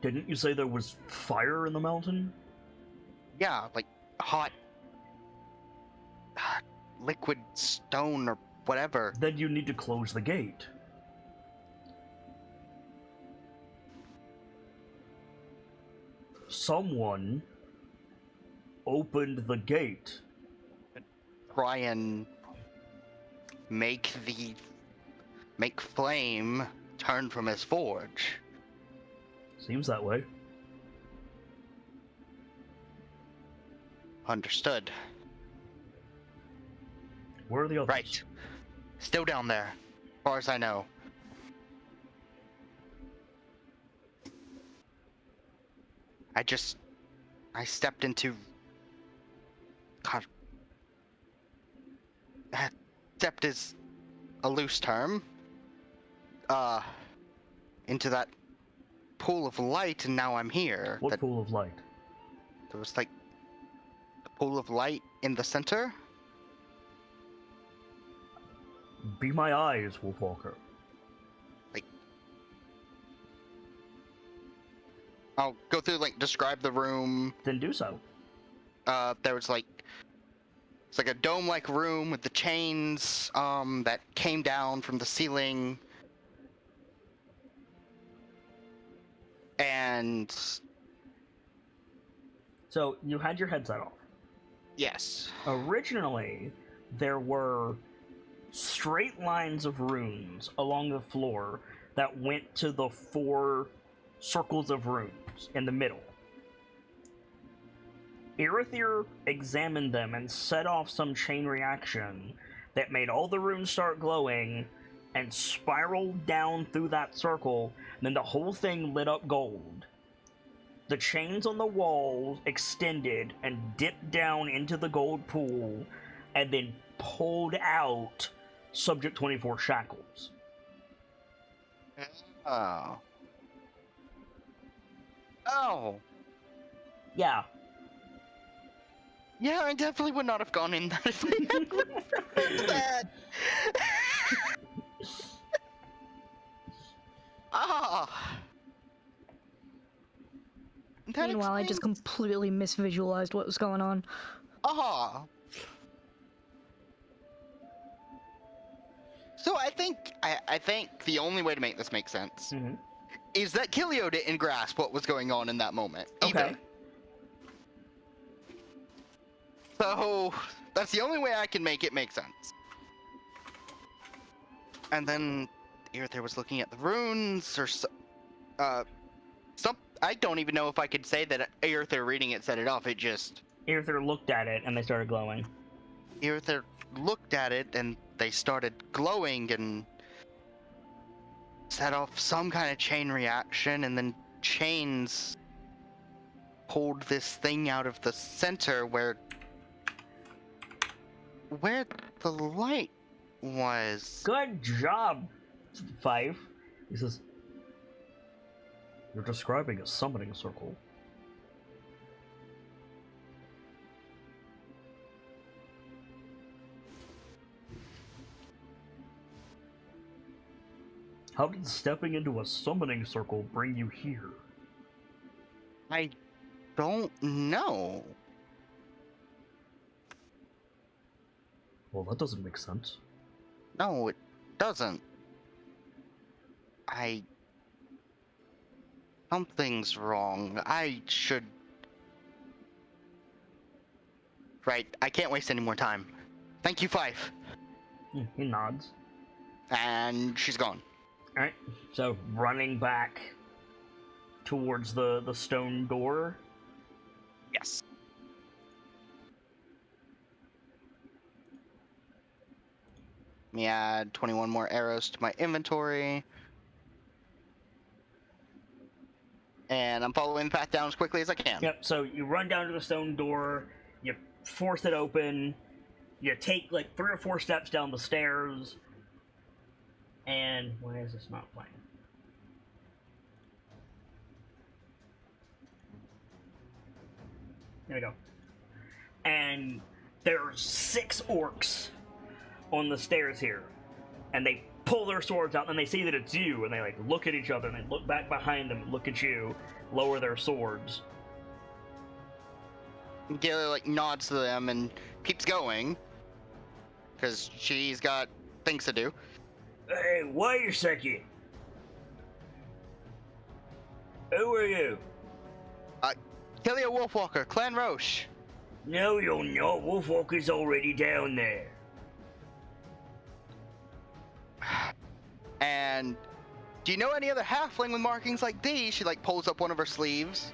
Speaker 1: Didn't you say there was fire in the mountain?
Speaker 3: yeah, like hot liquid stone or whatever.
Speaker 1: Then you need to close the gate. Someone opened the gate.
Speaker 3: Try and make Flame turn from his forge.
Speaker 1: Seems that way.
Speaker 3: Understood.
Speaker 1: Where are the others?
Speaker 3: Right. Still down there, as far as I know. I stepped into... God. Stepped is a loose term. Into that pool of light, and now I'm here.
Speaker 1: What pool of light?
Speaker 3: There was like a pool of light in the center.
Speaker 1: Be my eyes, Wolfwalker.
Speaker 3: I'll go through, like, describe the room.
Speaker 1: Then do so.
Speaker 3: There was, like, it's like a dome-like room with the chains, that came down from the ceiling. And...
Speaker 1: So, you had your headset off.
Speaker 3: yes.
Speaker 1: Originally, there were straight lines of runes along the floor that went to the 4 circles of runes in the middle. Irithyr examined them and set off some chain reaction that made all the runes start glowing and spiraled down through that circle, and then the whole thing lit up gold. The chains on the walls extended and dipped down into the gold pool, and then pulled out Subject 24 shackles.
Speaker 3: Oh. Oh.
Speaker 1: Yeah.
Speaker 3: Yeah, I definitely would not have gone in that if I had referenced that. Ah. That
Speaker 4: Meanwhile, I just
Speaker 3: explains-
Speaker 4: completely misvisualized what was going on.
Speaker 3: Ah. So I think the only way to make this make sense
Speaker 1: Mhm.
Speaker 3: is that Kilio didn't grasp what was going on in that moment.
Speaker 1: Okay.
Speaker 3: Either. So that's the only way I can make it make sense. And then Irithyr was looking at the runes, or some. I don't even know if I could say that Irithyr reading it set it off. It just
Speaker 1: Irithyr looked at it and they started glowing.
Speaker 3: Irithyr looked at it and they started glowing and set off some kind of chain reaction, and then chains pulled this thing out of the center where the light was.
Speaker 1: Good job, Five. He says, "You're describing a summoning circle." How did stepping into a summoning circle bring you here?
Speaker 3: I don't know.
Speaker 1: Well, that doesn't make sense.
Speaker 3: No, it doesn't. Something's wrong. I should. Right, I can't waste any more time. Thank you, Five.
Speaker 1: He nods.
Speaker 3: And she's gone.
Speaker 1: Alright, so running back towards the stone door.
Speaker 3: Yes. Let me add 21 more arrows to my inventory. And I'm following the path down as quickly as I can.
Speaker 1: Yep, so you run down to the stone door, you force it open, you take like 3 or 4 steps down the stairs, and why is this not playing? There we go. And there's 6 orcs on the stairs here, and they pull their swords out, and they see that it's you, and they like look at each other, and they look back behind them, look at you, lower their swords.
Speaker 3: Gilly like nods to them and keeps going, because she's got things to do.
Speaker 1: Hey, wait a second. Who are you?
Speaker 3: Killia Wolfwalker, Clan Roche.
Speaker 1: No, you're not. Wolfwalker's already down there.
Speaker 3: And do you know any other halfling with markings like these? She like pulls up one of her sleeves.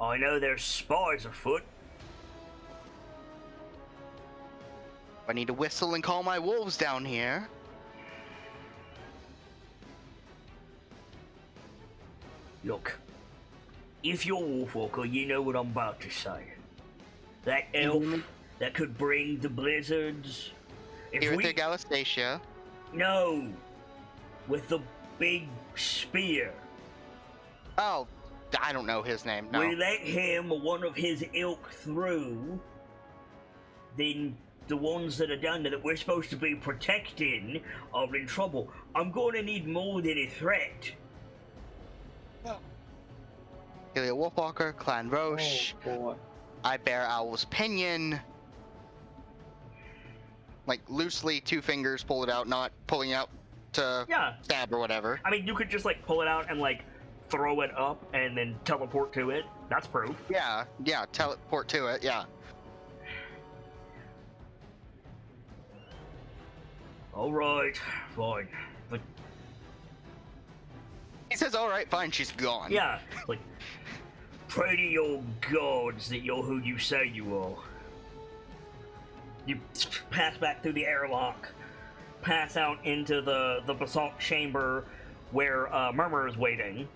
Speaker 1: I know there's spies afoot.
Speaker 3: I need to whistle and call my wolves down here.
Speaker 1: Look, if you're Wolfwalker, you know what I'm about to say. That elf that could bring the blizzards.
Speaker 3: Irithyr Galastacia.
Speaker 1: No, with the big spear.
Speaker 3: Oh, I don't know his name. No.
Speaker 1: We let him or one of his ilk through, then the ones that are down there that we're supposed to be protecting are in trouble. I'm going to need more than a threat.
Speaker 3: Ilya Wolfwalker, Clan Roche.
Speaker 7: Oh boy.
Speaker 3: I bear Owl's Pinion. Like, loosely, 2 fingers, pull it out, not pulling out to stab or whatever.
Speaker 1: I mean, you could just, like, pull it out and, like, throw it up and then teleport to it. That's proof.
Speaker 3: Yeah, teleport to it, yeah.
Speaker 1: Alright, fine. Like,
Speaker 3: He says, alright, fine, she's gone.
Speaker 1: yeah, like, pray to your gods that you're who you say you are. You pass back through the airlock, pass out into the basalt chamber where Murmur is waiting.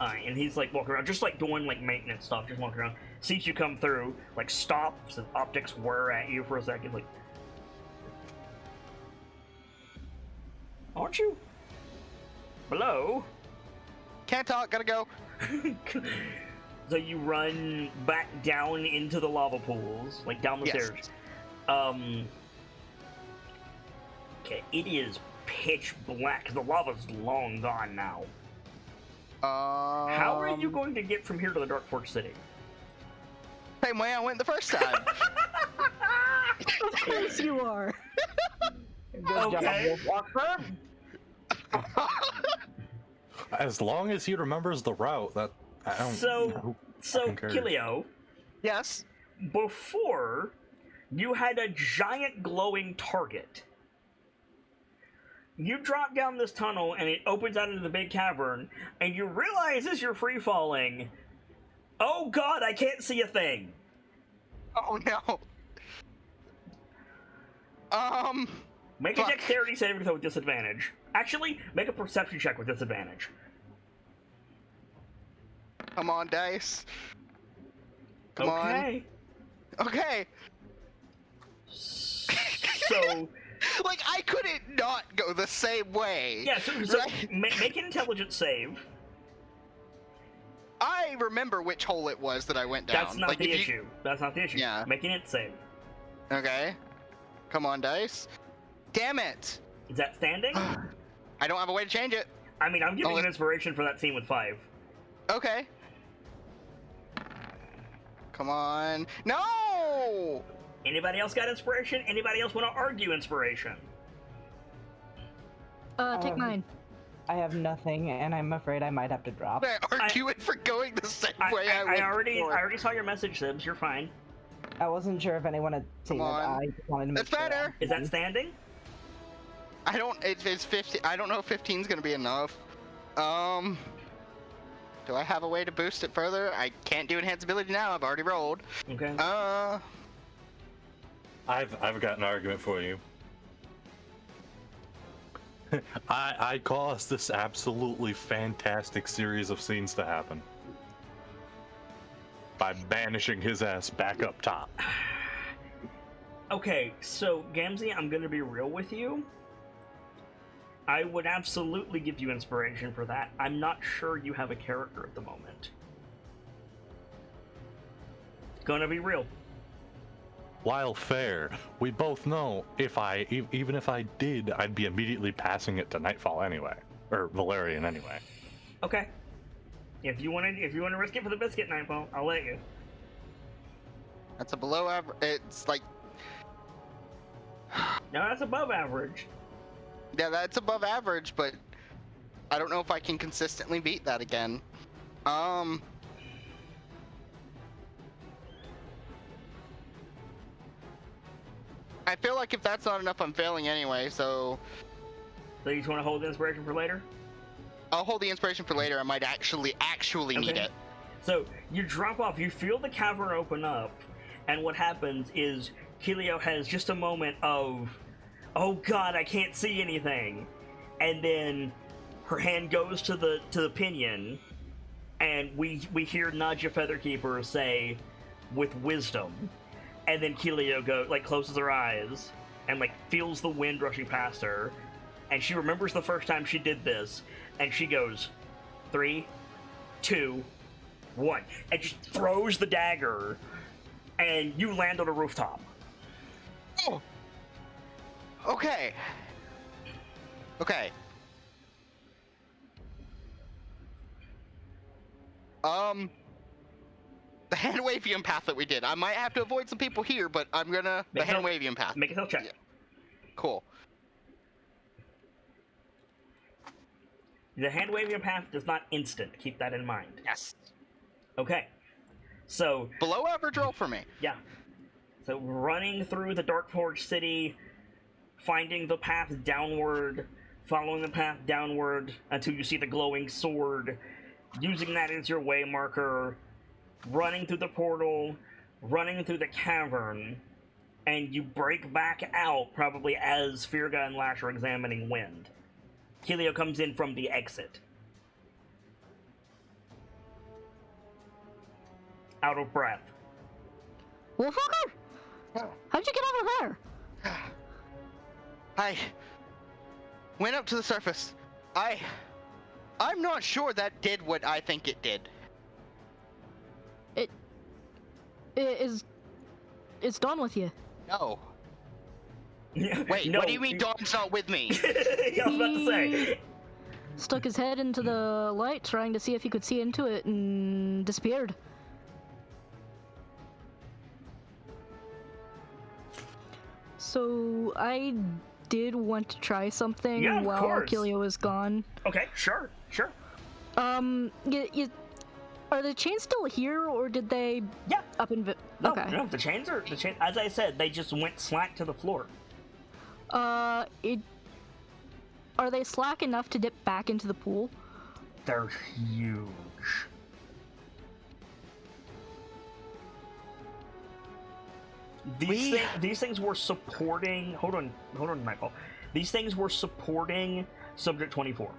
Speaker 1: And he's like walking around, just like doing like maintenance stuff, just walking around. Sees you come through, like stops, and optics whir at you for a second, like, aren't you? Hello?
Speaker 3: Can't talk, gotta go.
Speaker 1: So you run back down into the lava pools, like down the
Speaker 3: Yes.
Speaker 1: stairs. Okay, it is pitch black. The lava's long gone now. How are you going to get from here to the Dark Forge City?
Speaker 3: Same way I went the first time.
Speaker 4: Of course you are.
Speaker 2: Good
Speaker 1: Okay.
Speaker 2: job, Wolfwalker.
Speaker 5: As long as he remembers the route, that I don't.
Speaker 1: So,
Speaker 5: fucking cares?
Speaker 1: Kilio,
Speaker 3: Yes.
Speaker 1: before you had a giant glowing target. You drop down this tunnel and it opens out into the big cavern, and you realize as you're free falling, oh god, I can't see a thing.
Speaker 3: Oh no.
Speaker 1: Make a
Speaker 3: Fuck.
Speaker 1: dexterity saving throw with disadvantage. Actually, make a perception check with disadvantage.
Speaker 3: Come on, dice. Come on.
Speaker 1: Okay.
Speaker 3: Okay.
Speaker 1: So,
Speaker 3: Like, I couldn't not go the same way.
Speaker 1: yeah, so
Speaker 3: Right?
Speaker 1: make an intelligence save.
Speaker 3: I remember which hole it was that I went down.
Speaker 1: That's not
Speaker 3: like,
Speaker 1: the
Speaker 3: if you-
Speaker 1: issue. That's not the issue.
Speaker 3: Yeah.
Speaker 1: Make an int save.
Speaker 3: Okay. Come on, dice. Damn it.
Speaker 1: Is that standing?
Speaker 3: I don't have a way to change it.
Speaker 1: I mean, I'm giving
Speaker 3: Oh,
Speaker 1: you inspiration for that scene with 5.
Speaker 3: Okay. Come on. No!
Speaker 1: Anybody else got inspiration? Anybody else want to argue inspiration?
Speaker 4: Take mine.
Speaker 2: I have nothing, and I'm afraid I might have to drop.
Speaker 3: I argue it for going the same
Speaker 1: I
Speaker 3: way I went
Speaker 1: already
Speaker 3: before.
Speaker 1: saw your message, Sibs. You're fine.
Speaker 2: I wasn't sure if anyone had seen it.
Speaker 3: Come on.
Speaker 2: I just wanted to make
Speaker 3: That's
Speaker 2: sure.
Speaker 3: better.
Speaker 1: Is that standing?
Speaker 3: I don't. It's 50. I don't know if 15's gonna be enough. Do I have a way to boost it further? I can't do enhanced ability now. I've already rolled.
Speaker 1: Okay.
Speaker 5: I've got an argument for you. I caused this absolutely fantastic series of scenes to happen by banishing his ass back up top.
Speaker 1: Okay, so Gamzee, I'm gonna be real with you. I would absolutely give you inspiration for that. I'm not sure you have a character at the moment. Gonna be real.
Speaker 5: While fair, we both know even if I did, I'd be immediately passing it to Nightfall anyway, or Valerian anyway.
Speaker 1: Okay. If you want to risk it for the biscuit, Nightfall, I'll let you.
Speaker 3: That's a below average. It's like,
Speaker 1: No, that's above average.
Speaker 3: yeah, that's above average, but I don't know if I can consistently beat that again. I feel like if that's not enough, I'm failing anyway, so
Speaker 1: So you just want to hold the inspiration for later?
Speaker 3: I'll hold the inspiration for later. I might actually need
Speaker 1: Okay.
Speaker 3: it.
Speaker 1: So you drop off, you feel the cavern open up, and what happens is Kilio has just a moment of, oh god, I can't see anything, and then her hand goes to the pinion, and we hear Nadja Featherkeeper say, with wisdom, and then Kilio closes her eyes and feels the wind rushing past her, and she remembers the first time she did this, and she goes, 3, 2, 1, and just throws the dagger, and you land on a rooftop.
Speaker 3: Oh. Okay. Okay. The hand wavium path that we did. I might have to avoid some people here, but I'm gonna the hand wavium path.
Speaker 1: Make a health check.
Speaker 3: Yeah. Cool.
Speaker 1: The hand waving path is not instant. Keep that in mind.
Speaker 3: Yes.
Speaker 1: Okay. So
Speaker 3: Below average roll for me.
Speaker 1: yeah. So running through the Dark Forge City, finding the path downward, following the path downward until you see the glowing sword, using that as your way marker, running through the portal, running through the cavern, and you break back out probably as Firga and Lash are examining Wind. Kelio comes in from the exit. Out of breath.
Speaker 4: Well, fucker! How'd you get over there?
Speaker 3: I went up to the surface. I'm not sure that did what I think it did.
Speaker 4: It's done with you.
Speaker 3: No. Wait,
Speaker 1: No.
Speaker 3: what do you mean Dawn's not with me?
Speaker 1: Yeah, I was about to say.
Speaker 4: Stuck his head into the light, trying to see if he could see into it, and disappeared. So I did want to try something
Speaker 1: Yeah, of
Speaker 4: while
Speaker 1: course.
Speaker 4: Kelio was gone.
Speaker 1: Okay, sure.
Speaker 4: Are the chains still here, or did they
Speaker 1: Yeah.
Speaker 4: up and
Speaker 1: No,
Speaker 4: okay?
Speaker 1: no, the chains. As I said, they just went slack to the floor.
Speaker 4: Are they slack enough to dip back into the pool?
Speaker 1: They're huge. These things were supporting. Hold on, Michael. These things were supporting Subject 24.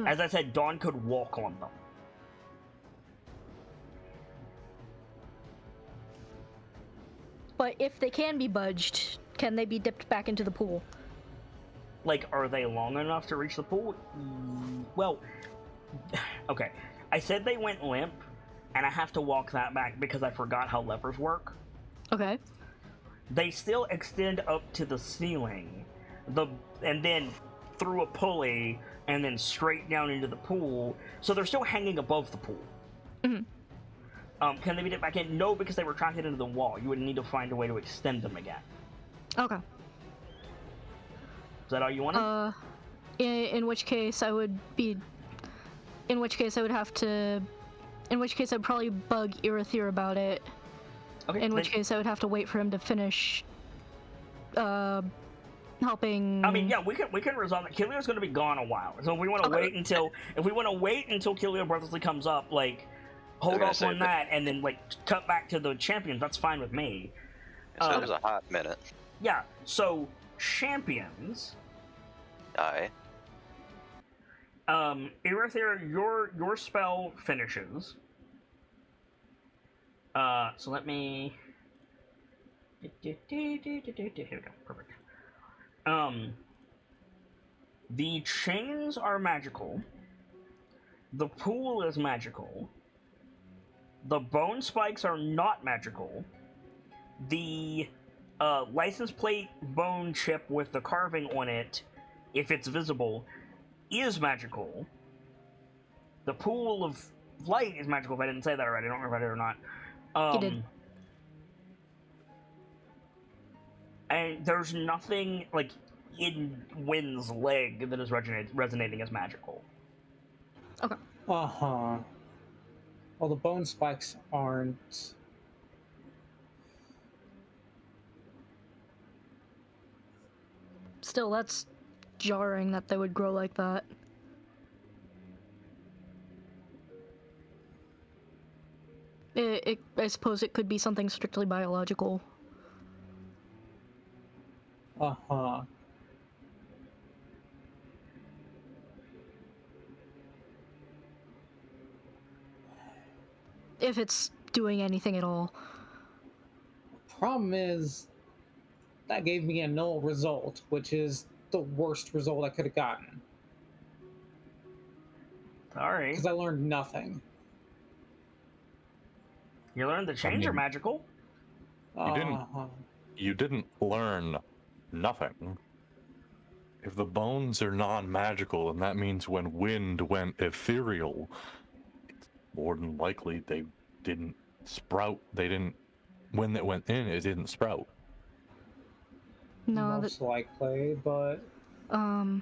Speaker 1: As I said, Dawn could walk on them.
Speaker 4: But if they can be budged, can they be dipped back into the pool?
Speaker 1: Like, are they long enough to reach the pool? Well, okay. I said they went limp, and I have to walk that back because I forgot how levers work.
Speaker 4: Okay.
Speaker 1: They still extend up to the ceiling, and then through a pulley, and then straight down into the pool. So they're still hanging above the pool.
Speaker 4: Mm-hmm.
Speaker 1: Can they be dipped back in? No, because they were tracked into the wall. You would need to find a way to extend them again.
Speaker 4: Okay.
Speaker 1: Is that all you wanted?
Speaker 4: In which case I would be. In which case I would have to. In which case I'd probably bug Irithyr about it.
Speaker 1: Okay.
Speaker 4: In which case I would have to wait for him to finish. Helping.
Speaker 1: I mean, yeah, we can resolve that. Kilio's going to be gone a while, so if we want to wait until Kilio breathlessly comes up, like. Hold off on that, and then like cut back to the champions. That's fine with me.
Speaker 6: So it was a hot minute.
Speaker 1: Yeah. So champions.
Speaker 6: Aye.
Speaker 1: Irithyr, your spell finishes. So let me. Here we go. Perfect. The chains are magical. The pool is magical. The bone spikes are not magical. The license plate bone chip with the carving on it, if it's visible, is magical. The pool of light is magical. If I didn't say that already, I don't remember if I did or not.
Speaker 4: You did.
Speaker 1: And there's nothing like in Wind's leg that is resonating as magical.
Speaker 4: Okay.
Speaker 7: Uh-huh. Well, the bone spikes aren't.
Speaker 4: Still, that's jarring that they would grow like that. I suppose it could be something strictly biological.
Speaker 7: Uh-huh.
Speaker 4: If it's doing anything at all.
Speaker 7: Problem is, that gave me a null result, which is the worst result I could have gotten.
Speaker 1: Sorry.
Speaker 7: Because I learned nothing.
Speaker 1: You learned the chains are magical.
Speaker 5: You didn't learn nothing. If the bones are non-magical, and that means when wind went ethereal, it's more than likely they didn't sprout. They didn't. When it went in, it didn't sprout.
Speaker 4: No,
Speaker 7: Most likely, but
Speaker 4: but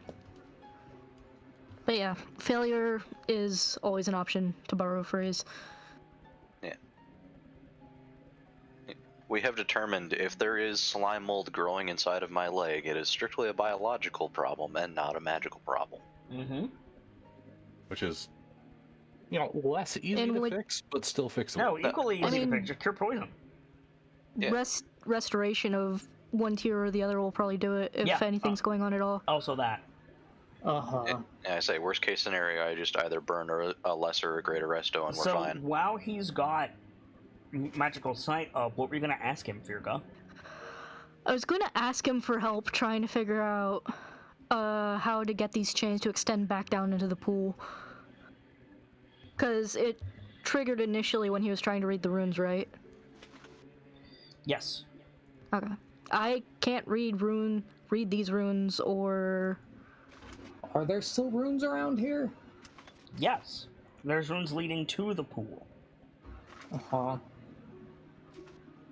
Speaker 4: yeah, failure is always an option, to borrow a phrase.
Speaker 6: We have determined if there is slime mold growing inside of my leg, it is strictly a biological problem and not a magical problem.
Speaker 1: Mm-hmm.
Speaker 5: Which is, less easy
Speaker 4: And
Speaker 5: to fix, but still fixable.
Speaker 1: No, equally
Speaker 4: I
Speaker 1: easy to
Speaker 4: mean-
Speaker 1: fix. Just cure poison.
Speaker 6: Yeah.
Speaker 4: Restoration of one tier or the other will probably do it if
Speaker 1: Yeah,
Speaker 4: anything's going on at all.
Speaker 1: Also that.
Speaker 7: uh-huh.
Speaker 6: I say worst case scenario, I just either burn a lesser or greater resto and we're
Speaker 1: So
Speaker 6: fine.
Speaker 1: while he's got magical sight up, what were you gonna ask him, Firga?
Speaker 4: I was going to ask him for help trying to figure out how to get these chains to extend back down into the pool. Because it triggered initially when he was trying to read the runes, right?
Speaker 1: Yes.
Speaker 4: Okay. I can't read these runes or...
Speaker 7: Are there still runes around here?
Speaker 1: Yes. There's runes leading to the pool.
Speaker 7: Uh-huh.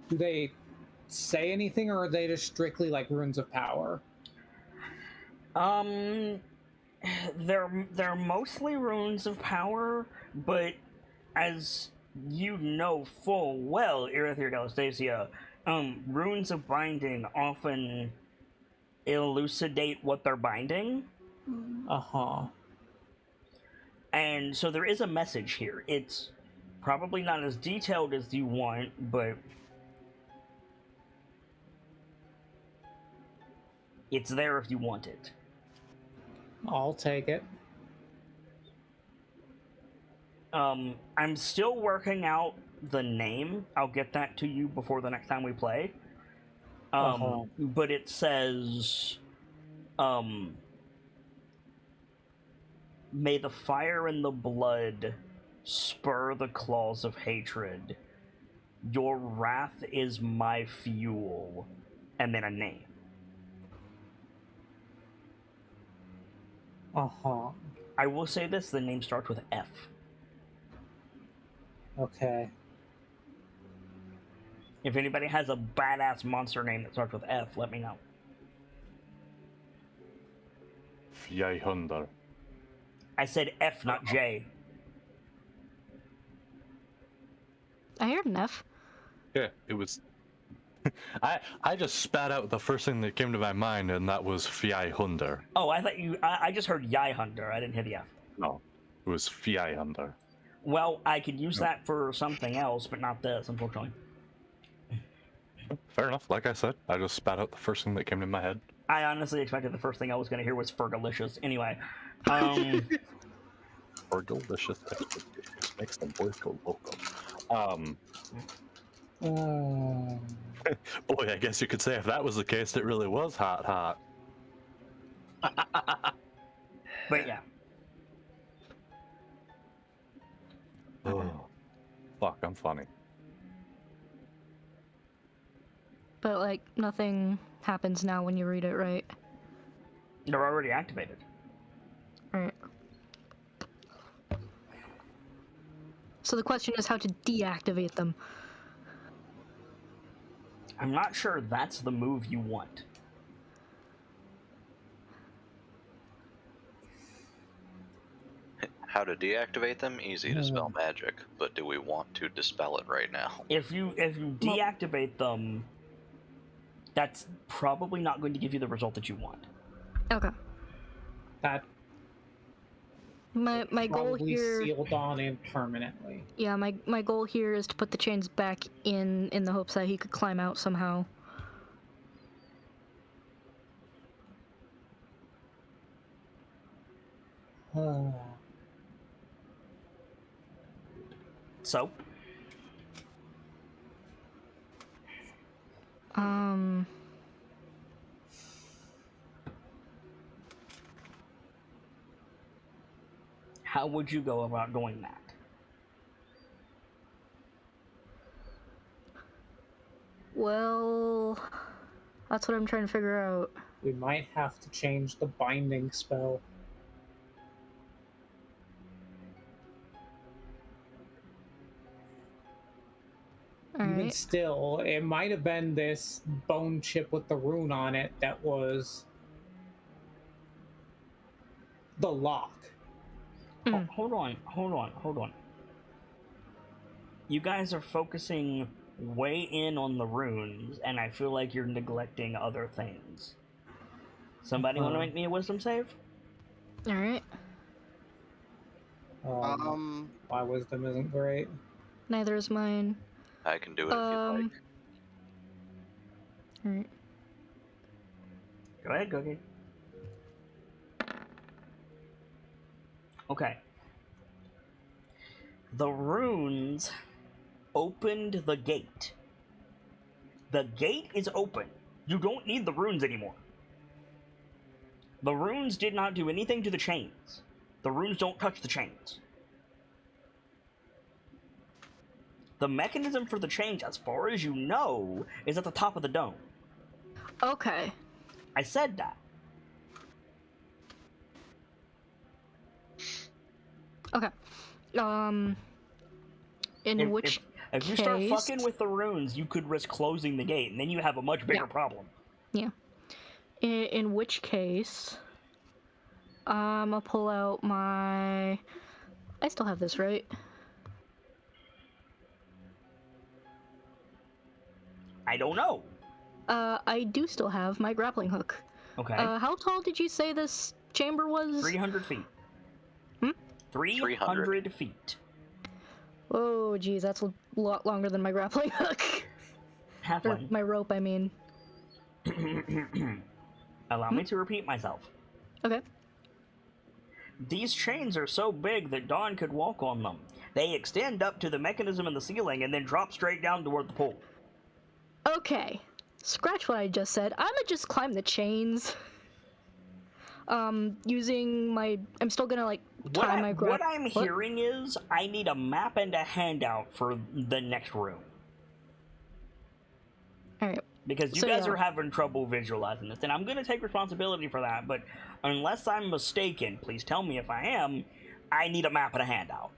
Speaker 7: Do they say anything, or are they just strictly like runes of power?
Speaker 1: They're mostly runes of power, but as you know full well, Irithyr Delastasia, runes of binding often elucidate what they're binding.
Speaker 7: Uh-huh.
Speaker 1: And so there is a message here. It's probably not as detailed as you want, but it's there if you want it.
Speaker 7: I'll take it.
Speaker 1: I'm still working out the name. I'll get that to you before the next time we play. But it says, may the fire and the blood spur the claws of hatred. Your wrath is my fuel. And then a name.
Speaker 7: Uh-huh.
Speaker 1: I will say this, the name starts with F.
Speaker 7: Okay.
Speaker 1: If anybody has a badass monster name that starts with F, let me know.
Speaker 5: Fjähunder.
Speaker 1: I said F, not J.
Speaker 4: I heard an F.
Speaker 5: Yeah, it was. I just spat out the first thing that came to my mind, and that was Fjähunder.
Speaker 1: Oh, I thought you... I just heard Yai-Hunder. I didn't hear the F.
Speaker 5: No, it was Fjähunder.
Speaker 1: Well, I could use that for something else, but not this, unfortunately.
Speaker 5: Fair enough. Like I said, I just spat out the first thing that came to my head.
Speaker 1: I honestly expected the first thing I was going to hear was Fergalicious. Anyway,
Speaker 5: Or delicious expectations makes them both go loco. Boy, I guess you could say if that was the case, it really was hot.
Speaker 1: but yeah.
Speaker 5: Oh, fuck, I'm funny.
Speaker 4: But, like, nothing happens now when you read it, right?
Speaker 1: They're already activated.
Speaker 4: Right. So the question is how to deactivate them.
Speaker 1: I'm not sure that's the move you want.
Speaker 6: How to deactivate them? Easy to spell magic, but do we want to dispel it right now?
Speaker 1: If you deactivate them, that's probably not going to give you the result that you want.
Speaker 4: Okay.
Speaker 7: That
Speaker 4: My goal
Speaker 7: probably
Speaker 4: here...
Speaker 7: sealed on him permanently.
Speaker 4: Yeah, my goal here is to put the chains back in the hopes that he could climb out somehow.
Speaker 1: So, how would you go about doing that?
Speaker 4: Well, That's what I'm trying to figure out.
Speaker 7: We might have to change the binding spell. Even
Speaker 4: Alright.
Speaker 7: still, it might have been this bone chip with the rune on it that was the lock.
Speaker 1: Hold on. You guys are focusing way in on the runes, and I feel like you're neglecting other things. Somebody want to make me a wisdom save?
Speaker 4: Alright.
Speaker 7: My wisdom isn't great.
Speaker 4: Neither is mine.
Speaker 6: I can do it if you'd like.
Speaker 4: Alright.
Speaker 1: Go ahead, Cookie. Okay. The runes opened the gate. The gate is open. You don't need the runes anymore. The runes did not do anything to the chains. The runes don't touch the chains. The mechanism for the chains, as far as you know, is at the top of the dome.
Speaker 4: Okay.
Speaker 1: I said that.
Speaker 4: Okay. In which
Speaker 1: if you
Speaker 4: case...
Speaker 1: start fucking with the runes, you could risk closing the gate, and then you have a much bigger problem.
Speaker 4: Yeah. In which case, I'll pull out my... I still have this, right?
Speaker 1: I don't know.
Speaker 4: I do still have my grappling hook.
Speaker 1: Okay.
Speaker 4: How tall did you say this chamber was?
Speaker 1: 300 feet. 300 feet.
Speaker 4: Oh, geez, that's a lot longer than my grappling hook. Or
Speaker 1: Halfway.
Speaker 4: my rope, I mean.
Speaker 1: Allow me to repeat myself.
Speaker 4: Okay.
Speaker 1: These chains are so big that Dawn could walk on them. They extend up to the mechanism in the ceiling and then drop straight down toward the pool.
Speaker 4: Okay. Scratch what I just said. I'ma just climb the chains. Using my... I'm still gonna, like, tie my
Speaker 1: What I'm hearing is, I need a map and a handout for the next room.
Speaker 4: Alright.
Speaker 1: Because you guys are having trouble visualizing this, and I'm gonna take responsibility for that, but unless I'm mistaken, please tell me if I am, I need a map and a handout.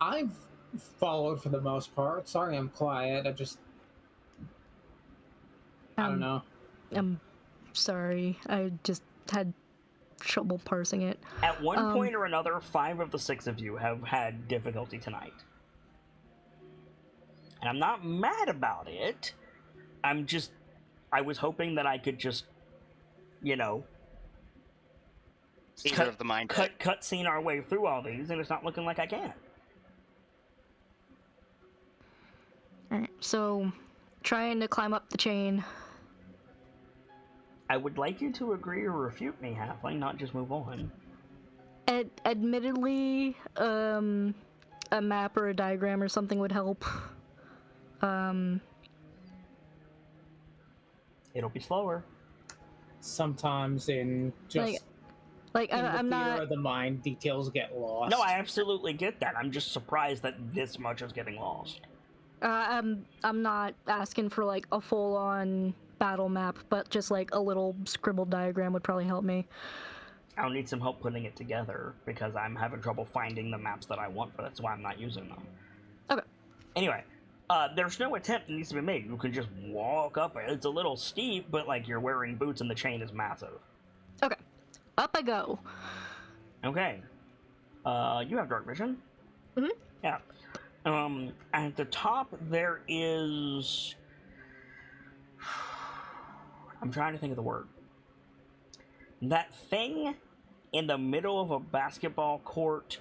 Speaker 7: I've followed for the most part. Sorry I'm quiet. I don't know.
Speaker 4: I'm sorry. I just had trouble parsing it.
Speaker 1: At one point or another, 5 of the 6 of you have had difficulty tonight. And I'm not mad about it. I was hoping that I could just, you know, cutscene our way through all these, and it's not looking like I can.
Speaker 4: Alright, so trying to climb up the chain.
Speaker 1: I would like you to agree or refute me, Halfling, not just move on.
Speaker 4: Admittedly, a map or a diagram or something would help.
Speaker 1: It'll be slower.
Speaker 7: Sometimes in just
Speaker 4: I'm not
Speaker 7: of the mind, details get lost.
Speaker 1: No, I absolutely get that. I'm just surprised that this much is getting lost.
Speaker 4: I'm not asking for like a full-on battle map, but just like a little scribbled diagram would probably help me.
Speaker 1: I'll need some help putting it together because I'm having trouble finding the maps that I want for that's why I'm not using them.
Speaker 4: Okay.
Speaker 1: Anyway, there's no attempt that needs to be made. You can just walk up it. It's a little steep, but like you're wearing boots and the chain is massive.
Speaker 4: Okay. Up I go.
Speaker 1: Okay. You have dark vision?
Speaker 4: Mm-hmm.
Speaker 1: Yeah. At the top there is... I'm trying to think of the word. That thing in the middle of a basketball court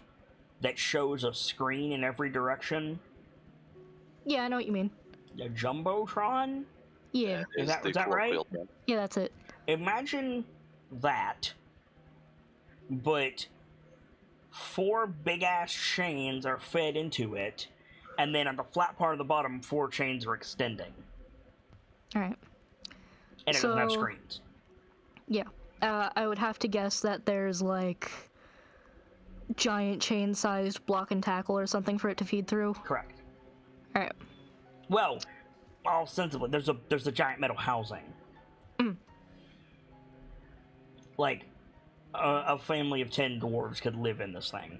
Speaker 1: that shows a screen in every direction.
Speaker 4: Yeah, I know what you mean.
Speaker 1: A Jumbotron?
Speaker 4: Yeah.
Speaker 1: Is that right?
Speaker 4: Yeah, that's it.
Speaker 1: Imagine that, but 4 big-ass chains are fed into it, and then on the flat part of the bottom, 4 chains are extending.
Speaker 4: Alright.
Speaker 1: And it doesn't have screens.
Speaker 4: Yeah. I would have to guess that there's, like, giant chain-sized block and tackle or something for it to feed through.
Speaker 1: Correct.
Speaker 4: Alright.
Speaker 1: Well, Ostensibly, there's a giant metal housing.
Speaker 4: Mm.
Speaker 1: Like, a family of 10 dwarves could live in this thing.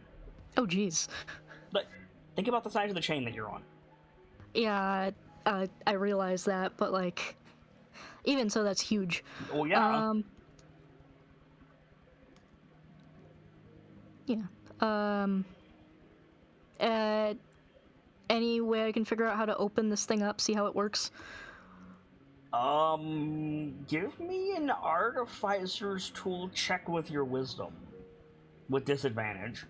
Speaker 4: Oh, jeez.
Speaker 1: But think about the size of the chain that you're on.
Speaker 4: Yeah, I realize that, but like, even so, that's huge.
Speaker 1: Oh yeah.
Speaker 4: Yeah. Any way I can figure out how to open this thing up, see how it works?
Speaker 1: Give me an artificer's tool check with your wisdom. With disadvantage.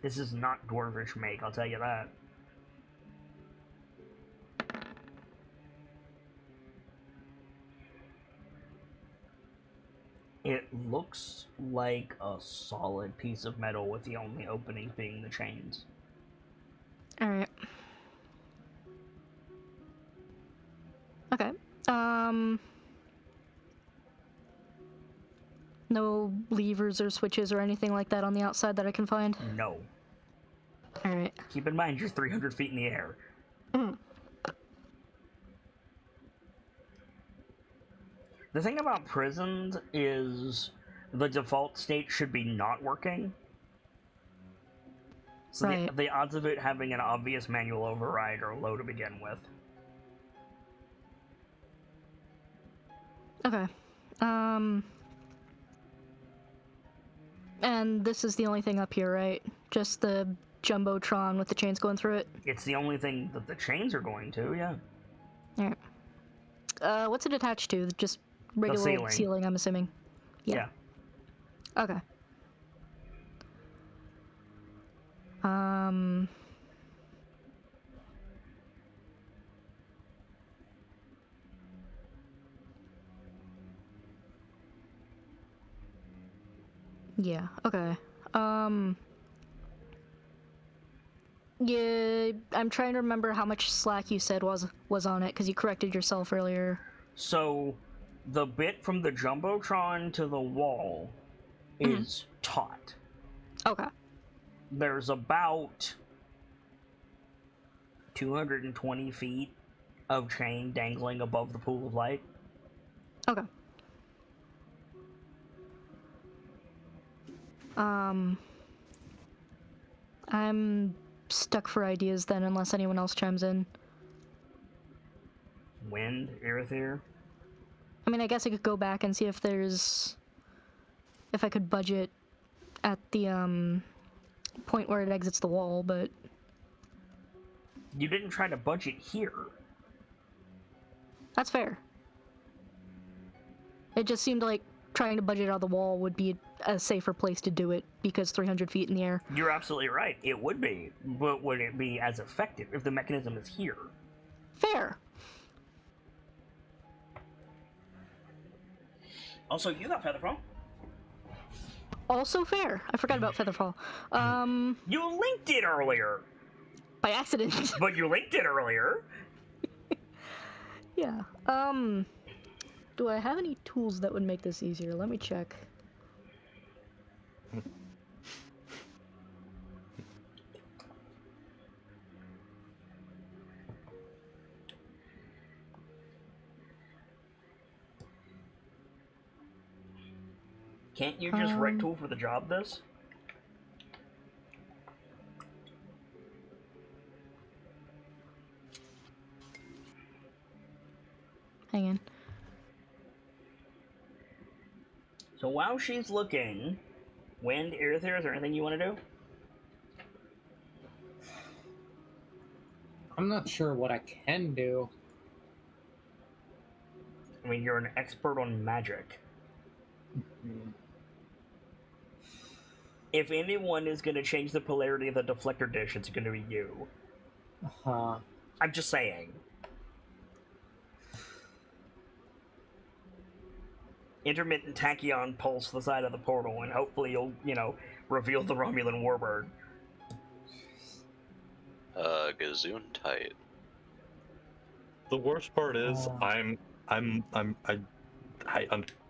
Speaker 1: This is not dwarvish make, I'll tell you that. It looks like a solid piece of metal with the only opening being the chains.
Speaker 4: Alright. Okay. No levers or switches or anything like that on the outside that I can find?
Speaker 1: No.
Speaker 4: Alright.
Speaker 1: Keep in mind, you're 300 feet in the air.
Speaker 4: Mm.
Speaker 1: The thing about prisons is the default state should be not working. So
Speaker 4: Right.
Speaker 1: the odds of it having an obvious manual override are low to begin with.
Speaker 4: Okay. And this is the only thing up here, right? Just the Jumbotron with the chains going through it?
Speaker 1: It's the only thing that the chains are going to, yeah.
Speaker 4: Alright. What's it attached to? Just regular ceiling, I'm assuming. Yeah. Okay. Yeah, okay. Yeah, I'm trying to remember how much slack you said was on it, because you corrected yourself earlier.
Speaker 1: So, the bit from the Jumbotron to the wall is taut.
Speaker 4: Okay.
Speaker 1: There's about 220 feet of chain dangling above the pool of light.
Speaker 4: Okay. I'm stuck for ideas then, unless anyone else chimes in.
Speaker 1: Wind, Irithyr.
Speaker 4: I mean, I guess I could go back and see if I could budget at the, point where it exits the wall, but...
Speaker 1: You didn't try to budget here.
Speaker 4: That's fair. It just seemed like trying to budget out the wall would be a safer place to do it, because 300 feet in the air.
Speaker 1: You're absolutely right. It would be. But would it be as effective if the mechanism is here?
Speaker 4: Fair.
Speaker 1: Also, you got Featherfall.
Speaker 4: Also fair. I forgot about Featherfall.
Speaker 1: You linked it earlier.
Speaker 4: By accident.
Speaker 1: But you linked it earlier.
Speaker 4: Yeah. Do I have any tools that would make this easier? Let me check.
Speaker 1: Can't you just right tool for the job this?
Speaker 4: Hang on.
Speaker 1: So while she's looking, Wind, Irithyr, is there anything you want to do?
Speaker 7: I'm not sure what I can do.
Speaker 1: I mean, you're an expert on magic. If anyone is going to change the polarity of the deflector dish, it's going to be you. I'm just saying. Intermittent tachyon pulse the side of the portal, and hopefully you'll, reveal the Romulan warbird.
Speaker 6: Gazoon tight.
Speaker 5: The worst part is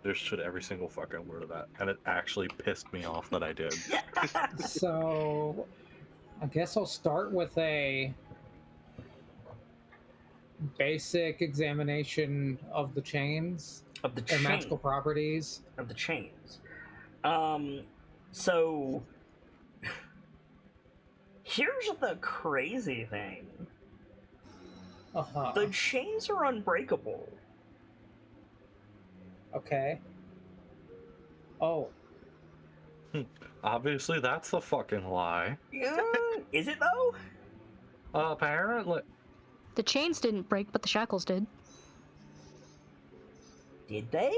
Speaker 5: understood every single fucking word of that, and it actually pissed me off that I did.
Speaker 7: So, I guess I'll start with a basic examination of the chains,
Speaker 1: Of the
Speaker 7: their
Speaker 1: chain.
Speaker 7: magical properties.
Speaker 1: Of the chains. So here's the crazy thing.
Speaker 7: Uh-huh.
Speaker 1: The chains are unbreakable.
Speaker 7: Okay. Oh,
Speaker 5: Obviously, that's the fucking lie.
Speaker 1: Yeah, is it though?
Speaker 5: Apparently.
Speaker 4: The chains didn't break, but the shackles did.
Speaker 1: Did they?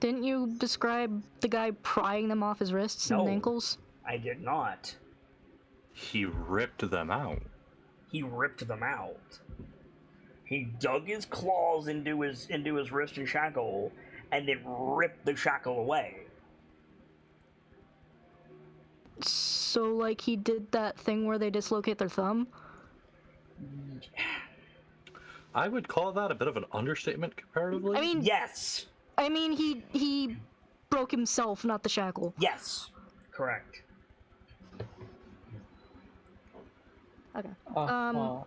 Speaker 4: Didn't you describe the guy prying them off his wrists
Speaker 1: No.
Speaker 4: and ankles?
Speaker 1: I did not.
Speaker 5: He ripped them out.
Speaker 1: He ripped them out. He dug his claws into his wrist and shackle, and then ripped the shackle away.
Speaker 4: So, like, he did that thing where they dislocate their thumb?
Speaker 5: I would call that a bit of an understatement comparatively.
Speaker 4: I mean,
Speaker 1: Yes.
Speaker 4: he broke himself, not the shackle.
Speaker 1: Yes. Correct.
Speaker 4: Okay.
Speaker 7: uh-huh.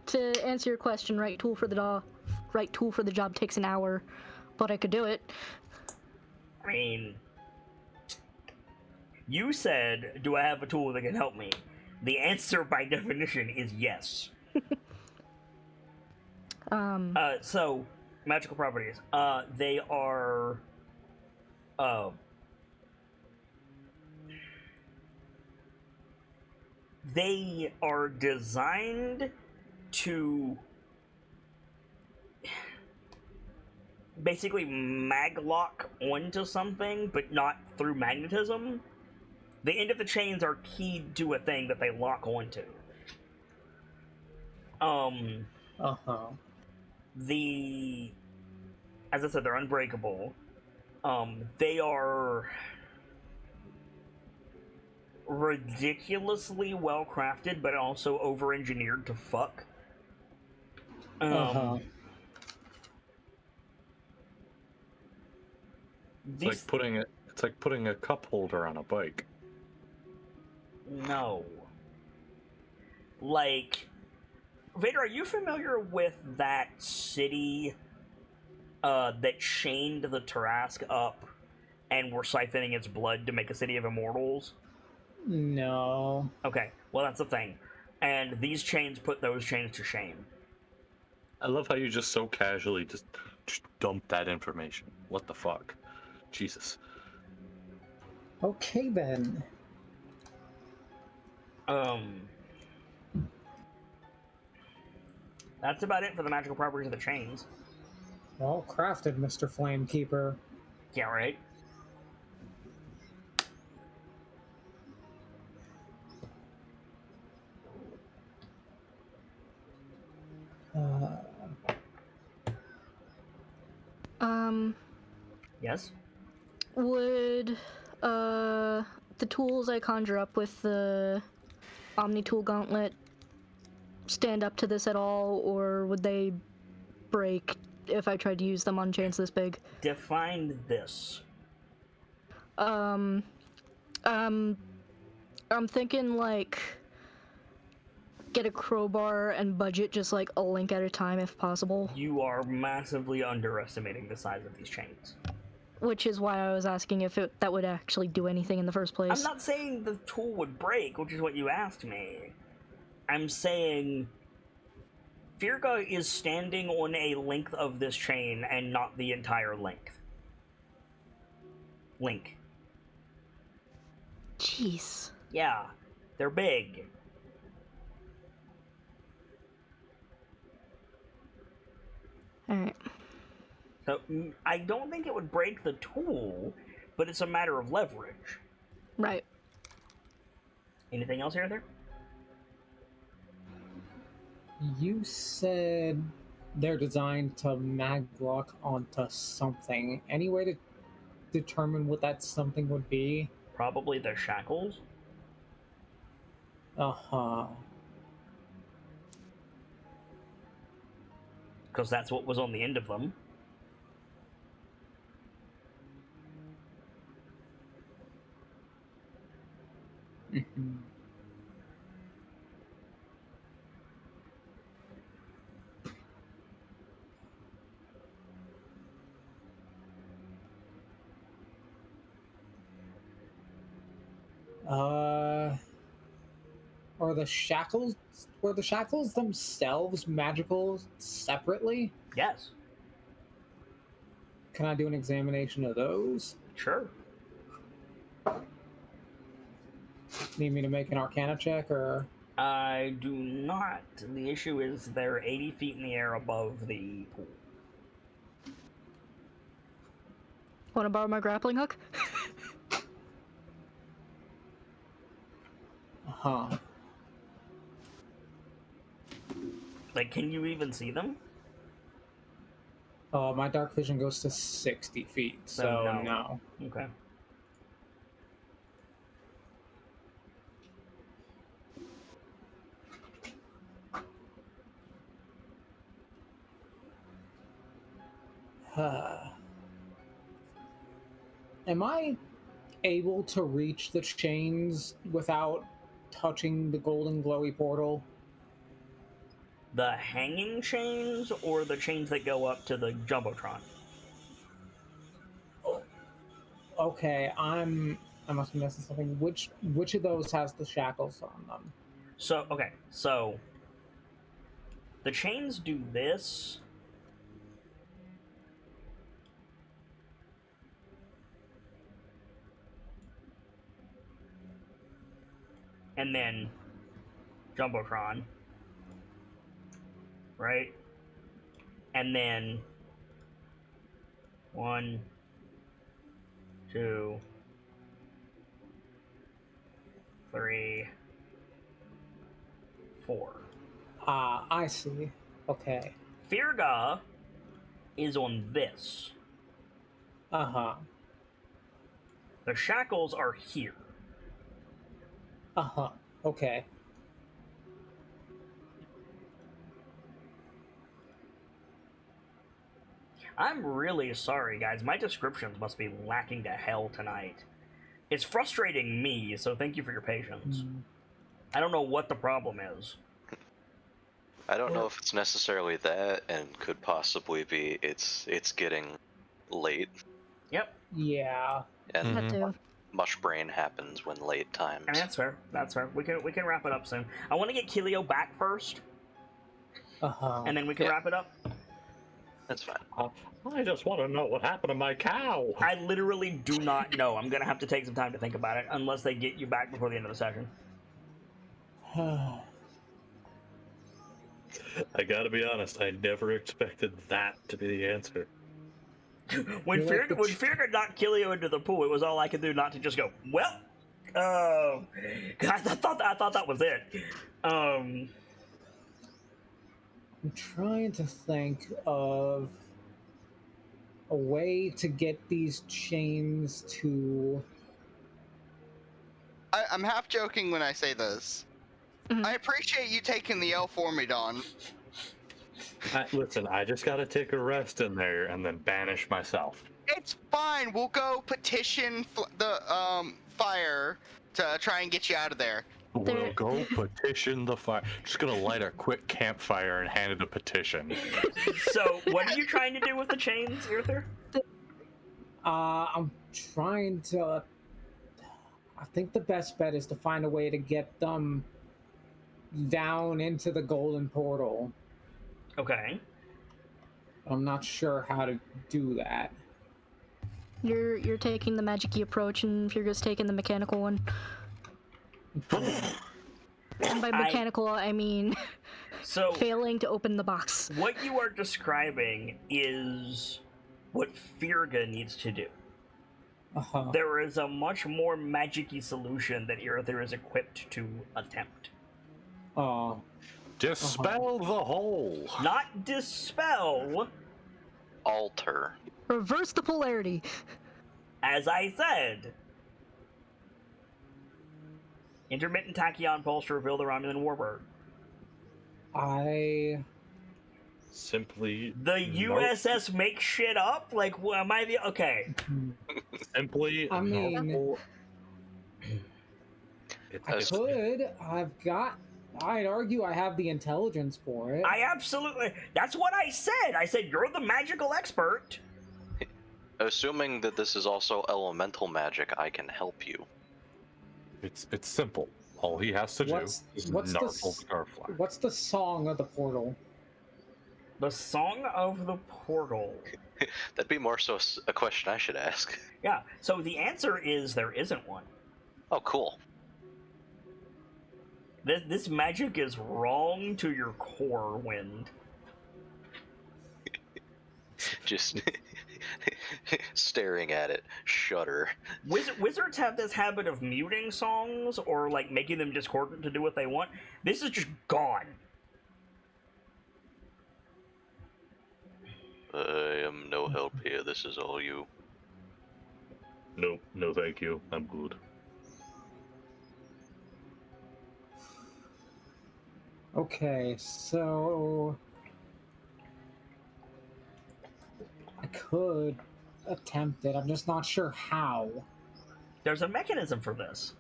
Speaker 4: To answer your question, right tool for the job takes an hour, but I could do it.
Speaker 1: I mean, you said, do I have a tool that can help me? The answer by definition is yes. So, magical properties. They are... they are designed to basically maglock onto something, but not through magnetism. The end of the chains are keyed to a thing that they lock onto.
Speaker 7: Uh-huh.
Speaker 1: As I said, they're unbreakable. They are ridiculously well crafted, but also over engineered to fuck.
Speaker 7: Uh-huh.
Speaker 5: It's like putting a cup holder on a bike.
Speaker 1: No. Like, Vader, are you familiar with that city that chained the Tarask up and were siphoning its blood to make a city of immortals?
Speaker 7: No.
Speaker 1: Okay, well, that's the thing. And these chains put those chains to shame.
Speaker 5: I love how you just so casually just dump that information. What the fuck? Jesus.
Speaker 7: Okay, then.
Speaker 1: That's about it for the magical properties of the chains.
Speaker 7: Well crafted, Mr. Flamekeeper.
Speaker 1: Yeah, right? Yes?
Speaker 4: Would the tools I conjure up with the Omni Tool Gauntlet stand up to this at all, or would they break if I tried to use them on chains this big?
Speaker 1: Define this.
Speaker 4: I'm thinking like get a crowbar and budget just like a link at a time if possible.
Speaker 1: You are massively underestimating the size of these chains.
Speaker 4: Which is why I was asking if that would actually do anything in the first place.
Speaker 1: I'm not saying the tool would break, which is what you asked me. I'm saying Virga is standing on a length of this chain and not the entire length. Link.
Speaker 4: Jeez.
Speaker 1: Yeah, they're big.
Speaker 4: Alright.
Speaker 1: So, I don't think it would break the tool, but it's a matter of leverage.
Speaker 4: Right.
Speaker 1: Anything else here, there?
Speaker 7: You said they're designed to maglock onto something. Any way to determine what that something would be?
Speaker 1: Probably the shackles.
Speaker 7: Uh-huh.
Speaker 1: Because that's what was on the end of them.
Speaker 7: Are the shackles were the shackles themselves magical separately?
Speaker 1: Yes.
Speaker 7: Can I do an examination of those?
Speaker 1: Sure.
Speaker 7: Need me to make an Arcana check, or
Speaker 1: I do not. The issue is they're 80 feet in the air above the pool.
Speaker 4: Want to borrow my grappling hook?
Speaker 7: huh?
Speaker 1: Like, can you even see them?
Speaker 7: My dark vision goes to 60 feet, so no.
Speaker 1: Okay.
Speaker 7: Am I able to reach the chains without touching the golden glowy portal?
Speaker 1: The hanging chains or the chains that go up to the Jumbotron?
Speaker 7: Okay, I must be missing something. Which of those has the shackles on them?
Speaker 1: So, okay, so the chains do this. And then Jumbotron. Right? And then 1, 2, 3, 4.
Speaker 7: Ah, I see. Okay.
Speaker 1: Firga is on this.
Speaker 7: Uh-huh.
Speaker 1: The shackles are here.
Speaker 7: Uh-huh. Okay.
Speaker 1: I'm really sorry, guys. My descriptions must be lacking to hell tonight. It's frustrating me, so thank you for your patience. I don't know what the problem is.
Speaker 6: I don't know if it's necessarily that, and could possibly be it's getting late,
Speaker 1: Yep,
Speaker 7: Yeah.
Speaker 6: and
Speaker 4: That too.
Speaker 6: mush brain happens when late times.
Speaker 1: and that's fair. That's fair. We can wrap it up soon. I want to get Kilio back first,
Speaker 7: Uh-huh.
Speaker 1: and then we can
Speaker 6: Yeah.
Speaker 1: wrap it up.
Speaker 6: That's fine.
Speaker 5: I just want to know what happened to my cow.
Speaker 1: I literally do not know. I'm gonna have to take some time to think about it, unless they get you back before the end of the session.
Speaker 5: I gotta be honest, I never expected that to be the answer.
Speaker 1: When
Speaker 7: You're like
Speaker 1: Firga knocked Kilio into the pool, it was all I could do not to just go, well, God, I thought that was it.
Speaker 7: I'm trying to think of a way to get these chains to...
Speaker 3: I'm half joking when I say this.
Speaker 4: Mhm.
Speaker 3: I appreciate you taking the L for me, Don.
Speaker 5: Listen, I just gotta take a rest in there and then banish myself.
Speaker 3: It's fine. We'll go petition the fire to try and get you out of there.
Speaker 5: We'll go petition the fire. Just gonna light a quick campfire and hand it a petition.
Speaker 1: So, what are you trying to do with the chains, Earther?
Speaker 7: I'm trying to... I think the best bet is to find a way to get them down into the golden portal.
Speaker 1: Okay.
Speaker 7: I'm not sure how to do that.
Speaker 4: You're taking the magic-y approach, and Firga's taking the mechanical one. And by mechanical, I mean
Speaker 1: So,
Speaker 4: failing to open the box.
Speaker 1: what you are describing is what Firga needs to do.
Speaker 7: Uh-huh.
Speaker 1: There is a much more magic-y solution that Earther is equipped to attempt.
Speaker 7: Oh.
Speaker 5: Dispel the hole.
Speaker 1: Not dispel,
Speaker 6: Alter.
Speaker 4: Reverse the polarity.
Speaker 1: as I said. Intermittent tachyon pulse to reveal the Romulan warbird.
Speaker 7: I...
Speaker 5: Simply.
Speaker 1: The USS makes shit up? Like, am I the... Okay.
Speaker 5: Simply.
Speaker 7: I mean...
Speaker 5: normal-
Speaker 7: I could. I'd argue I have the intelligence for it.
Speaker 1: I absolutely... That's what I said. I said, you're the magical expert.
Speaker 6: Assuming that this is also elemental magic, I can help you.
Speaker 5: It's simple. All he has to do
Speaker 7: What's
Speaker 5: is
Speaker 7: what's the
Speaker 5: narfle the Garflack.
Speaker 7: what's the song of the portal?
Speaker 1: The Song of the Portal.
Speaker 6: That'd be more so a question I should ask.
Speaker 1: Yeah, so the answer is there isn't one.
Speaker 6: Oh, cool.
Speaker 1: This magic is wrong to your core, Wind.
Speaker 6: Just staring at it, shudder.
Speaker 1: Wizards have this habit of muting songs or like making them discordant to do what they want. This is just gone.
Speaker 6: I am no help here. This is all you.
Speaker 5: No, thank you. I'm good.
Speaker 7: Okay, so I could attempt it. I'm just not sure how.
Speaker 1: There's a mechanism for this.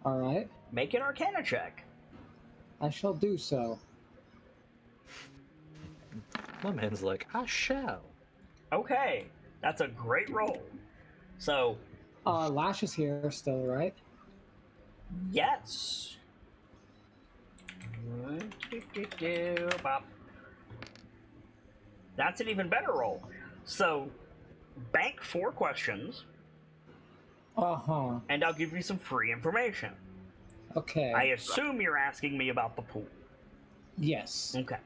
Speaker 7: All right,
Speaker 1: Make an Arcana check.
Speaker 7: I shall do so.
Speaker 5: My man's like, I shall.
Speaker 1: Okay, that's a great roll. So,
Speaker 7: Lash is here still, right?
Speaker 1: yes. That's an even better roll. So, bank 4 questions,
Speaker 7: Uh-huh.
Speaker 1: and I'll give you some free information.
Speaker 7: Okay.
Speaker 1: I assume you're asking me about the pool.
Speaker 7: Yes.
Speaker 1: Okay.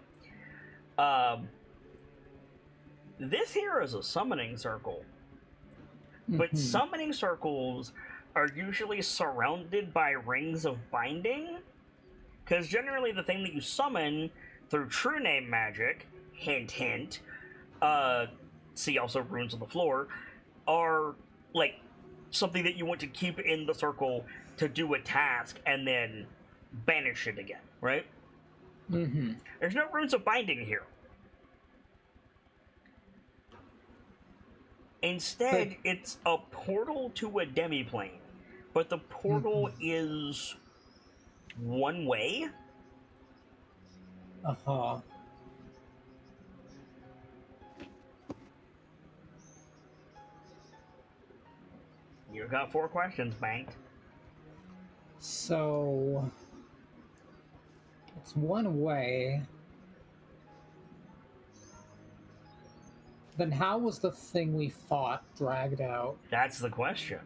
Speaker 1: This here is a summoning circle, but
Speaker 7: Mhm.
Speaker 1: summoning circles are usually surrounded by rings of binding, because generally the thing that you summon through true name magic, hint hint, see also runes on the floor, are like something that you want to keep in the circle to do a task and then banish it again, right?
Speaker 7: Mm-hmm.
Speaker 1: There's no runes of binding here. Instead, it's a portal to a demiplane, but the portal is one way.
Speaker 7: Uh-huh.
Speaker 1: You got 4 questions banked.
Speaker 7: So it's one way. Then how was the thing we fought dragged out?
Speaker 1: That's the question.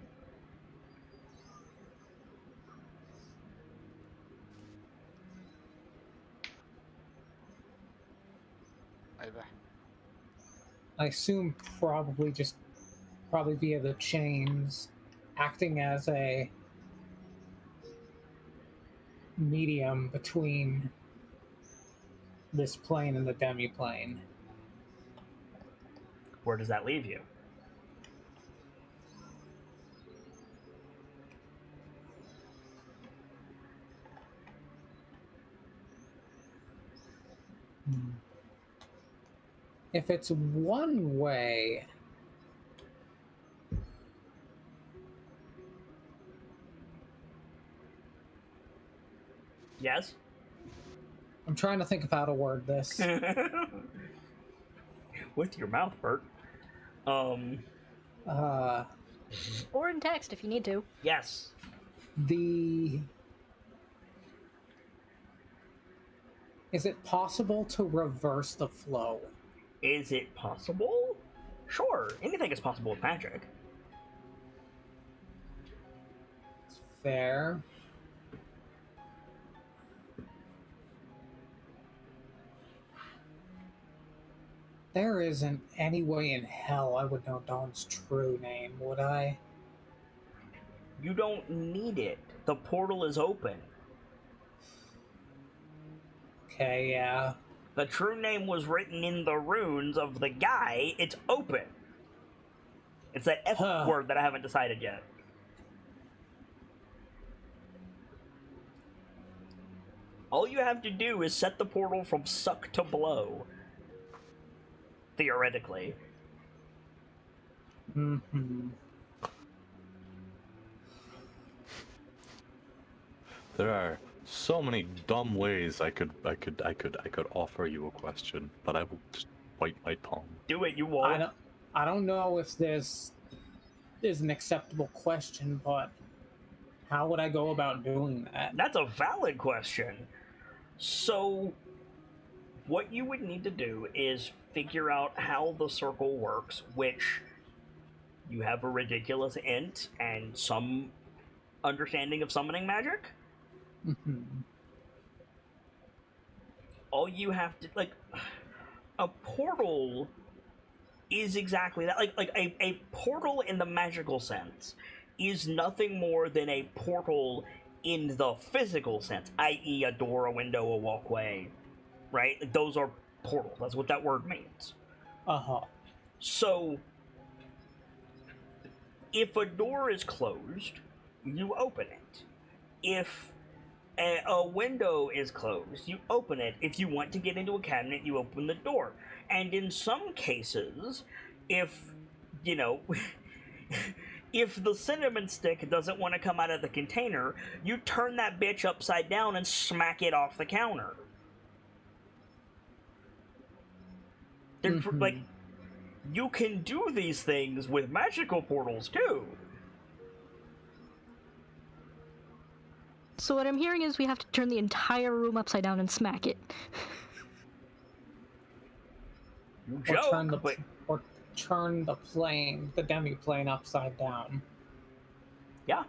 Speaker 7: I assume probably via the chains, acting as a medium between this plane and the demi-plane.
Speaker 1: Where does that leave you?
Speaker 7: If it's one way,
Speaker 1: Yes?
Speaker 7: I'm trying to think of how to word this.
Speaker 1: With your mouth, Bert.
Speaker 4: Or in text if you need to.
Speaker 1: Yes.
Speaker 7: Is it possible to reverse the flow?
Speaker 1: Is it possible? Sure. Anything is possible with magic.
Speaker 7: It's fair. There isn't any way in hell I would know Dawn's true name, would I?
Speaker 1: You don't need it. The portal is open.
Speaker 7: Okay, yeah.
Speaker 1: The true name was written in the runes of the guy. It's open. It's that F word that I haven't decided yet. All you have to do is set the portal from suck to blow. Theoretically.
Speaker 7: Mm-hmm.
Speaker 5: There are so many dumb ways I could offer you a question, but I will just bite my tongue.
Speaker 1: Do it, you won't.
Speaker 7: I don't know if this is an acceptable question, but How would I go about doing that?
Speaker 1: That's a valid question. So, what you would need to do is figure out how the circle works, which you have a ridiculous int and some understanding of summoning magic.
Speaker 7: Mhm.
Speaker 1: All you have to, like, a portal is exactly that. Like a portal in the magical sense is nothing more than a portal in the physical sense, i.e. a door, a window, a walkway, right? Like, those are portals. That's what that word means.
Speaker 7: Uh-huh.
Speaker 1: So, if a door is closed, you open it. If a window is closed, you open it. If you want to get into a cabinet, you open the door. And in some cases, if, you know, if the cinnamon stick doesn't want to come out of the container, you turn that bitch upside down and smack it off the counter. Like, you can do these things with magical portals, too.
Speaker 4: So what I'm hearing is we have to turn the entire room upside down and smack it.
Speaker 1: You
Speaker 7: Or
Speaker 1: joke,
Speaker 7: turn the plane, the demi-plane, upside down.
Speaker 1: yeah.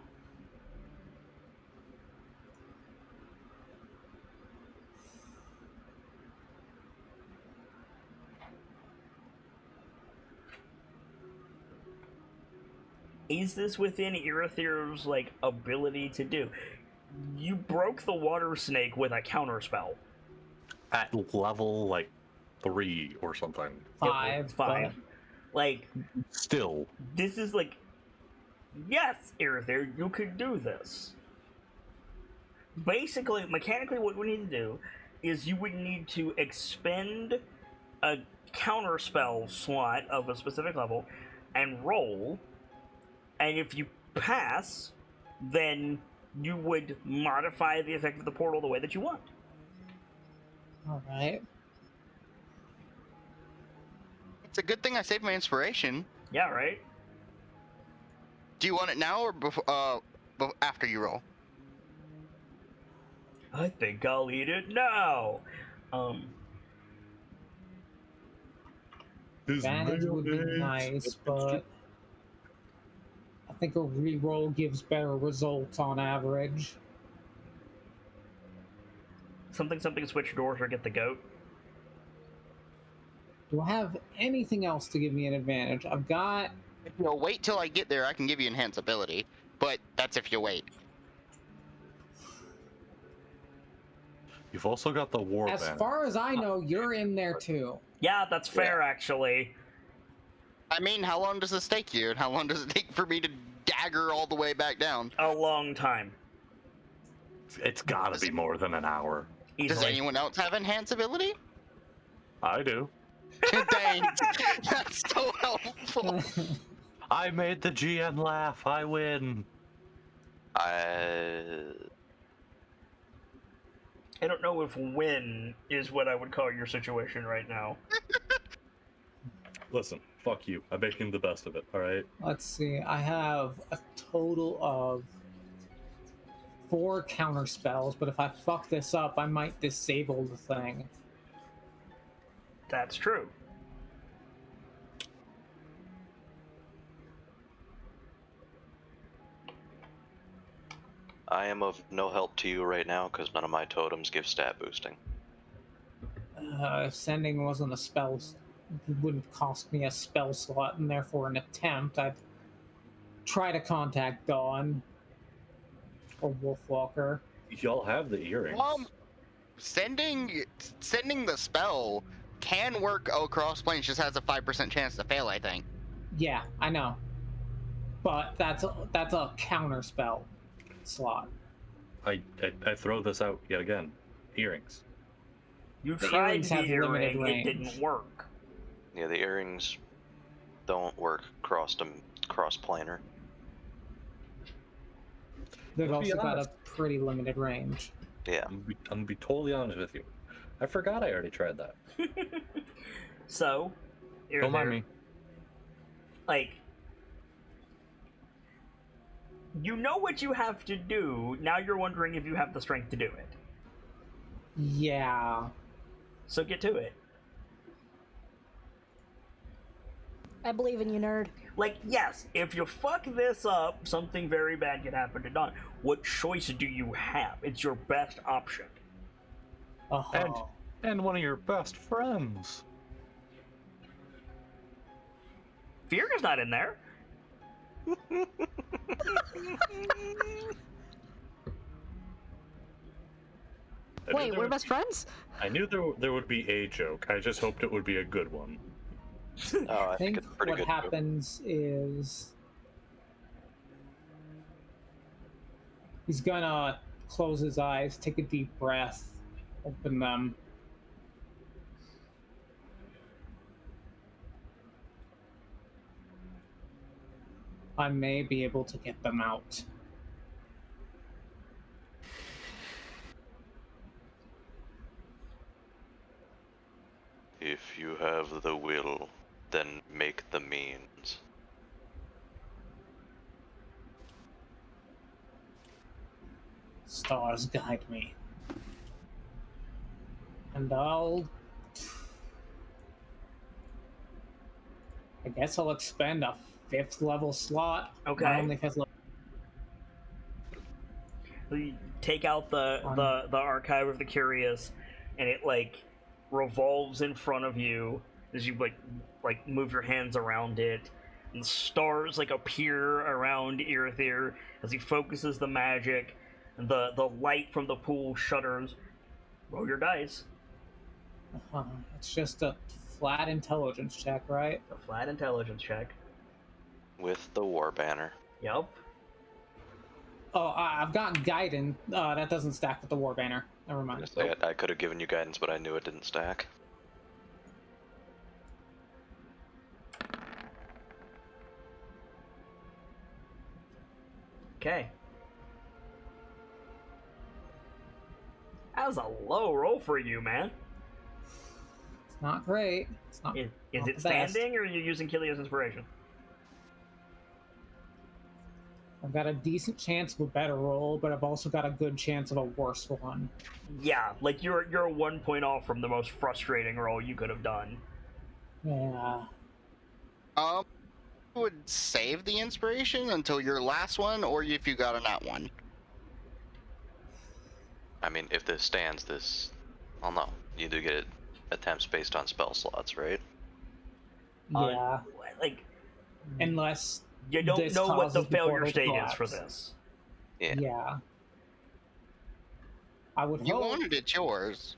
Speaker 1: Is this within Irithyre's, like, ability to do? You broke the water snake with a counterspell.
Speaker 5: At level, like, 3 or something.
Speaker 7: 5.
Speaker 1: Five. Like,
Speaker 5: Still.
Speaker 1: this is like, yes, Irithyre, you could do this. Basically, mechanically, what we need to do is you would need to expend a counterspell slot of a specific level and roll, and if you pass, then you would modify the effect of the portal the way that you want.
Speaker 7: Alright.
Speaker 3: It's a good thing I saved my inspiration.
Speaker 1: Yeah, right?
Speaker 3: Do you want it now or after you roll?
Speaker 1: I think I'll eat it now.
Speaker 7: Advantage would be nice, but I think a reroll gives better results on average.
Speaker 1: Something, switch doors or get the goat.
Speaker 7: Do I have anything else to give me an advantage? I've got...
Speaker 3: If you'll wait till I get there, I can give you enhance ability. But that's if you wait.
Speaker 5: You've also got the war
Speaker 7: As
Speaker 5: banner.
Speaker 7: far as I know, you're in there too.
Speaker 1: Yeah, that's fair, actually.
Speaker 3: I mean, how long does this take you? And how long does it take for me to dagger all the way back down?
Speaker 1: A long time.
Speaker 5: It's gotta be more than an hour.
Speaker 1: Easily.
Speaker 3: Does anyone else have enhance ability?
Speaker 5: I do.
Speaker 3: Dang, that's so helpful.
Speaker 5: I made the GM laugh. I win.
Speaker 1: I don't know if win is what I would call your situation right now.
Speaker 5: Listen, fuck you. I'm making the best of it, alright?
Speaker 7: Let's see, I have a total of 4 counter spells, but if I fuck this up, I might disable the thing.
Speaker 1: That's true.
Speaker 6: I am of no help to you right now because none of my totems give stat boosting.
Speaker 7: If sending wasn't a spell, it wouldn't cost me a spell slot, and therefore an attempt. I'd try to contact Dawn or Wolfwalker.
Speaker 5: Y'all have the earrings.
Speaker 3: Sending the spell can work across planes, just has a 5% chance to fail, I think.
Speaker 7: Yeah, I know. But that's a counter spell slot.
Speaker 5: I throw this out yet again. Earrings.
Speaker 1: You
Speaker 7: The
Speaker 1: tried
Speaker 7: earrings
Speaker 1: the
Speaker 7: have limited
Speaker 1: earring, it
Speaker 7: range.
Speaker 1: didn't work.
Speaker 6: Yeah, the earrings don't work cross-planar.
Speaker 7: They've
Speaker 5: Let's be
Speaker 7: also got a
Speaker 5: honest.
Speaker 7: pretty limited range.
Speaker 6: Yeah.
Speaker 5: I'm gonna be totally honest with you. I forgot I already tried that.
Speaker 1: So,
Speaker 5: Don't mind me.
Speaker 1: like, You know what you have to do. Now you're wondering if you have the strength to do it.
Speaker 7: Yeah.
Speaker 1: So get to it.
Speaker 4: I believe in you, nerd.
Speaker 1: Like, yes, if you fuck this up, something very bad could happen to Don. What choice do you have? It's your best option.
Speaker 7: Oh.
Speaker 5: And one of your best friends.
Speaker 1: Fear's not in there.
Speaker 4: Wait, we're best friends?
Speaker 5: I knew there would be a joke. I just hoped it would be a good one.
Speaker 6: Oh, I
Speaker 7: I
Speaker 6: think
Speaker 7: think
Speaker 6: it's pretty
Speaker 7: what
Speaker 6: good.
Speaker 7: happens is he's gonna close his eyes, take a deep breath, open them. I may be able to get them out.
Speaker 6: If you have the will, then make the means.
Speaker 7: Stars guide me. And I guess I'll expend a 5th level slot.
Speaker 1: Okay.
Speaker 7: I only has
Speaker 1: You take out the Archive of the Curious, and it like revolves in front of you as you like move your hands around it, and stars like appear around Irithyr as he focuses the magic, and the light from the pool shudders. Roll your dice.
Speaker 7: It's just a flat intelligence check, right?
Speaker 1: A flat intelligence check.
Speaker 6: With the war banner.
Speaker 1: Yep.
Speaker 7: Oh, I've gotten guidance. That doesn't stack with the war banner. Never mind.
Speaker 6: I could have given you guidance, but I knew it didn't stack.
Speaker 1: Okay. That was a low roll for you, man.
Speaker 7: It's not great. It's not.
Speaker 1: Is
Speaker 7: not
Speaker 1: it
Speaker 7: the best.
Speaker 1: standing, or are you using Kilia's inspiration?
Speaker 7: I've got a decent chance of a better roll, but I've also got a good chance of a worse one.
Speaker 1: Yeah, like you're 1 point off from the most frustrating roll you could have done.
Speaker 7: Yeah.
Speaker 3: I would save the inspiration until your last one, or if you got a nat one.
Speaker 6: I mean, if this stands, well, no. You do get attempts based on spell slots, right?
Speaker 7: Yeah.
Speaker 1: Like,
Speaker 7: Unless
Speaker 1: you don't
Speaker 7: this
Speaker 1: know what the
Speaker 7: causes the
Speaker 1: failure
Speaker 7: portal to
Speaker 1: state is for
Speaker 7: collapse.
Speaker 1: this.
Speaker 6: Yeah.
Speaker 7: I would
Speaker 3: You
Speaker 7: hope.
Speaker 3: wanted it yours.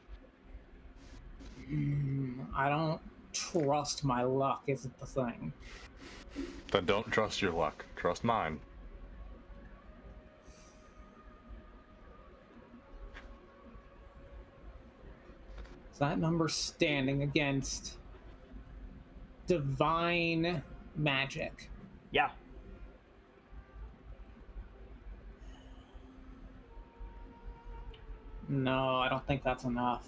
Speaker 7: I don't trust my luck, isn't the thing.
Speaker 5: Then don't trust your luck. Trust mine.
Speaker 7: Is that number standing against divine magic?
Speaker 1: Yeah.
Speaker 7: No, I don't think that's enough.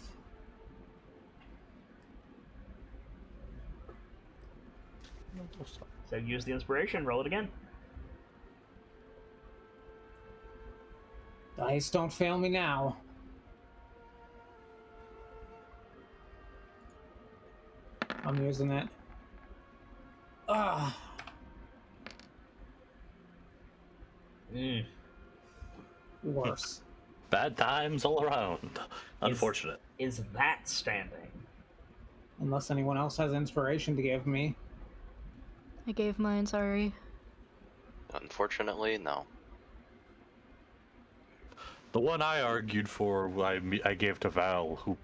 Speaker 1: So use the inspiration, roll it again.
Speaker 7: Dice don't fail me now. I'm using it. Ah. Worse.
Speaker 5: Bad times all around. Unfortunate.
Speaker 1: Is that standing?
Speaker 7: Unless anyone else has inspiration to give me.
Speaker 4: I gave mine, sorry.
Speaker 6: Unfortunately, no.
Speaker 5: The one I argued for, I gave to Val, who,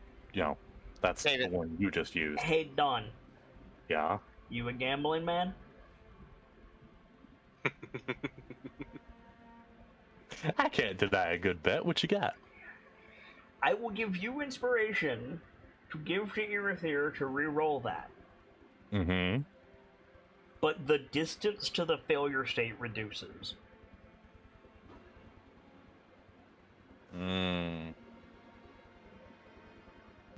Speaker 5: that's
Speaker 3: Save
Speaker 5: the
Speaker 3: it.
Speaker 5: one you just used.
Speaker 1: Hey, Don,
Speaker 5: Yeah.
Speaker 1: you a gambling man?
Speaker 5: I can't deny a good bet. What you got?
Speaker 1: I will give you inspiration to give to Irithyr to re-roll that.
Speaker 5: Mm-hmm.
Speaker 1: But the distance to the failure state reduces.
Speaker 5: Mm.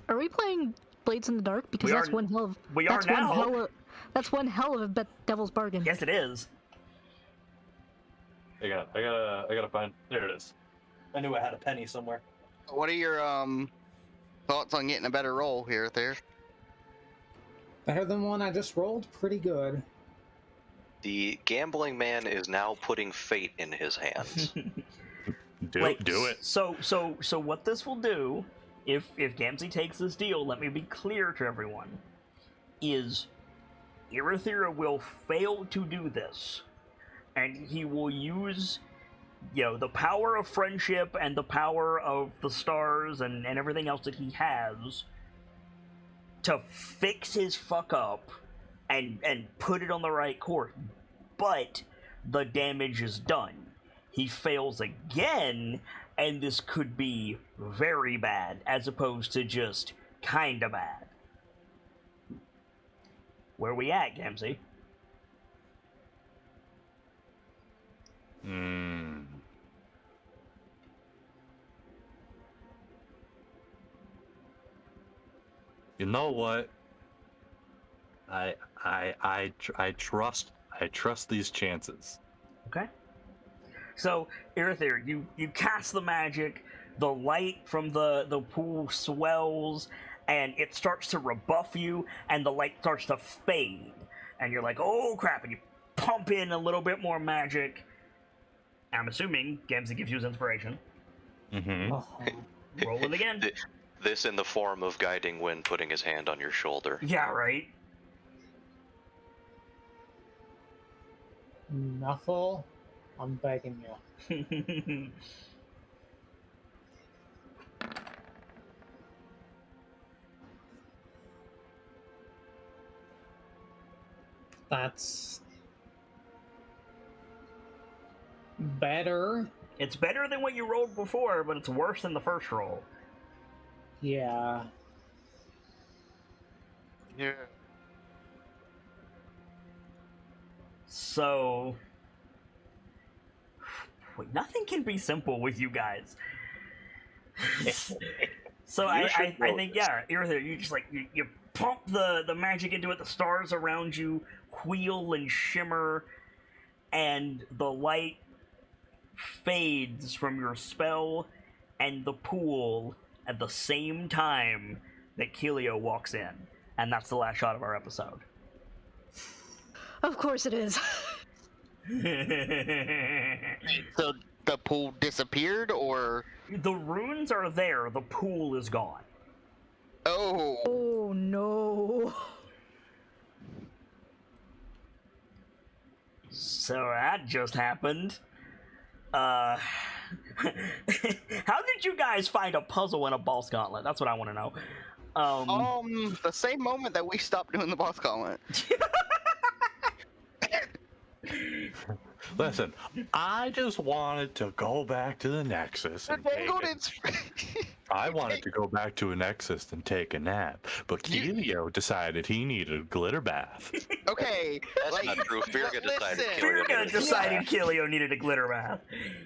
Speaker 4: Are we playing Blades in the Dark? Because
Speaker 1: We
Speaker 4: that's
Speaker 1: are-
Speaker 4: one hell of
Speaker 1: we are
Speaker 4: that's one
Speaker 1: now.
Speaker 4: hell of that's one hell of a devil's bargain.
Speaker 1: Yes, it is.
Speaker 5: I gotta find. There it is. I knew I had a penny somewhere.
Speaker 3: What are your thoughts on getting a better roll here, there?
Speaker 7: Better than one I just rolled? Pretty good.
Speaker 6: The gambling man is now putting fate in his hands.
Speaker 5: Do it.
Speaker 1: So what this will do, if Gamzee takes this deal, let me be clear to everyone, is Irithira will fail to do this, and he will use, the power of friendship and the power of the stars and everything else that he has to fix his fuck up and put it on the right course. But the damage is done. He fails again, and this could be very bad, as opposed to just kinda bad. Where we at, Gamzee?
Speaker 5: You know what? I trust these chances.
Speaker 1: Okay. So, Irithir, you cast the magic, the light from the pool swells, and it starts to rebuff you, and the light starts to fade. And you're like, oh crap, and you pump in a little bit more magic. I'm assuming Gamzee gives you his inspiration.
Speaker 5: Mm-hmm.
Speaker 7: Oh,
Speaker 1: Roll it again.
Speaker 6: This in the form of guiding wind putting his hand on your shoulder.
Speaker 1: Yeah, right?
Speaker 7: Knuckle, I'm begging you. That's better.
Speaker 1: It's better than what you rolled before, but it's worse than the first roll.
Speaker 7: Yeah.
Speaker 3: Yeah.
Speaker 1: So... Wait, nothing can be simple with you guys. So I think, yeah, Irithir, you just you pump the magic into it, the stars around you wheel and shimmer, and the light fades from your spell and the pool at the same time that Kelio walks in. And that's the last shot of our episode.
Speaker 4: Of course it is.
Speaker 3: So the pool disappeared, or?
Speaker 1: The runes are there, the pool is gone.
Speaker 3: Oh.
Speaker 4: Oh no.
Speaker 1: So that just happened. How did you guys find a puzzle in a boss gauntlet? That's what I want to know.
Speaker 3: The same moment that we stopped doing the boss gauntlet.
Speaker 5: Listen, I just wanted to go back to the Nexus and I wanted to go back to a Nexus and take a nap, but Kelio decided he needed a glitter bath.
Speaker 3: Okay,
Speaker 6: That's not true. Firga decided.
Speaker 3: listen.
Speaker 1: Firga decided Kelio needed a glitter bath.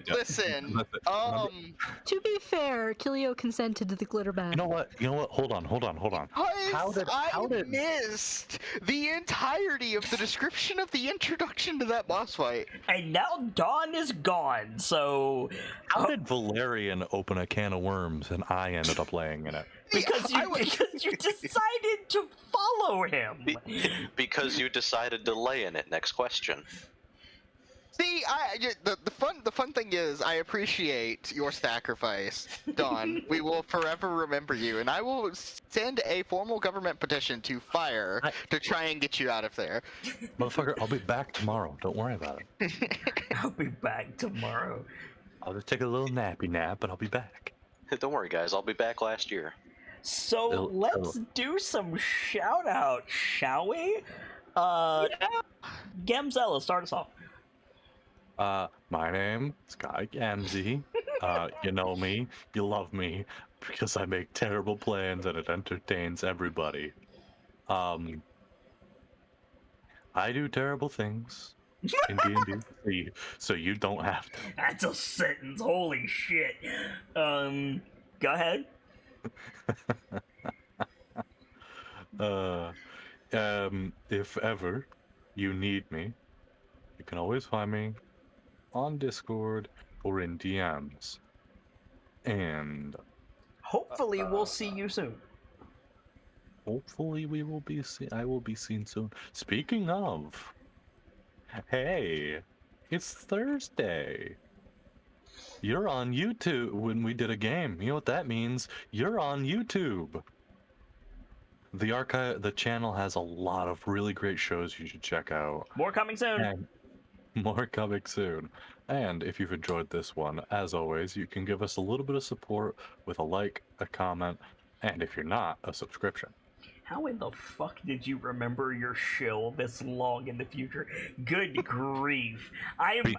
Speaker 3: Listen,
Speaker 4: To be fair, Kelio consented to the glitter bath.
Speaker 5: You know what? Hold on.
Speaker 3: I missed the entirety of the description of the introduction to that boss fight.
Speaker 1: And now Dawn is gone, so...
Speaker 5: How did Valerian open a can of worms and I ended up laying in it?
Speaker 1: Because you decided to follow him.
Speaker 6: Because you decided to lay in it. Next question.
Speaker 3: See, the fun thing is, I appreciate your sacrifice, Dawn. We will forever remember you, and I will send a formal government petition to Fire to try and get you out of there.
Speaker 5: Motherfucker, I'll be back tomorrow. Don't worry about it.
Speaker 1: I'll be back tomorrow.
Speaker 5: I'll just take a little nappy nap, but I'll be back.
Speaker 6: Don't worry, guys. I'll be back last year.
Speaker 1: So let's do some shout outs, shall we? Gamzella, start us off.
Speaker 5: My name is Guy Gamzee. You know me, you love me, because I make terrible plans and it entertains everybody. I do terrible things in D&D, so you don't have to.
Speaker 1: That's a sentence, holy shit. Go ahead.
Speaker 5: If ever you need me, you can always find me on Discord or in DMs. And
Speaker 1: Hopefully, we'll see you soon.
Speaker 5: hopefully we will be I will be seen soon. Speaking of, hey, it's Thursday. You're on YouTube when we did a game. You know what that means? You're on YouTube. The channel has a lot of really great shows you should check out.
Speaker 1: More coming soon.
Speaker 5: And more coming soon. And if you've enjoyed this one, as always, you can give us a little bit of support with a like, a comment, and if you're not, a subscription.
Speaker 1: How in the fuck did you remember your shill this long in the future? Good grief. I'm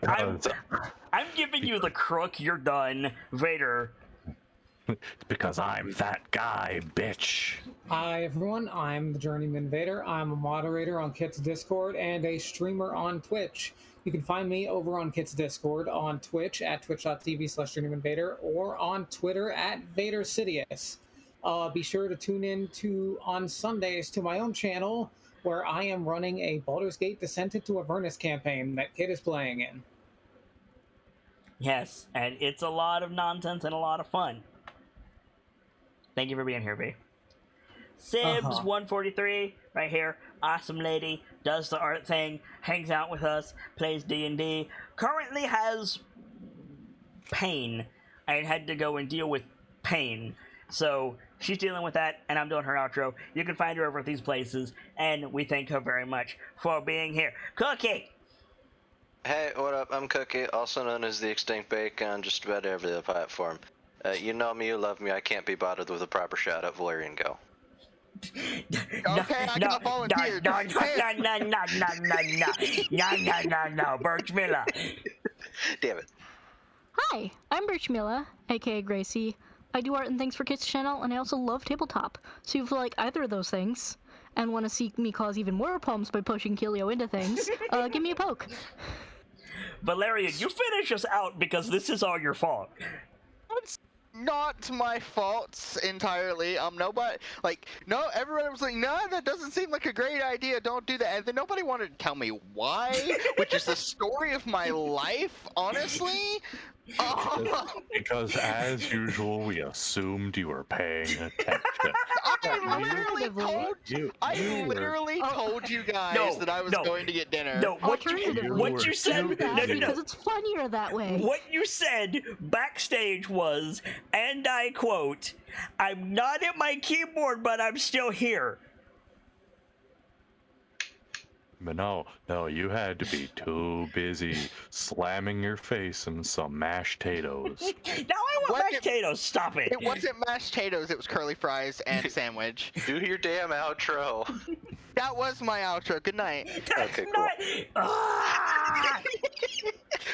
Speaker 1: giving you the crook, you're done. Vader.
Speaker 5: Because I'm that guy, bitch.
Speaker 7: Hi everyone, I'm the Journeyman Vader. I'm a moderator on Kit's Discord and a streamer on Twitch. You can find me over on Kit's Discord on Twitch at twitch.tv/JourneymanVader or on Twitter at VaderSidious. Be sure to tune in on Sundays to my own channel where I am running a Baldur's Gate Descent into Avernus campaign that Kit is playing in.
Speaker 1: Yes, and it's a lot of nonsense and a lot of fun. Thank you for being here, V. Sibs143, right here. Awesome lady, does the art thing, hangs out with us, plays D&D, currently has pain, and had to go and deal with pain. So, she's dealing with that, and I'm doing her outro. You can find her over at these places, and we thank her very much for being here. Cookie!
Speaker 6: Hey, what up? I'm Cookie, also known as the Extinct Bake on just about every other platform. You know me, you love me, I can't be bothered with a proper shot at Valerian Go.
Speaker 3: Okay, I got volunteered.
Speaker 1: No, Birch Miller.
Speaker 6: Damn it.
Speaker 4: Hi, I'm Birch Milla, aka Gracie. I do art and things for Kids channel, and I also love tabletop. So if you like either of those things, and want to see me cause even more problems by pushing Kilio into things, give me a poke.
Speaker 3: Valerian, you finish us out because this is all your fault. That's not my fault entirely. Nobody, no, everyone was like, no, that doesn't seem like a great idea, don't do that. And then nobody wanted to tell me why, which is the story of my life, honestly.
Speaker 5: Because as usual, we assumed you were paying attention.
Speaker 3: I literally told you guys that I was going to get dinner.
Speaker 1: No, what you said,
Speaker 4: because it's funnier that way.
Speaker 1: What you said backstage was, and I quote, "I'm not at my keyboard, but I'm still here."
Speaker 5: But no, you had to be too busy slamming your face in some mashed potatoes.
Speaker 1: Now I want mashed potatoes, stop it!
Speaker 3: It wasn't mashed potatoes, it was curly fries and sandwich.
Speaker 6: Do your damn outro.
Speaker 3: That was my outro, good night.
Speaker 1: That's
Speaker 6: okay,
Speaker 1: not...
Speaker 6: cool.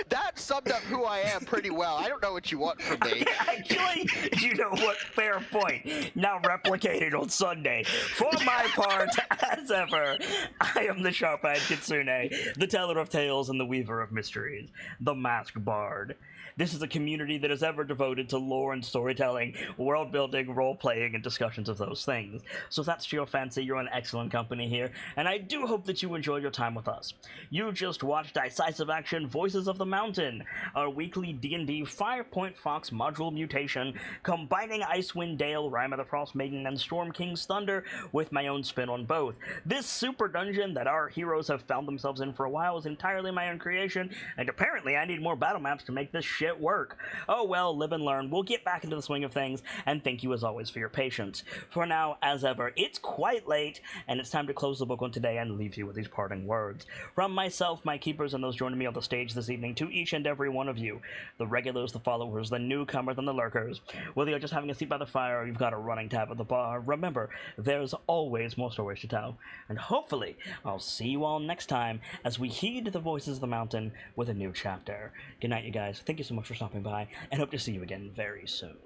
Speaker 3: That summed up who I am pretty well. I don't know what you want from me.
Speaker 1: Actually, you know what? Fair point. Now replicated on Sunday. For my part, as ever, I am the Sharp-Eyed Kitsune, the teller of tales and the weaver of mysteries, the masked bard. This is a community that is ever devoted to lore and storytelling, world building, role playing, and discussions of those things. So if that's your fancy, you're in excellent company here, and I do hope that you enjoyed your time with us. You just watched Dice-Icive Action Voices of the Mountain, our weekly D&D 5-Point Fox module mutation, combining Icewind Dale, Rime of the Frost Maiden, and Storm King's Thunder with my own spin on both. This super dungeon that our heroes have found themselves in for a while is entirely my own creation, and apparently I need more battle maps to make this shit work. Oh well, live and learn. We'll get back into the swing of things, and thank you as always for your patience. For now, as ever, it's quite late, and it's time to close the book on today and leave you with these parting words. From myself, my keepers, and those joining me on the stage this evening, to each and every one of you, the regulars, the followers, the newcomers, and the lurkers, whether you're just having a seat by the fire or you've got a running tab at the bar, remember, there's always more stories to tell. And hopefully, I'll see you all next time as we heed the voices of the mountain with a new chapter. Good night, you guys. Thank you so much for stopping by, and hope to see you again very soon.